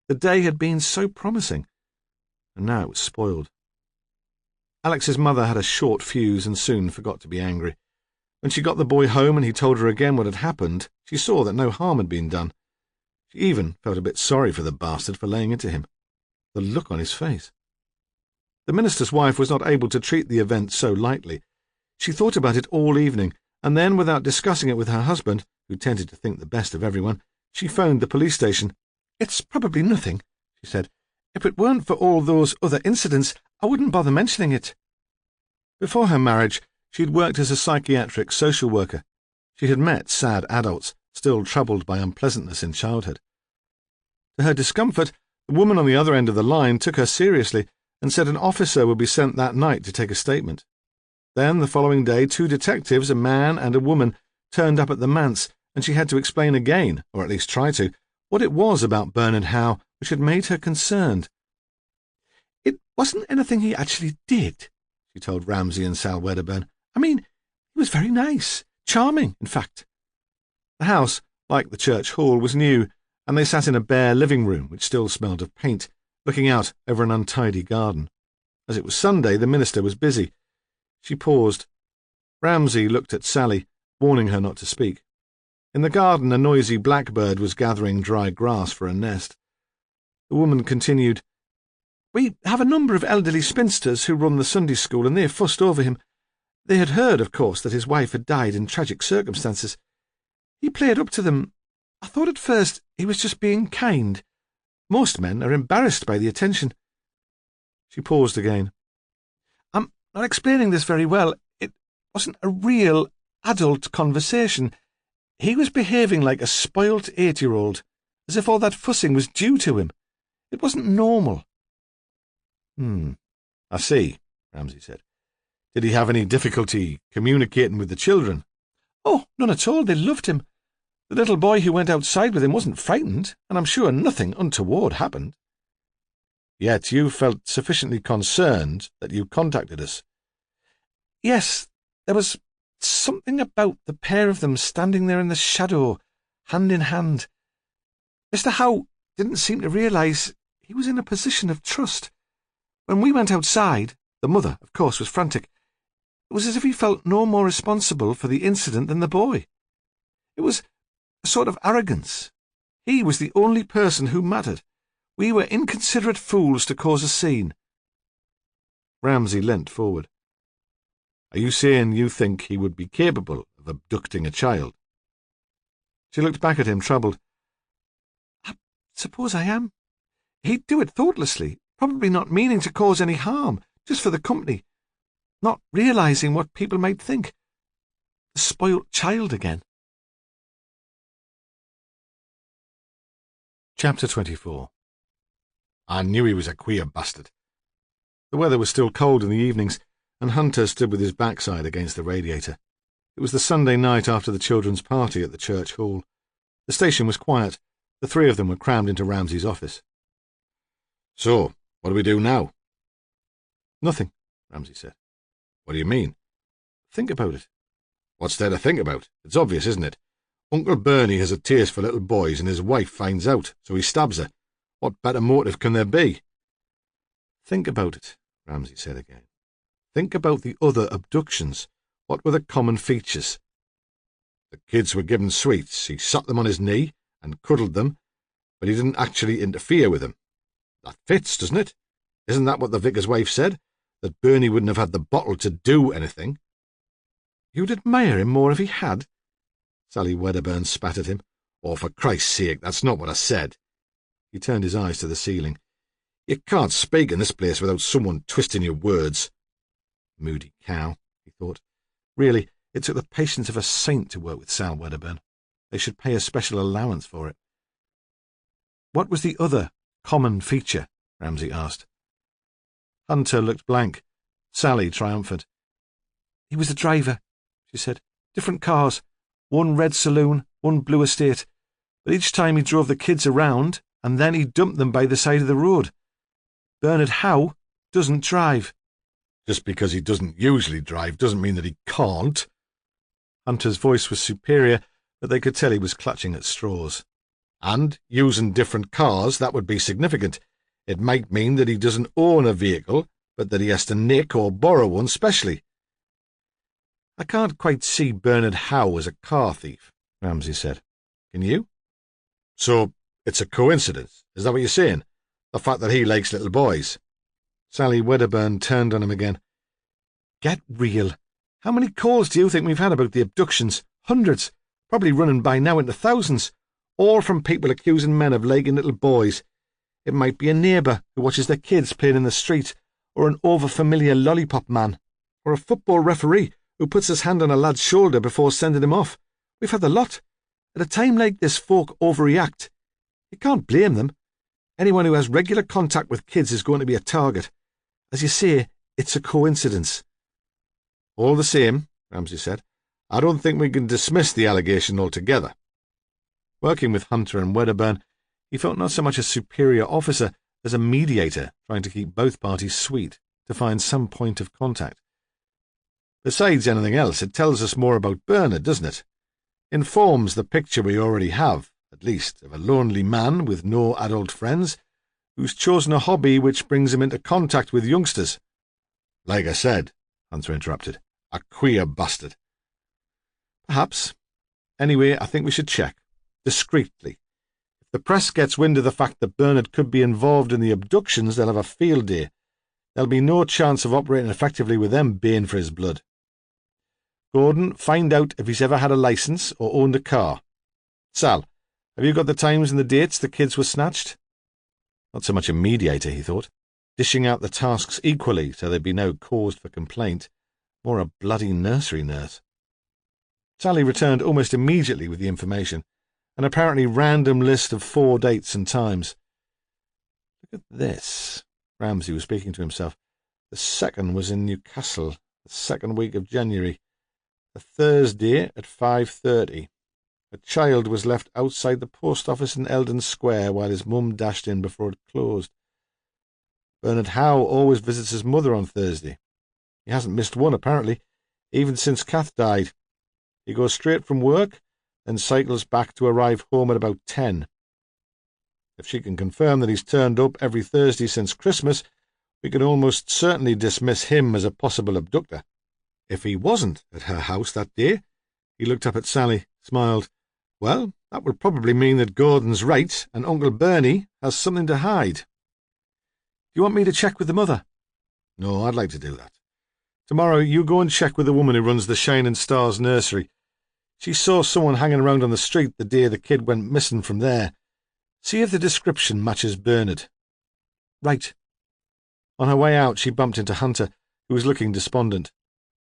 The day had been so promising, and now it was spoiled. Alex's mother had a short fuse and soon forgot to be angry. When she got the boy home and he told her again what had happened, she saw that no harm had been done. She even felt a bit sorry for the bastard for laying into him. The look on his face. The minister's wife was not able to treat the event so lightly. She thought about it all evening, and then, without discussing it with her husband, who tended to think the best of everyone, she phoned the police station. "It's probably nothing," she said. "If it weren't for all those other incidents, I wouldn't bother mentioning it." Before her marriage, she had worked as a psychiatric social worker. She had met sad adults, still troubled by unpleasantness in childhood. To her discomfort, the woman on the other end of the line took her seriously and said an officer would be sent that night to take a statement. Then, the following day, 2 detectives, a man and a woman, turned up at the manse, and she had to explain again, or at least try to, what it was about Bernard Howe which had made her concerned. "It wasn't anything he actually did," she told Ramsay and Sal Wedderburn. "I mean, he was very nice, charming, in fact." The house, like the church hall, was new, and they sat in a bare living room which still smelled of paint, looking out over an untidy garden. As it was Sunday, the minister was busy. She paused. Ramsay looked at Sally, warning her not to speak. In the garden, a noisy blackbird was gathering dry grass for a nest. The woman continued, "We have a number of elderly spinsters who run the Sunday school, and they fussed over him. They had heard, of course, that his wife had died in tragic circumstances. He played up to them. I thought at first he was just being kind. Most men are embarrassed by the attention." She paused again. "I'm not explaining this very well. It wasn't a real adult conversation. He was behaving like a spoilt 8-year-old, as if all that fussing was due to him. It wasn't normal." "I see," Ramsay said. "Did he have any difficulty communicating with the children?" "Oh, none at all. They loved him. The little boy who went outside with him wasn't frightened, and I'm sure nothing untoward happened." "Yet you felt sufficiently concerned that you contacted us." "Yes, there was something about the pair of them standing there in the shadow, hand in hand. Mr. Howe didn't seem to realise he was in a position of trust. When we went outside, the mother, of course, was frantic. It was as if he felt no more responsible for the incident than the boy. It was a sort of arrogance. He was the only person who mattered. We were inconsiderate fools to cause a scene." Ramsay leant forward. "Are you saying you think he would be capable of abducting a child?" She looked back at him, troubled. "I suppose I am. He'd do it thoughtlessly, probably not meaning to cause any harm, just for the company, not realising what people might think. The spoilt child again." Chapter 24. "I knew he was a queer bastard." The weather was still cold in the evenings, and Hunter stood with his backside against the radiator. It was the Sunday night after the children's party at the church hall. The station was quiet. The 3 of them were crammed into Ramsay's office. "So, what do we do now?" "Nothing," Ramsay said. "What do you mean?" "Think about it." "What's there to think about? It's obvious, isn't it? Uncle Bernie has a taste for little boys, and his wife finds out, so he stabs her. What better motive can there be?" "Think about it," Ramsay said again. "Think about the other abductions. What were the common features?" "The kids were given sweets. He sat them on his knee and cuddled them, but he didn't actually interfere with them. That fits, doesn't it? Isn't that what the vicar's wife said? That Bernie wouldn't have had the bottle to do anything?" "You'd admire him more if he had?" Sally Wedderburn spat at him. "Oh, for Christ's sake, that's not what I said." He turned his eyes to the ceiling. "You can't speak in this place without someone twisting your words." Moody cow, he thought. Really, it took the patience of a saint to work with Sal Wedderburn. They should pay a special allowance for it. "What was the other common feature?" Ramsay asked. Hunter looked blank. Sally triumphant. "He was the driver," she said. "Different cars. One red saloon, one blue estate. But each time he drove the kids around, and then he dumped them by the side of the road. Bernard Howe doesn't drive. Just because he doesn't usually drive doesn't mean that he can't. Hunter's voice was superior, but they could tell he was clutching at straws. And using different cars, that would be significant. It might mean that he doesn't own a vehicle, but that he has to nick or borrow one specially. I can't quite see Bernard Howe as a car thief, Ramsay said. Can you? So it's a coincidence, is that what you're saying? The fact that he likes little boys? Sally Wedderburn turned on him again. Get real. How many calls do you think we've had about the abductions? Hundreds. Probably running by now into thousands. All from people accusing men of liking little boys. It might be a neighbour who watches their kids playing in the street, or an over-familiar lollipop man, or a football referee who puts his hand on a lad's shoulder before sending him off. We've had the lot. At a time like this, folk overreact. You can't blame them. Anyone who has regular contact with kids is going to be a target. As you say, it's a coincidence. All the same, Ramsay said, I don't think we can dismiss the allegation altogether. Working with Hunter and Wedderburn, he felt not so much a superior officer as a mediator trying to keep both parties sweet, to find some point of contact. Besides anything else, it tells us more about Bernard, doesn't it? Informs the picture we already have, at least, of a lonely man with no adult friends, who's chosen a hobby which brings him into contact with youngsters. Like I said, Hunter interrupted, a queer bastard. Perhaps. Anyway, I think we should check. Discreetly. If the press gets wind of the fact that Bernard could be involved in the abductions, they'll have a field day. There'll be no chance of operating effectively with them baying for his blood. Gordon, find out if he's ever had a licence or owned a car. Sal, have you got the times and the dates the kids were snatched? Not so much a mediator, he thought, dishing out the tasks equally so there'd be no cause for complaint, more a bloody nursery nurse. Sally returned almost immediately with the information, an apparently random list of 4 dates and times. Look at this. Ramsay was speaking to himself. The second was in Newcastle, the second week of January. A Thursday at 5:30. A child was left outside the post office in Eldon Square while his mum dashed in before it closed. Bernard Howe always visits his mother on Thursday. He hasn't missed one, apparently, even since Kath died. He goes straight from work and cycles back to arrive home at about 10. If she can confirm that he's turned up every Thursday since Christmas, we can almost certainly dismiss him as a possible abductor. If he wasn't at her house that day, he looked up at Sally, smiled. Well, that would probably mean that Gordon's right and Uncle Bernie has something to hide. Do you want me to check with the mother? No, I'd like to do that. Tomorrow you go and check with the woman who runs the Shining Stars nursery. She saw someone hanging around on the street the day the kid went missing from there. See if the description matches Bernard. Right. On her way out, she bumped into Hunter, who was looking despondent.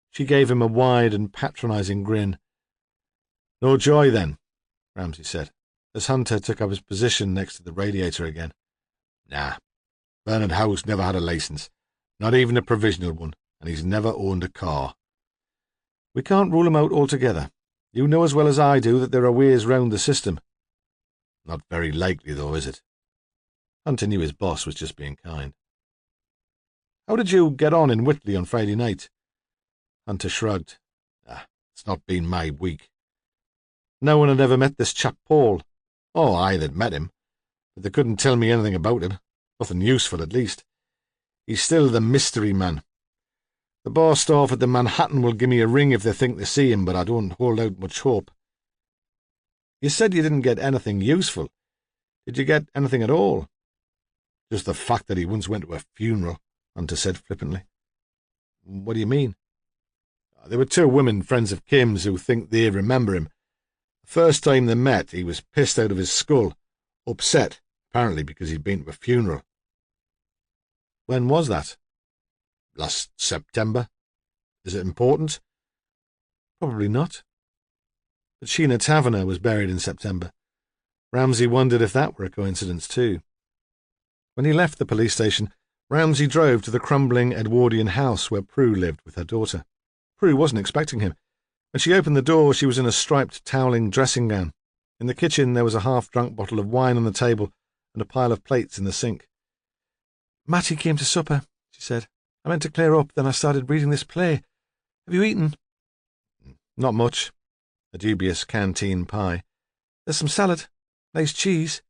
She gave him a wide and patronising grin. No joy, then, Ramsay said, as Hunter took up his position next to the radiator again. Nah. Bernard Howe's never had a licence, not even a provisional one, and he's never owned a car. We can't rule him out altogether. You know as well as I do that there are ways round the system. Not very likely, though, is it? Hunter knew his boss was just being kind. How did you get on in Whitley on Friday night? Hunter shrugged. It's not been my week. No one had ever met this chap Paul. Oh, aye, they'd met him, but they couldn't tell me anything about him. Nothing useful, at least. He's still the mystery man. The boss staff at the Manhattan will give me a ring if they think they see him, but I don't hold out much hope. You said you didn't get anything useful. Did you get anything at all? Just the fact that he once went to a funeral, Hunter said flippantly. What do you mean? There were 2 women friends of Kim's who think they remember him. The first time they met, he was pissed out of his skull, upset, apparently because he'd been to a funeral. When was that? Last September. Is it important? Probably not. But Sheena Taverner was buried in September. Ramsay wondered if that were a coincidence too. When he left the police station, Ramsay drove to the crumbling Edwardian house where Prue lived with her daughter. Prue wasn't expecting him. When she opened the door, she was in a striped toweling dressing gown. In the kitchen, there was a half-drunk bottle of wine on the table and a pile of plates in the sink. Matty came to supper, she said. I meant to clear up, then I started reading this play. Have you eaten? Not much. A dubious canteen pie. There's some salad. Nice cheese.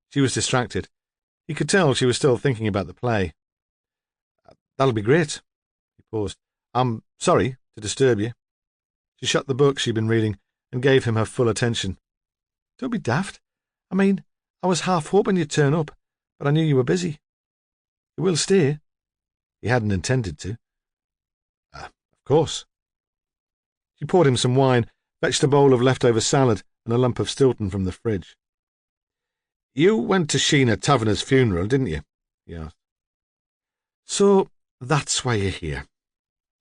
She was distracted. He could tell she was still thinking about the play. That'll be great. He paused. I'm sorry to disturb you. She shut the book she'd been reading and gave him her full attention. Don't be daft. I mean, I was half hoping you'd turn up, but I knew you were busy. You will stay? He hadn't intended to. Of course. She poured him some wine, fetched a bowl of leftover salad and a lump of Stilton from the fridge. You went to Sheena Taverner's funeral, didn't you? He asked. So that's why you're here.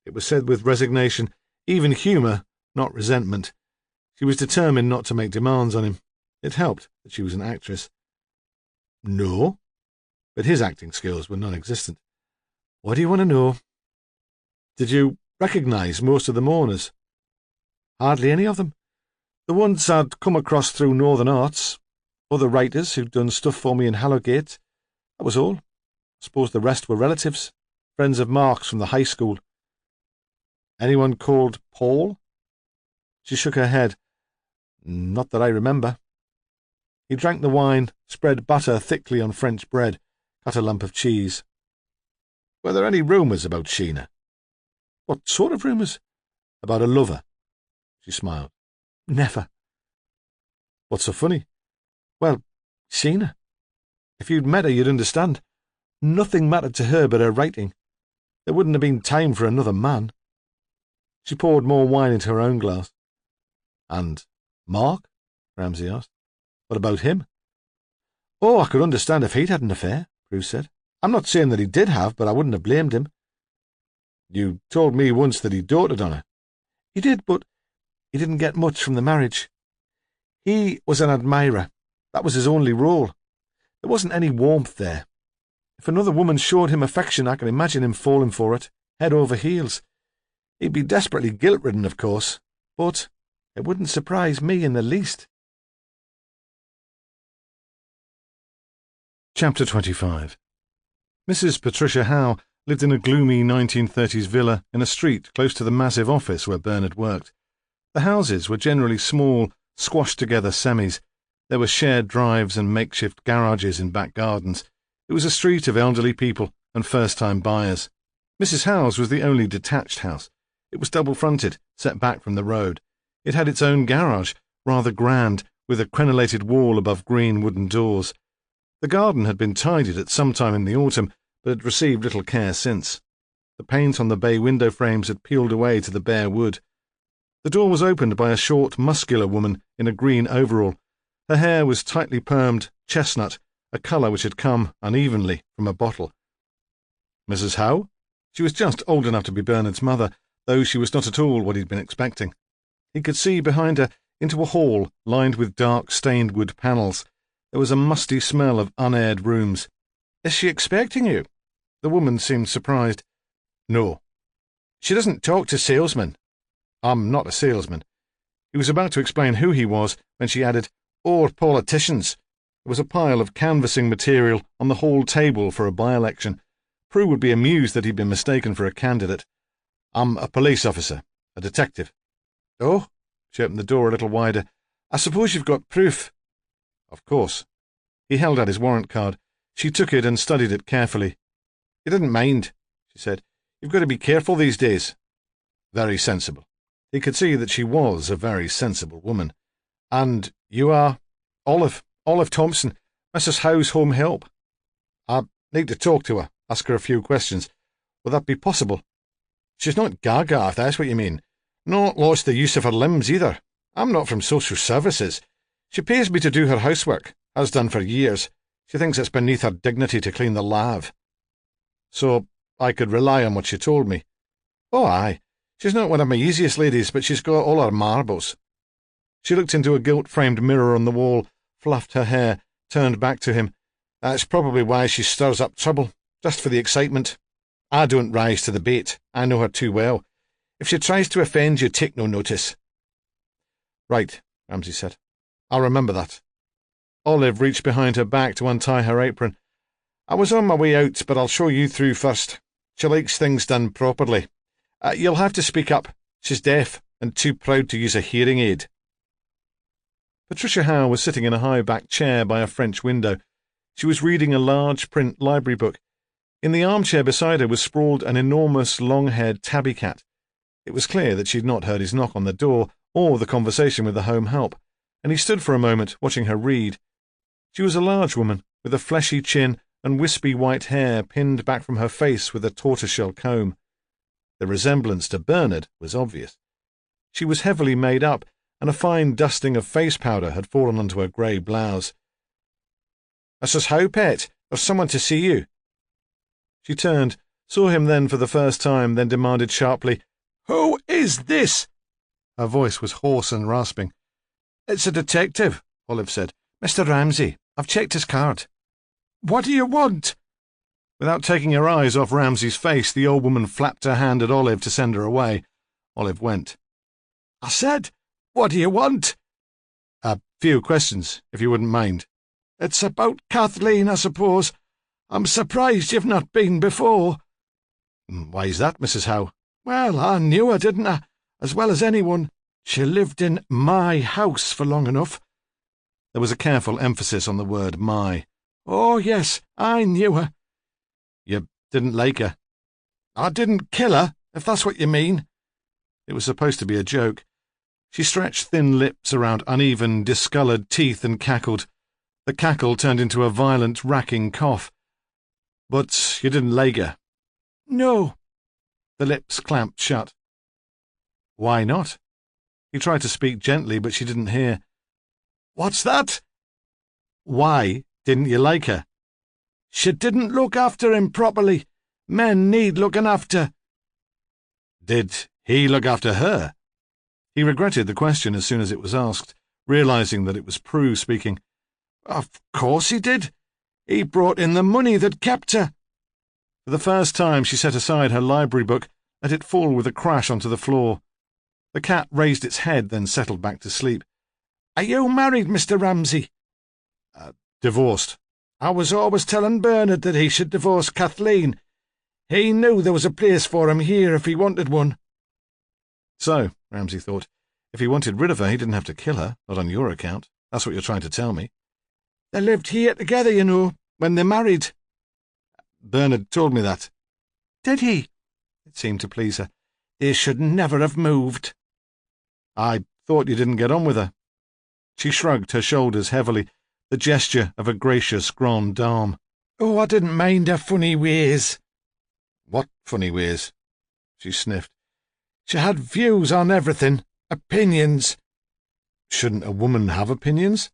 It was said with resignation, even humour, not resentment. She was determined not to make demands on him. It helped that she was an actress. No. But his acting skills were non-existent. What do you want to know? Did you recognise most of the mourners? Hardly any of them. The ones I'd come across through Northern Arts. Other writers who'd done stuff for me in Hallowgate. That was all. I suppose the rest were relatives, friends of Mark's from the high school. Anyone called Paul? She shook her head. Not that I remember. He drank the wine, spread butter thickly on French bread, cut a lump of cheese. Were there any rumours about Sheena? What sort of rumours? About a lover. She smiled. Never. What's so funny? Well, Sheena. If you'd met her, you'd understand. Nothing mattered to her but her writing. There wouldn't have been time for another man. She poured more wine into her own glass. And Mark? Ramsay asked. What about him? Oh, I could understand if he'd had an affair, Bruce said. I'm not saying that he did have, but I wouldn't have blamed him. You told me once that he doted on her. He did, but he didn't get much from the marriage. He was an admirer. That was his only role. There wasn't any warmth there. If another woman showed him affection, I can imagine him falling for it, head over heels. He'd be desperately guilt-ridden, of course, but it wouldn't surprise me in the least. Chapter 25. Mrs. Patricia Howe lived in a gloomy 1930s villa in a street close to the massive office where Bernard worked. The houses were generally small, squashed-together semis. There were shared drives and makeshift garages in back gardens. It was a street of elderly people and first-time buyers. Mrs. Howe's was the only detached house. It was double-fronted, set back from the road. It had its own garage, rather grand, with a crenellated wall above green wooden doors. The garden had been tidied at some time in the autumn, but had received little care since. The paint on the bay window frames had peeled away to the bare wood. The door was opened by a short, muscular woman in a green overall. Her hair was tightly permed, chestnut, a colour which had come, unevenly, from a bottle. Mrs. Howe? She was just old enough to be Bernard's mother, though she was not at all what he'd been expecting. He could see behind her into a hall lined with dark stained wood panels. There was a musty smell of unaired rooms. Is she expecting you? The woman seemed surprised. No. She doesn't talk to salesmen. I'm not a salesman. He was about to explain who he was when she added, or politicians. There was a pile of canvassing material on the hall table for a by-election. Prue would be amused that he'd been mistaken for a candidate. I'm a police officer, a detective. Oh, she opened the door a little wider. I suppose you've got proof. Of course. He held out his warrant card. She took it and studied it carefully. You didn't mind, she said. You've got to be careful these days. Very sensible. He could see that she was a very sensible woman. And you are? Olive Thompson, Mrs. Howe's home help. I need to talk to her, ask her a few questions. Will that be possible? She's not gaga, if that's what you mean. Not lost the use of her limbs, either. I'm not from social services. She pays me to do her housework, has done for years. She thinks it's beneath her dignity to clean the lave. So I could rely on what she told me. Oh, aye. She's not one of my easiest ladies, but she's got all her marbles. She looked into a gilt-framed mirror on the wall, fluffed her hair, turned back to him. That's probably why she stirs up trouble, just for the excitement. I don't rise to the bait. I know her too well. If she tries to offend you, take no notice. Right, Ramsay said. I'll remember that. Olive reached behind her back to untie her apron. I was on my way out, but I'll show you through first. She likes things done properly. You'll have to speak up. She's deaf and too proud to use a hearing aid. Patricia Howe was sitting in a high-backed chair by a French window. She was reading a large print library book. In the armchair beside her was sprawled an enormous, long-haired tabby cat. It was clear that she had not heard his knock on the door or the conversation with the home help, and he stood for a moment watching her read. She was a large woman, with a fleshy chin and wispy white hair pinned back from her face with a tortoiseshell comb. The resemblance to Bernard was obvious. She was heavily made up, and a fine dusting of face powder had fallen onto her grey blouse. "Mrs. Howe, pet, there's someone to see you." She turned, saw him then for the first time, then demanded sharply, "Who is this?" Her voice was hoarse and rasping. "It's a detective," Olive said. "Mr. Ramsay. I've checked his card." "What do you want?" Without taking her eyes off Ramsay's face, the old woman flapped her hand at Olive to send her away. Olive went. "I said, what do you want?" "A few questions, if you wouldn't mind." "It's about Kathleen, I suppose. I'm surprised you've not been before." "Why's that, Mrs. Howe?" "Well, I knew her, didn't I? As well as anyone. She lived in my house for long enough." There was a careful emphasis on the word my. "Oh, yes, I knew her." "You didn't like her?" "I didn't kill her, if that's what you mean." It was supposed to be a joke. She stretched thin lips around uneven, discoloured teeth and cackled. The cackle turned into a violent, racking cough. "But you didn't like her?" "No." The lips clamped shut. "Why not?" He tried to speak gently, but she didn't hear. "What's that?" "Why didn't you like her?" "She didn't look after him properly. Men need looking after." "Did he look after her?" He regretted the question as soon as it was asked, realising that it was Prue speaking. "Of course he did. He brought in the money that kept her." For the first time she set aside her library book, let it fall with a crash onto the floor. The cat raised its head, then settled back to sleep. "Are you married, Mr. Ramsay?" "Divorced." "I was always telling Bernard that he should divorce Kathleen. He knew there was a place for him here if he wanted one." So, Ramsay thought, if he wanted rid of her, he didn't have to kill her, not on your account. That's what you're trying to tell me. "They lived here together, you know, when they married." "Bernard told me that." "Did he?" It seemed to please her. "They should never have moved." "I thought you didn't get on with her." She shrugged her shoulders heavily, the gesture of a gracious grande dame. "Oh, I didn't mind her funny ways." "What funny ways?" She sniffed. "She had views on everything, opinions." "Shouldn't a woman have opinions?"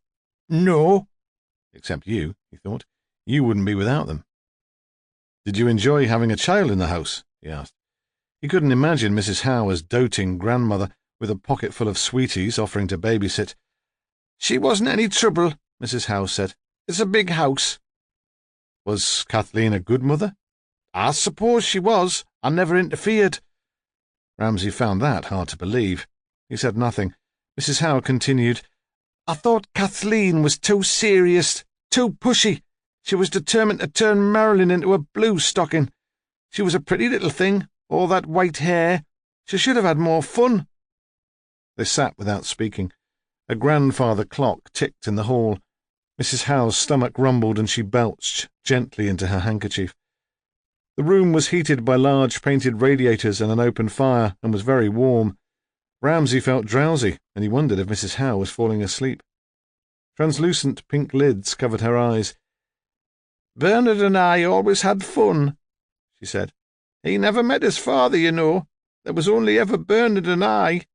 "No." "Except you," he thought. "You wouldn't be without them." "Did you enjoy having a child in the house?" he asked. He couldn't imagine Mrs. Howe as doting grandmother with a pocket full of sweeties offering to babysit. "She wasn't any trouble," Mrs. Howe said. "It's a big house." "Was Kathleen a good mother?" "I suppose she was. I never interfered." Ramsay found that hard to believe. He said nothing. Mrs. Howe continued, "I thought Kathleen was too serious, too pushy. She was determined to turn Marilyn into a blue stocking. She was a pretty little thing, all that white hair. She should have had more fun." They sat without speaking. A grandfather clock ticked in the hall. Mrs. Howe's stomach rumbled and she belched gently into her handkerchief. The room was heated by large painted radiators and an open fire, and was very warm. Ramsay felt drowsy, and he wondered if Mrs. Howe was falling asleep. Translucent pink lids covered her eyes. "Bernard and I always had fun," she said. "He never met his father, you know. There was only ever Bernard and I."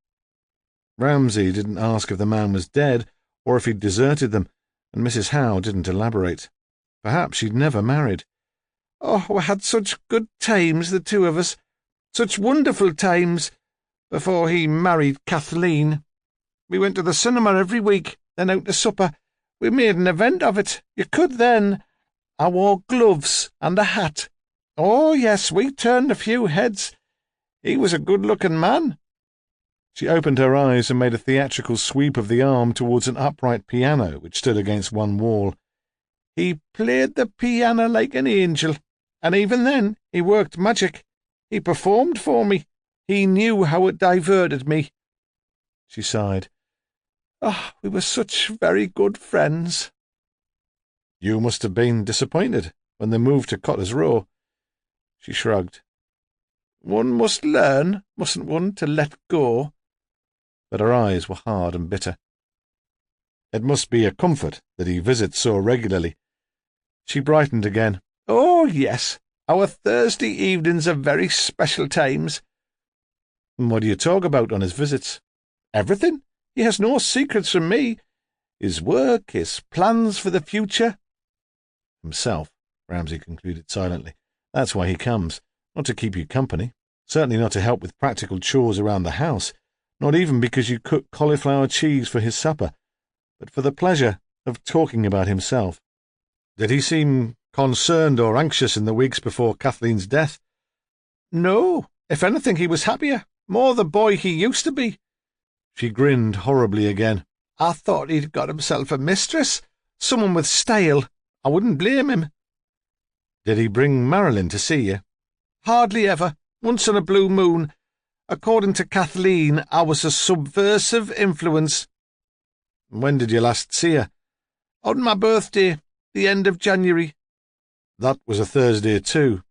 Ramsay didn't ask if the man was dead, or if he'd deserted them, and Mrs. Howe didn't elaborate. Perhaps she'd never married. "Oh, we had such good times, the two of us. Such wonderful times, before he married Kathleen. We went to the cinema every week, then out to supper. We made an event of it. You could then. I wore gloves and a hat. Oh, yes, we turned a few heads. He was a good-looking man." She opened her eyes and made a theatrical sweep of the arm towards an upright piano which stood against one wall. He played the piano like an angel, and even then he worked magic. He performed for me. He knew how it diverted me." She sighed. "Ah, we were such very good friends." "You must have been disappointed when they moved to Cotter's Row." She shrugged. "One must learn, mustn't one, to let go?" But her eyes were hard and bitter. "It must be a comfort that he visits so regularly." She brightened again. "Oh, yes. Our Thursday evenings are very special times." "What do you talk about on his visits?" "Everything. He has no secrets from me. His work, his plans for the future." "Himself," Ramsay concluded silently. "That's why he comes. Not to keep you company. Certainly not to help with practical chores around the house. Not even because you cook cauliflower cheese for his supper, but for the pleasure of talking about himself." "Did he seem concerned or anxious in the weeks before Kathleen's death?" "No. If anything, he was happier. More the boy he used to be." She grinned horribly again. "I thought he'd got himself a mistress. Someone with style. I wouldn't blame him." "Did he bring Marilyn to see you?" "Hardly ever. Once on a blue moon. According to Kathleen, I was a subversive influence." "When did you last see her?" "On my birthday, the end of January." "That was a Thursday too."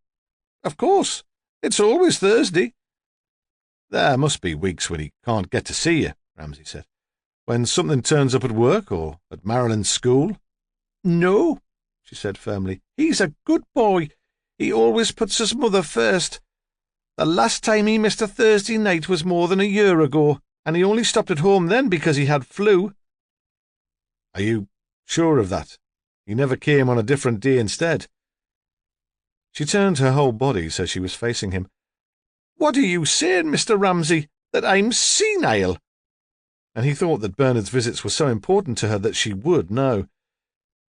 "Of course. It's always Thursday." "There must be weeks when he can't get to see you," Ramsay said. "When something turns up at work or at Marilyn's school." "No," she said firmly. "He's a good boy. He always puts his mother first. The last time he missed a Thursday night was more than a year ago, and he only stopped at home then because he had flu." "Are you sure of that? He never came on a different day instead?" She turned her whole body so she was facing him. "What are you saying, Mr. Ramsay? That I'm senile?" And he thought that Bernard's visits were so important to her that she would know.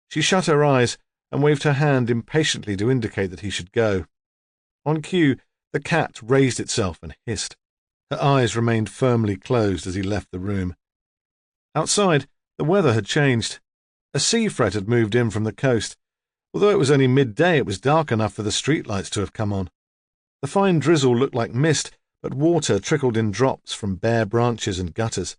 She shut her eyes and waved her hand impatiently to indicate that he should go. On cue, the cat raised itself and hissed. Her eyes remained firmly closed as he left the room. Outside, the weather had changed. A sea fret had moved in from the coast. Although it was only midday, it was dark enough for the streetlights to have come on. The fine drizzle looked like mist, but water trickled in drops from bare branches and gutters.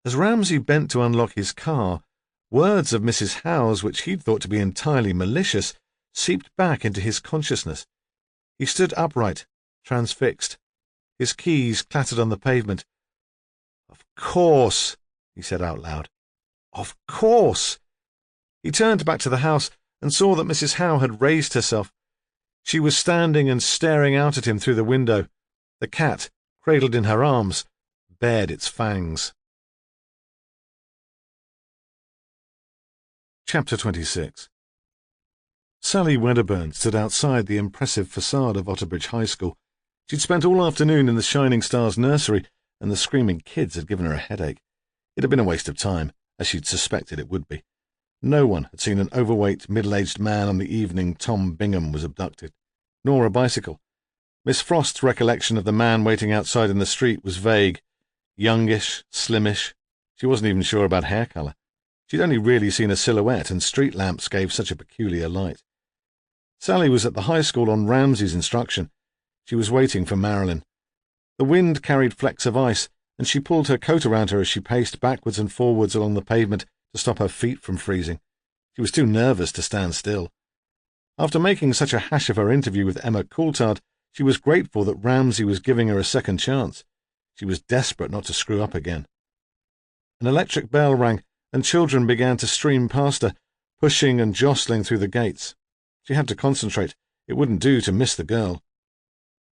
As Ramsay bent to unlock his car, words of Mrs. Howe's, which he'd thought to be entirely malicious, seeped back into his consciousness. He stood upright, transfixed. His keys clattered on the pavement. "Of course," he said out loud. "Of course." He turned back to the house and saw that Mrs. Howe had raised herself. She was standing and staring out at him through the window. The cat, cradled in her arms, bared its fangs. Chapter 26. Sally Wedderburn stood outside the impressive facade of Otterbridge High School. She'd spent all afternoon in the Shining Stars nursery, and the screaming kids had given her a headache. It had been a waste of time, as she'd suspected it would be. No one had seen an overweight, middle-aged man on the evening Tom Bingham was abducted, nor a bicycle. Miss Frost's recollection of the man waiting outside in the street was vague. Youngish, slimish. She wasn't even sure about hair colour. She'd only really seen a silhouette, and street lamps gave such a peculiar light. Sally was at the high school on Ramsay's instruction. She was waiting for Marilyn. The wind carried flecks of ice, and she pulled her coat around her as she paced backwards and forwards along the pavement to stop her feet from freezing. She was too nervous to stand still. After making such a hash of her interview with Emma Coulthard, she was grateful that Ramsay was giving her a second chance. She was desperate not to screw up again. An electric bell rang, and children began to stream past her, pushing and jostling through the gates. She had to concentrate. It wouldn't do to miss the girl.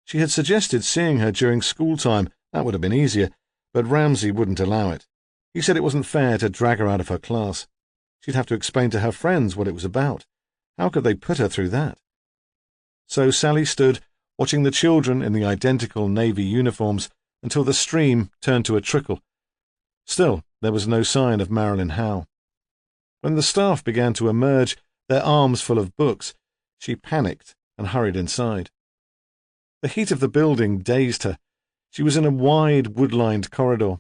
She had suggested seeing her during school time. That would have been easier, but Ramsay wouldn't allow it. He said it wasn't fair to drag her out of her class. She'd have to explain to her friends what it was about. How could they put her through that? So Sally stood, watching the children in the identical navy uniforms until the stream turned to a trickle. Still, there was no sign of Marilyn Howe. When the staff began to emerge, their arms full of books, she panicked and hurried inside. The heat of the building dazed her. She was in a wide, wood-lined corridor.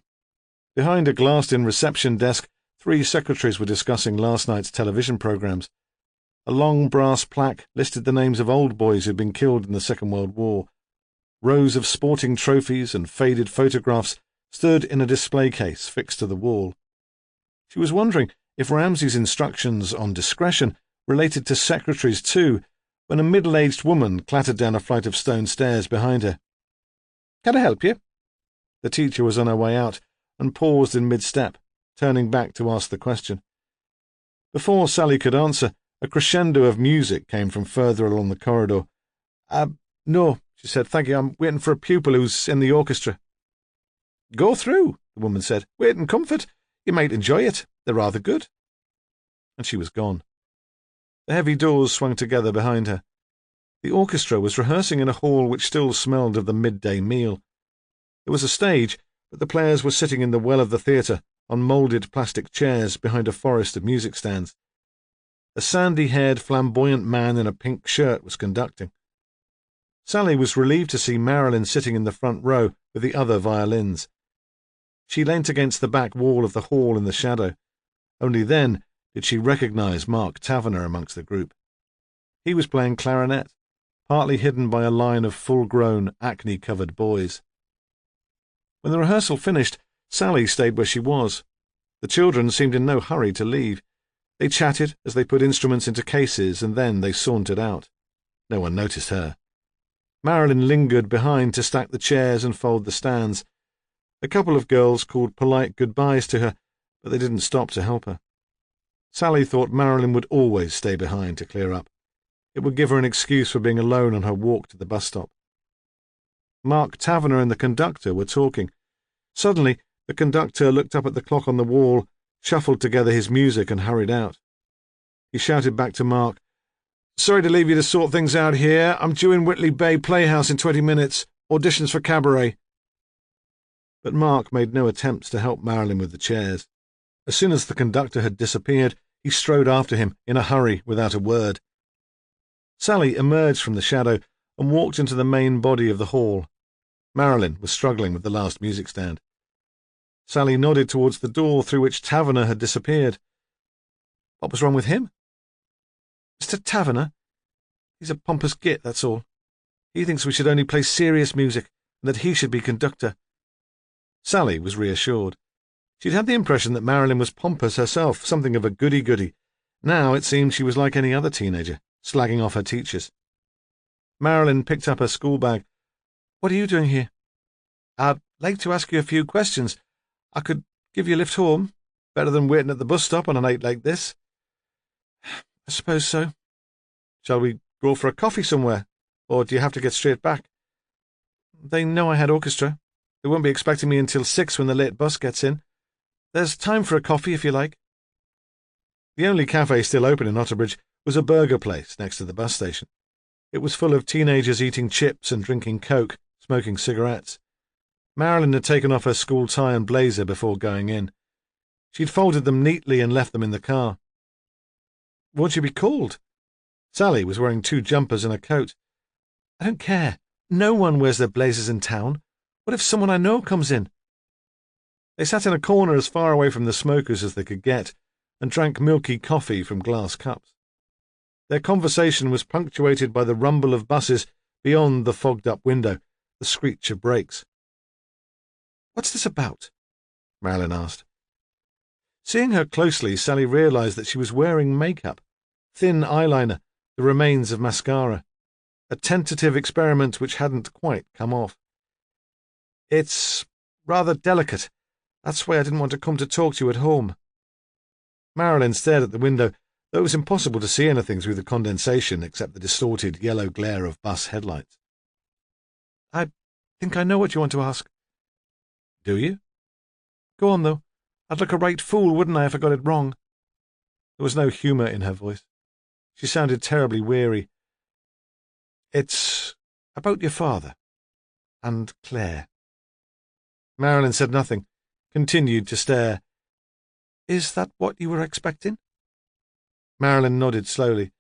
Behind a glassed-in reception desk, 3 secretaries were discussing last night's television programmes. A long brass plaque listed the names of old boys who'd been killed in the Second World War. Rows of sporting trophies and faded photographs stood in a display case fixed to the wall. She was wondering if Ramsay's instructions on discretion related to secretaries too, when a middle-aged woman clattered down a flight of stone stairs behind her. "Can I help you?" The teacher was on her way out and paused in mid-step, turning back to ask the question. Before Sally could answer, a crescendo of music came from further along the corridor. No," she said. "Thank you. I'm waiting for a pupil who's in the orchestra." "Go through," the woman said. "Wait in comfort. You might enjoy it. They're rather good." And she was gone. The heavy doors swung together behind her. The orchestra was rehearsing in a hall which still smelled of the midday meal. There was a stage, but the players were sitting in the well of the theatre on moulded plastic chairs behind a forest of music stands. A sandy-haired, flamboyant man in a pink shirt was conducting. Sally was relieved to see Marilyn sitting in the front row with the other violins. She leant against the back wall of the hall in the shadow. Only then did she recognise Mark Taverner amongst the group. He was playing clarinet, partly hidden by a line of full-grown, acne-covered boys. When the rehearsal finished, Sally stayed where she was. The children seemed in no hurry to leave. They chatted as they put instruments into cases, and then they sauntered out. No one noticed her. Marilyn lingered behind to stack the chairs and fold the stands. A couple of girls called polite goodbyes to her, but they didn't stop to help her. Sally thought Marilyn would always stay behind to clear up. It would give her an excuse for being alone on her walk to the bus stop. Mark Taverner and the conductor were talking. Suddenly, the conductor looked up at the clock on the wall, shuffled together his music and hurried out. He shouted back to Mark, "Sorry to leave you to sort things out here. I'm due in Whitley Bay Playhouse in 20 minutes. Auditions for cabaret." But Mark made no attempts to help Marilyn with the chairs. As soon as the conductor had disappeared, he strode after him in a hurry without a word. Sally emerged from the shadow and walked into the main body of the hall. Marilyn was struggling with the last music stand. Sally nodded towards the door through which Taverner had disappeared. What was wrong with him? "Mr. Taverner? He's a pompous git, that's all. He thinks we should only play serious music, and that he should be conductor." Sally was reassured. She'd had the impression that Marilyn was pompous herself, something of a goody-goody. Now it seemed she was like any other teenager, slagging off her teachers. Marilyn picked up her school bag. "What are you doing here?" "I'd like to ask you a few questions. I could give you a lift home. Better than waiting at the bus stop on a night like this." "I suppose so." "Shall we go for a coffee somewhere, or do you have to get straight back?" "They know I had orchestra. They won't be expecting me until 6 when the late bus gets in. There's time for a coffee if you like." The only cafe still open in Otterbridge was a burger place next to the bus station. It was full of teenagers eating chips and drinking Coke, smoking cigarettes. Marilyn had taken off her school tie and blazer before going in. She'd folded them neatly and left them in the car. "Won't you be cold?" Sally was wearing 2 jumpers and a coat. "I don't care. No one wears their blazers in town. What if someone I know comes in?" They sat in a corner as far away from the smokers as they could get and drank milky coffee from glass cups. Their conversation was punctuated by the rumble of buses beyond the fogged-up window, the screech of brakes. "What's this about?" Marilyn asked. Seeing her closely, Sally realised that she was wearing makeup, thin eyeliner, the remains of mascara, a tentative experiment which hadn't quite come off. "It's rather delicate. That's why I didn't want to come to talk to you at home." Marilyn stared at the window, though it was impossible to see anything through the condensation except the distorted yellow glare of bus headlights. "I think I know what you want to ask." "Do you?" "Go on, though. I'd look a right fool, wouldn't I, if I got it wrong?" There was no humour in her voice. She sounded terribly weary. "It's about your father and Claire." Marilyn said nothing, continued to stare. "Is that what you were expecting?" Marilyn nodded slowly.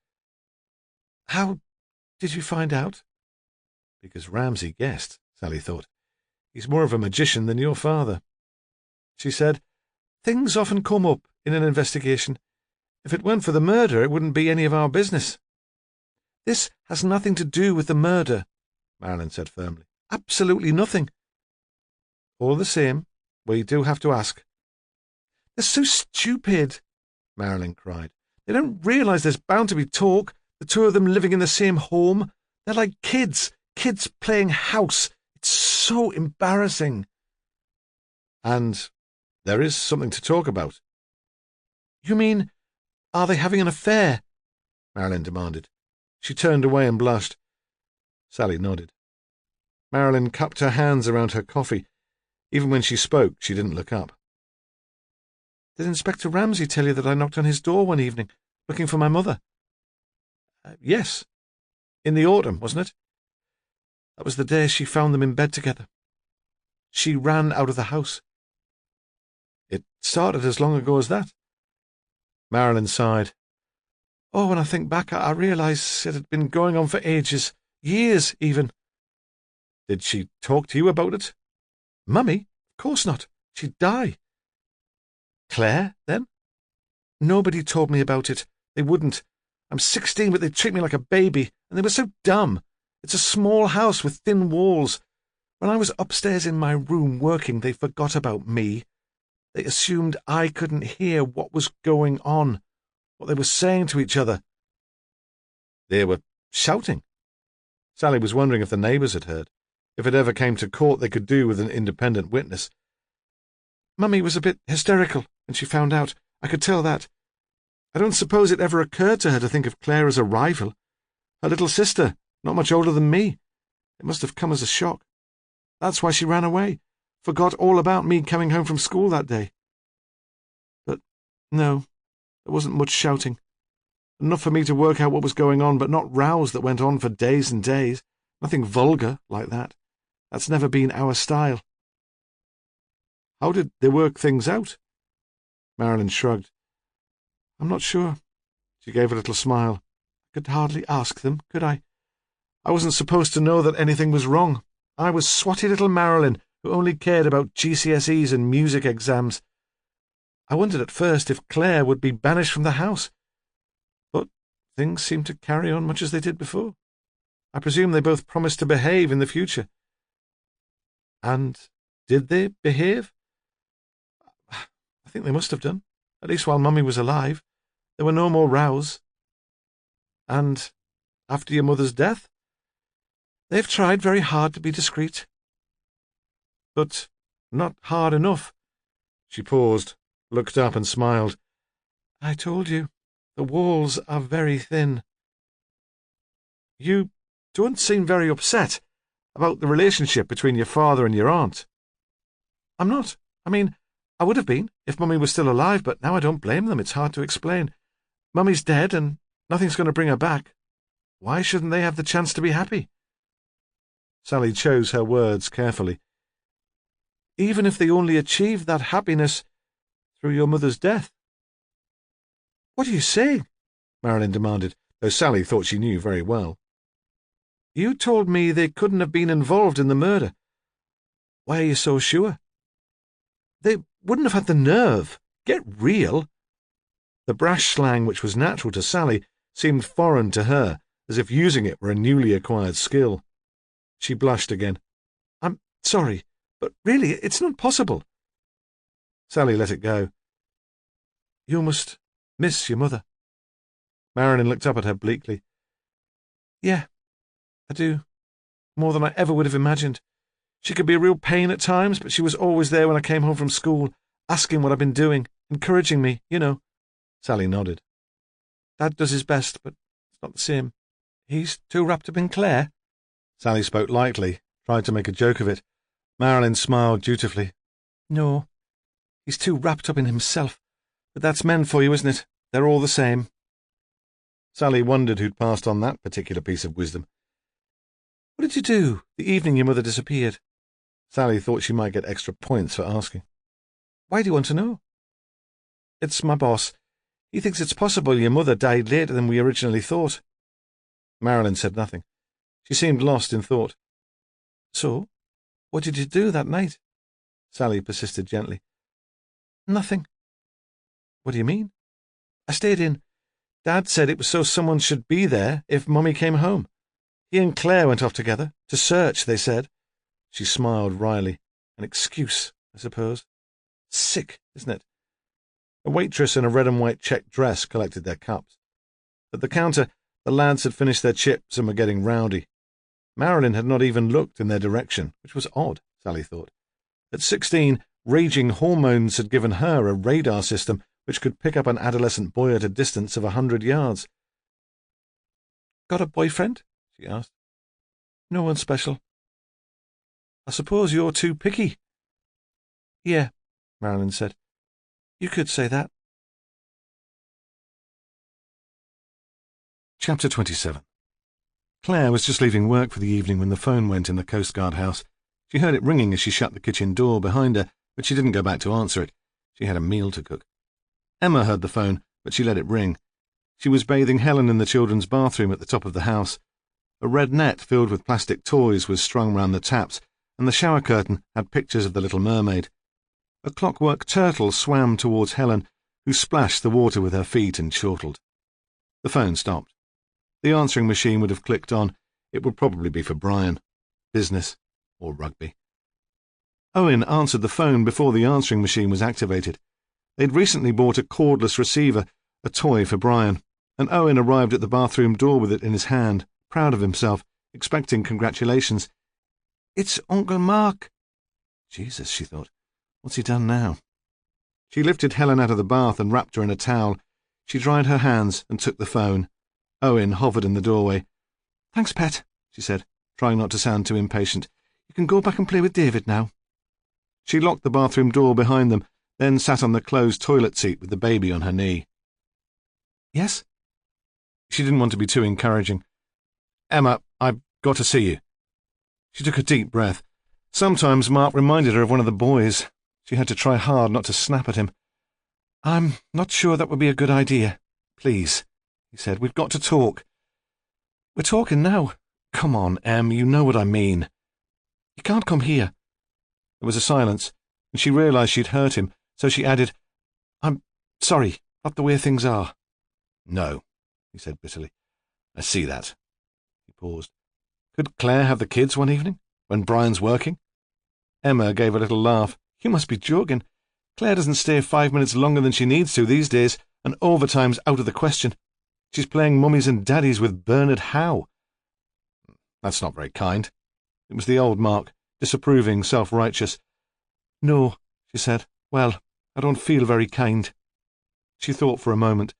"How did you find out?" Because Ramsay guessed, Sally thought. He's more of a magician than your father. She said, "Things often come up in an investigation. If it weren't for the murder, it wouldn't be any of our business." "This has nothing to do with the murder," Marilyn said firmly. "Absolutely nothing." "All the same, we do have to ask." "They're so stupid," Marilyn cried. "They don't realise there's bound to be talk, the two of them living in the same home. They're like kids playing house. It's so embarrassing." "And there is something to talk about." "You mean, are they having an affair?" Marilyn demanded. She turned away and blushed. Sally nodded. Marilyn cupped her hands around her coffee. Even when she spoke, she didn't look up. "Did Inspector Ramsay tell you that I knocked on his door one evening, looking for my mother?" Yes. In the autumn, wasn't it?" "That was the day she found them in bed together. She ran out of the house." "It started as long ago as that?" Marilyn sighed. "Oh, when I think back, I realise it had been going on for ages, years even." "Did she talk to you about it?" "Mummy? Of course not. She'd die." "Claire, then?" "Nobody told me about it. They wouldn't. I'm 16, but they treat me like a baby, and they were so dumb. It's a small house with thin walls. When I was upstairs in my room working, they forgot about me. They assumed I couldn't hear what was going on, what they were saying to each other." "They were shouting." Sally was wondering if the neighbours had heard. If it ever came to court, they could do with an independent witness. "Mummy was a bit hysterical when she found out. I could tell that. I don't suppose it ever occurred to her to think of Claire as a rival. Her little sister, not much older than me. It must have come as a shock. That's why she ran away. Forgot all about me coming home from school that day. But no, there wasn't much shouting. Enough for me to work out what was going on, but not rows that went on for days and days. Nothing vulgar like that. That's never been our style." "How did they work things out?" Marilyn shrugged. "I'm not sure." She gave a little smile. "I could hardly ask them, could I? I wasn't supposed to know that anything was wrong. I was swotty little Marilyn, who only cared about GCSEs and music exams. I wondered at first if Claire would be banished from the house. But things seemed to carry on much as they did before. I presume they both promised to behave in the future." "And did they behave?" "I think they must have done, at least while Mummy was alive. There were no more rows." "And after your mother's death?" "They've tried very hard to be discreet." "But not hard enough." She paused, looked up and smiled. "I told you, the walls are very thin." "You don't seem very upset about the relationship between your father and your aunt." "I'm not. I mean, I would have been if Mummy was still alive, but now I don't blame them. It's hard to explain. Mummy's dead, and nothing's going to bring her back. Why shouldn't they have the chance to be happy?" Sally chose her words carefully. "Even if they only achieved that happiness through your mother's death." "What are you saying?" Marilyn demanded, though Sally thought she knew very well. "You told me they couldn't have been involved in the murder. Why are you so sure?" "They wouldn't have had the nerve. Get real." The brash slang, which was natural to Sally, seemed foreign to her, as if using it were a newly acquired skill. She blushed again. "I'm sorry, but really, it's not possible." Sally let it go. "You must miss your mother." Marilyn looked up at her bleakly. "Yeah, I do. More than I ever would have imagined. She could be a real pain at times, but she was always there when I came home from school, asking what I've been doing, encouraging me, you know." Sally nodded. "Dad does his best, but it's not the same. He's too wrapped up in Claire." Sally spoke lightly, tried to make a joke of it. Marilyn smiled dutifully. "No, he's too wrapped up in himself. But that's men for you, isn't it? They're all the same." Sally wondered who'd passed on that particular piece of wisdom. "What did you do the evening your mother disappeared?" Sally thought she might get extra points for asking. "Why do you want to know?" "It's my boss. He thinks it's possible your mother died later than we originally thought." Marilyn said nothing. She seemed lost in thought. "So, what did you do that night?" Sally persisted gently. "Nothing." What do you mean? I stayed in. Dad said it was so someone should be there if Mummy came home. He and Claire went off together. To search, they said. She smiled wryly. An excuse, I suppose. Sick, isn't it? A waitress in a red and white checked dress collected their cups. At the counter, the lads had finished their chips and were getting rowdy. Marilyn had not even looked in their direction, which was odd, Sally thought. At 16, raging hormones had given her a radar system which could pick up an adolescent boy at a distance of 100 yards. Got a boyfriend? She asked. No one special. I suppose you're too picky. Yeah, Marilyn said. You could say that. Chapter 27. Claire was just leaving work for the evening when the phone went in the Coast Guard house. She heard it ringing as she shut the kitchen door behind her, but she didn't go back to answer it. She had a meal to cook. Emma heard the phone, but she let it ring. She was bathing Helen in the children's bathroom at the top of the house. A red net filled with plastic toys was strung round the taps, and the shower curtain had pictures of the Little Mermaid. A clockwork turtle swam towards Helen, who splashed the water with her feet and chortled. The phone stopped. The answering machine would have clicked on. It would probably be for Brian. Business or rugby. Owen answered the phone before the answering machine was activated. They'd recently bought a cordless receiver, a toy for Brian, and Owen arrived at the bathroom door with it in his hand, proud of himself, expecting congratulations. It's Uncle Mark. Jesus, she thought. What's he done now? She lifted Helen out of the bath and wrapped her in a towel. She dried her hands and took the phone. Owen hovered in the doorway. Thanks, Pet, she said, trying not to sound too impatient. You can go back and play with David now. She locked the bathroom door behind them, then sat on the closed toilet seat with the baby on her knee. Yes? She didn't want to be too encouraging. Emma, I've got to see you. She took a deep breath. Sometimes Mark reminded her of one of the boys. She had to try hard not to snap at him. I'm not sure that would be a good idea. Please, he said, we've got to talk. We're talking now. Come on, Em, you know what I mean. You can't come here. There was a silence, and she realised she'd hurt him, so she added, I'm sorry, not the way things are. No, he said bitterly. I see that. He paused. Could Claire have the kids one evening, when Brian's working? Emma gave a little laugh. You must be joking. Claire doesn't stay 5 minutes longer than she needs to these days, and overtime's out of the question. She's playing mummies and daddies with Bernard Howe. That's not very kind. It was the old Mark, disapproving, self-righteous. No, she said. Well, I don't feel very kind. She thought for a moment.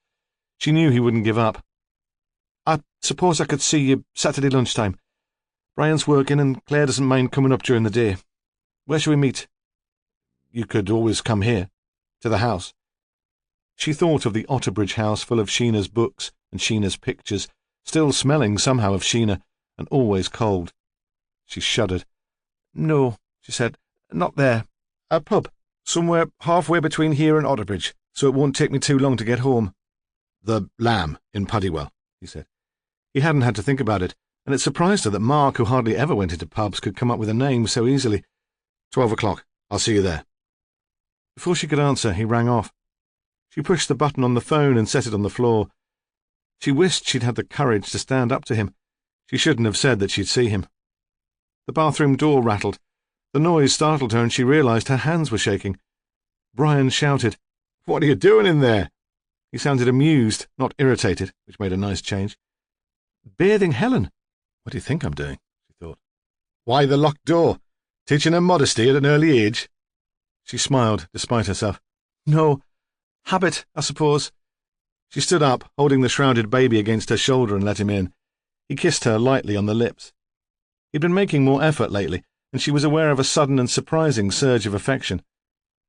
She knew he wouldn't give up. I suppose I could see you Saturday lunchtime. Brian's working and Claire doesn't mind coming up during the day. Where shall we meet? You could always come here, to the house. She thought of the Otterbridge house full of Sheena's books and Sheena's pictures, still smelling somehow of Sheena, and always cold. She shuddered. No, she said, not there. A pub, somewhere halfway between here and Otterbridge, so it won't take me too long to get home. The Lamb in Puddywell, he said. He hadn't had to think about it, and it surprised her that Mark, who hardly ever went into pubs, could come up with a name so easily. 12 o'clock. I'll see you there. Before she could answer, he rang off. She pushed the button on the phone and set it on the floor. She wished she'd had the courage to stand up to him. She shouldn't have said that she'd see him. The bathroom door rattled. The noise startled her and she realised her hands were shaking. Brian shouted, What are you doing in there? He sounded amused, not irritated, which made a nice change. Bathing Helen. What do you think I'm doing? She thought. Why the locked door? Teaching her modesty at an early age? She smiled, despite herself. No. Habit, I suppose. She stood up, holding the shrouded baby against her shoulder, and let him in. He kissed her lightly on the lips. He'd been making more effort lately, and she was aware of a sudden and surprising surge of affection.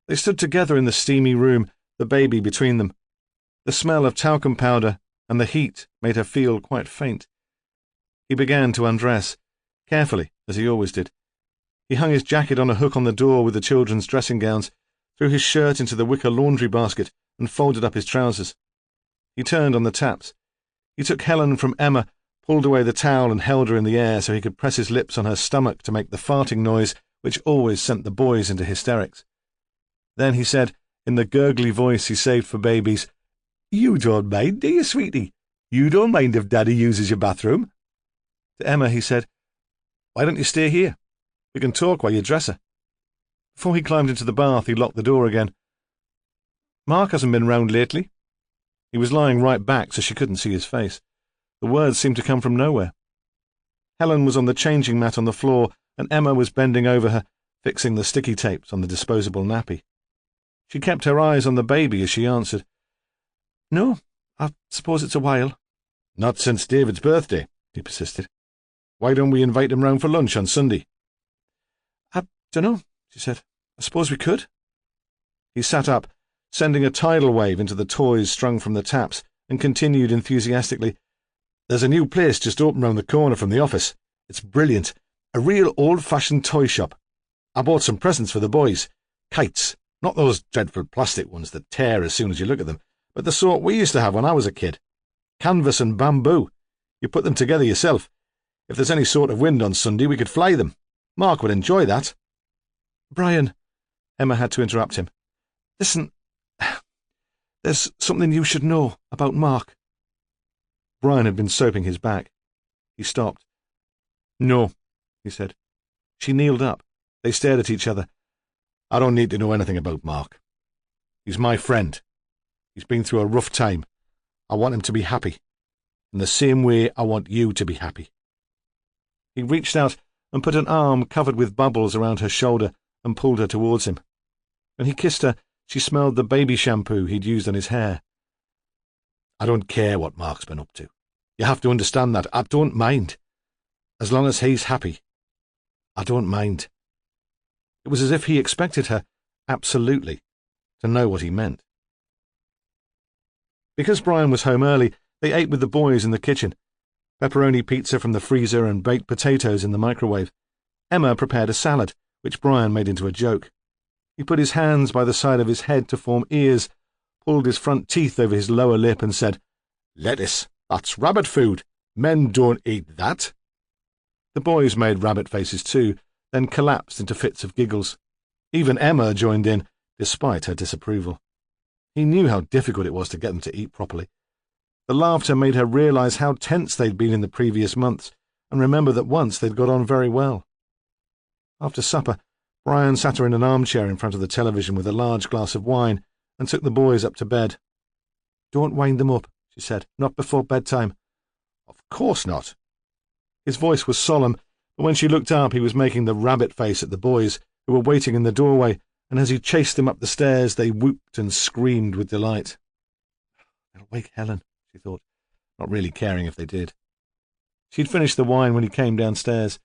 They stood together in the steamy room, the baby between them. The smell of talcum powder and the heat made her feel quite faint. He began to undress, carefully, as he always did. He hung his jacket on a hook on the door with the children's dressing gowns, threw his shirt into the wicker laundry basket, and folded up his trousers. He turned on the taps. He took Helen from Emma, pulled away the towel and held her in the air so he could press his lips on her stomach to make the farting noise which always sent the boys into hysterics. Then he said, In the gurgly voice he saved for babies, "You don't mind, do you, sweetie? You don't mind if Daddy uses your bathroom?" To Emma he said, "Why don't you stay here? We can talk while you dress her." Before he climbed into the bath, he locked the door again. "Mark hasn't been round lately." He was lying right back so she couldn't see his face. The words seemed to come from nowhere. Helen was on the changing mat on the floor, and Emma was bending over her, fixing the sticky tapes on the disposable nappy. She kept her eyes on the baby as she answered, "No, I suppose it's a while." "Not since David's birthday," he persisted. "Why don't we invite him round for lunch on Sunday?" "I dunno," she said. "I suppose we could." He sat up, sending a tidal wave into the toys strung from the taps, and continued enthusiastically, "There's a new place just opened round the corner from the office. It's brilliant. A real old-fashioned toy shop. I bought some presents for the boys. Kites. Not those dreadful plastic ones that tear as soon as you look at them, but the sort we used to have when I was a kid. Canvas and bamboo. You put them together yourself. If there's any sort of wind on Sunday, we could fly them. Mark would enjoy that." "Brian," Emma had to interrupt him. "Listen, there's something you should know about Mark." Brian had been soaping his back. He stopped. "No," he said. She kneeled up. They stared at each other. "I don't need to know anything about Mark. He's my friend. He's been through a rough time. I want him to be happy. In the same way I want you to be happy." He reached out and put an arm covered with bubbles around her shoulder and pulled her towards him. When he kissed her, she smelled the baby shampoo he'd used on his hair. "I don't care what Mark's been up to. You have to understand that. I don't mind. As long as he's happy. I don't mind." It was as if he expected her, absolutely, to know what he meant. Because Brian was home early, they ate with the boys in the kitchen. Pepperoni pizza from the freezer and baked potatoes in the microwave. Emma prepared a salad, which Brian made into a joke. He put his hands by the side of his head to form ears, pulled his front teeth over his lower lip and said, "Lettuce, that's rabbit food. Men don't eat that." The boys made rabbit faces too, then collapsed into fits of giggles. Even Emma joined in, despite her disapproval. He knew how difficult it was to get them to eat properly. The laughter made her realize how tense they'd been in the previous months, and remember that once they'd got on very well. After supper, Brian sat her in an armchair in front of the television with a large glass of wine and took the boys up to bed. "Don't wind them up," she said. "Not before bedtime." "Of course not." His voice was solemn, but when she looked up he was making the rabbit face at the boys, who were waiting in the doorway, and as he chased them up the stairs they whooped and screamed with delight. "They'll wake Helen," she thought, not really caring if they did. She'd finished the wine when he came downstairs.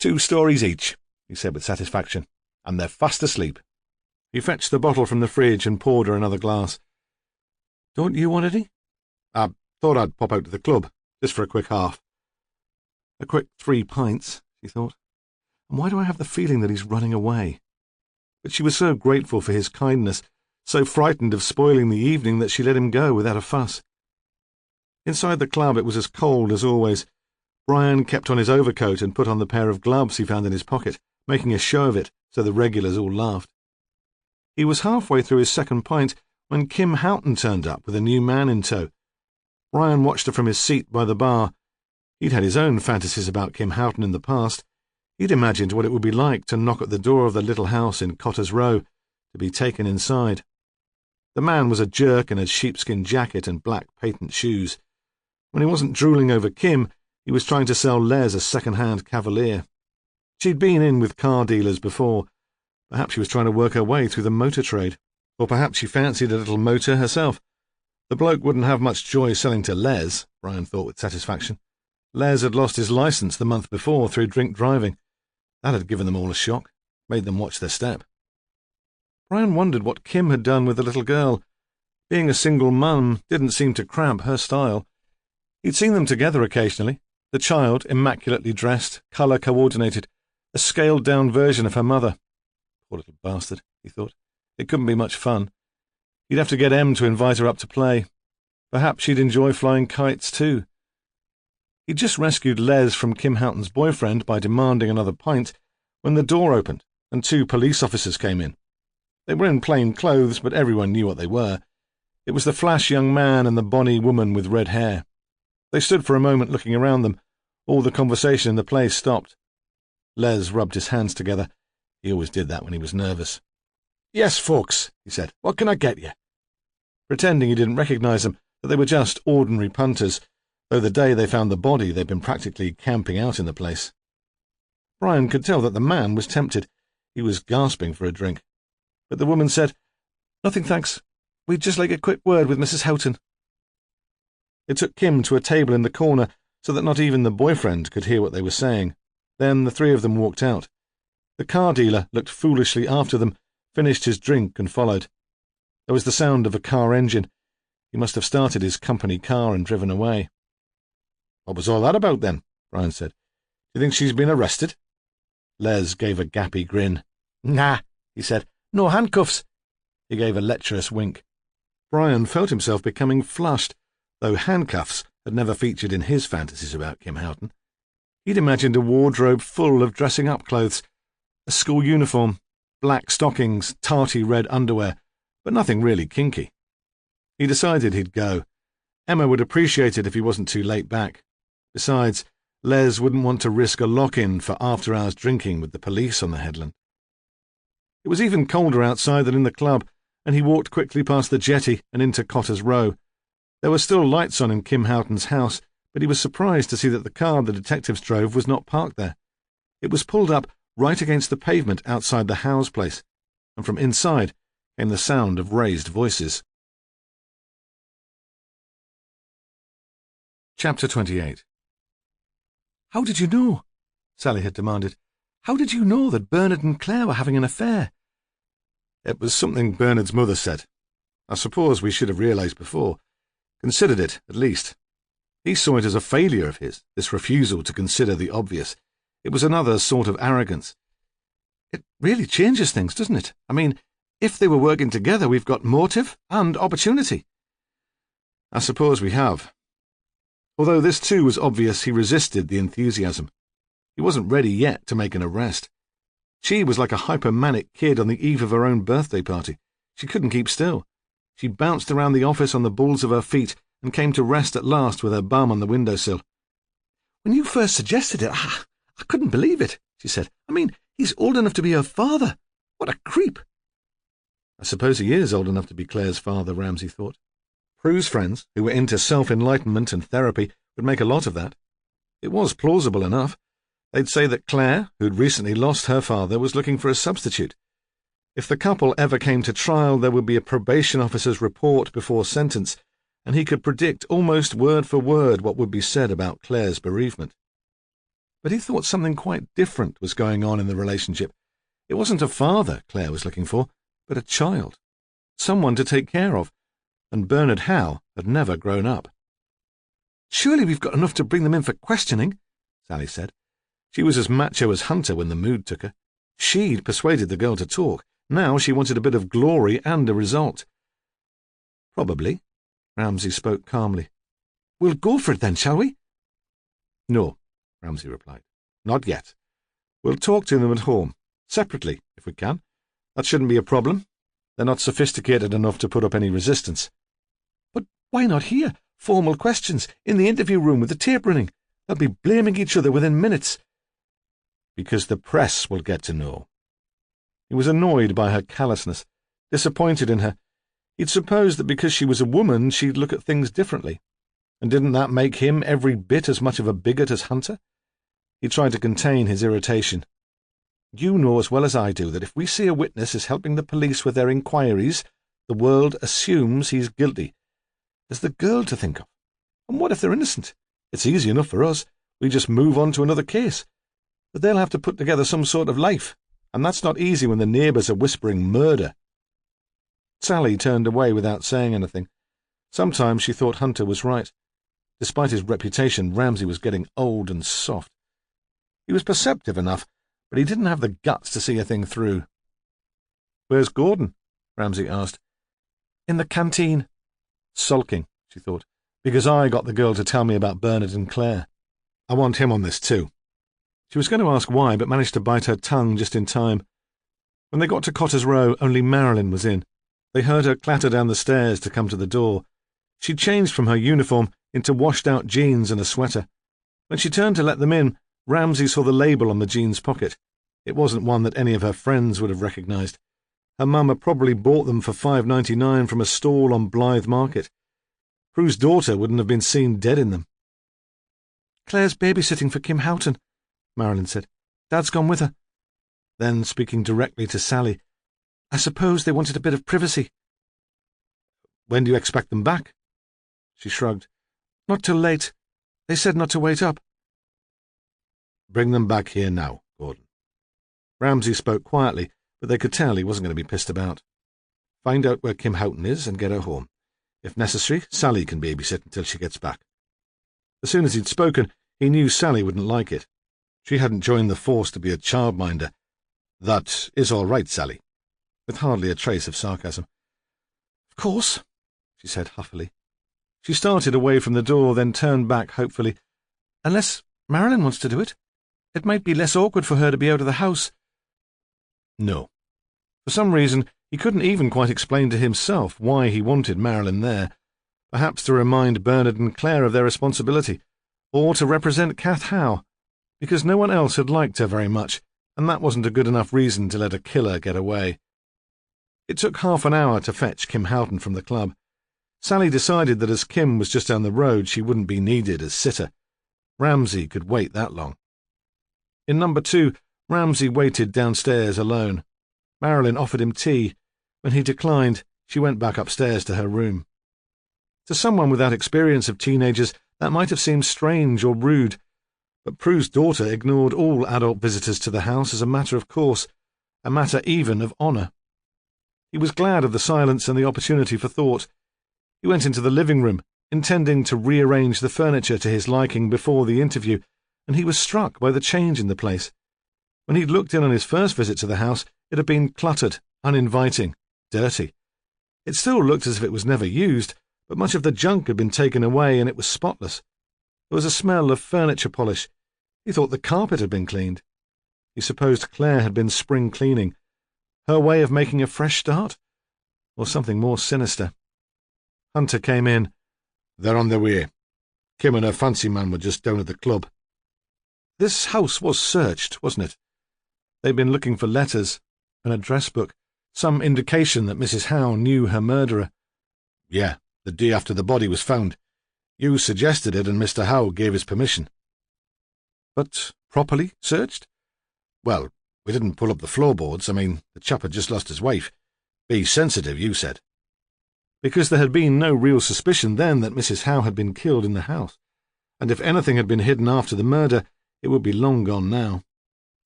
"2 stories each," he said with satisfaction, "and they're fast asleep." He fetched the bottle from the fridge and poured her another glass. "Don't you want any?" "I thought I'd pop out to the club, just for a quick half." A quick 3 pints, she thought. And why do I have the feeling that he's running away? But she was so grateful for his kindness, so frightened of spoiling the evening that she let him go without a fuss. Inside the club it was as cold as always. Brian kept on his overcoat and put on the pair of gloves he found in his pocket, making a show of it so the regulars all laughed. He was halfway through his second pint when Kim Houghton turned up with a new man in tow. Brian watched her from his seat by the bar. He'd had his own fantasies about Kim Houghton in the past. He'd imagined what it would be like to knock at the door of the little house in Cotter's Row, to be taken inside. The man was a jerk in a sheepskin jacket and black patent shoes. When he wasn't drooling over Kim, he was trying to sell Les a second-hand Cavalier. She'd been in with car dealers before. Perhaps she was trying to work her way through the motor trade. Or perhaps she fancied a little motor herself. The bloke wouldn't have much joy selling to Les, Brian thought with satisfaction. Les had lost his licence the month before through drink driving. That had given them all a shock, made them watch their step. Brian wondered what Kim had done with the little girl. Being a single mum didn't seem to cramp her style. He'd seen them together occasionally, the child immaculately dressed, colour-coordinated, a scaled-down version of her mother. Poor little bastard, he thought. It couldn't be much fun. He'd have to get Em to invite her up to play. Perhaps she'd enjoy flying kites too. He'd just rescued Les from Kim Houghton's boyfriend by demanding another pint when the door opened and 2 police officers came in. They were in plain clothes, but everyone knew what they were. It was the flash young man and the bonny woman with red hair. They stood for a moment looking around them. All the conversation in the place stopped. Les rubbed his hands together. He always did that when he was nervous. "Yes, folks," he said. "What can I get you?" Pretending he didn't recognize them, that they were just ordinary punters, though the day they found the body they'd been practically camping out in the place. Brian could tell that the man was tempted. He was gasping for a drink. But the woman said, "Nothing, thanks. We'd just like a quick word with Mrs. Houghton." It took Kim to a table in the corner so that not even the boyfriend could hear what they were saying. Then the three of them walked out. The car dealer looked foolishly after them, finished his drink and followed. There was the sound of a car engine. He must have started his company car and driven away. "What was all that about, then?" Brian said. "Do you think she's been arrested?" Les gave a gappy grin. "Nah," he said. "No handcuffs." He gave a lecherous wink. Brian felt himself becoming flushed, though handcuffs had never featured in his fantasies about Kim Houghton. He'd imagined a wardrobe full of dressing-up clothes, a school uniform, black stockings, tarty red underwear, but nothing really kinky. He decided he'd go. Emma would appreciate it if he wasn't too late back. Besides, Les wouldn't want to risk a lock-in for after-hours drinking with the police on the headland. It was even colder outside than in the club, and he walked quickly past the jetty and into Cotter's Row. There were still lights on in Kim Houghton's house, but he was surprised to see that the car the detectives drove was not parked there. It was pulled up right against the pavement outside the Howes place, and from inside came the sound of raised voices. Chapter 28. "How did you know?" Sally had demanded. "How did you know that Bernard and Claire were having an affair?" "It was something Bernard's mother said. I suppose we should have realized before. Considered it, at least. He saw it as a failure of his, this refusal to consider the obvious. It was another sort of arrogance. It really changes things, doesn't it? I mean, if they were working together, we've got motive and opportunity." "I suppose we have." Although this too was obvious, he resisted the enthusiasm. He wasn't ready yet to make an arrest. She was like a hypomanic kid on the eve of her own birthday party. She couldn't keep still. She bounced around the office on the balls of her feet and came to rest at last with her bum on the windowsill. "When you first suggested it, I couldn't believe it," she said. "I mean, he's old enough to be her father. What a creep." I suppose he is old enough to be Claire's father, Ramsay thought. Prue's friends, who were into self-enlightenment and therapy, would make a lot of that. It was plausible enough. They'd say that Claire, who'd recently lost her father, was looking for a substitute. If the couple ever came to trial, there would be a probation officer's report before sentence, and he could predict almost word for word what would be said about Claire's bereavement. But he thought something quite different was going on in the relationship. It wasn't a father Claire was looking for, but a child. Someone to take care of, and Bernard Howe had never grown up. "Surely we've got enough to bring them in for questioning," Sally said. She was as macho as Hunter when the mood took her. She'd persuaded the girl to talk. Now she wanted a bit of glory and a result. "Probably," Ramsay spoke calmly. "We'll go for it then, shall we?" "No," Ramsay replied. "Not yet. We'll talk to them at home, separately, if we can. That shouldn't be a problem. They're not sophisticated enough to put up any resistance." "But why not here? Formal questions, in the interview room with the tape running. They'll be blaming each other within minutes." "Because the press will get to know." He was annoyed by her callousness, disappointed in her. He'd supposed that because she was a woman she'd look at things differently. And didn't that make him every bit as much of a bigot as Hunter? He tried to contain his irritation. "You know as well as I do that if we see a witness is helping the police with their inquiries, the world assumes he's guilty. There's the girl to think of. And what if they're innocent? It's easy enough for us. We just move on to another case. But they'll have to put together some sort of life, and that's not easy when the neighbours are whispering murder." Sally turned away without saying anything. Sometimes she thought Hunter was right. Despite his reputation, Ramsay was getting old and soft. He was perceptive enough, but he didn't have the guts to see a thing through. "Where's Gordon?" Ramsay asked. "In the canteen." Sulking, she thought, because I got the girl to tell me about Bernard and Claire. I want him on this too. She was going to ask why, but managed to bite her tongue just in time. When they got to Cotter's Row, only Marilyn was in. They heard her clatter down the stairs to come to the door. She'd changed from her uniform into washed-out jeans and a sweater. When she turned to let them in, Ramsay saw the label on the jeans pocket. It wasn't one that any of her friends would have recognised. Her mum had probably bought them for $5.99 from a stall on Blythe Market. Prue's daughter wouldn't have been seen dead in them. "Claire's babysitting for Kim Houghton," Marilyn said. "Dad's gone with her." Then, speaking directly to Sally, "I suppose they wanted a bit of privacy." "When do you expect them back?" She shrugged. "Not till late. They said not to wait up." "Bring them back here now, Gordon." Ramsay spoke quietly, but they could tell he wasn't going to be pissed about. "Find out where Kim Houghton is and get her home. If necessary, Sally can babysit until she gets back." As soon as he'd spoken, he knew Sally wouldn't like it. She hadn't joined the force to be a childminder. "That is all right, Sally," with hardly a trace of sarcasm. "Of course," she said huffily. She started away from the door, then turned back hopefully. "Unless Marilyn wants to do it. It might be less awkward for her to be out of the house." No. For some reason, he couldn't even quite explain to himself why he wanted Marilyn there. Perhaps to remind Bernard and Claire of their responsibility, or to represent Kath Howe, because no one else had liked her very much, and that wasn't a good enough reason to let a killer get away. It took half an hour to fetch Kim Houghton from the club. Sally decided that as Kim was just down the road, she wouldn't be needed as sitter. Ramsay could wait that long. In number 2, Ramsay waited downstairs alone. Marilyn offered him tea. When he declined, she went back upstairs to her room. To someone without experience of teenagers, that might have seemed strange or rude, but Prue's daughter ignored all adult visitors to the house as a matter of course, a matter even of honour. He was glad of the silence and the opportunity for thought. He went into the living room, intending to rearrange the furniture to his liking before the interview, and he was struck by the change in the place. When he'd looked in on his first visit to the house, it had been cluttered, uninviting, dirty. It still looked as if it was never used, but much of the junk had been taken away and it was spotless. There was a smell of furniture polish. He thought the carpet had been cleaned. He supposed Claire had been spring cleaning. Her way of making a fresh start? Or something more sinister. Hunter came in. "They're on their way. Kim and her fancy man were just down at the club." This house was searched, wasn't it? They'd been looking for letters, an address book, some indication that Mrs. Howe knew her murderer. "Yeah, the day after the body was found. You suggested it and Mr. Howe gave his permission." "But properly searched?" "Well, we didn't pull up the floorboards. I mean, the chap had just lost his wife. Be sensitive, you said." Because there had been no real suspicion then that Mrs. Howe had been killed in the house, and if anything had been hidden after the murder, it would be long gone now.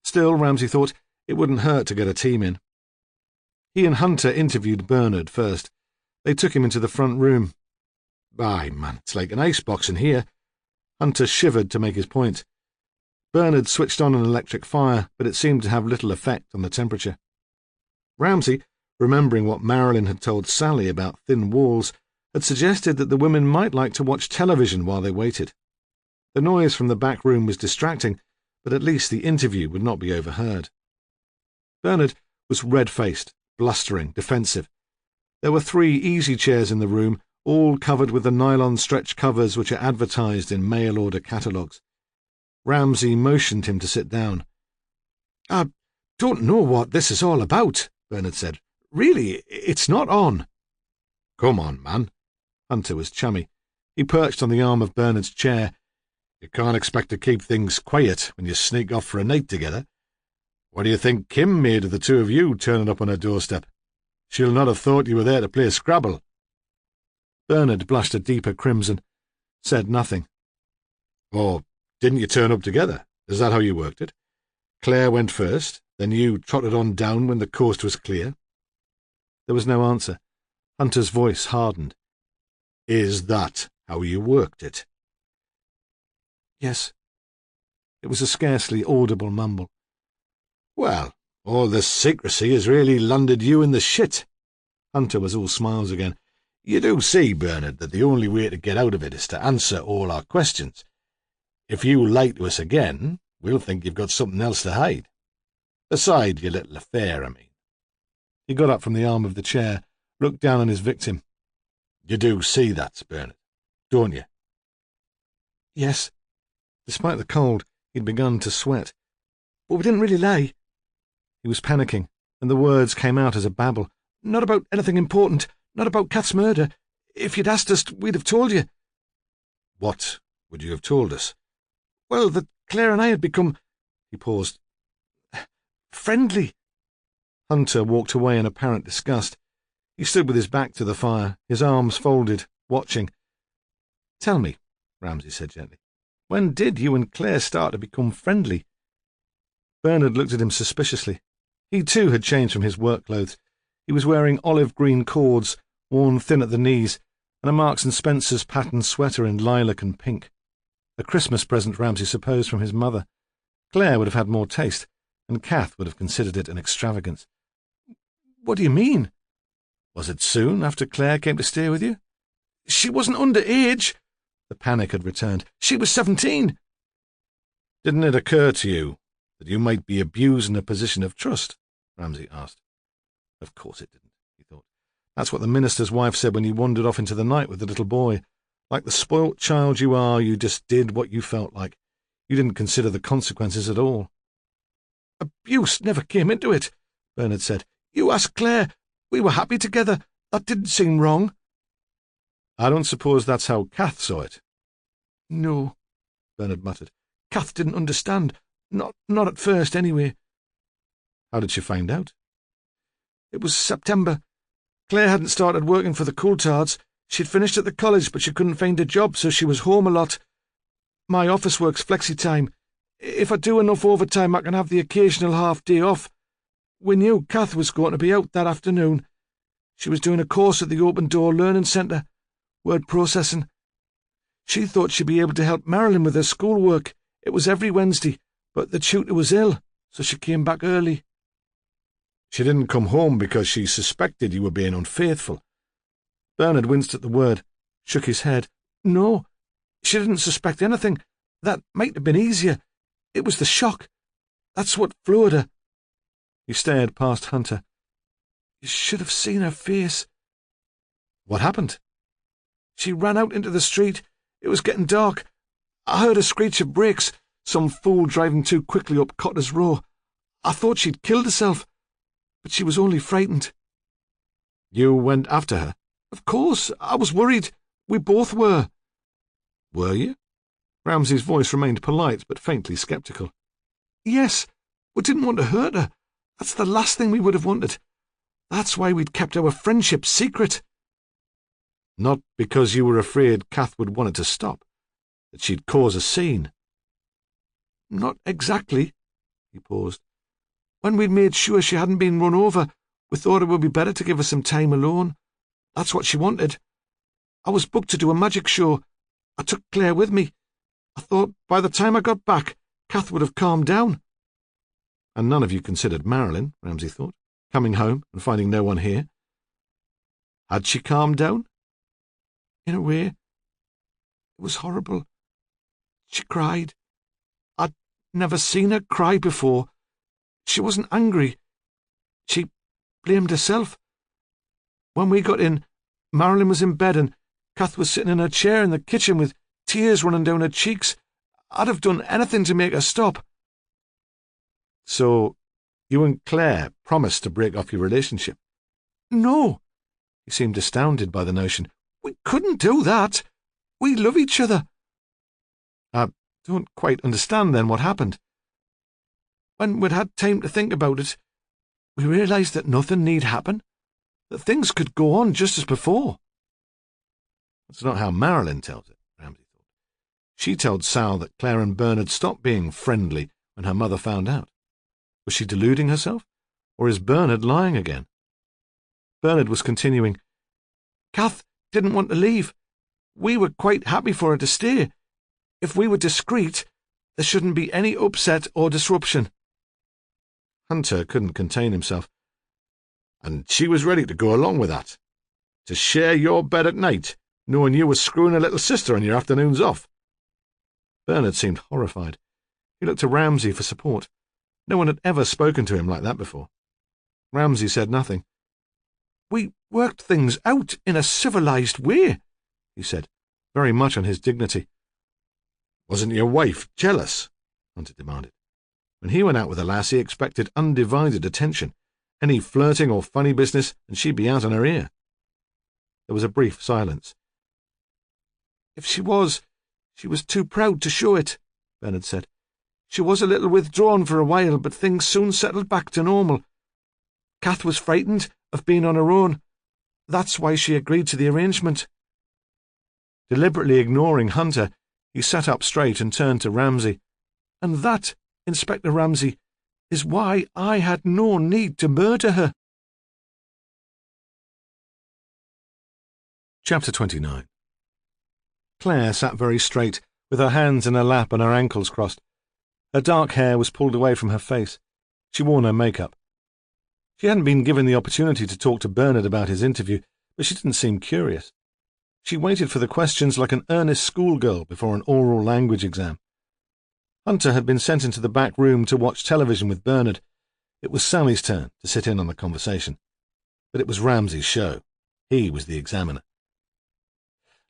Still, Ramsay thought, it wouldn't hurt to get a team in. He and Hunter interviewed Bernard first. They took him into the front room. "Aye, man, it's like an icebox in here." Hunter shivered to make his point. Bernard switched on an electric fire, but it seemed to have little effect on the temperature. Ramsay, remembering what Marilyn had told Sally about thin walls, had suggested that the women might like to watch television while they waited. The noise from the back room was distracting, but at least the interview would not be overheard. Bernard was red-faced, blustering, defensive. There were 3 easy chairs in the room, all covered with the nylon stretch covers which are advertised in mail-order catalogues. Ramsay motioned him to sit down. "I don't know what this is all about," Bernard said. "Really, it's not on." "Come on, man." Hunter was chummy. He perched on the arm of Bernard's chair. "You can't expect to keep things quiet when you sneak off for a night together. What do you think Kim made of the 2 of you turning up on her doorstep? She'll not have thought you were there to play Scrabble." Bernard blushed a deeper crimson, said nothing. "Oh, didn't you turn up together? Is that how you worked it? Claire went first, then you trotted on down when the coast was clear?" There was no answer. Hunter's voice hardened. "Is that how you worked it?" "Yes." It was a scarcely audible mumble. "Well, all this secrecy has really landed you in the shit." Hunter was all smiles again. "You do see, Bernard, that the only way to get out of it is to answer all our questions. If you lie to us again, we'll think you've got something else to hide. Beside your little affair, I mean." He got up from the arm of the chair, looked down on his victim. You do see that, Bernard, don't you? Yes. Despite the cold, he'd begun to sweat. But we didn't really lie. He was panicking, and the words came out as a babble. Not about anything important, not about Kath's murder. If you'd asked us, we'd have told you. What would you have told us? Well, that Claire and I had become— He paused. friendly. Hunter walked away in apparent disgust. He stood with his back to the fire, his arms folded, watching. "Tell me," Ramsay said gently, "when did you and Claire start to become friendly?" Bernard looked at him suspiciously. He too had changed from his work clothes. He was wearing olive-green cords, worn thin at the knees, and a Marks and Spencer's patterned sweater in lilac and pink. A Christmas present, Ramsay supposed, from his mother. Claire would have had more taste, and Kath would have considered it an extravagance. What do you mean? Was it soon after Claire came to stay with you? She wasn't under age. The panic had returned. She was 17. Didn't it occur to you that you might be abusing a position of trust? Ramsay asked. Of course it didn't, he thought. That's what the minister's wife said when he wandered off into the night with the little boy. Like the spoilt child you are, you just did what you felt like. You didn't consider the consequences at all. Abuse never came into it, Bernard said. You asked Claire. We were happy together. That didn't seem wrong. I don't suppose that's how Kath saw it. No, Bernard muttered. Kath didn't understand. Not at first, anyway. How did she find out? It was September. Claire hadn't started working for the Coulthards. She'd finished at the college, but she couldn't find a job, so she was home a lot. My office works flexi-time. If I do enough overtime, I can have the occasional half-day off. We knew Kath was going to be out that afternoon. She was doing a course at the Open Door Learning Centre, word processing. She thought she'd be able to help Marilyn with her schoolwork. It was every Wednesday, but the tutor was ill, so she came back early. She didn't come home because she suspected you were being unfaithful. Bernard winced at the word, shook his head. No, she didn't suspect anything. That might have been easier. It was the shock. That's what floored her. He stared past Hunter. You should have seen her face. What happened? She ran out into the street. It was getting dark. I heard a screech of brakes, some fool driving too quickly up Cotter's Row. I thought she'd killed herself, but she was only frightened. You went after her? Of course. I was worried. We both were. Were you? Ramsay's voice remained polite but faintly sceptical. Yes. We didn't want to hurt her. That's the last thing we would have wanted. That's why we'd kept our friendship secret. Not because you were afraid Kath would want it to stop, that she'd cause a scene. Not exactly. He paused. When we'd made sure she hadn't been run over, we thought it would be better to give her some time alone. That's what she wanted. I was booked to do a magic show. I took Claire with me. I thought by the time I got back, Kath would have calmed down. And none of you considered Marilyn, Ramsay thought, coming home and finding no one here. Had she calmed down? In a way. It was horrible. She cried. I'd never seen her cry before. She wasn't angry. She blamed herself. When we got in, Marilyn was in bed and Kath was sitting in her chair in the kitchen with tears running down her cheeks. I'd have done anything to make her stop. So, you and Claire promised to break off your relationship? No. He seemed astounded by the notion. We couldn't do that. We love each other. I don't quite understand then what happened. When we'd had time to think about it, we realised that nothing need happen, that things could go on just as before. That's not how Marilyn tells it, Ramsay thought. She told Sal that Claire and Bernard stopped being friendly when her mother found out. Was she deluding herself, or is Bernard lying again? Bernard was continuing. Kath didn't want to leave. We were quite happy for her to stay. If we were discreet, there shouldn't be any upset or disruption. Hunter couldn't contain himself. And she was ready to go along with that? To share your bed at night, knowing you were screwing her little sister on your afternoons off? Bernard seemed horrified. He looked to Ramsay for support. No one had ever spoken to him like that before. Ramsay said nothing, We worked things out in a civilized way, he said, very much on his dignity. Wasn't your wife jealous? Hunter demanded. When he went out with a lass, he expected undivided attention. Any flirting or funny business, and she'd be out on her ear. There was a brief silence. If she was too proud to show it, Bernard said. She was a little withdrawn for a while, but things soon settled back to normal. Kath was frightened of being on her own. That's why she agreed to the arrangement. Deliberately ignoring Hunter, he sat up straight and turned to Ramsay. And that, Inspector Ramsay, is why I had no need to murder her. Chapter 29. Claire sat very straight, with her hands in her lap and her ankles crossed. Her dark hair was pulled away from her face. She wore no makeup. She hadn't been given the opportunity to talk to Bernard about his interview, but she didn't seem curious. She waited for the questions like an earnest schoolgirl before an oral language exam. Hunter had been sent into the back room to watch television with Bernard. It was Sally's turn to sit in on the conversation. But it was Ramsay's show. He was the examiner.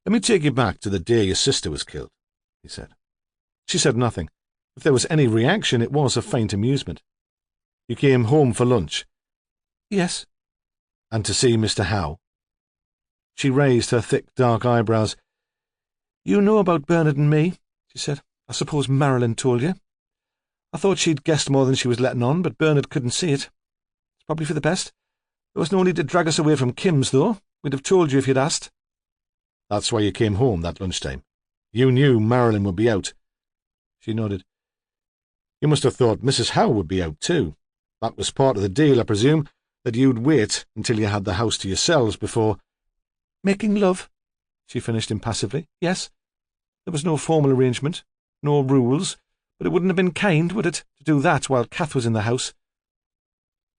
"Let me take you back to the day your sister was killed," he said. She said nothing. If there was any reaction, it was a faint amusement. "You came home for lunch?" "Yes." "And to see Mr. Howe?" She raised her thick, dark eyebrows. "You know about Bernard and me," she said. "I suppose Marilyn told you. I thought she'd guessed more than she was letting on, but Bernard couldn't see it. It's probably for the best. There was no need to drag us away from Kim's, though. We'd have told you if you'd asked." "That's why you came home that lunchtime. You knew Marilyn would be out." She nodded. "You must have thought Mrs. Howe would be out too. That was part of the deal, I presume, that you'd wait until you had the house to yourselves before—" "Making love," she finished impassively. "Yes. There was no formal arrangement, no rules, but it wouldn't have been kind, would it, to do that while Kath was in the house?"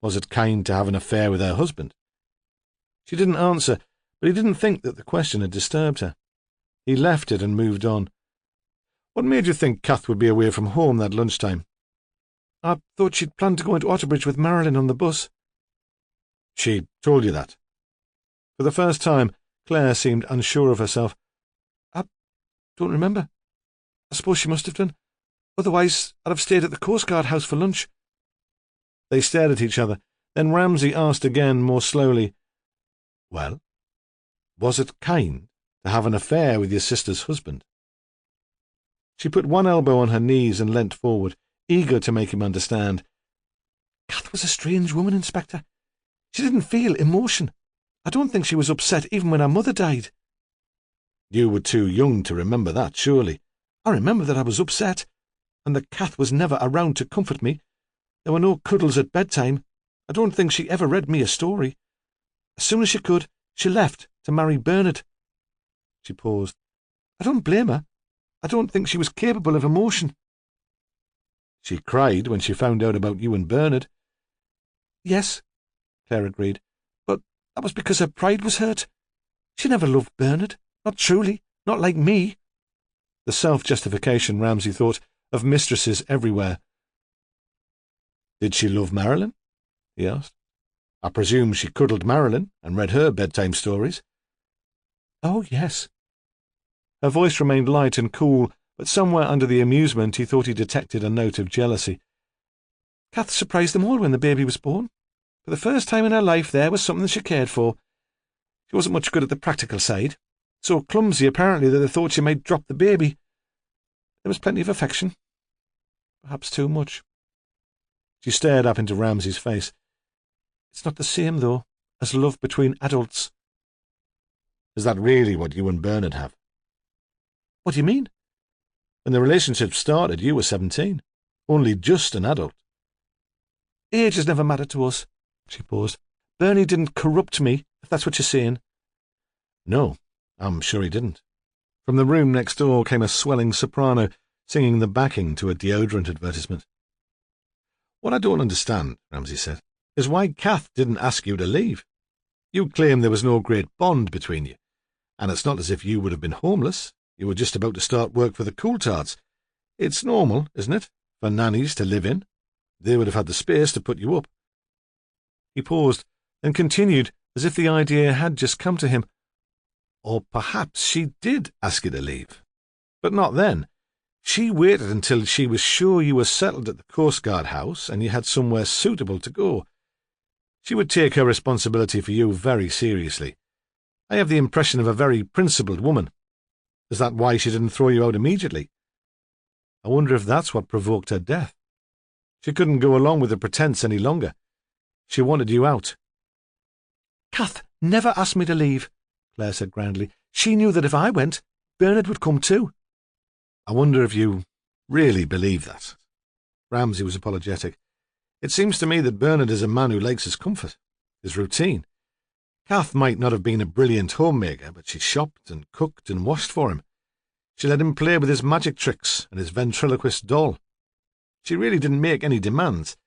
"Was it kind to have an affair with her husband?" She didn't answer, but he didn't think that the question had disturbed her. He left it and moved on. "What made you think Kath would be away from home that lunchtime?" "I thought she'd planned to go into Otterbridge with Marilyn on the bus." "She told you that?" For the first time, Claire seemed unsure of herself. "I don't remember. I suppose she must have done. Otherwise, I'd have stayed at the Coast Guard house for lunch." They stared at each other. Then Ramsay asked again, more slowly, "Well, was it kind to have an affair with your sister's husband?" She put one elbow on her knees and leant forward, eager to make him understand. "Kath was a strange woman, Inspector. She didn't feel emotion. I don't think she was upset even when her mother died." "You were too young to remember that, surely." "I remember that I was upset, and that Kath was never around to comfort me. There were no cuddles at bedtime. I don't think she ever read me a story. As soon as she could, she left to marry Bernard." She paused. "I don't blame her. I don't think she was capable of emotion." "She cried when she found out about you and Bernard." "Yes," Claire agreed, "but that was because her pride was hurt. She never loved Bernard. Not truly. Not like me." The self-justification, Ramsay thought, of mistresses everywhere. "Did she love Marilyn?" he asked. "I presume she cuddled Marilyn and read her bedtime stories." "Oh, yes." Her voice remained light and cool, but somewhere under the amusement he thought he detected a note of jealousy. "Kath surprised them all when the baby was born. For the first time in her life there was something she cared for. She wasn't much good at the practical side. So clumsy, apparently, that they thought she might drop the baby. There was plenty of affection. Perhaps too much." She stared up into Ramsay's face. "It's not the same, though, as love between adults." "Is that really what you and Bernard have?" "What do you mean?" "When the relationship started, you were 17. Only just an adult." "Age has never mattered to us." She paused. "Bernie didn't corrupt me, if that's what you're saying." "No, I'm sure he didn't." From the room next door came a swelling soprano, singing the backing to a deodorant advertisement. "What I don't understand," Ramsay said, "is why Kath didn't ask you to leave. You claim there was no great bond between you, and it's not as if you would have been homeless. You were just about to start work for the Coulthards. It's normal, isn't it, for nannies to live in? They would have had the space to put you up." He paused, then continued as if the idea had just come to him. Or perhaps she did ask you to leave. But not then. She waited until she was sure you were settled at the Coast Guard house and you had somewhere suitable to go. She would take her responsibility for you very seriously. I have the impression of a very principled woman. Is that why she didn't throw you out immediately? I wonder if that's what provoked her death. She couldn't go along with the pretense any longer. She wanted you out. Kath never asked me to leave, Claire said grandly. She knew that if I went, Bernard would come too. I wonder if you really believe that. Ramsay was apologetic. It seems to me that Bernard is a man who likes his comfort, his routine. Kath might not have been a brilliant homemaker, but she shopped and cooked and washed for him. She let him play with his magic tricks and his ventriloquist doll. She really didn't make any demands.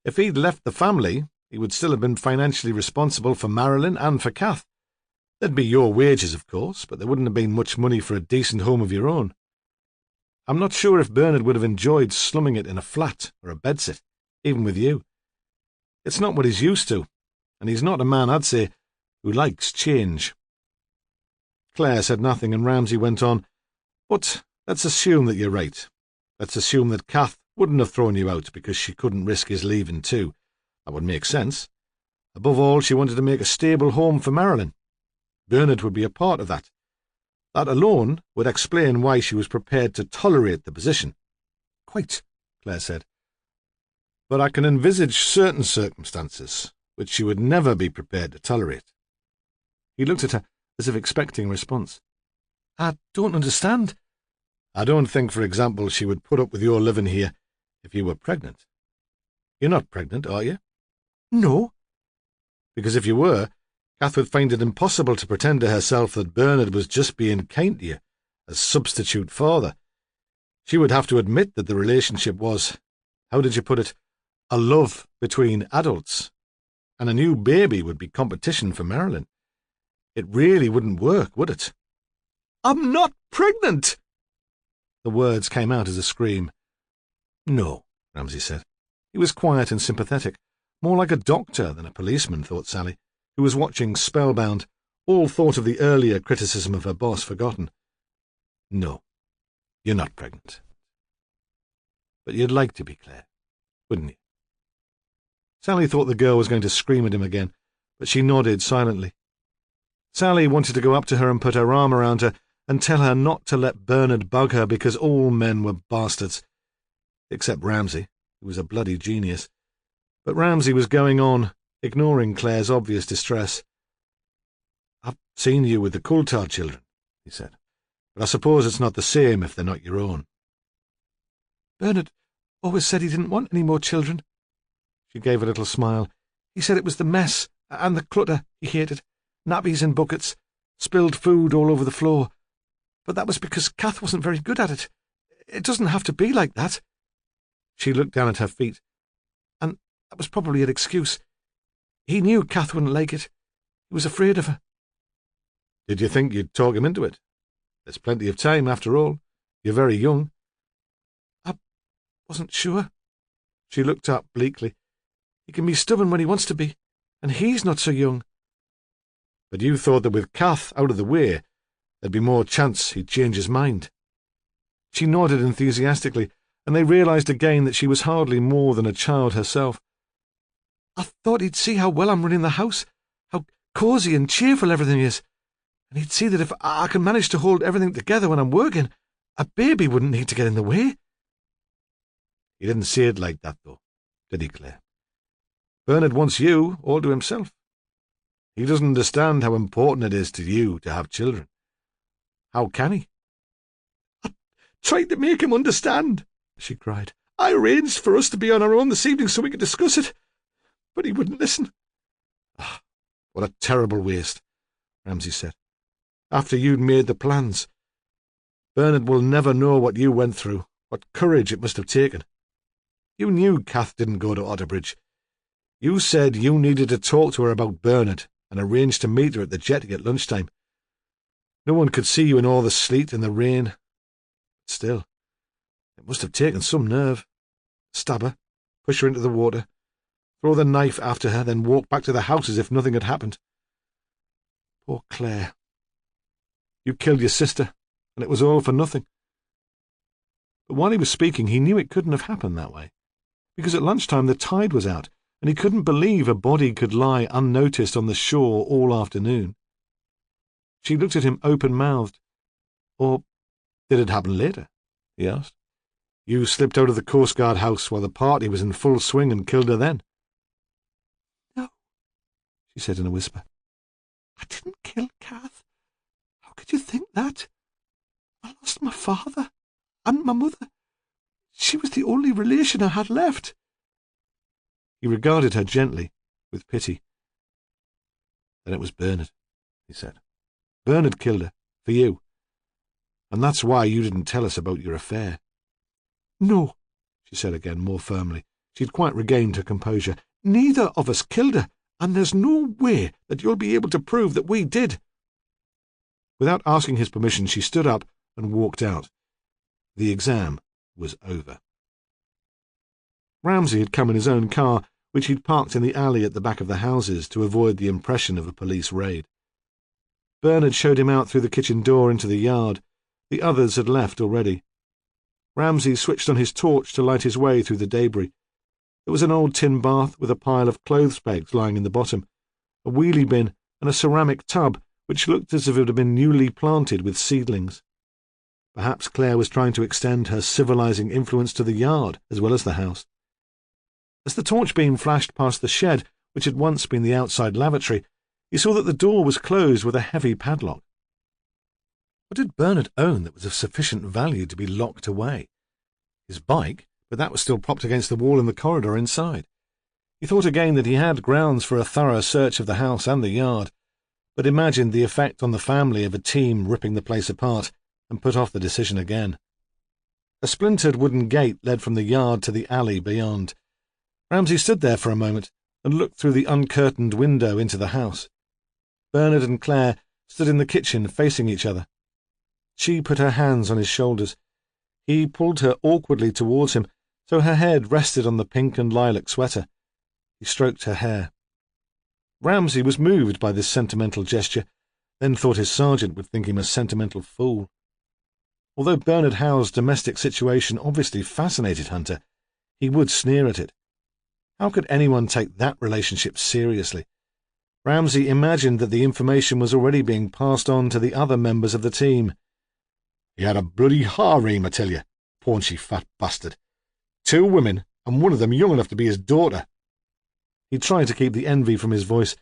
If he'd left the family, he would still have been financially responsible for Marilyn and for Kath. There'd be your wages, of course, but there wouldn't have been much money for a decent home of your own. I'm not sure if Bernard would have enjoyed slumming it in a flat or a bedsit, even with you. It's not what he's used to, and he's not a man, I'd say, who likes change. Claire said nothing, and Ramsay went on, But let's assume that you're right. Let's assume that Kath wouldn't have thrown you out because she couldn't risk his leaving too. That would make sense. Above all, she wanted to make a stable home for Marilyn. Bernard would be a part of that. That alone would explain why she was prepared to tolerate the position. Quite, Claire said. But I can envisage certain circumstances which she would never be prepared to tolerate. He looked at her as if expecting a response. I don't understand. I don't think, for example, she would put up with your living here if you were pregnant. You're not pregnant, are you? No. Because if you were, Kath would find it impossible to pretend to herself that Bernard was just being kind to you, as substitute father. She would have to admit that the relationship was, how did you put it, a love between adults, and a new baby would be competition for Marilyn. It really wouldn't work, would it? I'm not pregnant! The words came out as a scream. No, Ramsay said. He was quiet and sympathetic, more like a doctor than a policeman, thought Sally, who was watching spellbound, all thought of the earlier criticism of her boss forgotten. No, you're not pregnant. But you'd like to be, Claire, wouldn't you? Sally thought the girl was going to scream at him again, but she nodded silently. Sally wanted to go up to her and put her arm around her and tell her not to let Bernard bug her because all men were bastards, except Ramsay, who was a bloody genius. But Ramsay was going on, ignoring Claire's obvious distress. I've seen you with the Coulthard children, he said, but I suppose it's not the same if they're not your own. Bernard always said he didn't want any more children. She gave a little smile. He said it was the mess and the clutter he hated. Nappies in buckets, spilled food all over the floor. But that was because Kath wasn't very good at it. It doesn't have to be like that. She looked down at her feet. And that was probably an excuse. He knew Kath wouldn't like it. He was afraid of her. Did you think you'd talk him into it? There's plenty of time, after all. You're very young. I wasn't sure. She looked up bleakly. He can be stubborn when he wants to be, and he's not so young. But you thought that with Kath out of the way, there'd be more chance he'd change his mind. She nodded enthusiastically, and they realised again that she was hardly more than a child herself. I thought he'd see how well I'm running the house, how cosy and cheerful everything is, and he'd see that if I can manage to hold everything together when I'm working, a baby wouldn't need to get in the way. He didn't say it like that, though, did he, Claire? Bernard wants you all to himself. He doesn't understand how important it is to you to have children. How can he? I tried to make him understand, she cried. I arranged for us to be on our own this evening so we could discuss it, but he wouldn't listen. Oh, what a terrible waste, Ramsay said. After you'd made the plans. Bernard will never know what you went through, what courage it must have taken. You knew Kath didn't go to Otterbridge. You said you needed to talk to her about Bernard and arrange to meet her at the jetty at lunchtime. No one could see you in all the sleet and the rain. Still, it must have taken some nerve. Stab her, push her into the water, throw the knife after her, then walk back to the house as if nothing had happened. Poor Claire. You killed your sister, and it was all for nothing. But while he was speaking, he knew it couldn't have happened that way, because at lunchtime the tide was out, and he couldn't believe a body could lie unnoticed on the shore all afternoon. She looked at him open-mouthed. Or did it happen later? He asked. You slipped out of the Coast Guard house while the party was in full swing and killed her then? No, she said in a whisper. I didn't kill Kath. How could you think that? I lost my father and my mother. She was the only relation I had left. He regarded her gently, with pity. Then it was Bernard, he said. Bernard killed her, for you. And that's why you didn't tell us about your affair. No, she said again, more firmly. She'd quite regained her composure. Neither of us killed her, and there's no way that you'll be able to prove that we did. Without asking his permission, she stood up and walked out. The exam was over. Ramsay had come in his own car, which he'd parked in the alley at the back of the houses to avoid the impression of a police raid. Bernard showed him out through the kitchen door into the yard. The others had left already. Ramsay switched on his torch to light his way through the debris. There was an old tin bath with a pile of clothes pegs lying in the bottom, a wheelie bin, and a ceramic tub which looked as if it had been newly planted with seedlings. Perhaps Claire was trying to extend her civilizing influence to the yard as well as the house. As the torch beam flashed past the shed, which had once been the outside lavatory, he saw that the door was closed with a heavy padlock. What did Bernard own that was of sufficient value to be locked away? His bike, but that was still propped against the wall in the corridor inside. He thought again that he had grounds for a thorough search of the house and the yard, but imagined the effect on the family of a team ripping the place apart, and put off the decision again. A splintered wooden gate led from the yard to the alley beyond. Ramsay stood there for a moment and looked through the uncurtained window into the house. Bernard and Claire stood in the kitchen facing each other. She put her hands on his shoulders. He pulled her awkwardly towards him, so her head rested on the pink and lilac sweater. He stroked her hair. Ramsay was moved by this sentimental gesture, then thought his sergeant would think him a sentimental fool. Although Bernard Howe's domestic situation obviously fascinated Hunter, he would sneer at it. How could anyone take that relationship seriously? Ramsay imagined that the information was already being passed on to the other members of the team. He had a bloody harem, I tell you, paunchy fat bastard. 2 women, and one of them young enough to be his daughter. He tried to keep the envy from his voice,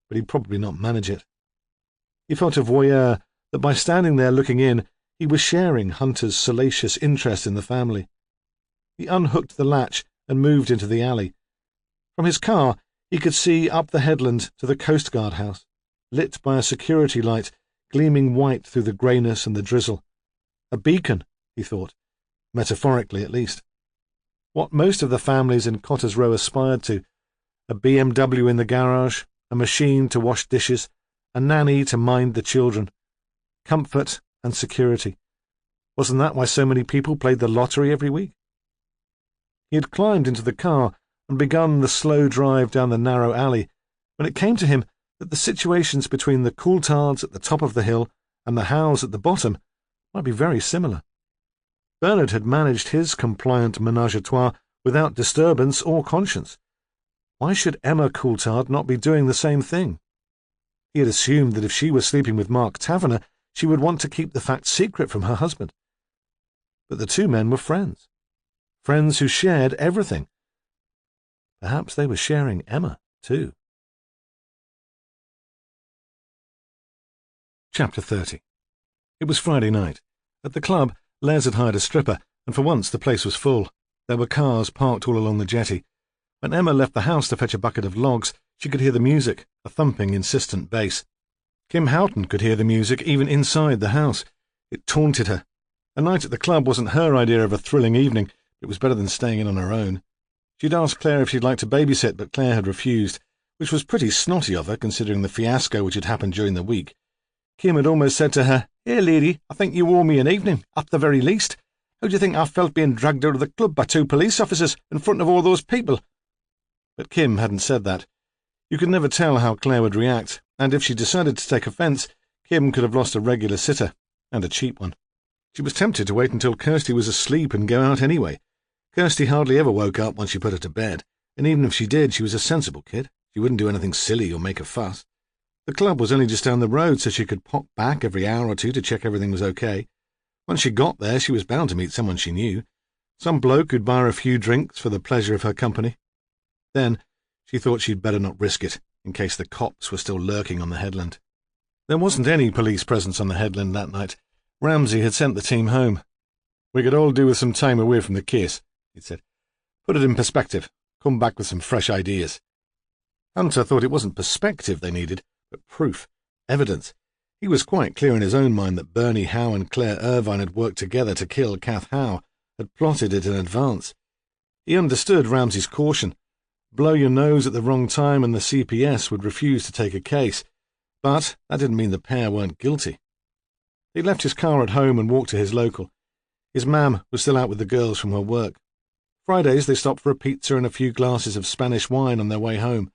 but he'd probably not manage it. He felt a voyeur that by standing there looking in, he was sharing Hunter's salacious interest in the family. He unhooked the latch and moved into the alley. From his car, he could see up the headland to the Coast Guard house, lit by a security light gleaming white through the greyness and the drizzle. A beacon, he thought, metaphorically at least. What most of the families in Cotter's Row aspired to: a BMW in the garage, a machine to wash dishes, a nanny to mind the children. Comfort and security. Wasn't that why so many people played the lottery every week? He had climbed into the car and begun the slow drive down the narrow alley when it came to him that the situations between the Coultards at the top of the hill and the Howes at the bottom might be very similar. Bernard had managed his compliant menage-a-trois without disturbance or conscience. Why should Emma Coultard not be doing the same thing? He had assumed that if she was sleeping with Mark Taverner, she would want to keep the fact secret from her husband. But the 2 men were friends. Friends who shared everything. Perhaps they were sharing Emma, too. Chapter 30. It was Friday night. At the club, Les had hired a stripper, and for once the place was full. There were cars parked all along the jetty. When Emma left the house to fetch a bucket of logs, she could hear the music, a thumping, insistent bass. Kim Houghton could hear the music even inside the house. It taunted her. A night at the club wasn't her idea of a thrilling evening. It was better than staying in on her own. She'd asked Claire if she'd like to babysit, but Claire had refused, which was pretty snotty of her, considering the fiasco which had happened during the week. Kim had almost said to her, "Here, lady, I think you owe me an evening, at the very least. How do you think I felt being dragged out of the club by 2 police officers in front of all those people?" But Kim hadn't said that. You could never tell how Claire would react, and if she decided to take offence, Kim could have lost a regular sitter, and a cheap one. She was tempted to wait until Kirsty was asleep and go out anyway. Kirsty hardly ever woke up once you put her to bed, and even if she did, she was a sensible kid. She wouldn't do anything silly or make a fuss. The club was only just down the road, so she could pop back every hour or two to check everything was okay. Once she got there, she was bound to meet someone she knew. Some bloke who'd buy her a few drinks for the pleasure of her company. Then she thought she'd better not risk it, in case the cops were still lurking on the headland. There wasn't any police presence on the headland that night. Ramsay had sent the team home. "We could all do with some time away from the case," he'd said. "Put it in perspective. Come back with some fresh ideas." Hunter thought it wasn't perspective they needed, but proof, evidence. He was quite clear in his own mind that Bernie Howe and Claire Irvine had worked together to kill Kath Howe, had plotted it in advance. He understood Ramsay's caution. Blow your nose at the wrong time and the CPS would refuse to take a case, but that didn't mean the pair weren't guilty. He left his car at home and walked to his local. His mam was still out with the girls from her work. Fridays they stopped for a pizza and a few glasses of Spanish wine on their way home.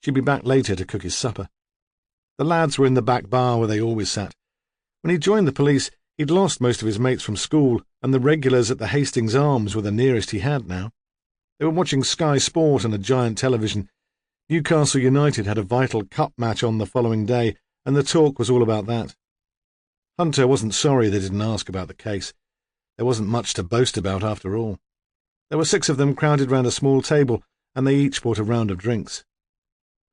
She'd be back later to cook his supper. The lads were in the back bar where they always sat. When he joined the police, he'd lost most of his mates from school, and the regulars at the Hastings Arms were the nearest he had now. They were watching Sky Sport on a giant television. Newcastle United had a vital cup match on the following day, and the talk was all about that. Hunter wasn't sorry they didn't ask about the case. There wasn't much to boast about after all. There were 6 of them crowded round a small table, and they each bought a round of drinks.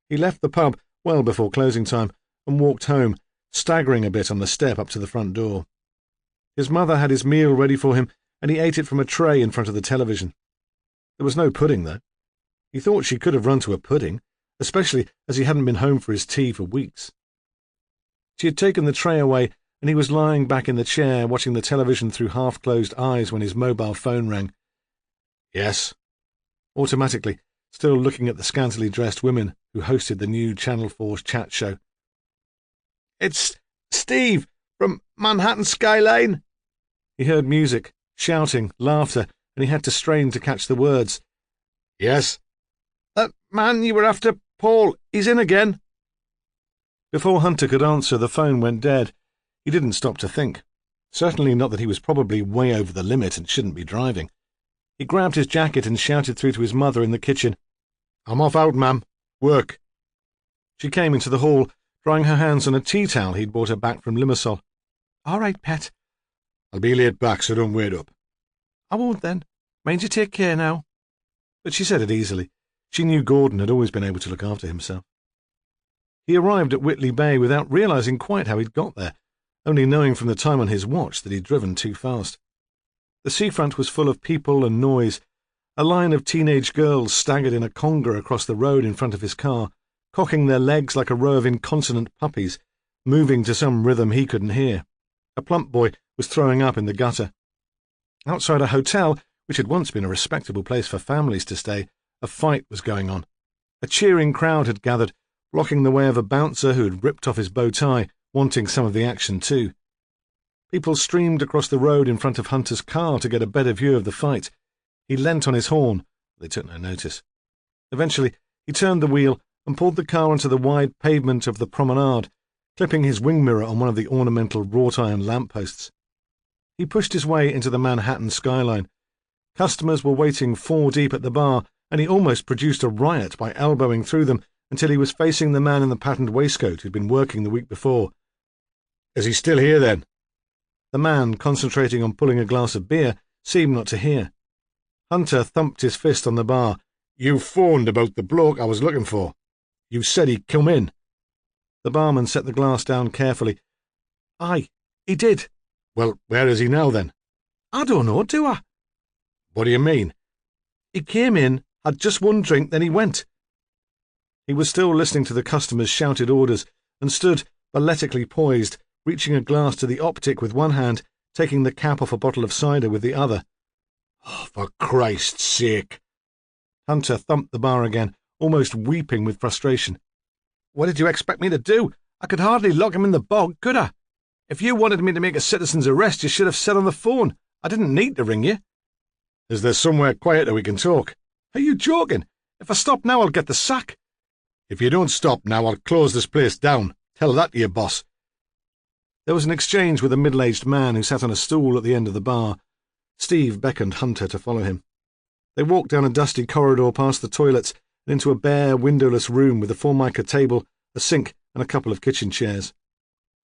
He left the pub well before closing time and walked home, staggering a bit on the step up to the front door. His mother had his meal ready for him, and he ate it from a tray in front of the television. There was no pudding, though. He thought she could have run to a pudding, especially as he hadn't been home for his tea for weeks. She had taken the tray away, and he was lying back in the chair watching the television through half-closed eyes when his mobile phone rang. "Yes." Automatically, still looking at the scantily dressed women who hosted the new Channel 4 chat show. "It's Steve from Manhattan Skyline." He heard music, shouting, laughter, and he had to strain to catch the words. "Yes." "That man you were after, Paul, he's in again." Before Hunter could answer, the phone went dead. He didn't stop to think. Certainly not that he was probably way over the limit and shouldn't be driving. He grabbed his jacket and shouted through to his mother in the kitchen. "I'm off out, ma'am. Work." She came into the hall, drying her hands on a tea towel he'd brought her back from Limassol. "All right, pet." "I'll be late back, so don't wait up." "I won't then. Mind you take care now." But she said it easily. She knew Gordon had always been able to look after himself. He arrived at Whitley Bay without realising quite how he'd got there, only knowing from the time on his watch that he'd driven too fast. The seafront was full of people and noise. A line of teenage girls staggered in a conga across the road in front of his car, cocking their legs like a row of incontinent puppies, moving to some rhythm he couldn't hear. A plump boy was throwing up in the gutter. Outside a hotel, which had once been a respectable place for families to stay, a fight was going on. A cheering crowd had gathered, blocking the way of a bouncer who had ripped off his bow tie, wanting some of the action too. People streamed across the road in front of Hunter's car to get a better view of the fight. He leant on his horn, but they took no notice. Eventually, he turned the wheel and pulled the car onto the wide pavement of the promenade, clipping his wing mirror on one of the ornamental wrought-iron lampposts. He pushed his way into the Manhattan skyline. Customers were waiting 4 deep at the bar, and he almost produced a riot by elbowing through them until he was facing the man in the patterned waistcoat who'd been working the week before. "Is he still here, then?" The man, concentrating on pulling a glass of beer, seemed not to hear. Hunter thumped his fist on the bar. "You phoned about the bloke I was looking for. You said he'd come in." The barman set the glass down carefully. "Aye, he did." "Well, where is he now, then?" "I don't know, do I?" "What do you mean?" "He came in, had just one drink, then he went." He was still listening to the customers' shouted orders and stood, balletically poised, reaching a glass to the optic with one hand, taking the cap off a bottle of cider with the other. "Oh, for Christ's sake!" Hunter thumped the bar again, almost weeping with frustration. "What did you expect me to do? I could hardly lock him in the bog, could I? If you wanted me to make a citizen's arrest, you should have said on the phone. I didn't need to ring you." "Is there somewhere quieter we can talk?" "Are you joking? If I stop now, I'll get the sack." If you don't stop now, I'll close this place down. Tell that to your boss. There was an exchange with a middle-aged man who sat on a stool at the end of the bar. Steve beckoned Hunter to follow him. They walked down a dusty corridor past the toilets and into a bare, windowless room with a formica table, a sink, and a couple of kitchen chairs.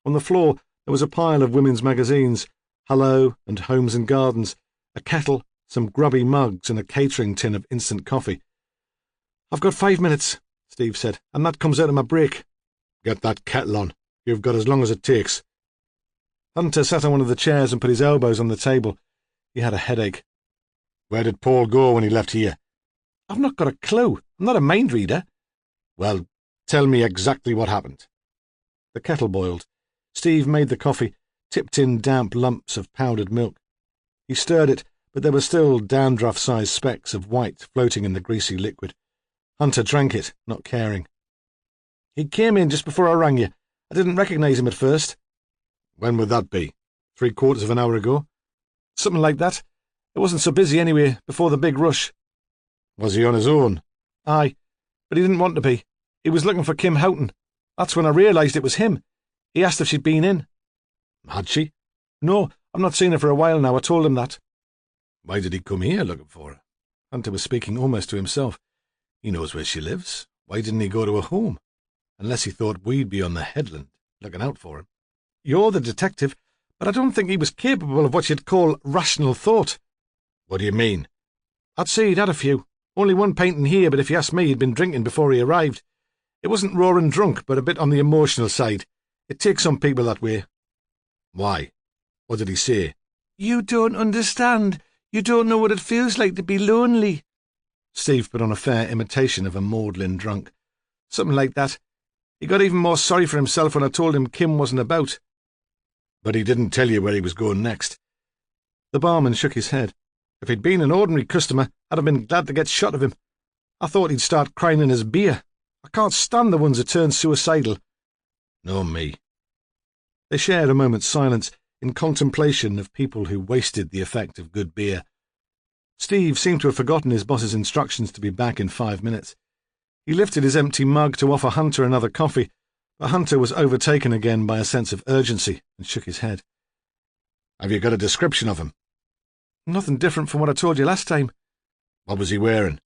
On the floor there was a pile of women's magazines, Hello and Homes and Gardens, a kettle, some grubby mugs, and a catering tin of instant coffee. "I've got 5 minutes," Steve said, "and that comes out of my break." "Get that kettle on. You've got as long as it takes." Hunter sat on one of the chairs and put his elbows on the table. He had a headache. "Where did Paul go when he left here?" "I've not got a clue. I'm not a mind reader." "Well, tell me exactly what happened." The kettle boiled. Steve made the coffee, tipped in damp lumps of powdered milk. He stirred it, but there were still dandruff-sized specks of white floating in the greasy liquid. Hunter drank it, not caring. "He came in just before I rang you. I didn't recognise him at first." "When would that be? 3/4 of an hour ago?" "Something like that. It wasn't so busy anyway, before the big rush." "Was he on his own?" "Aye, but he didn't want to be. He was looking for Kim Houghton. That's when I realised it was him. He asked if she'd been in." "Had she?" "No, I've not seen her for a while now. I told him that." "Why did he come here looking for her?" Hunter was speaking almost to himself. "He knows where she lives. Why didn't he go to her home? Unless he thought we'd be on the headland, looking out for him." "You're the detective, but I don't think he was capable of what you'd call rational thought." "What do you mean?" "I'd say he'd had a few. Only one pint in here, but if you ask me, he'd been drinking before he arrived. It wasn't roaring drunk, but a bit on the emotional side. It takes some people that way." "Why? What did he say?" "You don't understand. You don't know what it feels like to be lonely." Steve put on a fair imitation of a maudlin drunk. "Something like that. He got even more sorry for himself when I told him Kim wasn't about." "But he didn't tell you where he was going next?" The barman shook his head. "If he'd been an ordinary customer, I'd have been glad to get shot of him. I thought he'd start crying in his beer. I can't stand the ones that turn suicidal." "No, me." They shared a moment's silence in contemplation of people who wasted the effect of good beer. Steve seemed to have forgotten his boss's instructions to be back in 5 minutes. He lifted his empty mug to offer Hunter another coffee, but Hunter was overtaken again by a sense of urgency and shook his head. "Have you got a description of him?" "Nothing different from what I told you last time." "What was he wearing?"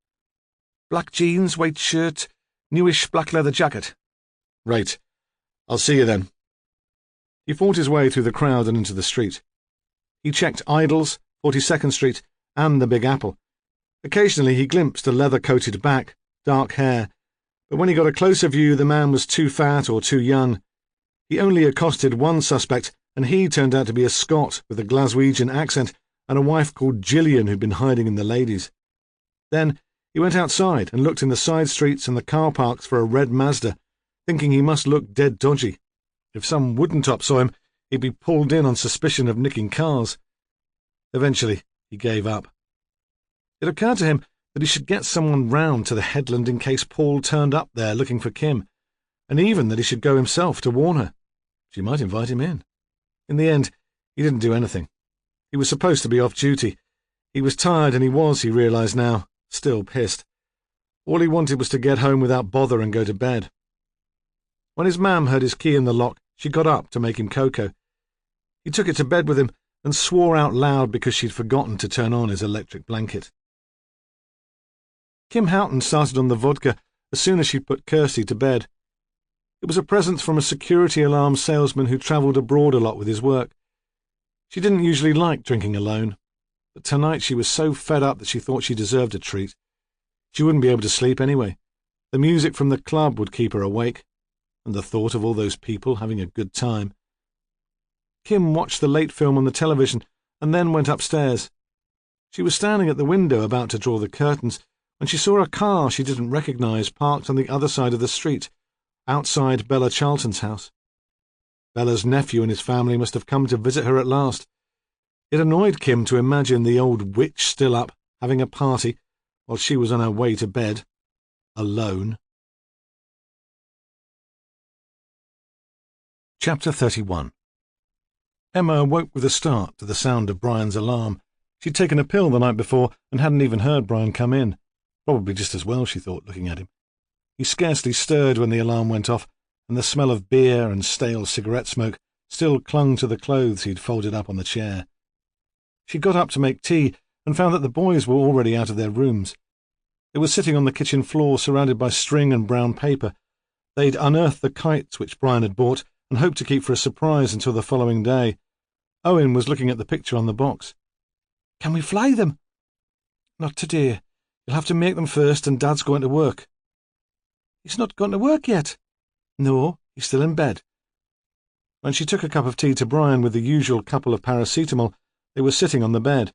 "Black jeans, white shirt, newish black leather jacket." "Right. I'll see you then." He fought his way through the crowd and into the street. He checked Idles, 42nd Street, and the Big Apple. Occasionally he glimpsed a leather-coated back, dark hair, but when he got a closer view the man was too fat or too young. He only accosted one suspect, and he turned out to be a Scot with a Glaswegian accent and a wife called Gillian who'd been hiding in the ladies. Then he went outside and looked in the side streets and the car parks for a red Mazda, thinking he must look dead dodgy. If some wooden-top saw him, he'd be pulled in on suspicion of nicking cars. Eventually, he gave up. It occurred to him that he should get someone round to the headland in case Paul turned up there looking for Kim, and even that he should go himself to warn her. She might invite him in. In the end, he didn't do anything. He was supposed to be off duty. He was tired, and he realised now, still pissed. All he wanted was to get home without bother and go to bed. When his mam heard his key in the lock, she got up to make him cocoa. He took it to bed with him and swore out loud because she'd forgotten to turn on his electric blanket. Kim Houghton started on the vodka as soon as she'd put Kirsty to bed. It was a present from a security alarm salesman who travelled abroad a lot with his work. She didn't usually like drinking alone, but tonight she was so fed up that she thought she deserved a treat. She wouldn't be able to sleep anyway. The music from the club would keep her awake, and the thought of all those people having a good time. Kim watched the late film on the television and then went upstairs. She was standing at the window about to draw the curtains when she saw a car she didn't recognise parked on the other side of the street, outside Bella Charlton's house. Bella's nephew and his family must have come to visit her at last. It annoyed Kim to imagine the old witch still up, having a party, while she was on her way to bed, alone. Chapter 31. Emma awoke with a start to the sound of Brian's alarm. She'd taken a pill the night before and hadn't even heard Brian come in. Probably just as well, she thought, looking at him. He scarcely stirred when the alarm went off, and the smell of beer and stale cigarette smoke still clung to the clothes he'd folded up on the chair. She got up to make tea and found that the boys were already out of their rooms. They were sitting on the kitchen floor surrounded by string and brown paper. They'd unearthed the kites which Brian had bought and hoped to keep for a surprise until the following day. Owen was looking at the picture on the box. "Can we fly them?" "Not today. You'll have to make them first, and Dad's going to work." "He's not gone to work yet." "No, he's still in bed." When she took a cup of tea to Brian with the usual couple of paracetamol, they were sitting on the bed.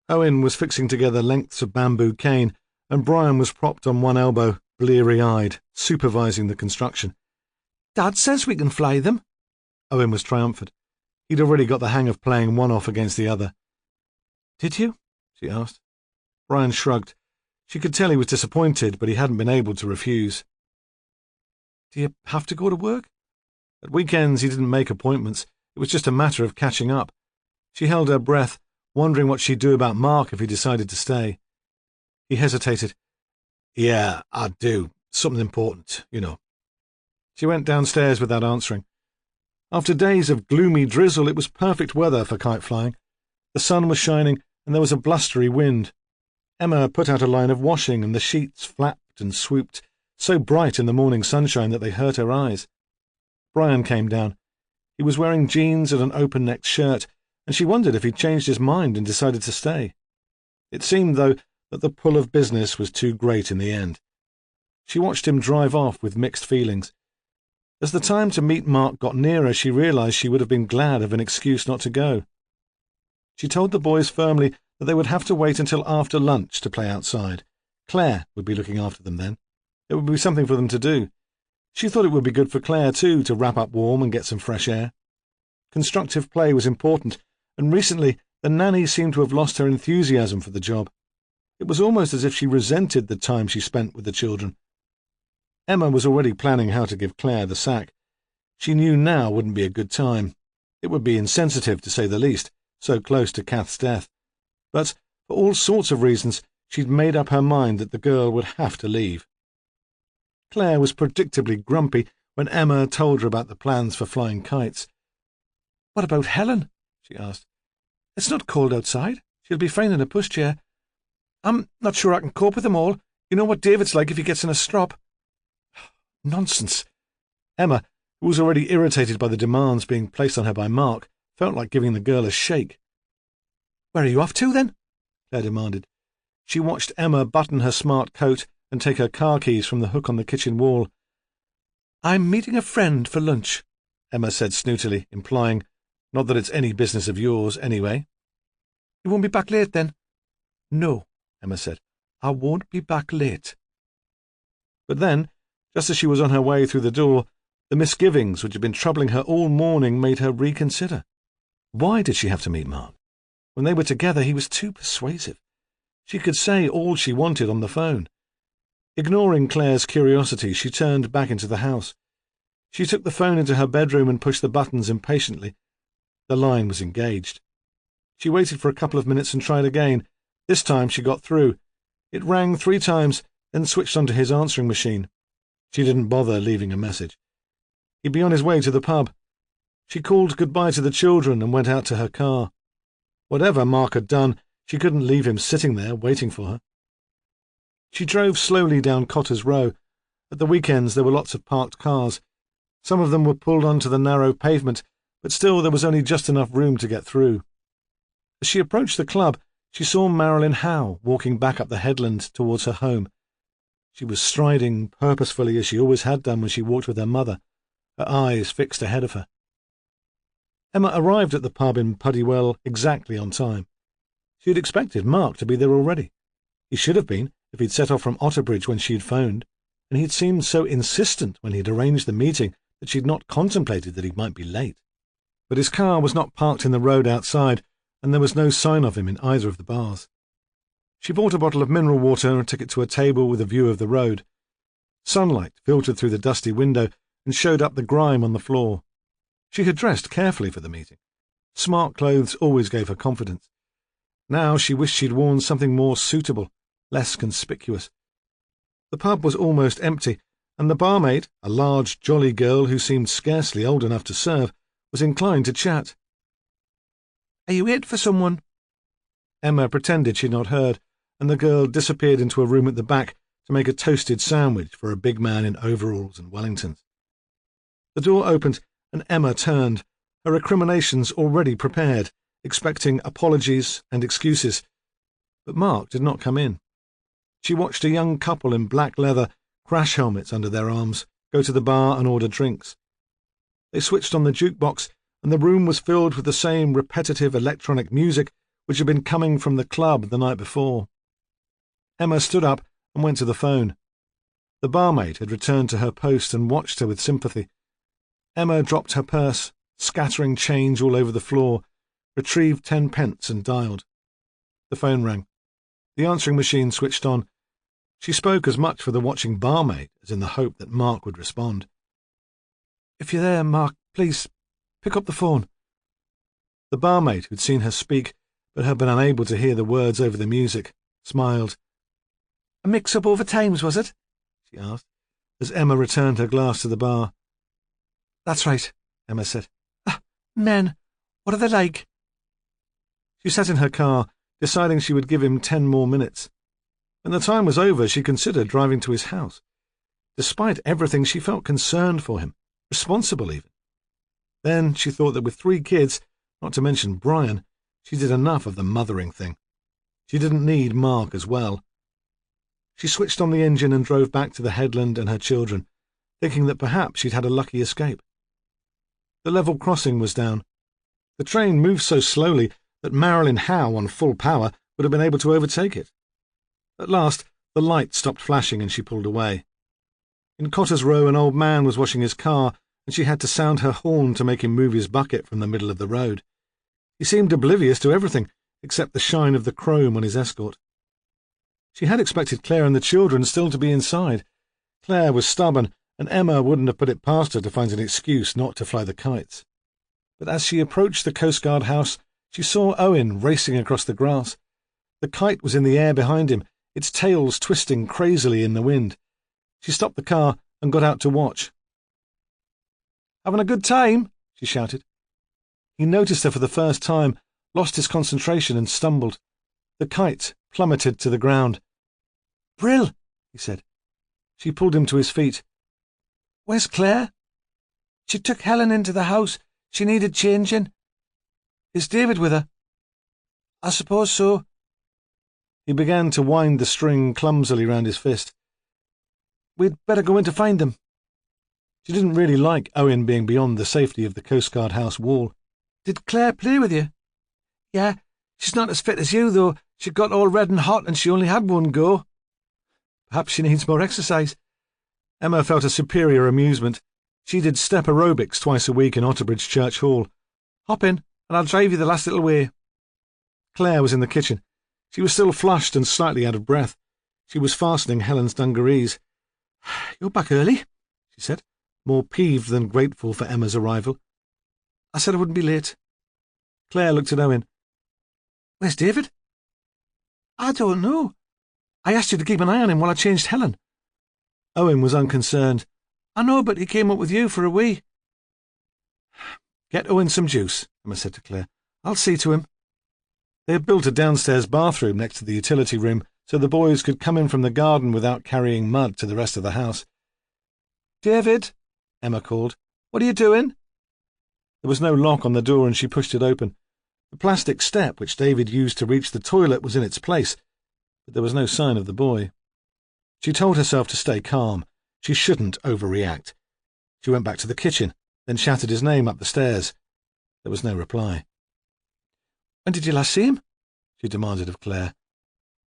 Owen was fixing together lengths of bamboo cane, and Brian was propped on one elbow, bleary-eyed, supervising the construction. "Dad says we can fly them." Owen was triumphant. He'd already got the hang of playing one off against the other. "Did you?" she asked. Brian shrugged. She could tell he was disappointed, but he hadn't been able to refuse. "Do you have to go to work?" At weekends he didn't make appointments. It was just a matter of catching up. She held her breath, wondering what she'd do about Mark if he decided to stay. He hesitated. "Yeah, I do. Something important, you know." She went downstairs without answering. After days of gloomy drizzle, it was perfect weather for kite flying. The sun was shining, and there was a blustery wind. Emma put out a line of washing, and the sheets flapped and swooped, so bright in the morning sunshine that they hurt her eyes. Brian came down. He was wearing jeans and an open-necked shirt, and she wondered if he'd changed his mind and decided to stay. It seemed, though, that the pull of business was too great in the end. She watched him drive off with mixed feelings. As the time to meet Mark got nearer, she realized she would have been glad of an excuse not to go. She told the boys firmly that they would have to wait until after lunch to play outside. Claire would be looking after them then. It would be something for them to do. She thought it would be good for Claire, too, to wrap up warm and get some fresh air. Constructive play was important, and recently the nanny seemed to have lost her enthusiasm for the job. It was almost as if she resented the time she spent with the children. Emma was already planning how to give Claire the sack. She knew now wouldn't be a good time. It would be insensitive, to say the least, so close to Kath's death. But, for all sorts of reasons, she'd made up her mind that the girl would have to leave. Claire was predictably grumpy when Emma told her about the plans for flying kites. "What about Helen?" she asked. "It's not cold outside. She'll be fine in a pushchair. I'm not sure I can cope with them all. You know what David's like if he gets in a strop." Nonsense. Emma, who was already irritated by the demands being placed on her by Mark, felt like giving the girl a shake. "Where are you off to, then?" Claire demanded. She watched Emma button her smart coat and take her car keys from the hook on the kitchen wall. "I'm meeting a friend for lunch," Emma said snootily, implying, "Not that it's any business of yours, anyway." "You won't be back late, then?" "No," Emma said. "I won't be back late." But then, just as she was on her way through the door, the misgivings which had been troubling her all morning made her reconsider. Why did she have to meet Mark? When they were together, he was too persuasive. She could say all she wanted on the phone. Ignoring Claire's curiosity, she turned back into the house. She took the phone into her bedroom and pushed the buttons impatiently. The line was engaged. She waited for a couple of minutes and tried again. This time she got through. It rang 3 times, then switched onto his answering machine. She didn't bother leaving a message. He'd be on his way to the pub. She called goodbye to the children and went out to her car. Whatever Mark had done, she couldn't leave him sitting there waiting for her. She drove slowly down Cotter's Row. At the weekends there were lots of parked cars. Some of them were pulled onto the narrow pavement, but still there was only just enough room to get through. As she approached the club, she saw Marilyn Howe walking back up the headland towards her home. She was striding purposefully as she always had done when she walked with her mother, her eyes fixed ahead of her. Emma arrived at the pub in Puddywell exactly on time. She had expected Mark to be there already. He should have been if he'd set off from Otterbridge when she had phoned, and he'd seemed so insistent when he'd arranged the meeting that she'd not contemplated that he might be late. But his car was not parked in the road outside, and there was no sign of him in either of the bars. She bought a bottle of mineral water and took it to a table with a view of the road. Sunlight filtered through the dusty window and showed up the grime on the floor. She had dressed carefully for the meeting. Smart clothes always gave her confidence. Now she wished she'd worn something more suitable, less conspicuous. The pub was almost empty, and the barmaid, a large, jolly girl who seemed scarcely old enough to serve, was inclined to chat. "Are you waiting for someone?" Emma pretended she'd not heard, and the girl disappeared into a room at the back to make a toasted sandwich for a big man in overalls and Wellingtons. The door opened, and Emma turned, her recriminations already prepared, expecting apologies and excuses. But Mark did not come in. She watched a young couple in black leather, crash helmets under their arms, go to the bar and order drinks. They switched on the jukebox, and the room was filled with the same repetitive electronic music which had been coming from the club the night before. Emma stood up and went to the phone. The barmaid had returned to her post and watched her with sympathy. Emma dropped her purse, scattering change all over the floor, retrieved 10 pence and dialed. The phone rang. The answering machine switched on. She spoke as much for the watching barmaid as in the hope that Mark would respond. "If you're there, Mark, please, pick up the phone." The barmaid, who'd seen her speak, but had been unable to hear the words over the music, smiled. "A mix-up over times, was it?" she asked, as Emma returned her glass to the bar. "That's right," Emma said. "Men, what are they like?" She sat in her car, deciding she would give him 10 more minutes. When the time was over, she considered driving to his house. Despite everything, she felt concerned for him, responsible even. Then she thought that with 3 kids, not to mention Brian, she did enough of the mothering thing. She didn't need Mark as well. She switched on the engine and drove back to the headland and her children, thinking that perhaps she'd had a lucky escape. The level crossing was down. The train moved so slowly that Marilyn Howe on full power would have been able to overtake it. At last, the light stopped flashing and she pulled away. In Cotter's Row, an old man was washing his car, and she had to sound her horn to make him move his bucket from the middle of the road. He seemed oblivious to everything, except the shine of the chrome on his escort. She had expected Claire and the children still to be inside. Claire was stubborn, and Emma wouldn't have put it past her to find an excuse not to fly the kites. But as she approached the Coast Guard house, she saw Owen racing across the grass. The kite was in the air behind him, its tails twisting crazily in the wind. She stopped the car and got out to watch. "Having a good time?" she shouted. He noticed her for the first time, lost his concentration and stumbled. The kite plummeted to the ground. "Brill," he said. She pulled him to his feet. "Where's Claire?" "She took Helen into the house. She needed changing." "Is David with her?" "I suppose so." He began to wind the string clumsily round his fist. "We'd better go in to find them." She didn't really like Owen being beyond the safety of the Coast Guard house wall. "Did Claire play with you?" "Yeah, she's not as fit as you, though. She got all red and hot and she only had one go." "Perhaps she needs more exercise." Emma felt a superior amusement. She did step aerobics twice a week in Otterbridge Church Hall. "Hop in, and I'll drive you the last little way." Claire was in the kitchen. She was still flushed and slightly out of breath. She was fastening Helen's dungarees. "You're back early," she said, more peeved than grateful for Emma's arrival. "I said I wouldn't be late." Claire looked at Owen. "Where's David?" "I don't know. I asked you to keep an eye on him while I changed Helen." Owen was unconcerned. "I know, but he came up with you for a wee." "Get Owen some juice," Emma said to Claire. "I'll see to him." They had built a downstairs bathroom next to the utility room, so the boys could come in from the garden without carrying mud to the rest of the house. "David," Emma called, "what are you doing?" There was no lock on the door and she pushed it open. The plastic step which David used to reach the toilet was in its place, but there was no sign of the boy. She told herself to stay calm. She shouldn't overreact. She went back to the kitchen, then shouted his name up the stairs. There was no reply. "When did you last see him?" she demanded of Claire.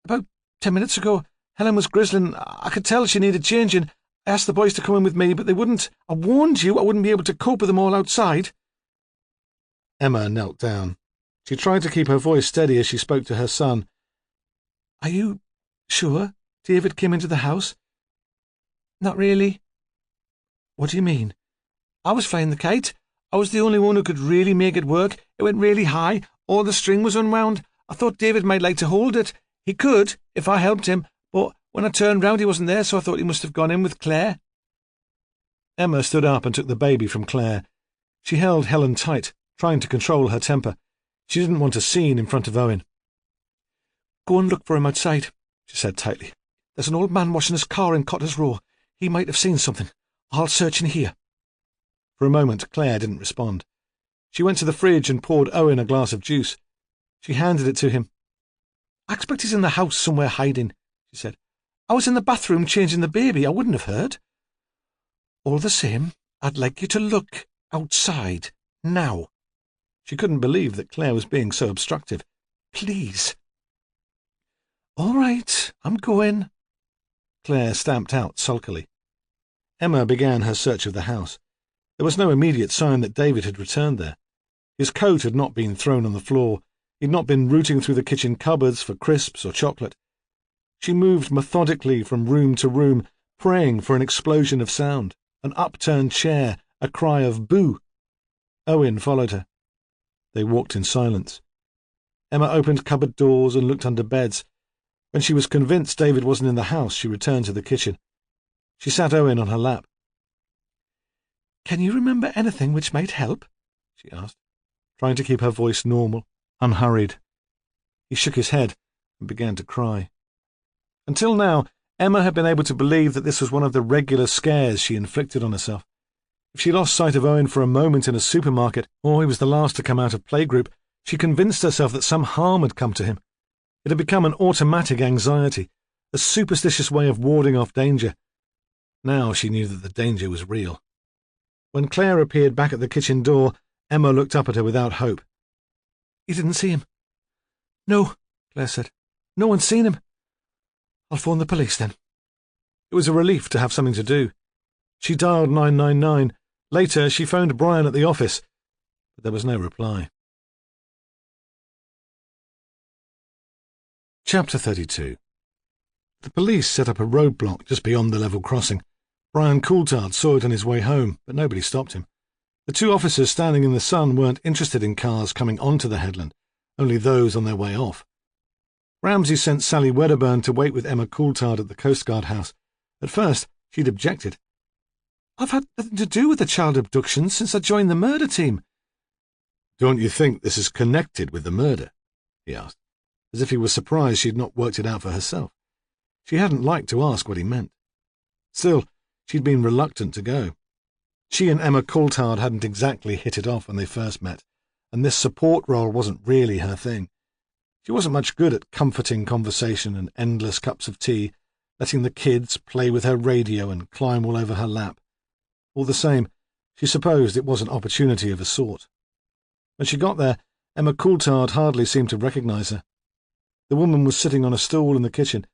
"About 10 minutes ago. Helen was grizzling. I could tell she needed changing. I asked the boys to come in with me, but they wouldn't. I warned you I wouldn't be able to cope with them all outside." Emma knelt down. She tried to keep her voice steady as she spoke to her son. "Are you sure David came into the house?" "Not really." "What do you mean?" "I was flying the kite. I was the only one who could really make it work. It went really high. All the string was unwound. I thought David might like to hold it. He could, if I helped him, but when I turned round he wasn't there, so I thought he must have gone in with Claire." Emma stood up and took the baby from Claire. She held Helen tight, trying to control her temper. She didn't want a scene in front of Owen. "Go and look for him outside," she said tightly. "There's an old man washing his car in Cotter's Row. He might have seen something. I'll search in here." For a moment, Claire didn't respond. She went to the fridge and poured Owen a glass of juice. She handed it to him. "I expect he's in the house somewhere hiding," she said. "I was in the bathroom changing the baby. I wouldn't have heard. All the same, I'd like you to look outside now." She couldn't believe that Claire was being so obstructive. "Please." "All right, I'm going." Claire stamped out sulkily. Emma began her search of the house. There was no immediate sign that David had returned there. His coat had not been thrown on the floor. He'd not been rooting through the kitchen cupboards for crisps or chocolate. She moved methodically from room to room, praying for an explosion of sound, an upturned chair, a cry of boo. Owen followed her. They walked in silence. Emma opened cupboard doors and looked under beds. When she was convinced David wasn't in the house, she returned to the kitchen. She sat Owen on her lap. "Can you remember anything which might help?" she asked, trying to keep her voice normal, unhurried. He shook his head and began to cry. Until now, Emma had been able to believe that this was one of the regular scares she inflicted on herself. If she lost sight of Owen for a moment in a supermarket, or he was the last to come out of playgroup, she convinced herself that some harm had come to him. It had become an automatic anxiety, a superstitious way of warding off danger. Now she knew that the danger was real. When Claire appeared back at the kitchen door, Emma looked up at her without hope. "You didn't see him?" "No," Claire said. "No one's seen him." "I'll phone the police then." It was a relief to have something to do. She dialed 999. Later, she phoned Brian at the office, but there was no reply. Chapter 32. The police set up a roadblock just beyond the level crossing. Brian Coulthard saw it on his way home, but nobody stopped him. The two officers standing in the sun weren't interested in cars coming onto the headland, only those on their way off. Ramsay sent Sally Wedderburn to wait with Emma Coulthard at the Coast Guard house. At first, she'd objected. "I've had nothing to do with the child abductions since I joined the murder team." "Don't you think this is connected with the murder?" he asked, as if he was surprised she had not worked it out for herself. She hadn't liked to ask what he meant. Still, she'd been reluctant to go. She and Emma Coulthard hadn't exactly hit it off when they first met, and this support role wasn't really her thing. She wasn't much good at comforting conversation and endless cups of tea, letting the kids play with her radio and climb all over her lap. All the same, she supposed it was an opportunity of a sort. When she got there, Emma Coulthard hardly seemed to recognize her. The woman was sitting on a stool in the kitchen.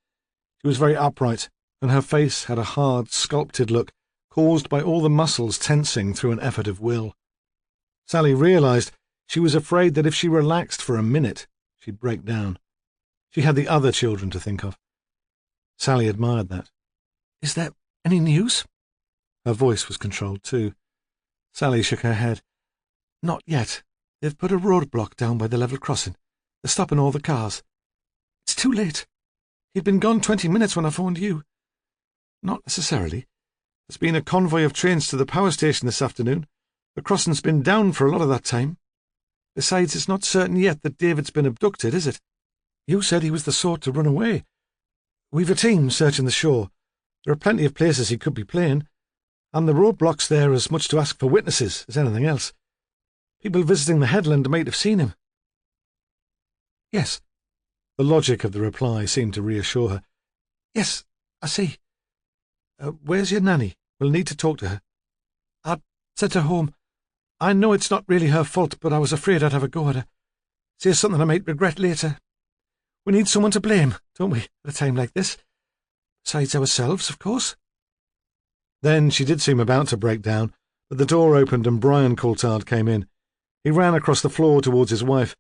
She was very upright, and her face had a hard, sculpted look, caused by all the muscles tensing through an effort of will. Sally realized she was afraid that if she relaxed for a minute, she'd break down. She had the other children to think of. Sally admired that. "Is there any news?" Her voice was controlled too. Sally shook her head. "Not yet. They've put a roadblock down by the level crossing. They're stopping all the cars. It's too late. He'd been gone 20 minutes when I phoned you." "Not necessarily. There's been a convoy of trains to the power station this afternoon. The crossing's been down for a lot of that time. Besides, it's not certain yet that David's been abducted, is it? You said he was the sort to run away. We've a team searching the shore. There are plenty of places he could be playing, and the roadblock's there as much to ask for witnesses as anything else. People visiting the headland might have seen him." "Yes." The logic of the reply seemed to reassure her. "Yes, I see. Where's your nanny? We'll need to talk to her." "I sent her home. I know it's not really her fault, but I was afraid I'd have a go at her. Say something I might regret later. We need someone to blame, don't we, at a time like this? Besides ourselves, of course." Then she did seem about to break down, but the door opened and Brian Coulthard came in. He ran across the floor towards his wife.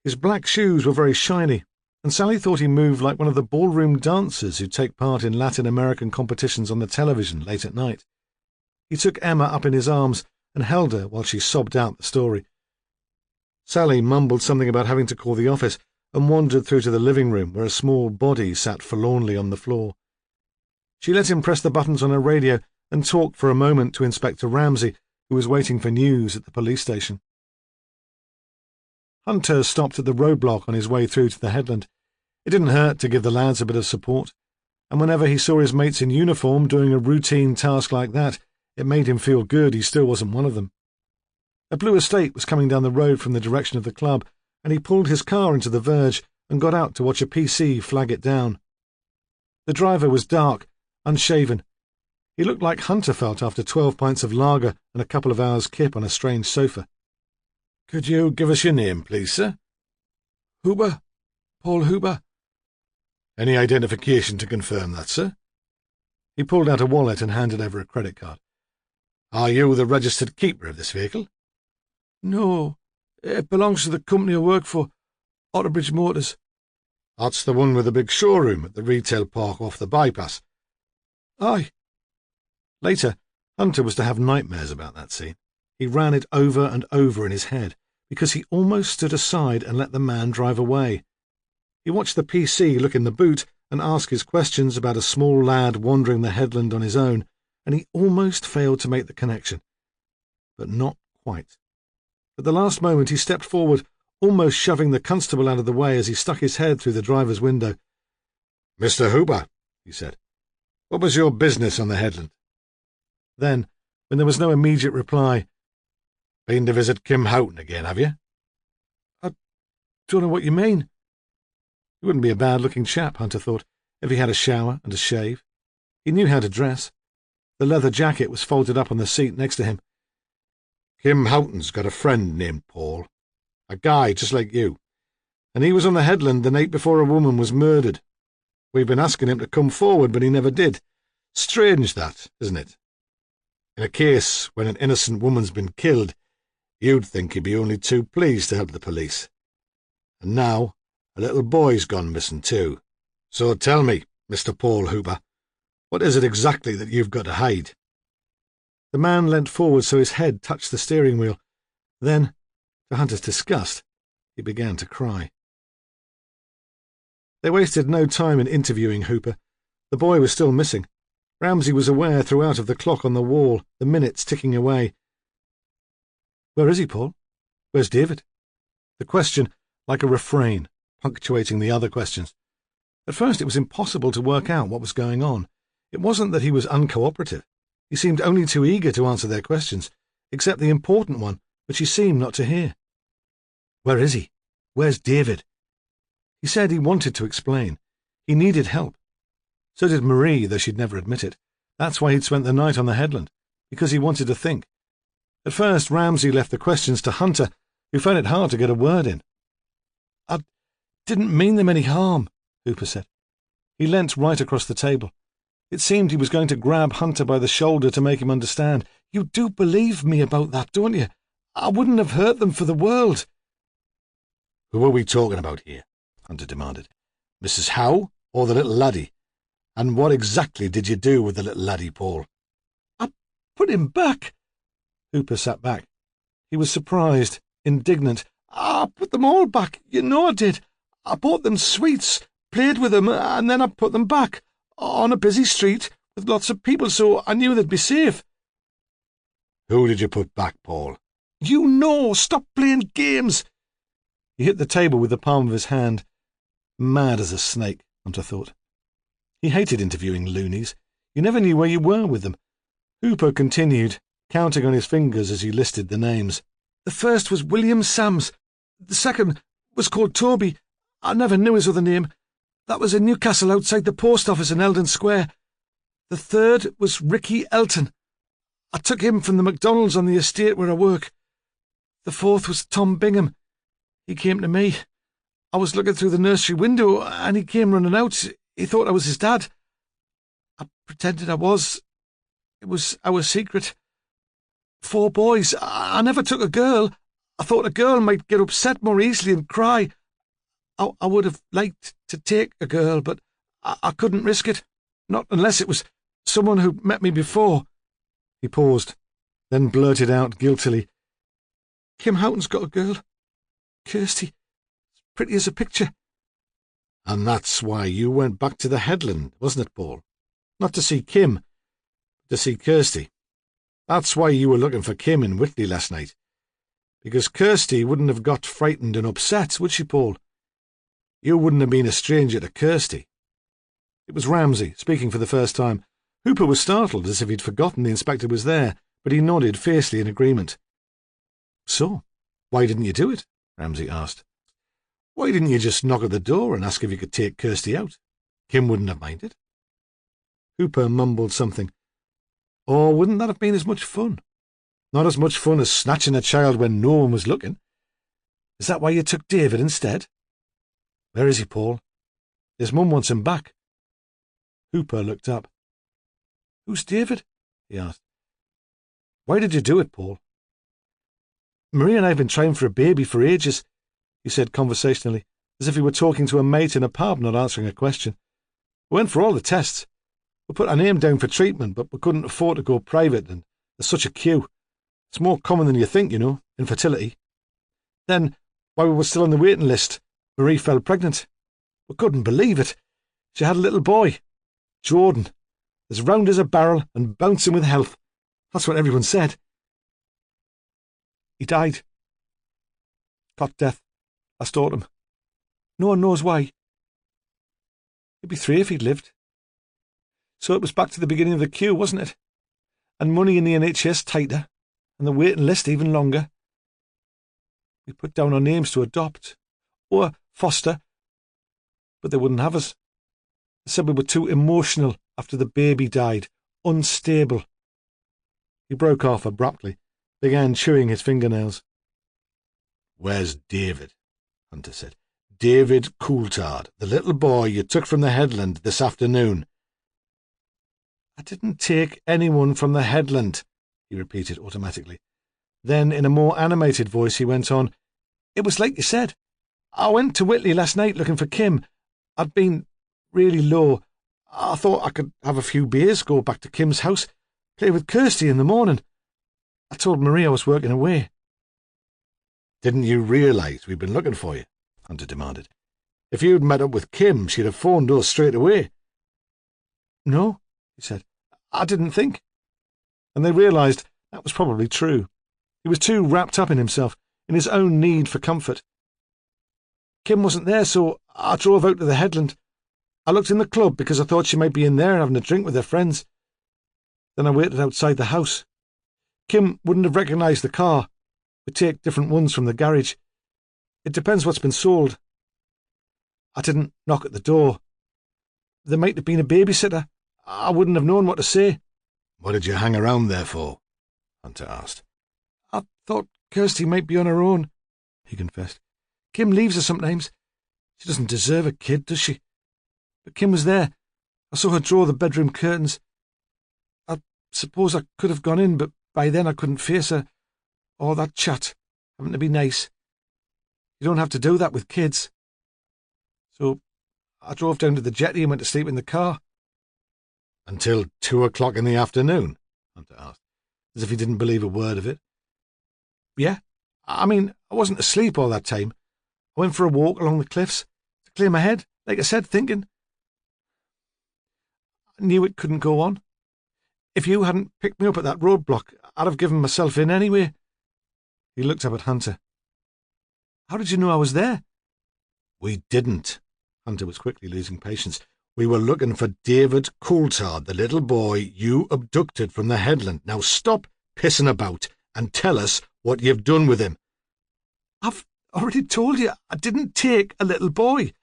His black shoes were very shiny, and Sally thought he moved like one of the ballroom dancers who take part in Latin American competitions on the television late at night. He took Emma up in his arms and held her while she sobbed out the story. Sally mumbled something about having to call the office and wandered through to the living room where a small body sat forlornly on the floor. She let him press the buttons on her radio and talked for a moment to Inspector Ramsay, who was waiting for news at the police station. Hunter stopped at the roadblock on his way through to the headland. It didn't hurt to give the lads a bit of support, and whenever he saw his mates in uniform doing a routine task like that, it made him feel good he still wasn't one of them. A blue estate was coming down the road from the direction of the club, and he pulled his car into the verge and got out to watch a PC flag it down. The driver was dark, unshaven. He looked like Hunter felt after 12 pints of lager and a couple of hours' kip on a strange sofa. "Could you give us your name, please, sir?" "Hooper. Paul Hooper." "Any identification to confirm that, sir?" He pulled out a wallet and handed over a credit card. "Are you the registered keeper of this vehicle?" "No. It belongs to the company I work for, Otterbridge Motors." "That's the one with the big showroom at the retail park off the bypass?" "Aye." Later, Hunter was to have nightmares about that scene. He ran it over and over in his head, because he almost stood aside and let the man drive away. He watched the PC look in the boot and ask his questions about a small lad wandering the headland on his own, and he almost failed to make the connection. But not quite. At the last moment he stepped forward, almost shoving the constable out of the way as he stuck his head through the driver's window. "Mr. Hooper," he said, "what was your business on the headland?" Then, when there was no immediate reply, "Been to visit Kim Houghton again, have you?" "I don't know what you mean." He wouldn't be a bad-looking chap, Hunter thought, if he had a shower and a shave. He knew how to dress. The leather jacket was folded up on the seat next to him. "Kim Houghton's got a friend named Paul, a guy just like you, and he was on the headland the night before a woman was murdered. We've been asking him to come forward, but he never did. Strange that, isn't it? In a case when an innocent woman's been killed, you'd think he'd be only too pleased to help the police. And now a little boy's gone missing too. So tell me, Mr. Paul Hooper, what is it exactly that you've got to hide?" The man leant forward so his head touched the steering wheel. Then, to Hunter's disgust, he began to cry. They wasted no time in interviewing Hooper. The boy was still missing. Ramsay was aware throughout of the clock on the wall, the minutes ticking away. "Where is he, Paul? Where's David?" The question, like a refrain, punctuating the other questions. At first it was impossible to work out what was going on. It wasn't that he was uncooperative. He seemed only too eager to answer their questions, except the important one, which he seemed not to hear. "Where is he? Where's David?" He said he wanted to explain. He needed help. So did Marie, though she'd never admit it. That's why he'd spent the night on the headland, because he wanted to think. At first, Ramsay left the questions to Hunter, who found it hard to get a word in. "I didn't mean them any harm," Hooper said. He leant right across the table. It seemed he was going to grab Hunter by the shoulder to make him understand. "You do believe me about that, don't you? I wouldn't have hurt them for the world." "Who are we talking about here?" Hunter demanded. "Mrs. Howe or the little laddie? And what exactly did you do with the little laddie, Paul?" "I put him back." Hooper sat back. He was surprised, indignant. "I put them all back, you know I did. I bought them sweets, played with them, and then I put them back, on a busy street, with lots of people, so I knew they'd be safe." "Who did you put back, Paul?" "You know, stop playing games." He hit the table with the palm of his hand. Mad as a snake, Hunter thought. He hated interviewing loonies. You never knew where you were with them. Hooper continued, counting on his fingers as he listed the names. "The first was William Sams. The second was called Toby. I never knew his other name. That was in Newcastle outside the post office in Eldon Square. The third was Ricky Elton. I took him from the McDonald's on the estate where I work. The fourth was Tom Bingham. He came to me. I was looking through the nursery window, and he came running out. He thought I was his dad. I pretended I was. It was our secret. 4 boys. I never took a girl. I thought a girl might get upset more easily and cry. I would have liked to take a girl, but I couldn't risk it. Not unless it was someone who'd met me before." He paused, then blurted out guiltily, "Kim Houghton's got a girl. Kirsty. As pretty as a picture." "And that's why you went back to the headland, wasn't it, Paul? Not to see Kim, To see Kirsty. That's why you were looking for Kim in Whitley last night. Because Kirsty wouldn't have got frightened and upset, would she, Paul? You wouldn't have been a stranger to Kirsty. It was Ramsay, speaking for the first time. Hooper was startled, as if he'd forgotten the inspector was there, but he nodded fiercely in agreement. So, why didn't you do it? Ramsay asked. Why didn't you just knock at the door and ask if you could take Kirsty out? Kim wouldn't have minded. Hooper mumbled something. Or wouldn't that have been as much fun? Not as much fun as snatching a child when no one was looking. Is that why you took David instead? Where is he, Paul? His mum wants him back. Hooper looked up. Who's David? He asked. Why did you do it, Paul? Marie and I have been trying for a baby for ages, he said conversationally, as if he were talking to a mate in a pub, not answering a question. We went for all the tests. We put our name down for treatment, but we couldn't afford to go private, and there's such a queue. It's more common than you think, you know, infertility. Then, while we were still on the waiting list, Marie fell pregnant. We couldn't believe it. She had a little boy, Jordan, as round as a barrel and bouncing with health. That's what everyone said. He died. Cot death last autumn. No one knows why. He'd be 3 if he'd lived. So it was back to the beginning of the queue, wasn't it? And money in the NHS tighter, and the waiting list even longer. We put down our names to adopt, or foster, but they wouldn't have us. They said we were too emotional after the baby died, unstable. He broke off abruptly, began chewing his fingernails. Where's David? Hunter said. David Coulthard, the little boy you took from the headland this afternoon. I didn't take anyone from the headland, he repeated automatically. Then, in a more animated voice, he went on, It was like you said. I went to Whitley last night looking for Kim. I'd been really low. I thought I could have a few beers, go back to Kim's house, play with Kirsty in the morning. I told Marie I was working away. Didn't you realise we'd been looking for you? Hunter demanded. If you'd met up with Kim, she'd have phoned us straight away. No, he said. I didn't think. And they realised that was probably true. He was too wrapped up in himself, in his own need for comfort. Kim wasn't there, so I drove out to the headland. I looked in the club because I thought she might be in there having a drink with her friends. Then I waited outside the house. Kim wouldn't have recognised the car. We take different ones from the garage. It depends what's been sold. I didn't knock at the door. There might have been a babysitter. I wouldn't have known what to say. What did you hang around there for? Hunter asked. I thought Kirsty might be on her own, he confessed. Kim leaves her sometimes. She doesn't deserve a kid, does she? But Kim was there. I saw her draw the bedroom curtains. I suppose I could have gone in, but by then I couldn't face her. All that chat, having to be nice. You don't have to do that with kids. So I drove down to the jetty and went to sleep in the car. Until 2 o'clock in the afternoon? Hunter asked, as if he didn't believe a word of it. Yeah, I mean, I wasn't asleep all that time. I went for a walk along the cliffs to clear my head, like I said, thinking. I knew it couldn't go on. If you hadn't picked me up at that roadblock, I'd have given myself in anyway. He looked up at Hunter. How did you know I was there? We didn't. Hunter was quickly losing patience. We were looking for David Coulthard, the little boy you abducted from the headland. Now stop pissing about and tell us what you've done with him. I've already told you I didn't take a little boy.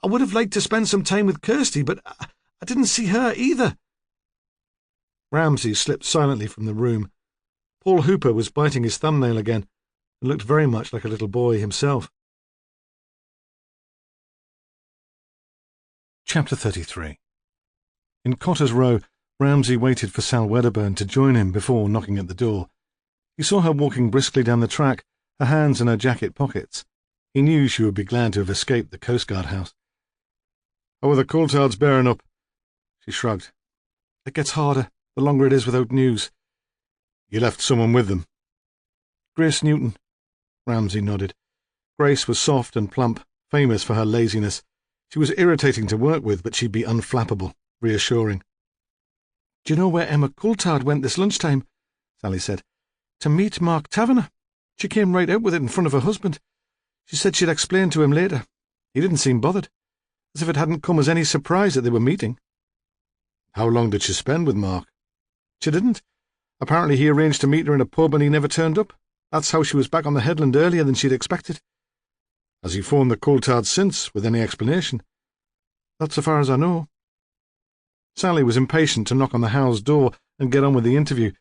I would have liked to spend some time with Kirsty, but I didn't see her either. Ramsay slipped silently from the room. Paul Hooper was biting his thumbnail again and looked very much like a little boy himself. Chapter 33. In Cotter's Row, Ramsay waited for Sal Wedderburn to join him before knocking at the door. He saw her walking briskly down the track, her hands in her jacket pockets. He knew she would be glad to have escaped the coastguard house. "How are the Coulthards bearing up?" She shrugged. "It gets harder, the longer it is without news." "You left someone with them?" "Grace Newton." Ramsay nodded. Grace was soft and plump, famous for her laziness. She was irritating to work with, but she'd be unflappable, reassuring. Do you know where Emma Coulthard went this lunchtime? Sally said. To meet Mark Taverner. She came right out with it in front of her husband. She said she'd explain to him later. He didn't seem bothered, as if it hadn't come as any surprise that they were meeting. How long did she spend with Mark? She didn't. Apparently he arranged to meet her in a pub and he never turned up. That's how she was back on the headland earlier than she'd expected. Has he phoned the Coulthards since, with any explanation? Not so far as I know. Sally was impatient to knock on the Howells' door and get on with the interview,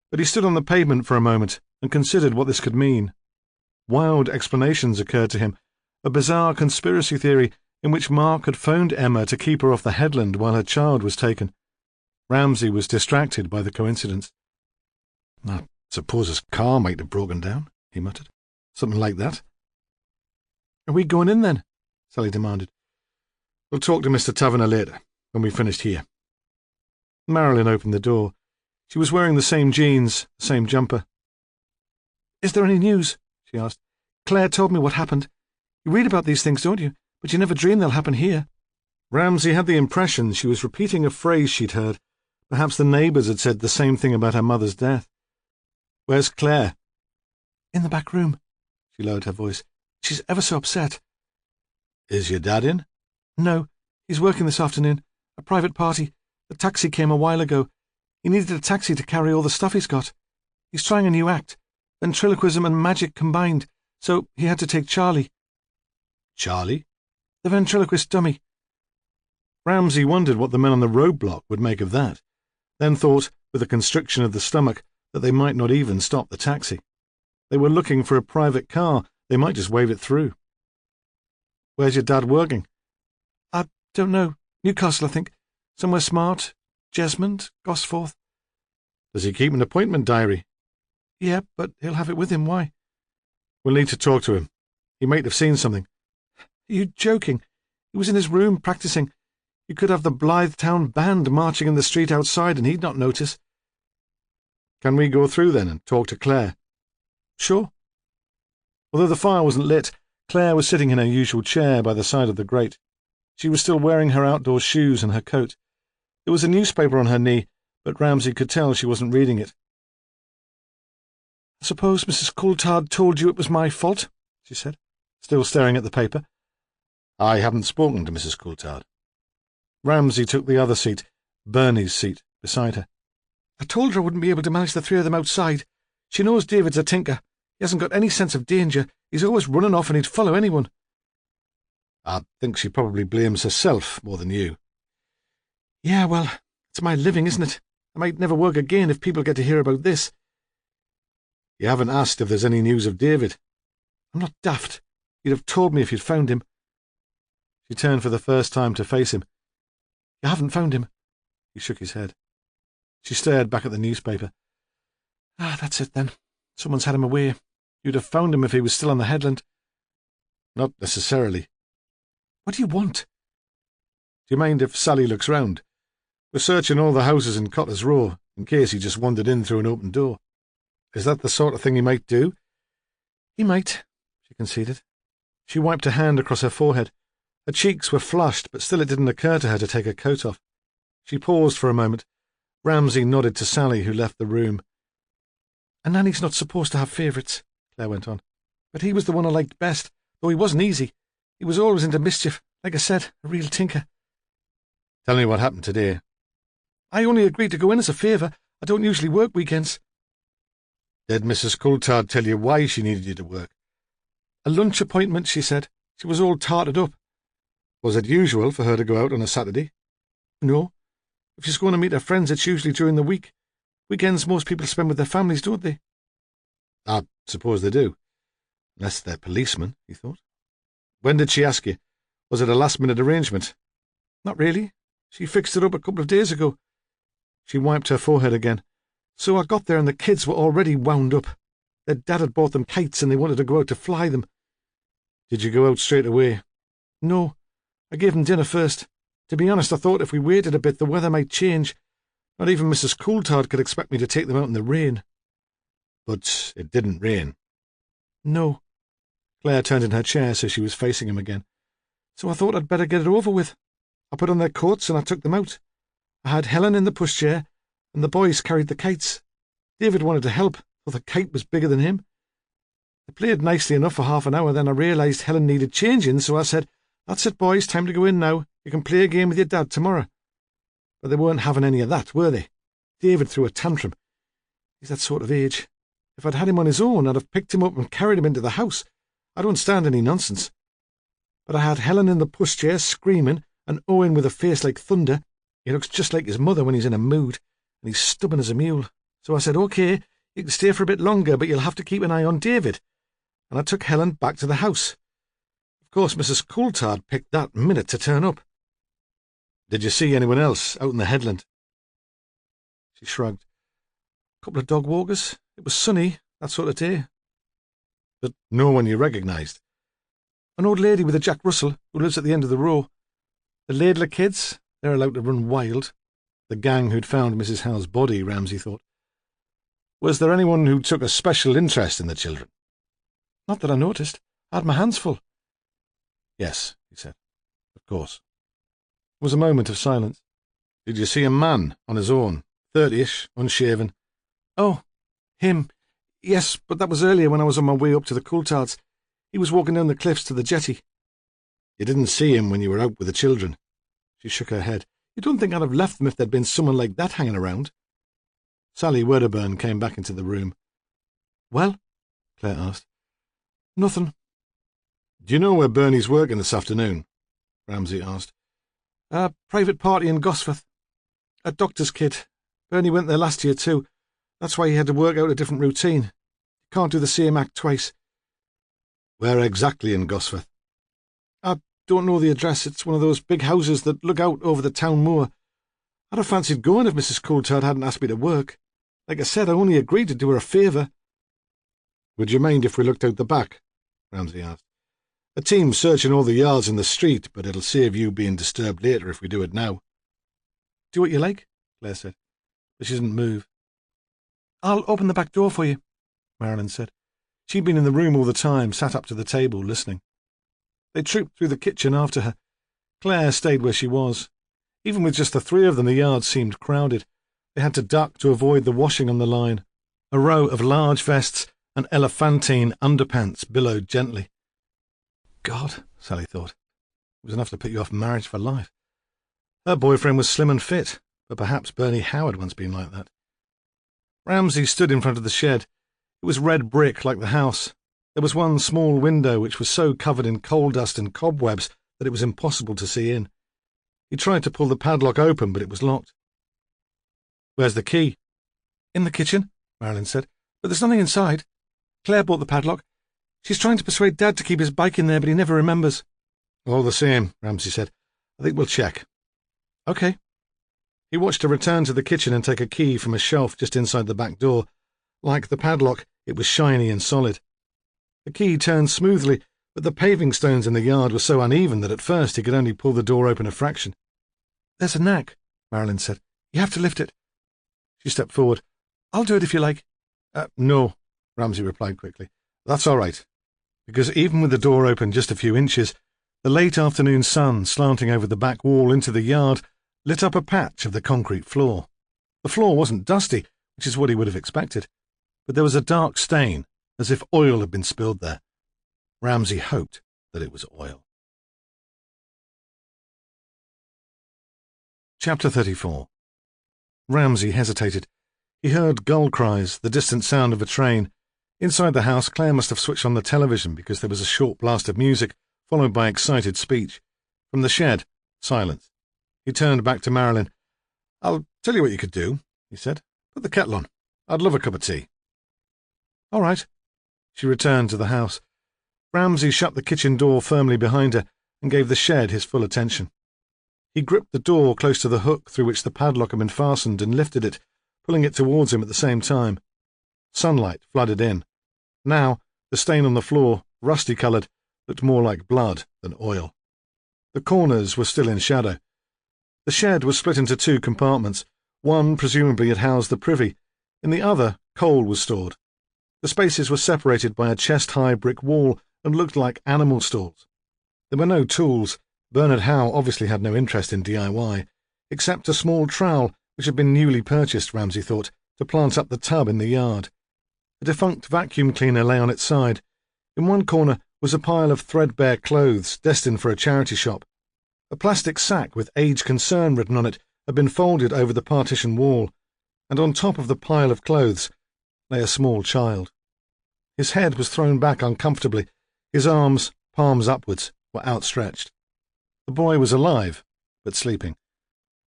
but he stood on the pavement for a moment and considered what this could mean. Wild explanations occurred to him, a bizarre conspiracy theory in which Mark had phoned Emma to keep her off the headland while her child was taken. Ramsay was distracted by the coincidence. I suppose his car might have broken down, he muttered. Something like that. Are we going in then? Sally demanded. We'll talk to Mr. Taverner later, when we've finished here. Marilyn opened the door. She was wearing the same jeans, the same jumper. Is there any news? She asked. Claire told me what happened. You read about these things, don't you? But you never dream they'll happen here. Ramsay had the impression she was repeating a phrase she'd heard. Perhaps the neighbours had said the same thing about her mother's death. Where's Claire? In the back room. She lowered her voice. She's ever so upset. Is your dad in? No, he's working this afternoon. A private party. The taxi came a while ago. He needed a taxi to carry all the stuff he's got. He's trying a new act, ventriloquism and magic combined, so he had to take Charlie. Charlie? The ventriloquist dummy. Ramsay wondered what the men on the roadblock would make of that, then thought, with a constriction of the stomach, that they might not even stop the taxi. They were looking for a private car. They might just wave it through. Where's your dad working? I don't know. Newcastle, I think. Somewhere smart. Jesmond, Gosforth. Does he keep an appointment diary? Yeah, but he'll have it with him. Why? We'll need to talk to him. He might have seen something. Are you joking? He was in his room practicing. You could have the Blythetown band marching in the street outside and he'd not notice. Can we go through then and talk to Claire? Sure. Although the fire wasn't lit, Claire was sitting in her usual chair by the side of the grate. She was still wearing her outdoor shoes and her coat. There was a newspaper on her knee, but Ramsay could tell she wasn't reading it. I suppose Mrs. Coulthard told you it was my fault, she said, still staring at the paper. I haven't spoken to Mrs. Coulthard. Ramsay took the other seat, Bernie's seat, beside her. I told her I wouldn't be able to manage the three of them outside. She knows David's a tinker. He hasn't got any sense of danger. He's always running off and he'd follow anyone. I think she probably blames herself more than you. Yeah, well, it's my living, isn't it? I might never work again if people get to hear about this. You haven't asked if there's any news of David. I'm not daft. You'd have told me if you'd found him. She turned for the first time to face him. You haven't found him? He shook his head. She stared back at the newspaper. Ah, that's it then. Someone's had him away. You'd have found him if he was still on the headland. Not necessarily. What do you want? Do you mind if Sally looks round? We're searching all the houses in Cotter's Row, in case he just wandered in through an open door. Is that the sort of thing he might do? He might, she conceded. She wiped her hand across her forehead. Her cheeks were flushed, but still it didn't occur to her to take her coat off. She paused for a moment. Ramsay nodded to Sally, who left the room. A nanny's not supposed to have favourites, Claire went on. But he was the one I liked best, though he wasn't easy. He was always into mischief, like I said, a real tinker. Tell me what happened today. I only agreed to go in as a favour. I don't usually work weekends. Did Mrs. Coulthard tell you why she needed you to work? A lunch appointment, she said. She was all tarted up. Was it usual for her to go out on a Saturday? No. If she's going to meet her friends, it's usually during the week. Weekends most people spend with their families, don't they? I suppose they do. Unless they're policemen, he thought. When did she ask you? Was it a last-minute arrangement? Not really. She fixed it up a couple of days ago. She wiped her forehead again. So I got there and the kids were already wound up. Their dad had bought them kites and they wanted to go out to fly them. Did you go out straight away? No. I gave them dinner first. To be honest, I thought if we waited a bit, the weather might change. Not even Mrs. Coulthard could expect me to take them out in the rain. But it didn't rain. No. Claire turned in her chair so she was facing him again. So I thought I'd better get it over with. I put on their coats and I took them out. I had Helen in the pushchair, and the boys carried the kites. David wanted to help, but the kite was bigger than him. They played nicely enough for half an hour, then I realised Helen needed changing, so I said, "That's it, boys, time to go in now. You can play a game with your dad tomorrow." But they weren't having any of that, were they? David threw a tantrum. He's that sort of age. If I'd had him on his own, I'd have picked him up and carried him into the house. I don't stand any nonsense. But I had Helen in the pushchair screaming, and Owen with a face like thunder. He looks just like his mother when he's in a mood, and he's stubborn as a mule. So I said, "OK, you can stay for a bit longer, but you'll have to keep an eye on David." And I took Helen back to the house. Of course, Mrs. Coulthard picked that minute to turn up. "Did you see anyone else out in the headland?" She shrugged. "A couple of dog walkers. It was sunny, that sort of day." "But no one you recognised?" "An old lady with a Jack Russell who lives at the end of the row. The Laidler kids, they're allowed to run wild." The gang who'd found Mrs. Howe's body, Ramsay thought. "Was there anyone who took a special interest in the children?" "Not that I noticed. I had my hands full." "Yes," he said. "Of course." There was a moment of silence. "Did you see a man on his own, 30-ish, unshaven?" "Oh, him. Yes, but that was earlier when I was on my way up to the Coulthards. He was walking down the cliffs to the jetty." "You didn't see him when you were out with the children?" She shook her head. "You don't think I'd have left them if there'd been someone like that hanging around?" Sally Wedderburn came back into the room. "Well?" Claire asked. "Nothing." "Do you know where Bernie's working this afternoon?" Ramsay asked. "A private party in Gosforth. A doctor's kid. Bernie went there last year too. That's why he had to work out a different routine. You can't do the same act twice." "Where exactly in Gosforth?" "I don't know the address. It's one of those big houses that look out over the town moor. I'd have fancied going if Mrs. Coulthard hadn't asked me to work. Like I said, I only agreed to do her a favour." "Would you mind if we looked out the back?" Ramsay asked. "A team's searching all the yards in the street, but it'll save you being disturbed later if we do it now." "Do what you like," Claire said, but she didn't move. "I'll open the back door for you," Marilyn said. She'd been in the room all the time, sat up to the table, listening. They trooped through the kitchen after her. Claire stayed where she was. Even with just the three of them, the yard seemed crowded. They had to duck to avoid the washing on the line. A row of large vests and elephantine underpants billowed gently. God, Sally thought. It was enough to put you off marriage for life. Her boyfriend was slim and fit, but perhaps Bernie Howe had once been like that. Ramsay stood in front of the shed. It was red brick like the house. There was one small window which was so covered in coal dust and cobwebs that it was impossible to see in. He tried to pull the padlock open, but it was locked. "Where's the key?" "In the kitchen," Marilyn said, "but there's nothing inside. Claire bought the padlock. She's trying to persuade Dad to keep his bike in there, but he never remembers." "All the same," Ramsay said, "I think we'll check." "OK." He watched her return to the kitchen and take a key from a shelf just inside the back door. Like the padlock, it was shiny and solid. The key turned smoothly, but the paving stones in the yard were so uneven that at first he could only pull the door open a fraction. "There's a knack," Marilyn said. "You have to lift it." She stepped forward. "I'll do it if you like." No," Ramsay replied quickly. "That's all right." Because even with the door open just a few inches, the late afternoon sun slanting over the back wall into the yard lit up a patch of the concrete floor. The floor wasn't dusty, which is what he would have expected, but there was a dark stain, as if oil had been spilled there. Ramsay hoped that it was oil. Chapter 34. Ramsay hesitated. He heard gull cries, the distant sound of a train. Inside the house, Claire must have switched on the television because there was a short blast of music, followed by excited speech. From the shed, silence. He turned back to Marilyn. "I'll tell you what you could do," he said. "Put the kettle on. I'd love a cup of tea." "All right." She returned to the house. Ramsay shut the kitchen door firmly behind her and gave the shed his full attention. He gripped the door close to the hook through which the padlock had been fastened and lifted it, pulling it towards him at the same time. Sunlight flooded in. Now, the stain on the floor, rusty-coloured, looked more like blood than oil. The corners were still in shadow. The shed was split into two compartments. One presumably had housed the privy. In the other, coal was stored. The spaces were separated by a chest-high brick wall and looked like animal stalls. There were no tools. Bernard Howe obviously had no interest in DIY, except a small trowel which had been newly purchased, Ramsay thought, to plant up the tub in the yard. A defunct vacuum cleaner lay on its side. In one corner was a pile of threadbare clothes destined for a charity shop. A plastic sack with Age Concern written on it had been folded over the partition wall, and on top of the pile of clothes lay a small child. His head was thrown back uncomfortably. His arms, palms upwards, were outstretched. The boy was alive, but sleeping.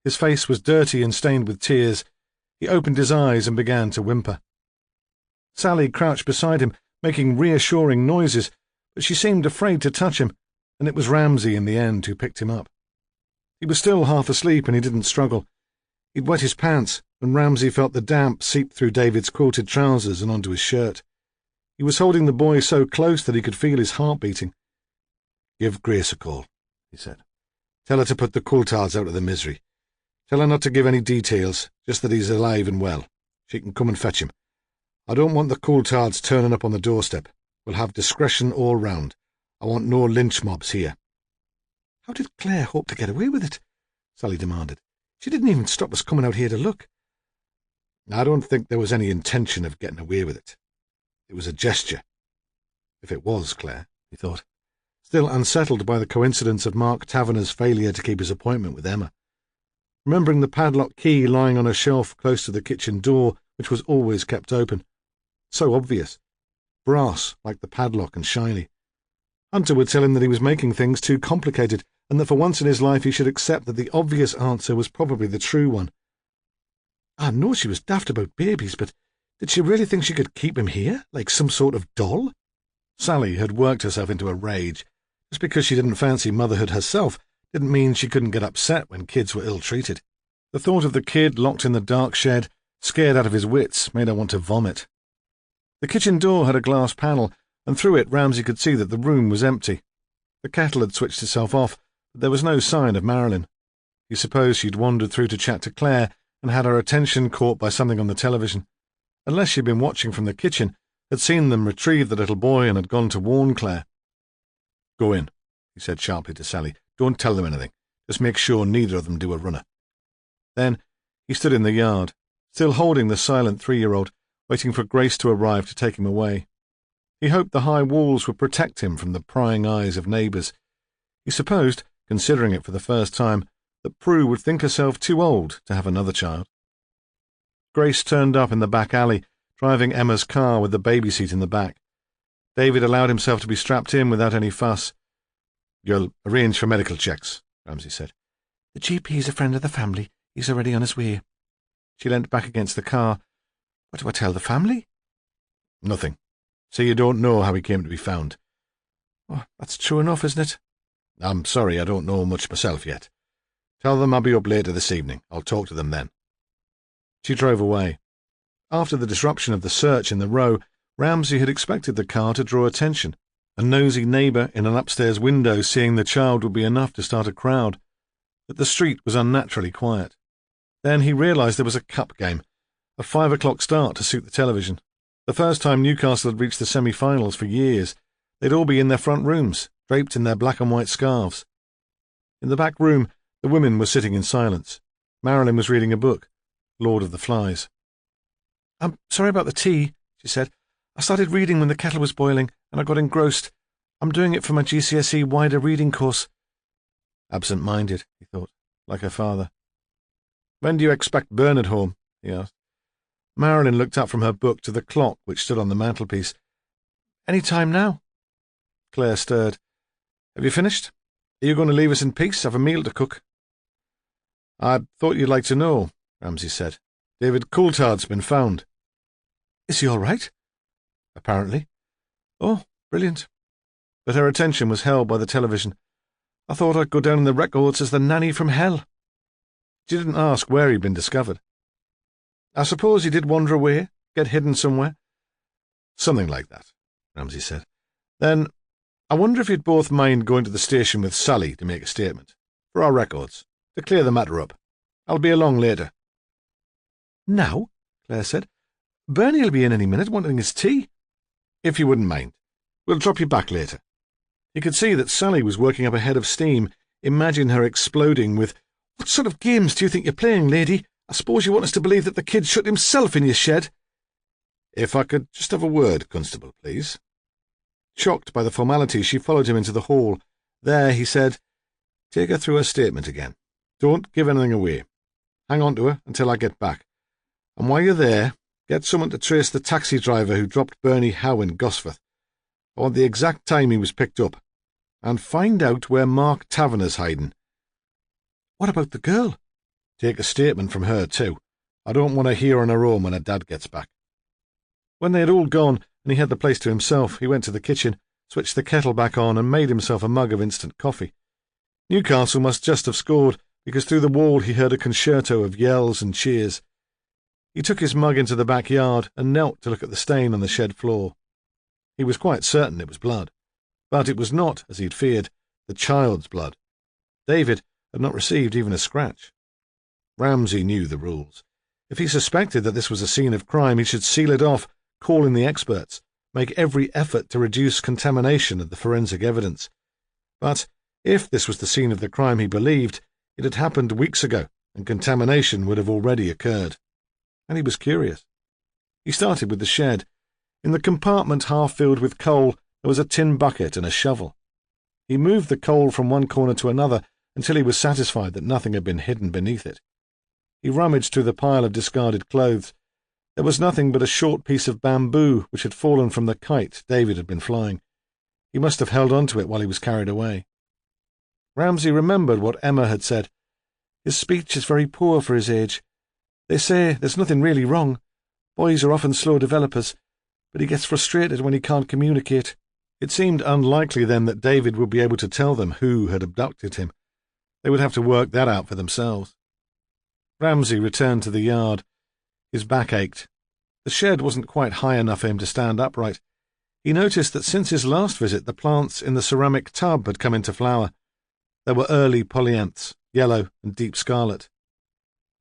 His face was dirty and stained with tears. He opened his eyes and began to whimper. Sally crouched beside him, making reassuring noises, but she seemed afraid to touch him, and it was Ramsay in the end who picked him up. He was still half asleep and he didn't struggle. He'd wet his pants, and Ramsay felt the damp seep through David's quilted trousers and onto his shirt. He was holding the boy so close that he could feel his heart beating. "Give Grace a call," he said. "Tell her to put the Coulthards out of the misery. Tell her not to give any details, just that he's alive and well. She can come and fetch him. I don't want the Coulthards turning up on the doorstep. We'll have discretion all round. I want no lynch mobs here." "How did Claire hope to get away with it?" Sally demanded. "She didn't even stop us coming out here to look." "I don't think there was any intention of getting away with it. It was a gesture. If it was Claire," he thought, still unsettled by the coincidence of Mark Taverner's failure to keep his appointment with Emma. Remembering the padlock key lying on a shelf close to the kitchen door, which was always kept open. So obvious. Brass, like the padlock, and shiny. Hunter would tell him that he was making things too complicated, and that for once in his life he should accept that the obvious answer was probably the true one. I know she was daft about babies, but did she really think she could keep him here, like some sort of doll? Sally had worked herself into a rage. Just because she didn't fancy motherhood herself didn't mean she couldn't get upset when kids were ill-treated. The thought of the kid locked in the dark shed, scared out of his wits, made her want to vomit. The kitchen door had a glass panel, and through it Ramsay could see that the room was empty. The kettle had switched itself off, but there was no sign of Marilyn. He supposed she'd wandered through to chat to Claire and had her attention caught by something on the television. Unless she'd been watching from the kitchen, had seen them retrieve the little boy and had gone to warn Claire. "Go in," he said sharply to Sally. "Don't tell them anything. Just make sure neither of them do a runner." Then he stood in the yard, still holding the silent 3-year-old, waiting for Grace to arrive to take him away. He hoped the high walls would protect him from the prying eyes of neighbours. He supposed, considering it for the first time, that Prue would think herself too old to have another child. Grace turned up in the back alley, driving Emma's car with the baby seat in the back. David allowed himself to be strapped in without any fuss. "You'll arrange for medical checks," Ramsay said. "The GP's a friend of the family. He's already on his way." She leant back against the car. "What do I tell the family?" "Nothing. Say you don't know how he came to be found." "Oh, that's true enough, isn't it?" "I'm sorry, I don't know much myself yet. Tell them I'll be up later this evening. I'll talk to them then." She drove away. After the disruption of the search in the Row, Ramsay had expected the car to draw attention. A nosy neighbour in an upstairs window seeing the child would be enough to start a crowd. But the street was unnaturally quiet. Then he realised there was a cup game, a 5 o'clock start to suit the television. The first time Newcastle had reached the semi-finals for years. They'd all be in their front rooms, draped in their black and white scarves. In the back room, the women were sitting in silence. Marilyn was reading a book, Lord of the Flies. "I'm sorry about the tea," she said. "I started reading when the kettle was boiling, and I got engrossed. I'm doing it for my GCSE wider reading course." Absent-minded, he thought, like her father. "When do you expect Bernard home?" he asked. Marilyn looked up from her book to the clock which stood on the mantelpiece. "Any time now." Claire stirred. "Have you finished? Are you going to leave us in peace? I've a meal to cook." "I thought you'd like to know," Ramsay said. "David Coulthard's been found." "Is he all right?" "Apparently." "Oh, brilliant." But her attention was held by the television. "I thought I'd go down in the records as the nanny from hell." She didn't ask where he'd been discovered. "I suppose he did wander away, get hidden somewhere?" "Something like that," Ramsay said. "Then, I wonder if you'd both mind going to the station with Sally to make a statement, for our records, to clear the matter up. I'll be along later." "Now?" Claire said. "Bernie'll be in any minute wanting his tea." "If you wouldn't mind. We'll drop you back later." He could see that Sally was working up a head of steam. Imagine her exploding with, "What sort of games do you think you're playing, lady? I suppose you want us to believe that the kid shut himself in your shed?" "If I could just have a word, Constable, please." Shocked by the formality, she followed him into the hall. There, he said, "Take her through her statement again. Don't give anything away. Hang on to her until I get back. And while you're there, get someone to trace the taxi driver who dropped Bernie Howe in Gosforth. I want the exact time he was picked up. And find out where Mark Taverner's hiding." "What about the girl?" "Take a statement from her, too. I don't want her here on her own when her dad gets back." When they had all gone and he had the place to himself, he went to the kitchen, switched the kettle back on, and made himself a mug of instant coffee. Newcastle must just have scored, because through the wall he heard a concerto of yells and cheers. He took his mug into the backyard and knelt to look at the stain on the shed floor. He was quite certain it was blood, but it was not, as he had feared, the child's blood. David had not received even a scratch. Ramsay knew the rules. If he suspected that this was a scene of crime, he should seal it off, call in the experts, make every effort to reduce contamination of the forensic evidence. But if this was the scene of the crime he believed, it had happened weeks ago, and contamination would have already occurred. And he was curious. He started with the shed. In the compartment half filled with coal, there was a tin bucket and a shovel. He moved the coal from one corner to another until he was satisfied that nothing had been hidden beneath it. He rummaged through the pile of discarded clothes. There was nothing but a short piece of bamboo which had fallen from the kite David had been flying. He must have held on to it while he was carried away. Ramsay remembered what Emma had said. "His speech is very poor for his age. They say there's nothing really wrong. Boys are often slow developers, but he gets frustrated when he can't communicate." It seemed unlikely then that David would be able to tell them who had abducted him. They would have to work that out for themselves. Ramsay returned to the yard. His back ached. The shed wasn't quite high enough for him to stand upright. He noticed that since his last visit, the plants in the ceramic tub had come into flower. There were early polyanths, yellow and deep scarlet.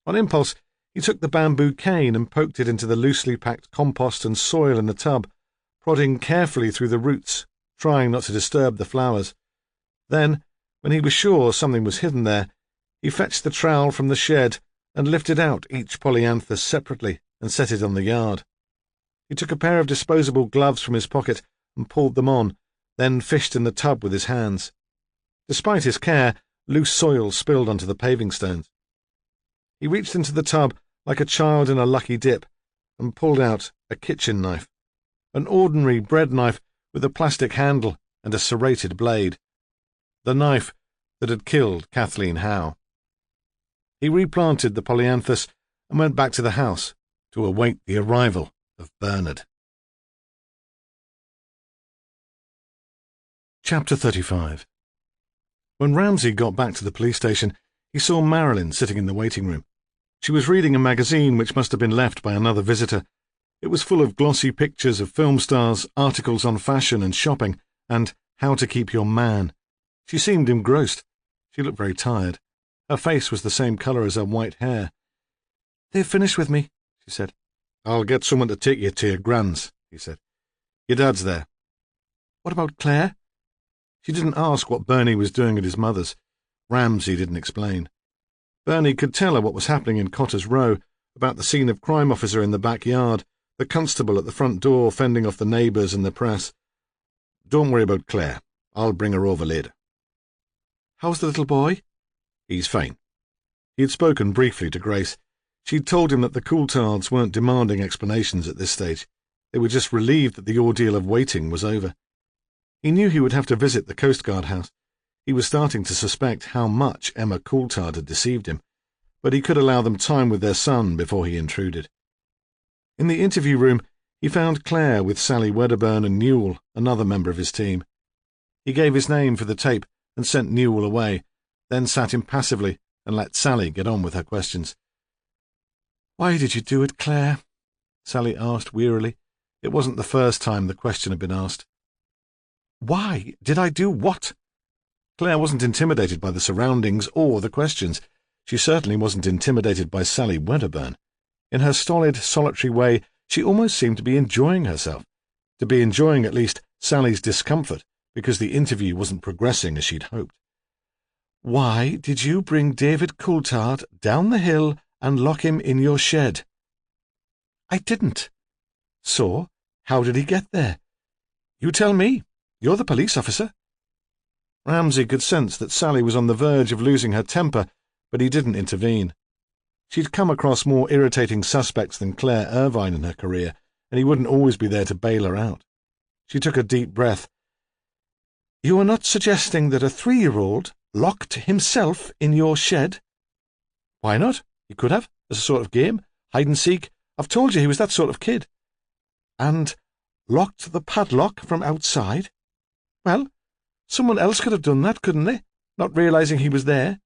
On impulse, he took the bamboo cane and poked it into the loosely packed compost and soil in the tub, prodding carefully through the roots, trying not to disturb the flowers. Then, when he was sure something was hidden there, he fetched the trowel from the shed and lifted out each polyanthus separately and set it on the yard. He took a pair of disposable gloves from his pocket and pulled them on, then fished in the tub with his hands. Despite his care, loose soil spilled onto the paving stones. He reached into the tub like a child in a lucky dip and pulled out a kitchen knife, an ordinary bread knife with a plastic handle and a serrated blade. The knife that had killed Kathleen Howe. He replanted the polyanthus and went back to the house to await the arrival of Bernard. Chapter 35. When Ramsay got back to the police station, he saw Marilyn sitting in the waiting room. She was reading a magazine which must have been left by another visitor. It was full of glossy pictures of film stars, articles on fashion and shopping, and how to keep your man. She seemed engrossed. She looked very tired. Her face was the same colour as her white hair. "They've finished with me," she said. "I'll get someone to take you to your grand's," he said. "Your dad's there." "What about Claire?" She didn't ask what Bernie was doing at his mother's. Ramsay didn't explain. Bernie could tell her what was happening in Cotter's Row, about the scene of crime officer in the backyard, the constable at the front door fending off the neighbours and the press. "Don't worry about Claire. I'll bring her over later." "How's the little boy?" "He's fine." He had spoken briefly to Grace. She'd told him that the Coulthards weren't demanding explanations at this stage. They were just relieved that the ordeal of waiting was over. He knew he would have to visit the Coast Guard house. He was starting to suspect how much Emma Coulthard had deceived him, but he could allow them time with their son before he intruded. In the interview room, he found Claire with Sally Wedderburn and Newell, another member of his team. He gave his name for the tape and sent Newell away, then sat impassively and let Sally get on with her questions. "Why did you do it, Claire?" Sally asked wearily. It wasn't the first time the question had been asked. "Why did I do what?" Claire wasn't intimidated by the surroundings or the questions. She certainly wasn't intimidated by Sally Wedderburn. In her stolid, solitary way, she almost seemed to be enjoying herself, to be enjoying at least Sally's discomfort, because the interview wasn't progressing as she'd hoped. "Why did you bring David Coulthard down the hill and lock him in your shed." "I didn't." "So, how did he get there? You tell me. You're the police officer." Ramsay could sense that Sally was on the verge of losing her temper, but he didn't intervene. She'd come across more irritating suspects than Claire Irvine in her career, and he wouldn't always be there to bail her out. She took a deep breath. "You are not suggesting that a 3-year-old locked himself in your shed?" "Why not? He could have, as a sort of game. Hide and seek. I've told you he was that sort of kid." "And locked the padlock from outside?" "Well, someone else could have done that, couldn't they? Not realizing he was there."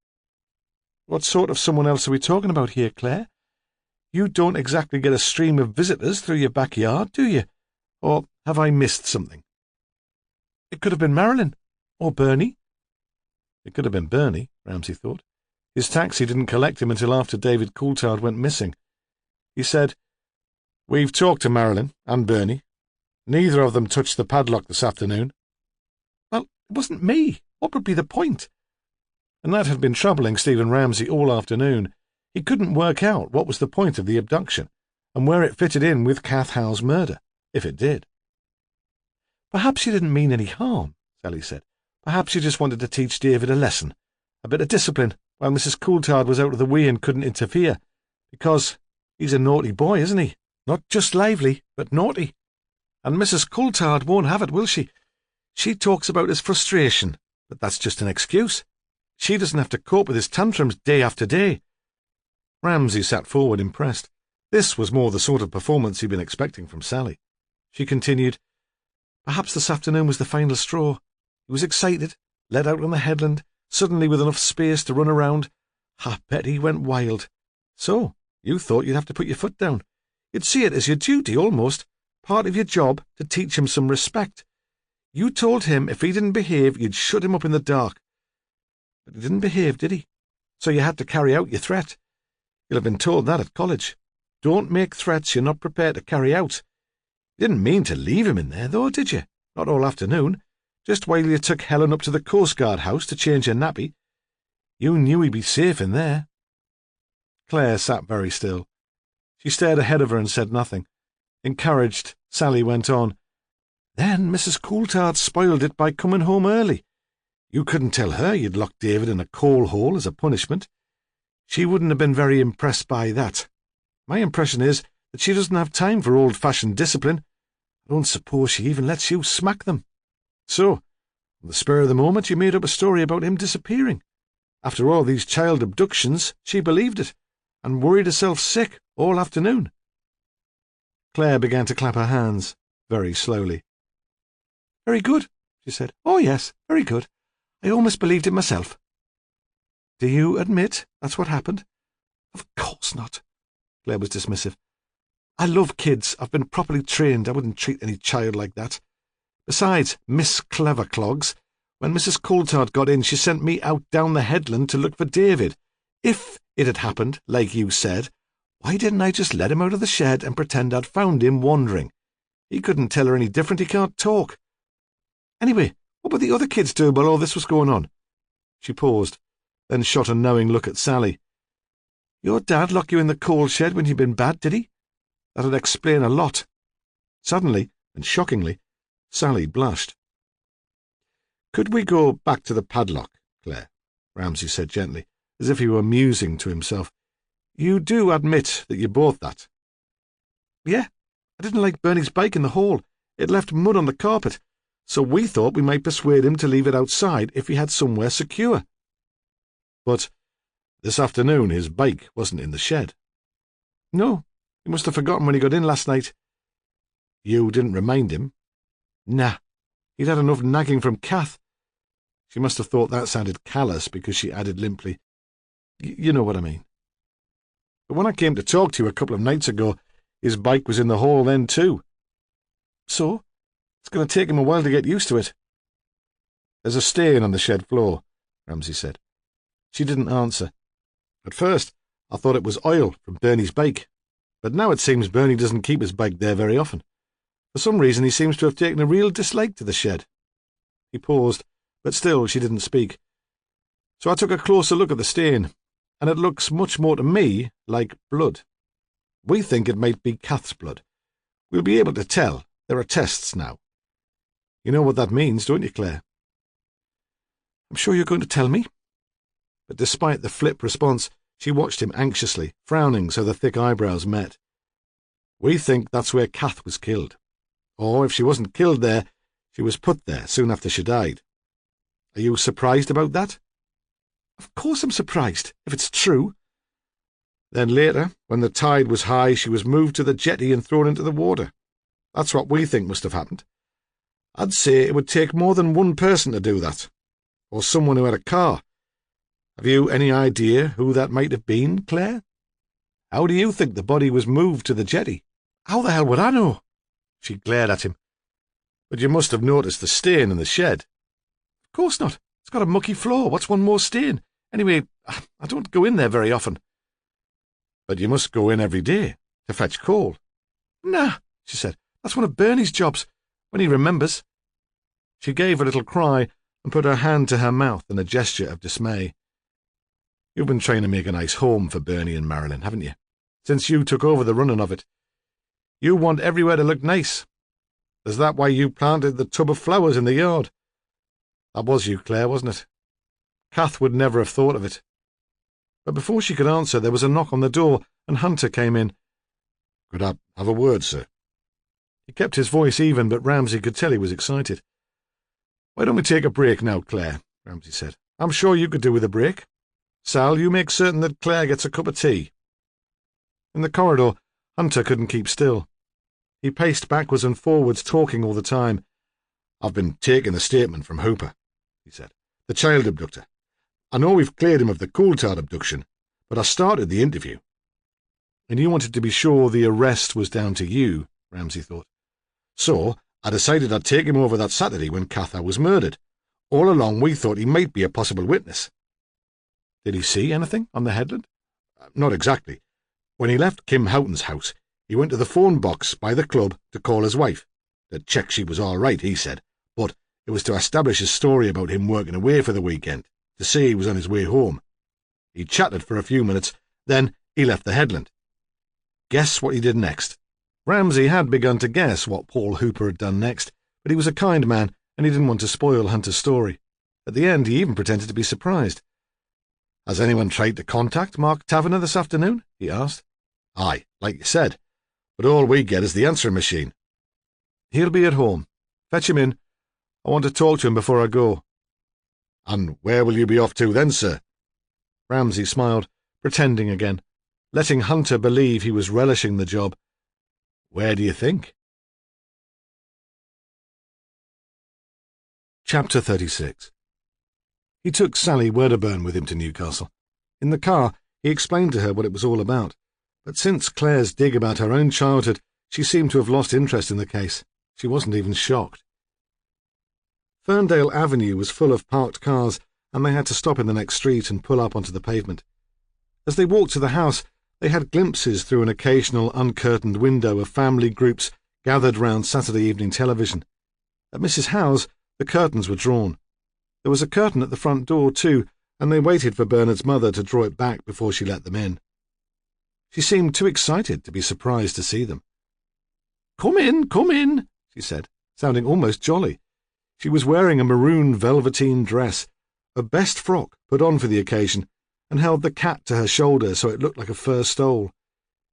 "What sort of someone else are we talking about here, Claire? You don't exactly get a stream of visitors through your backyard, do you? Or have I missed something?" "It could have been Marilyn. Or Bernie." It could have been Bernie, Ramsay thought. His taxi didn't collect him until after David Coulthard went missing. He said, "We've talked to Marilyn and Bernie. Neither of them touched the padlock this afternoon." "Well, it wasn't me. What would be the point?" And that had been troubling Stephen Ramsay all afternoon. He couldn't work out what was the point of the abduction, and where it fitted in with Kath Howe's murder, if it did. "Perhaps you didn't mean any harm," Sally said. "Perhaps you just wanted to teach David a lesson, a bit of discipline, while Mrs. Coulthard was out of the way and couldn't interfere. Because he's a naughty boy, isn't he? Not just lively, but naughty. And Mrs. Coulthard won't have it, will she? She talks about his frustration, but that's just an excuse. She doesn't have to cope with his tantrums day after day." Ramsay sat forward, impressed. This was more the sort of performance he'd been expecting from Sally. She continued, "Perhaps this afternoon was the final straw. He was excited, let out on the headland, suddenly with enough space to run around. I bet he went wild. So, you thought you'd have to put your foot down. You'd see it as your duty, almost, part of your job, to teach him some respect. You told him if he didn't behave, you'd shut him up in the dark. But he didn't behave, did he? So you had to carry out your threat. You'll have been told that at college. Don't make threats you're not prepared to carry out. You didn't mean to leave him in there, though, did you? Not all afternoon. Just while you took Helen up to the Coast Guard house to change her nappy. You knew he'd be safe in there." Claire sat very still. She stared ahead of her and said nothing. Encouraged, Sally went on. "Then Mrs. Coulthard spoiled it by coming home early. You couldn't tell her you'd locked David in a coal hole as a punishment. She wouldn't have been very impressed by that. My impression is that she doesn't have time for old-fashioned discipline. I don't suppose she even lets you smack them. So, on the spur of the moment, you made up a story about him disappearing. After all these child abductions, she believed it, and worried herself sick all afternoon." Claire began to clap her hands, very slowly. "Very good," she said. "Oh, yes, very good. I almost believed it myself." "Do you admit that's what happened?" "Of course not." Claire was dismissive. "I love kids. I've been properly trained. I wouldn't treat any child like that. Besides, Miss Cleverclogs, when Mrs. Coulthard got in, she sent me out down the headland to look for David. If it had happened, like you said, why didn't I just let him out of the shed and pretend I'd found him wandering? He couldn't tell her any different. He can't talk. Anyway, what would the other kids do while all this was going on?" She paused, then shot a knowing look at Sally. "Your dad lock you in the coal shed when you'd been bad, did he? That'd explain a lot." Suddenly, and shockingly, Sally blushed. "Could we go back to the padlock, Claire?" Ramsay said gently, as if he were musing to himself. "You do admit that you bought that?" "Yeah. I didn't like Bernie's bike in the hall. It left mud on the carpet, so we thought we might persuade him to leave it outside if he had somewhere secure." "But this afternoon his bike wasn't in the shed." "No. He must have forgotten when he got in last night." "You didn't remind him?" "Nah. He'd had enough nagging from Kath." She must have thought that sounded callous because she added limply, You know what I mean. "But when I came to talk to you a couple of nights ago, his bike was in the hall then too." "So? It's going to take him a while to get used to it." "There's a stain on the shed floor," Ramsay said. She didn't answer. "At first, I thought it was oil from Bernie's bike, but now it seems Bernie doesn't keep his bike there very often. For some reason, he seems to have taken a real dislike to the shed." He paused, but still she didn't speak. "So I took a closer look at the stain. and it looks much more to me like blood. We think it might be Kath's blood. We'll be able to tell. There are tests now. You know what that means, don't you, Claire? I'm sure you're going to tell me. But despite the flip response, she watched him anxiously, frowning so the thick eyebrows met. We think that's where Kath was killed. Or if she wasn't killed there, she was put there soon after she died. Are you surprised about that? Of course I'm surprised, if it's true. Then later, when the tide was high, she was moved to the jetty and thrown into the water. That's what we think must have happened. I'd say it would take more than one person to do that. Or someone who had a car. Have you any idea who that might have been, Claire? How do you think the body was moved to the jetty? How the hell would I know? She glared at him. But you must have noticed the stain in the shed. Of course not. It's got a mucky floor. What's one more stain? Anyway, I don't go in there very often. But you must go in every day to fetch coal. Nah, she said. That's one of Bernie's jobs, when he remembers. She gave a little cry and put her hand to her mouth in a gesture of dismay. You've been trying to make a nice home for Bernie and Marilyn, haven't you? Since you took over the running of it. You want everywhere to look nice. Is that why you planted the tub of flowers in the yard? That was you, Claire, wasn't it? Kath would never have thought of it. But before she could answer, there was a knock on the door, and Hunter came in. Could I have a word, sir? He kept his voice even, but Ramsay could tell he was excited. Why don't we take a break now, Claire? Ramsay said. I'm sure you could do with a break. Sal, you make certain that Claire gets a cup of tea. In the corridor, Hunter couldn't keep still. He paced backwards and forwards, talking all the time. I've been taking the statement from Hooper, he said. The child abductor. I know we've cleared him of the Coulthard abduction, but I started the interview. And you wanted to be sure the arrest was down to you, Ramsay thought. So I decided I'd take him over that Saturday when Kath was murdered. All along we thought he might be a possible witness. Did he see anything on the headland? Not exactly. When he left Kim Houghton's house, he went to the phone box by the club to call his wife. To check she was all right, he said, but it was to establish his story about him working away for the weekend, to say he was on his way home. He chatted for a few minutes, then he left the headland. Guess what he did next? Ramsay had begun to guess what Paul Hooper had done next, but he was a kind man, and he didn't want to spoil Hunter's story. At the end, he even pretended to be surprised. Has anyone tried to contact Mark Taverner this afternoon? He asked. Aye, like you said, but all we get is the answering machine. He'll be at home. Fetch him in. I want to talk to him before I go. And where will you be off to then, sir? Ramsay smiled, pretending again, letting Hunter believe he was relishing the job. Where do you think? Chapter 36. He took Sally Wedderburn with him to Newcastle. In the car, he explained to her what it was all about, but since Claire's dig about her own childhood, she seemed to have lost interest in the case. She wasn't even shocked. Ferndale Avenue was full of parked cars, and they had to stop in the next street and pull up onto the pavement. As they walked to the house, they had glimpses through an occasional uncurtained window of family groups gathered round Saturday evening television. At Mrs. Howe's, the curtains were drawn. There was a curtain at the front door, too, and they waited for Bernard's mother to draw it back before she let them in. She seemed too excited to be surprised to see them. Come in, she said, sounding almost jolly. She was wearing a maroon velveteen dress, a best frock put on for the occasion, and held the cat to her shoulder so it looked like a fur stole.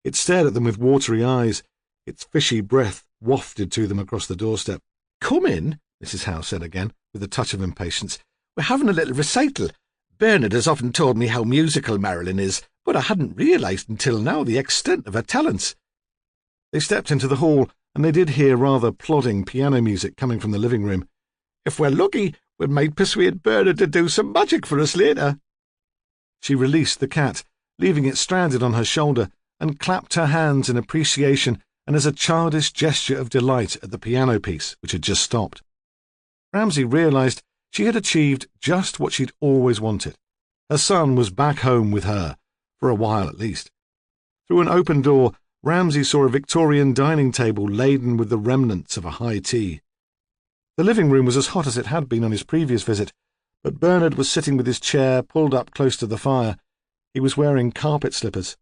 It stared at them with watery eyes, its fishy breath wafted to them across the doorstep. Come in, Mrs. Howe said again, with a touch of impatience. We're having a little recital. Bernard has often told me how musical Marilyn is, but I hadn't realised until now the extent of her talents. They stepped into the hall, and they did hear rather plodding piano music coming from the living room. If we're lucky, we might persuade Bernard to do some magic for us later. She released the cat, leaving it stranded on her shoulder, and clapped her hands in appreciation and as a childish gesture of delight at the piano piece, which had just stopped. Ramsay realised she had achieved just what she'd always wanted. Her son was back home with her, for a while at least. Through an open door, Ramsay saw a Victorian dining table laden with the remnants of a high tea. The living room was as hot as it had been on his previous visit, but Bernard was sitting with his chair pulled up close to the fire. He was wearing carpet slippers.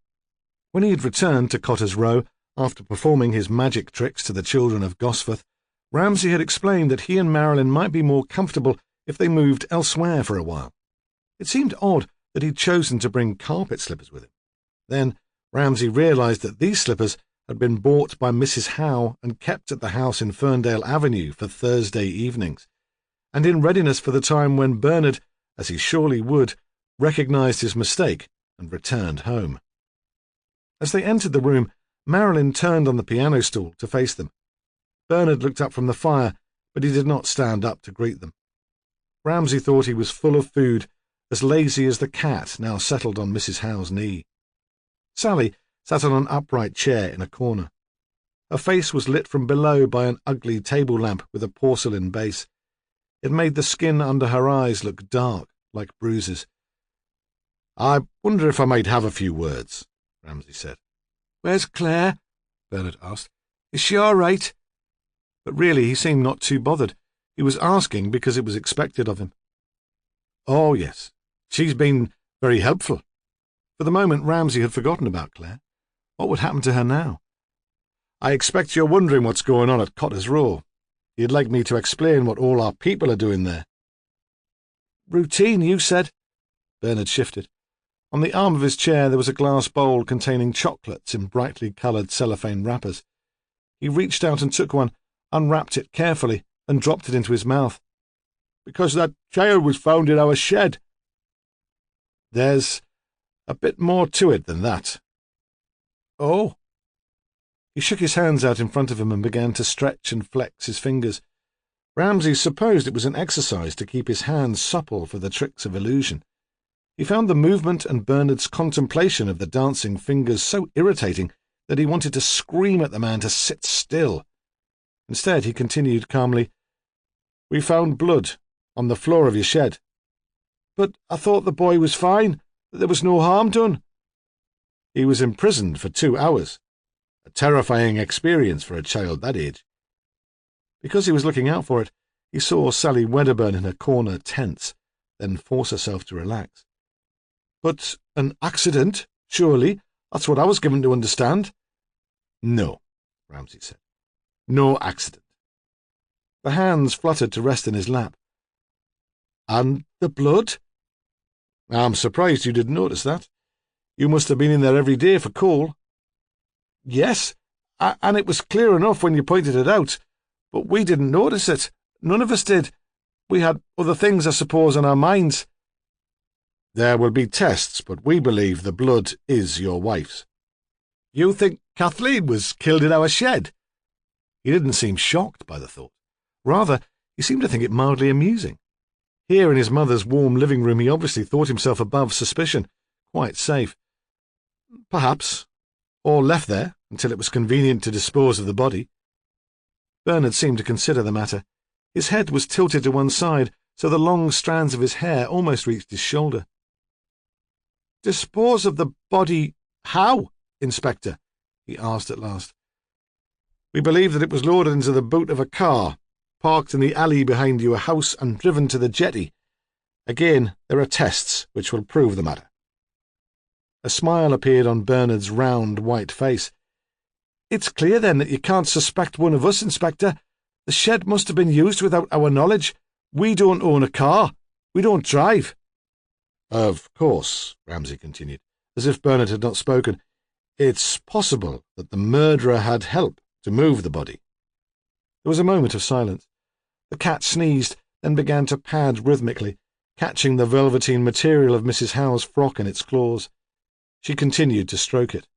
When he had returned to Cotter's Row, after performing his magic tricks to the children of Gosforth, Ramsay had explained that he and Marilyn might be more comfortable if they moved elsewhere for a while. It seemed odd that he'd chosen to bring carpet slippers with him. Then Ramsay realised that these slippers had been bought by Mrs. Howe and kept at the house in Ferndale Avenue for Thursday evenings, and in readiness for the time when Bernard, as he surely would, recognised his mistake and returned home. As they entered the room, Marilyn turned on the piano stool to face them. Bernard looked up from the fire, but he did not stand up to greet them. Ramsay thought he was full of food, as lazy as the cat now settled on Mrs. Howe's knee. Sally sat on an upright chair in a corner. Her face was lit from below by an ugly table lamp with a porcelain base. It made the skin under her eyes look dark, like bruises. "I wonder if I might have a few words," Ramsay said. "Where's Claire?" Bernard asked. "Is she all right?" But really he seemed not too bothered. He was asking because it was expected of him. "Oh, yes. She's been very helpful." For the moment Ramsay had forgotten about Claire. What would happen to her now? "I expect you're wondering what's going on at Cotter's Row. You'd like me to explain what all our people are doing there." "Routine, you said." Bernard shifted. On the arm of his chair there was a glass bowl containing chocolates in brightly coloured cellophane wrappers. He reached out and took one, unwrapped it carefully, and dropped it into his mouth. "Because that child was found in our shed." "There's a bit more to it than that." "Oh?" He shook his hands out in front of him and began to stretch and flex his fingers. Ramsay supposed it was an exercise to keep his hands supple for the tricks of illusion. He found the movement and Bernard's contemplation of the dancing fingers so irritating that he wanted to scream at the man to sit still. Instead, he continued calmly, "We found blood on the floor of your shed." "But I thought the boy was fine, that there was no harm done." "He was imprisoned for 2 hours. A terrifying experience for a child that age." Because he was looking out for it, he saw Sally Wedderburn in her corner tense, then force herself to relax. "But an accident, surely? That's what I was given to understand." "No," Ramsay said. "No accident." The hands fluttered to rest in his lap. "And the blood?" "I'm surprised you didn't notice that. You must have been in there every day for coal." "Yes, and it was clear enough when you pointed it out, but we didn't notice it. None of us did. We had other things, I suppose, on our minds." "There will be tests, but we believe the blood is your wife's." "You think Kathleen was killed in our shed?" He didn't seem shocked by the thought. Rather, he seemed to think it mildly amusing. Here in his mother's warm living room he obviously thought himself above suspicion, quite safe. Perhaps, or left there until it was convenient to dispose of the body. Bernard seemed to consider the matter. His head was tilted to one side, so the long strands of his hair almost reached his shoulder. "Dispose of the body how, Inspector?" he asked at last. "We believe that it was loaded into the boot of a car, parked in the alley behind your house and driven to the jetty. Again, there are tests which will prove the matter." A smile appeared on Bernard's round, white face. "It's clear, then, that you can't suspect one of us, Inspector. The shed must have been used without our knowledge. We don't own a car. We don't drive." "Of course," Ramsay continued, as if Bernard had not spoken, "it's possible that the murderer had help to move the body." There was a moment of silence. The cat sneezed, then began to pad rhythmically, catching the velveteen material of Mrs. Howe's frock in its claws. She continued to stroke it.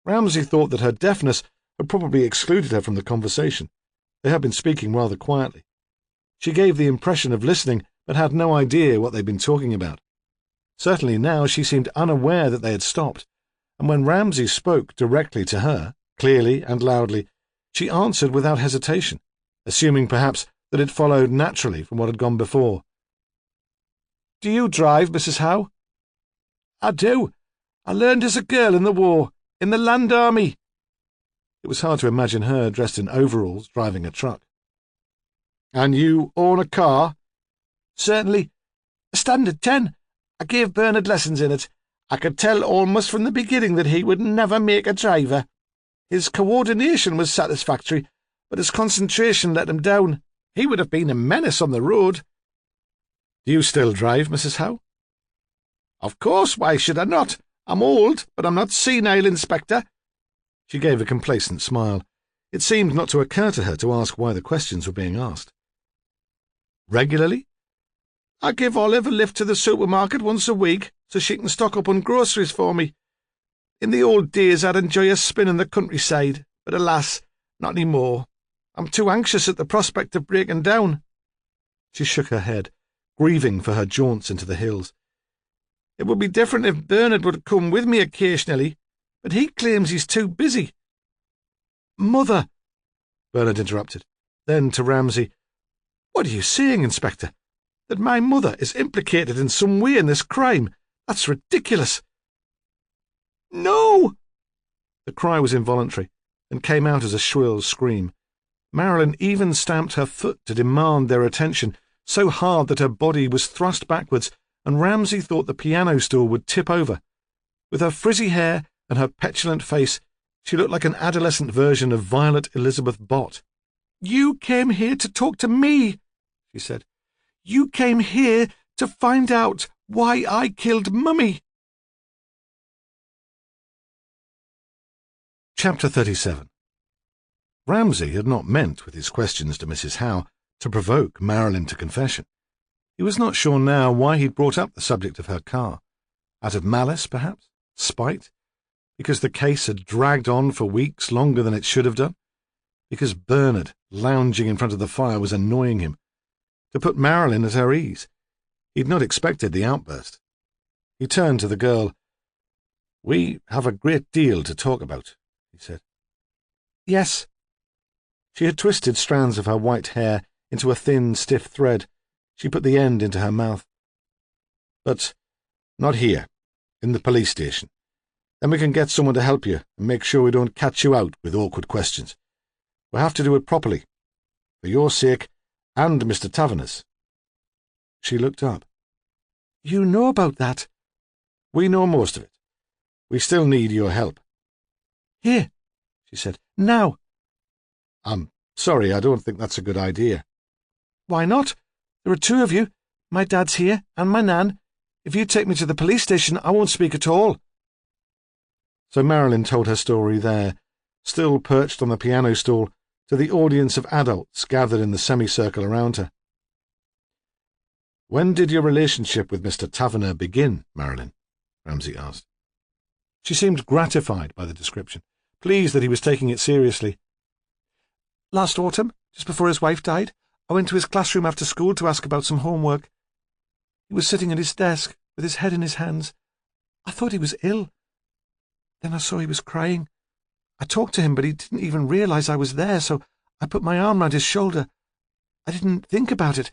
Ramsay thought that her deafness had probably excluded her from the conversation. They had been speaking rather quietly. She gave the impression of listening, but had no idea what they'd been talking about. Certainly now she seemed unaware that they had stopped, and when Ramsay spoke directly to her, clearly and loudly, she answered without hesitation, assuming perhaps that it followed naturally from what had gone before. "Do you drive, Mrs. Howe?" "I do. I learned as a girl in the war, in the Land Army." It was hard to imagine her dressed in overalls driving a truck. "And you own a car?" "Certainly. A Standard 10. I gave Bernard lessons in it. I could tell almost from the beginning that he would never make a driver. His coordination was satisfactory, but his concentration let him down. He would have been a menace on the road. Do you still drive, Mrs. Howe? Of course, why should I not? I'm old, but I'm not senile, Inspector. She gave a complacent smile. It seemed not to occur to her to ask why the questions were being asked. Regularly? I give Olive a lift to the supermarket once a week, so she can stock up on groceries for me. In the old days I'd enjoy a spin in the countryside, but alas, not any more. I'm too anxious at the prospect of breaking down. She shook her head, grieving for her jaunts into the hills. It would be different if Bernard would come with me occasionally, but he claims he's too busy. Mother! Bernard interrupted. Then to Ramsay, What are you saying, Inspector? That my mother is implicated in some way in this crime? That's ridiculous. No! The cry was involuntary and came out as a shrill scream. Marilyn even stamped her foot to demand their attention, so hard that her body was thrust backwards, and Ramsay thought the piano stool would tip over. With her frizzy hair and her petulant face, she looked like an adolescent version of Violet Elizabeth Bott. You came here to talk to me, she said. You came here to find out why I killed Mummy. Chapter 37. Ramsay had not meant, with his questions to Mrs. Howe, to provoke Marilyn to confession. He was not sure now why he'd brought up the subject of her car. Out of malice, perhaps? Spite? Because the case had dragged on for weeks longer than it should have done? Because Bernard, lounging in front of the fire, was annoying him? To put Marilyn at her ease? He'd not expected the outburst. He turned to the girl. "We have a great deal to talk about," he said. "Yes." She had twisted strands of her white hair into a thin, stiff thread. She put the end into her mouth. "But not here, in the police station. Then we can get someone to help you and make sure we don't catch you out with awkward questions. We'll have to do it properly, for your sake and Mr. Taverner's." She looked up. "You know about that?" "We know most of it. We still need your help." "Here," she said. "Now." "I'm sorry, I don't think that's a good idea." "Why not? There are two of you. My dad's here, and my nan. If you take me to the police station, I won't speak at all." So Marilyn told her story there, still perched on the piano stool, to the audience of adults gathered in the semicircle around her. "When did your relationship with Mr. Taverner begin, Marilyn?" Ramsay asked. She seemed gratified by the description, pleased that he was taking it seriously. "Last autumn, just before his wife died, I went to his classroom after school to ask about some homework. He was sitting at his desk, with his head in his hands. I thought he was ill. Then I saw he was crying. I talked to him, but he didn't even realize I was there, so I put my arm round his shoulder. I didn't think about it.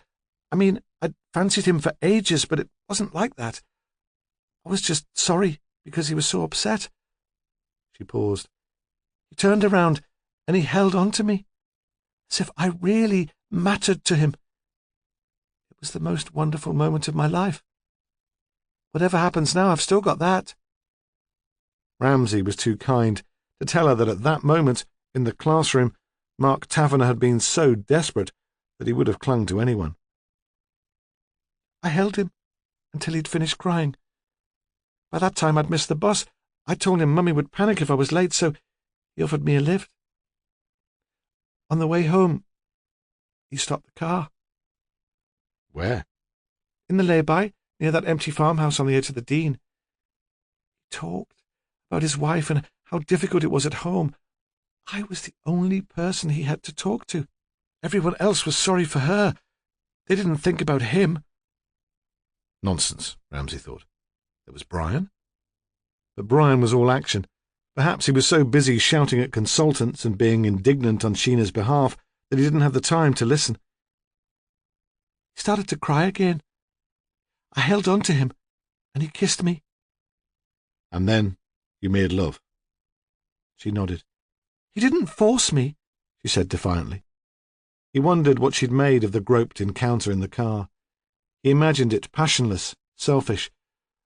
I mean, I'd fancied him for ages, but it wasn't like that. I was just sorry, because he was so upset." She paused. "He turned around, and he held on to me, as if I really mattered to him. It was the most wonderful moment of my life. Whatever happens now, I've still got that." Ramsay was too kind to tell her that at that moment, in the classroom, Mark Taverner had been so desperate that he would have clung to anyone. "I held him until he'd finished crying. By that time I'd missed the bus. I told him Mummy would panic if I was late, so he offered me a lift. On the way home, he stopped the car." "Where?" "In the lay-by, near that empty farmhouse on the edge of the Dean. He talked about his wife and how difficult it was at home. I was the only person he had to talk to. Everyone else was sorry for her. They didn't think about him." Nonsense, Ramsay thought. There was Brian. But Brian was all action. Perhaps he was so busy shouting at consultants and being indignant on Sheena's behalf that he didn't have the time to listen. He started to cry again. I held on to him, and he kissed me. "And then you made love?" She nodded. "He didn't force me," she said defiantly. He wondered what she'd made of the groped encounter in the car. He imagined it passionless, selfish,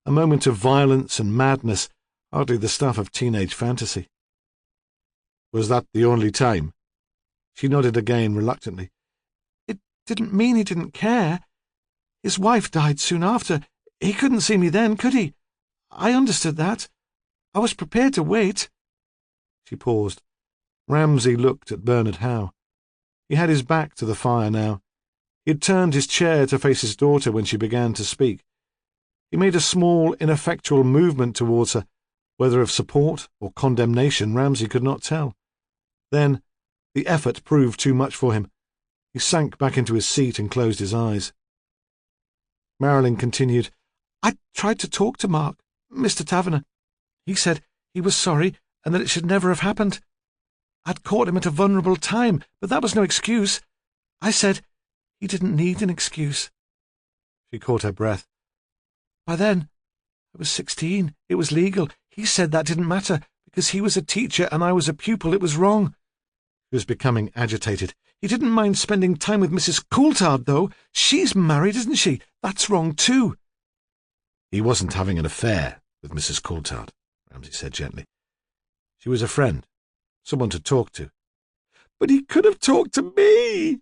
a moment of violence and madness, hardly the stuff of teenage fantasy. Was that the only time? She nodded again reluctantly. It didn't mean he didn't care. His wife died soon after. He couldn't see me then, could he? I understood that. I was prepared to wait. She paused. Ramsay looked at Bernard Howe. He had his back to the fire now. He had turned his chair to face his daughter when she began to speak. He made a small, ineffectual movement towards her, whether of support or condemnation Ramsay could not tell. Then, the effort proved too much for him. He sank back into his seat and closed his eyes. Marilyn continued, I tried to talk to Mark, Mr. Taverner. He said he was sorry and that it should never have happened. I'd caught him at a vulnerable time, but that was no excuse. I said he didn't need an excuse. She caught her breath. By then, I was 16. It was legal. He said that didn't matter. Because he was a teacher and I was a pupil, it was wrong. She was becoming agitated. He didn't mind spending time with Mrs. Coulthard, though. She's married, isn't she? That's wrong, too. He wasn't having an affair with Mrs. Coulthard, Ramsay said gently. She was a friend, someone to talk to. But he could have talked to me.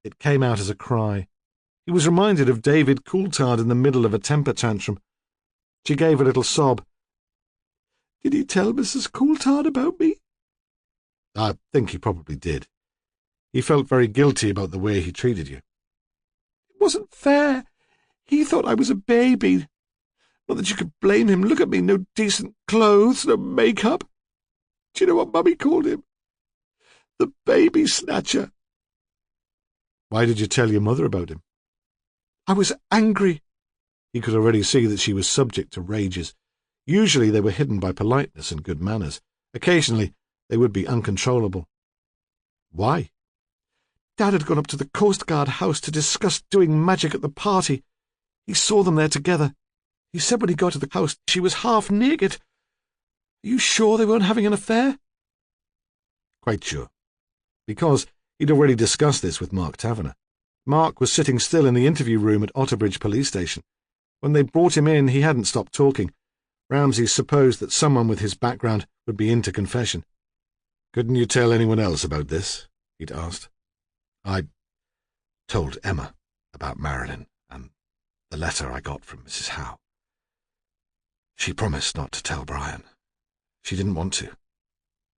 It came out as a cry. He was reminded of David Coulthard in the middle of a temper tantrum. She gave a little sob. Did he tell Mrs. Coulthard about me? I think he probably did. He felt very guilty about the way he treated you. It wasn't fair. He thought I was a baby. Not that you could blame him. Look at me, no decent clothes, no makeup. Do you know what Mummy called him? The Baby-Snatcher. Why did you tell your mother about him? I was angry. He could already see that she was subject to rages. Usually they were hidden by politeness and good manners. Occasionally they would be uncontrollable. Why? Dad had gone up to the Coast Guard house to discuss doing magic at the party. He saw them there together. He said when he got to the house she was half naked. Are you sure they weren't having an affair? Quite sure. Because he'd already discussed this with Mark Taverner. Mark was sitting still in the interview room at Otterbridge Police Station. When they brought him in, he hadn't stopped talking. Ramsay supposed that someone with his background would be into confession. Couldn't you tell anyone else about this? He'd asked. I told Emma about Marilyn and the letter I got from Mrs. Howe. She promised not to tell Brian. She didn't want to.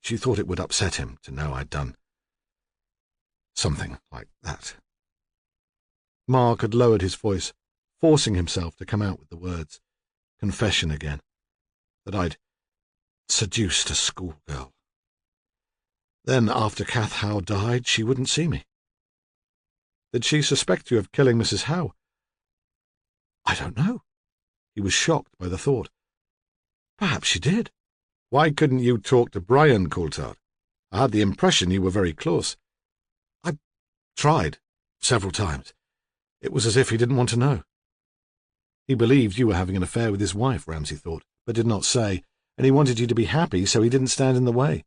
She thought it would upset him to know I'd done something like that. Mark had lowered his voice, forcing himself to come out with the words. Confession again. That I'd seduced a schoolgirl. Then, after Kath Howe died, she wouldn't see me. Did she suspect you of killing Mrs. Howe? I don't know. He was shocked by the thought. Perhaps she did. Why couldn't you talk to Brian Coulthard? I had the impression you were very close. I tried, several times. It was as if he didn't want to know. He believed you were having an affair with his wife, Ramsay thought, but did not say, and he wanted you to be happy so he didn't stand in the way.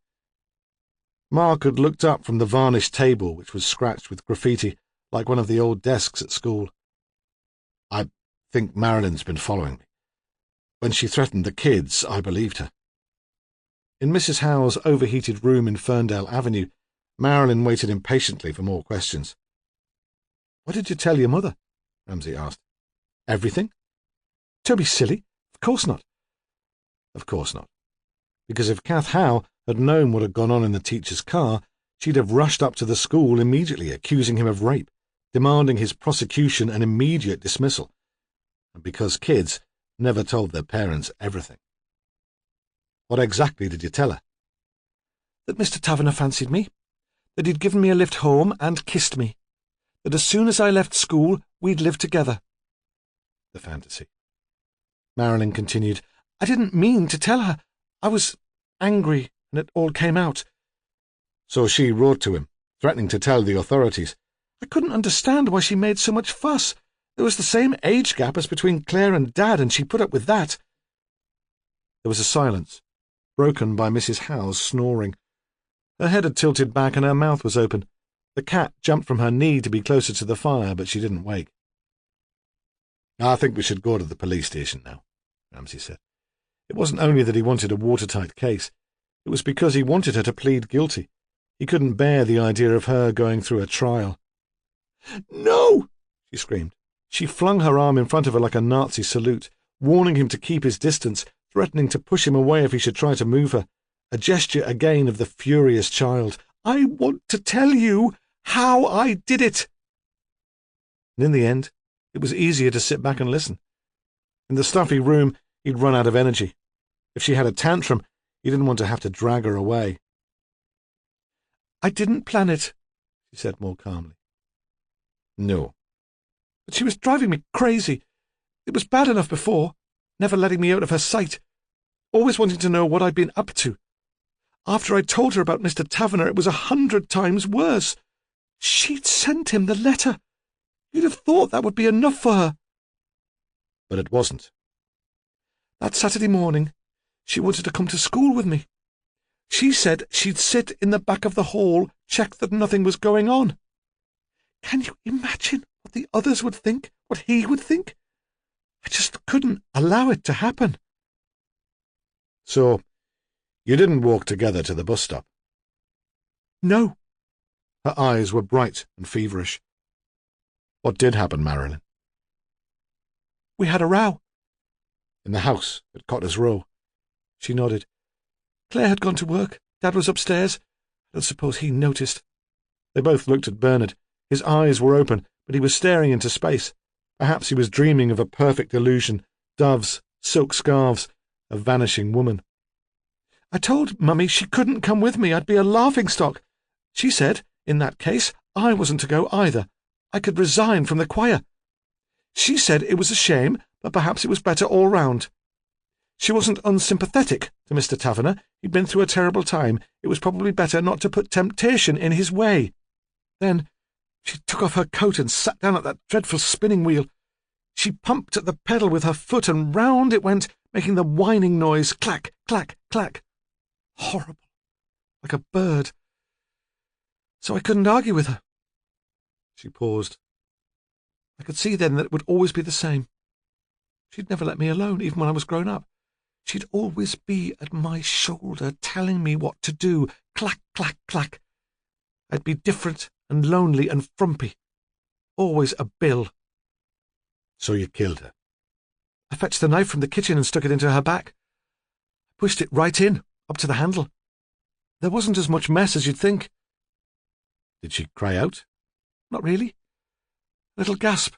Mark had looked up from the varnished table, which was scratched with graffiti, like one of the old desks at school. I think Marilyn's been following me. When she threatened the kids, I believed her. In Mrs. Howe's overheated room in Ferndale Avenue, Marilyn waited impatiently for more questions. What did you tell your mother? Ramsay asked. Everything? Don't be silly. Of course not. Of course not. Because if Kath Howe had known what had gone on in the teacher's car, she'd have rushed up to the school immediately, accusing him of rape, demanding his prosecution and immediate dismissal. And because kids never told their parents everything. What exactly did you tell her? That Mr. Taverner fancied me, that he'd given me a lift home and kissed me, that as soon as I left school, we'd live together. The fantasy. Marilyn continued, I didn't mean to tell her. I was angry, and it all came out. So she wrote to him, threatening to tell the authorities. I couldn't understand why she made so much fuss. There was the same age gap as between Claire and Dad, and she put up with that. There was a silence, broken by Mrs. Howe's snoring. Her head had tilted back and her mouth was open. The cat jumped from her knee to be closer to the fire, but she didn't wake. I think we should go to the police station now, Ramsay said. It wasn't only that he wanted a watertight case. It was because he wanted her to plead guilty. He couldn't bear the idea of her going through a trial. "No!" she screamed. She flung her arm in front of her like a Nazi salute, warning him to keep his distance, threatening to push him away if he should try to move her. A gesture again of the furious child. "I want to tell you how I did it." And in the end, it was easier to sit back and listen. In the stuffy room, he'd run out of energy. If she had a tantrum, he didn't want to have to drag her away. "I didn't plan it," she said more calmly. "No." "But she was driving me crazy. It was bad enough before, never letting me out of her sight, always wanting to know what I'd been up to. After I told her about Mr. Taverner, it was 100 times worse. She'd sent him the letter. You'd have thought that would be enough for her." But it wasn't. "That Saturday morning, she wanted to come to school with me. She said she'd sit in the back of the hall, check that nothing was going on. Can you imagine what the others would think, what he would think? I just couldn't allow it to happen." "So, you didn't walk together to the bus stop?" "No." Her eyes were bright and feverish. "What did happen, Marilyn?" "We had a row." "In the house at Cotter's Row?" She nodded. "Claire had gone to work. Dad was upstairs. I don't suppose he noticed." They both looked at Bernard. His eyes were open, but he was staring into space. Perhaps he was dreaming of a perfect illusion, doves, silk scarves, a vanishing woman. "I told Mummy she couldn't come with me. I'd be a laughingstock. She said, in that case, I wasn't to go either. I could resign from the choir. She said it was a shame, but perhaps it was better all round. She wasn't unsympathetic to Mr. Taverner. He'd been through a terrible time. It was probably better not to put temptation in his way. Then she took off her coat and sat down at that dreadful spinning wheel. She pumped at the pedal with her foot, and round it went, making the whining noise, clack, clack, clack. Horrible, like a bird. So I couldn't argue with her." She paused. "I could see then that it would always be the same. She'd never let me alone, even when I was grown up. She'd always be at my shoulder, telling me what to do, clack, clack, clack. I'd be different and lonely and frumpy. Always a bill." "So you killed her?" "I fetched the knife from the kitchen and stuck it into her back. I pushed it right in, up to the handle. There wasn't as much mess as you'd think." "Did she cry out?" "Not really. A little gasp.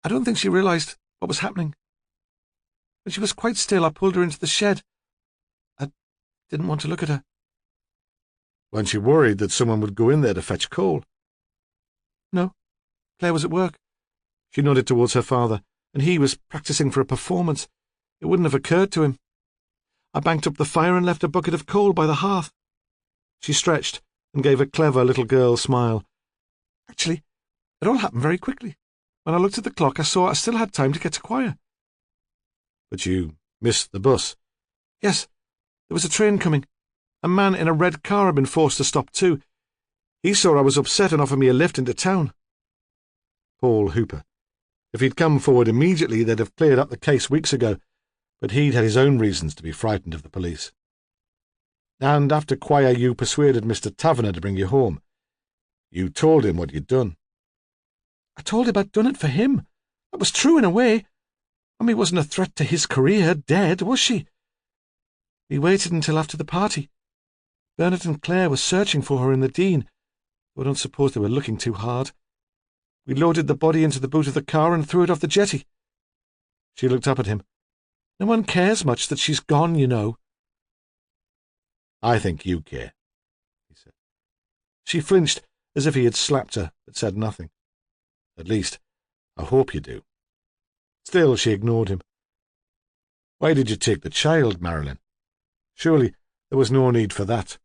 I don't think she realized what was happening. When she was quite still, I pulled her into the shed. I didn't want to look at her." "Weren't you worried that someone would go in there to fetch coal?" "No. Claire was at work." She nodded towards her father, and he was practicing for a performance. It wouldn't have occurred to him. "I banked up the fire and left a bucket of coal by the hearth." She stretched and gave a clever little girl smile. "Actually, it all happened very quickly. When I looked at the clock, I saw I still had time to get to choir." "But you missed the bus?" "Yes. There was a train coming. A man in a red car had been forced to stop too. He saw I was upset and offered me a lift into town." Paul Hooper. If he'd come forward immediately, they'd have cleared up the case weeks ago, but he'd had his own reasons to be frightened of the police. "And after choir you persuaded Mr. Taverner to bring you home. You told him what you'd done." "I told him I'd done it for him. That was true in a way. Mummy wasn't a threat to his career, dead, was she? We waited until after the party. Bernard and Claire were searching for her in the Dean, though I don't suppose they were looking too hard. We loaded the body into the boot of the car and threw it off the jetty." She looked up at him. "No one cares much that she's gone, you know." "I think you care," he said. She flinched as if he had slapped her, but said nothing. "At least, I hope you do." Still, she ignored him. "Why did you take the child, Marilyn? Surely there was no need for that."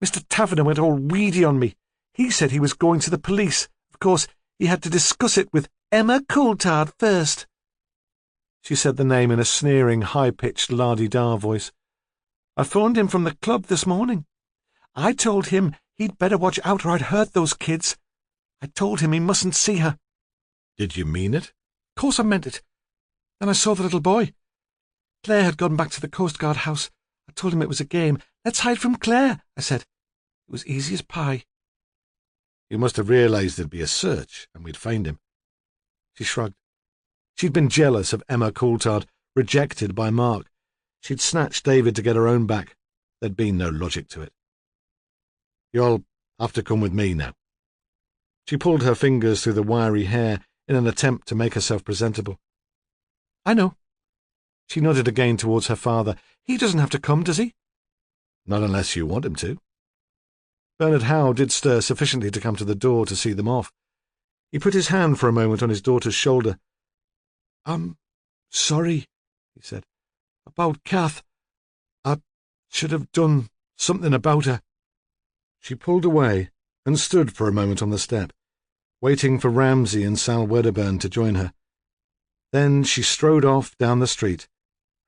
"Mr. Taverner went all weedy on me. He said he was going to the police. Of course, he had to discuss it with Emma Coulthard first." She said the name in a sneering, high-pitched la-di-da voice. "I phoned him from the club this morning. I told him he'd better watch out or I'd hurt those kids. I told him he mustn't see her." "Did you mean it?" course I meant it. Then I saw the little boy. Claire had gone back to the Coast Guard house. I told him it was a game. Let's hide from Claire, I said. It was easy as pie. You must have realised there'd be a search, and we'd find him. She shrugged. She'd been jealous of Emma Coulthard, rejected by Mark. She'd snatched David to get her own back. There'd been no logic to it. You'll have to come with me now. She pulled her fingers through the wiry hair in an attempt to make herself presentable. I know. She nodded again towards her father. He doesn't have to come, does he? Not unless you want him to. Bernard Howe did stir sufficiently to come to the door to see them off. He put his hand for a moment on his daughter's shoulder. I'm sorry, he said, about Kath. I should have done something about her. She pulled away and stood for a moment on the step, waiting for Ramsay and Sal Wedderburn to join her. Then she strode off down the street,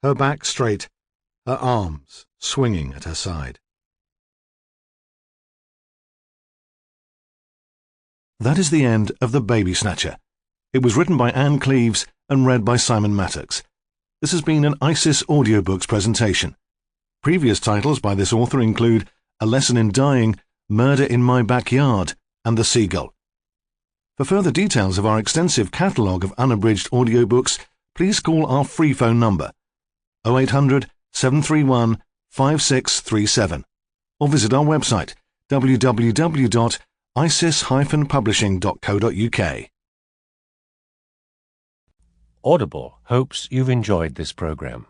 her back straight, her arms swinging at her side. That is the end of The Baby-Snatcher. It was written by Anne Cleeves and read by Simon Mattox. This has been an ISIS Audiobooks presentation. Previous titles by this author include A Lesson in Dying, Murder in My Backyard, and The Seagull. For further details of our extensive catalogue of unabridged audiobooks, please call our free phone number 0800 731 5637 or visit our website www.isis-publishing.co.uk. Audible hopes you've enjoyed this program.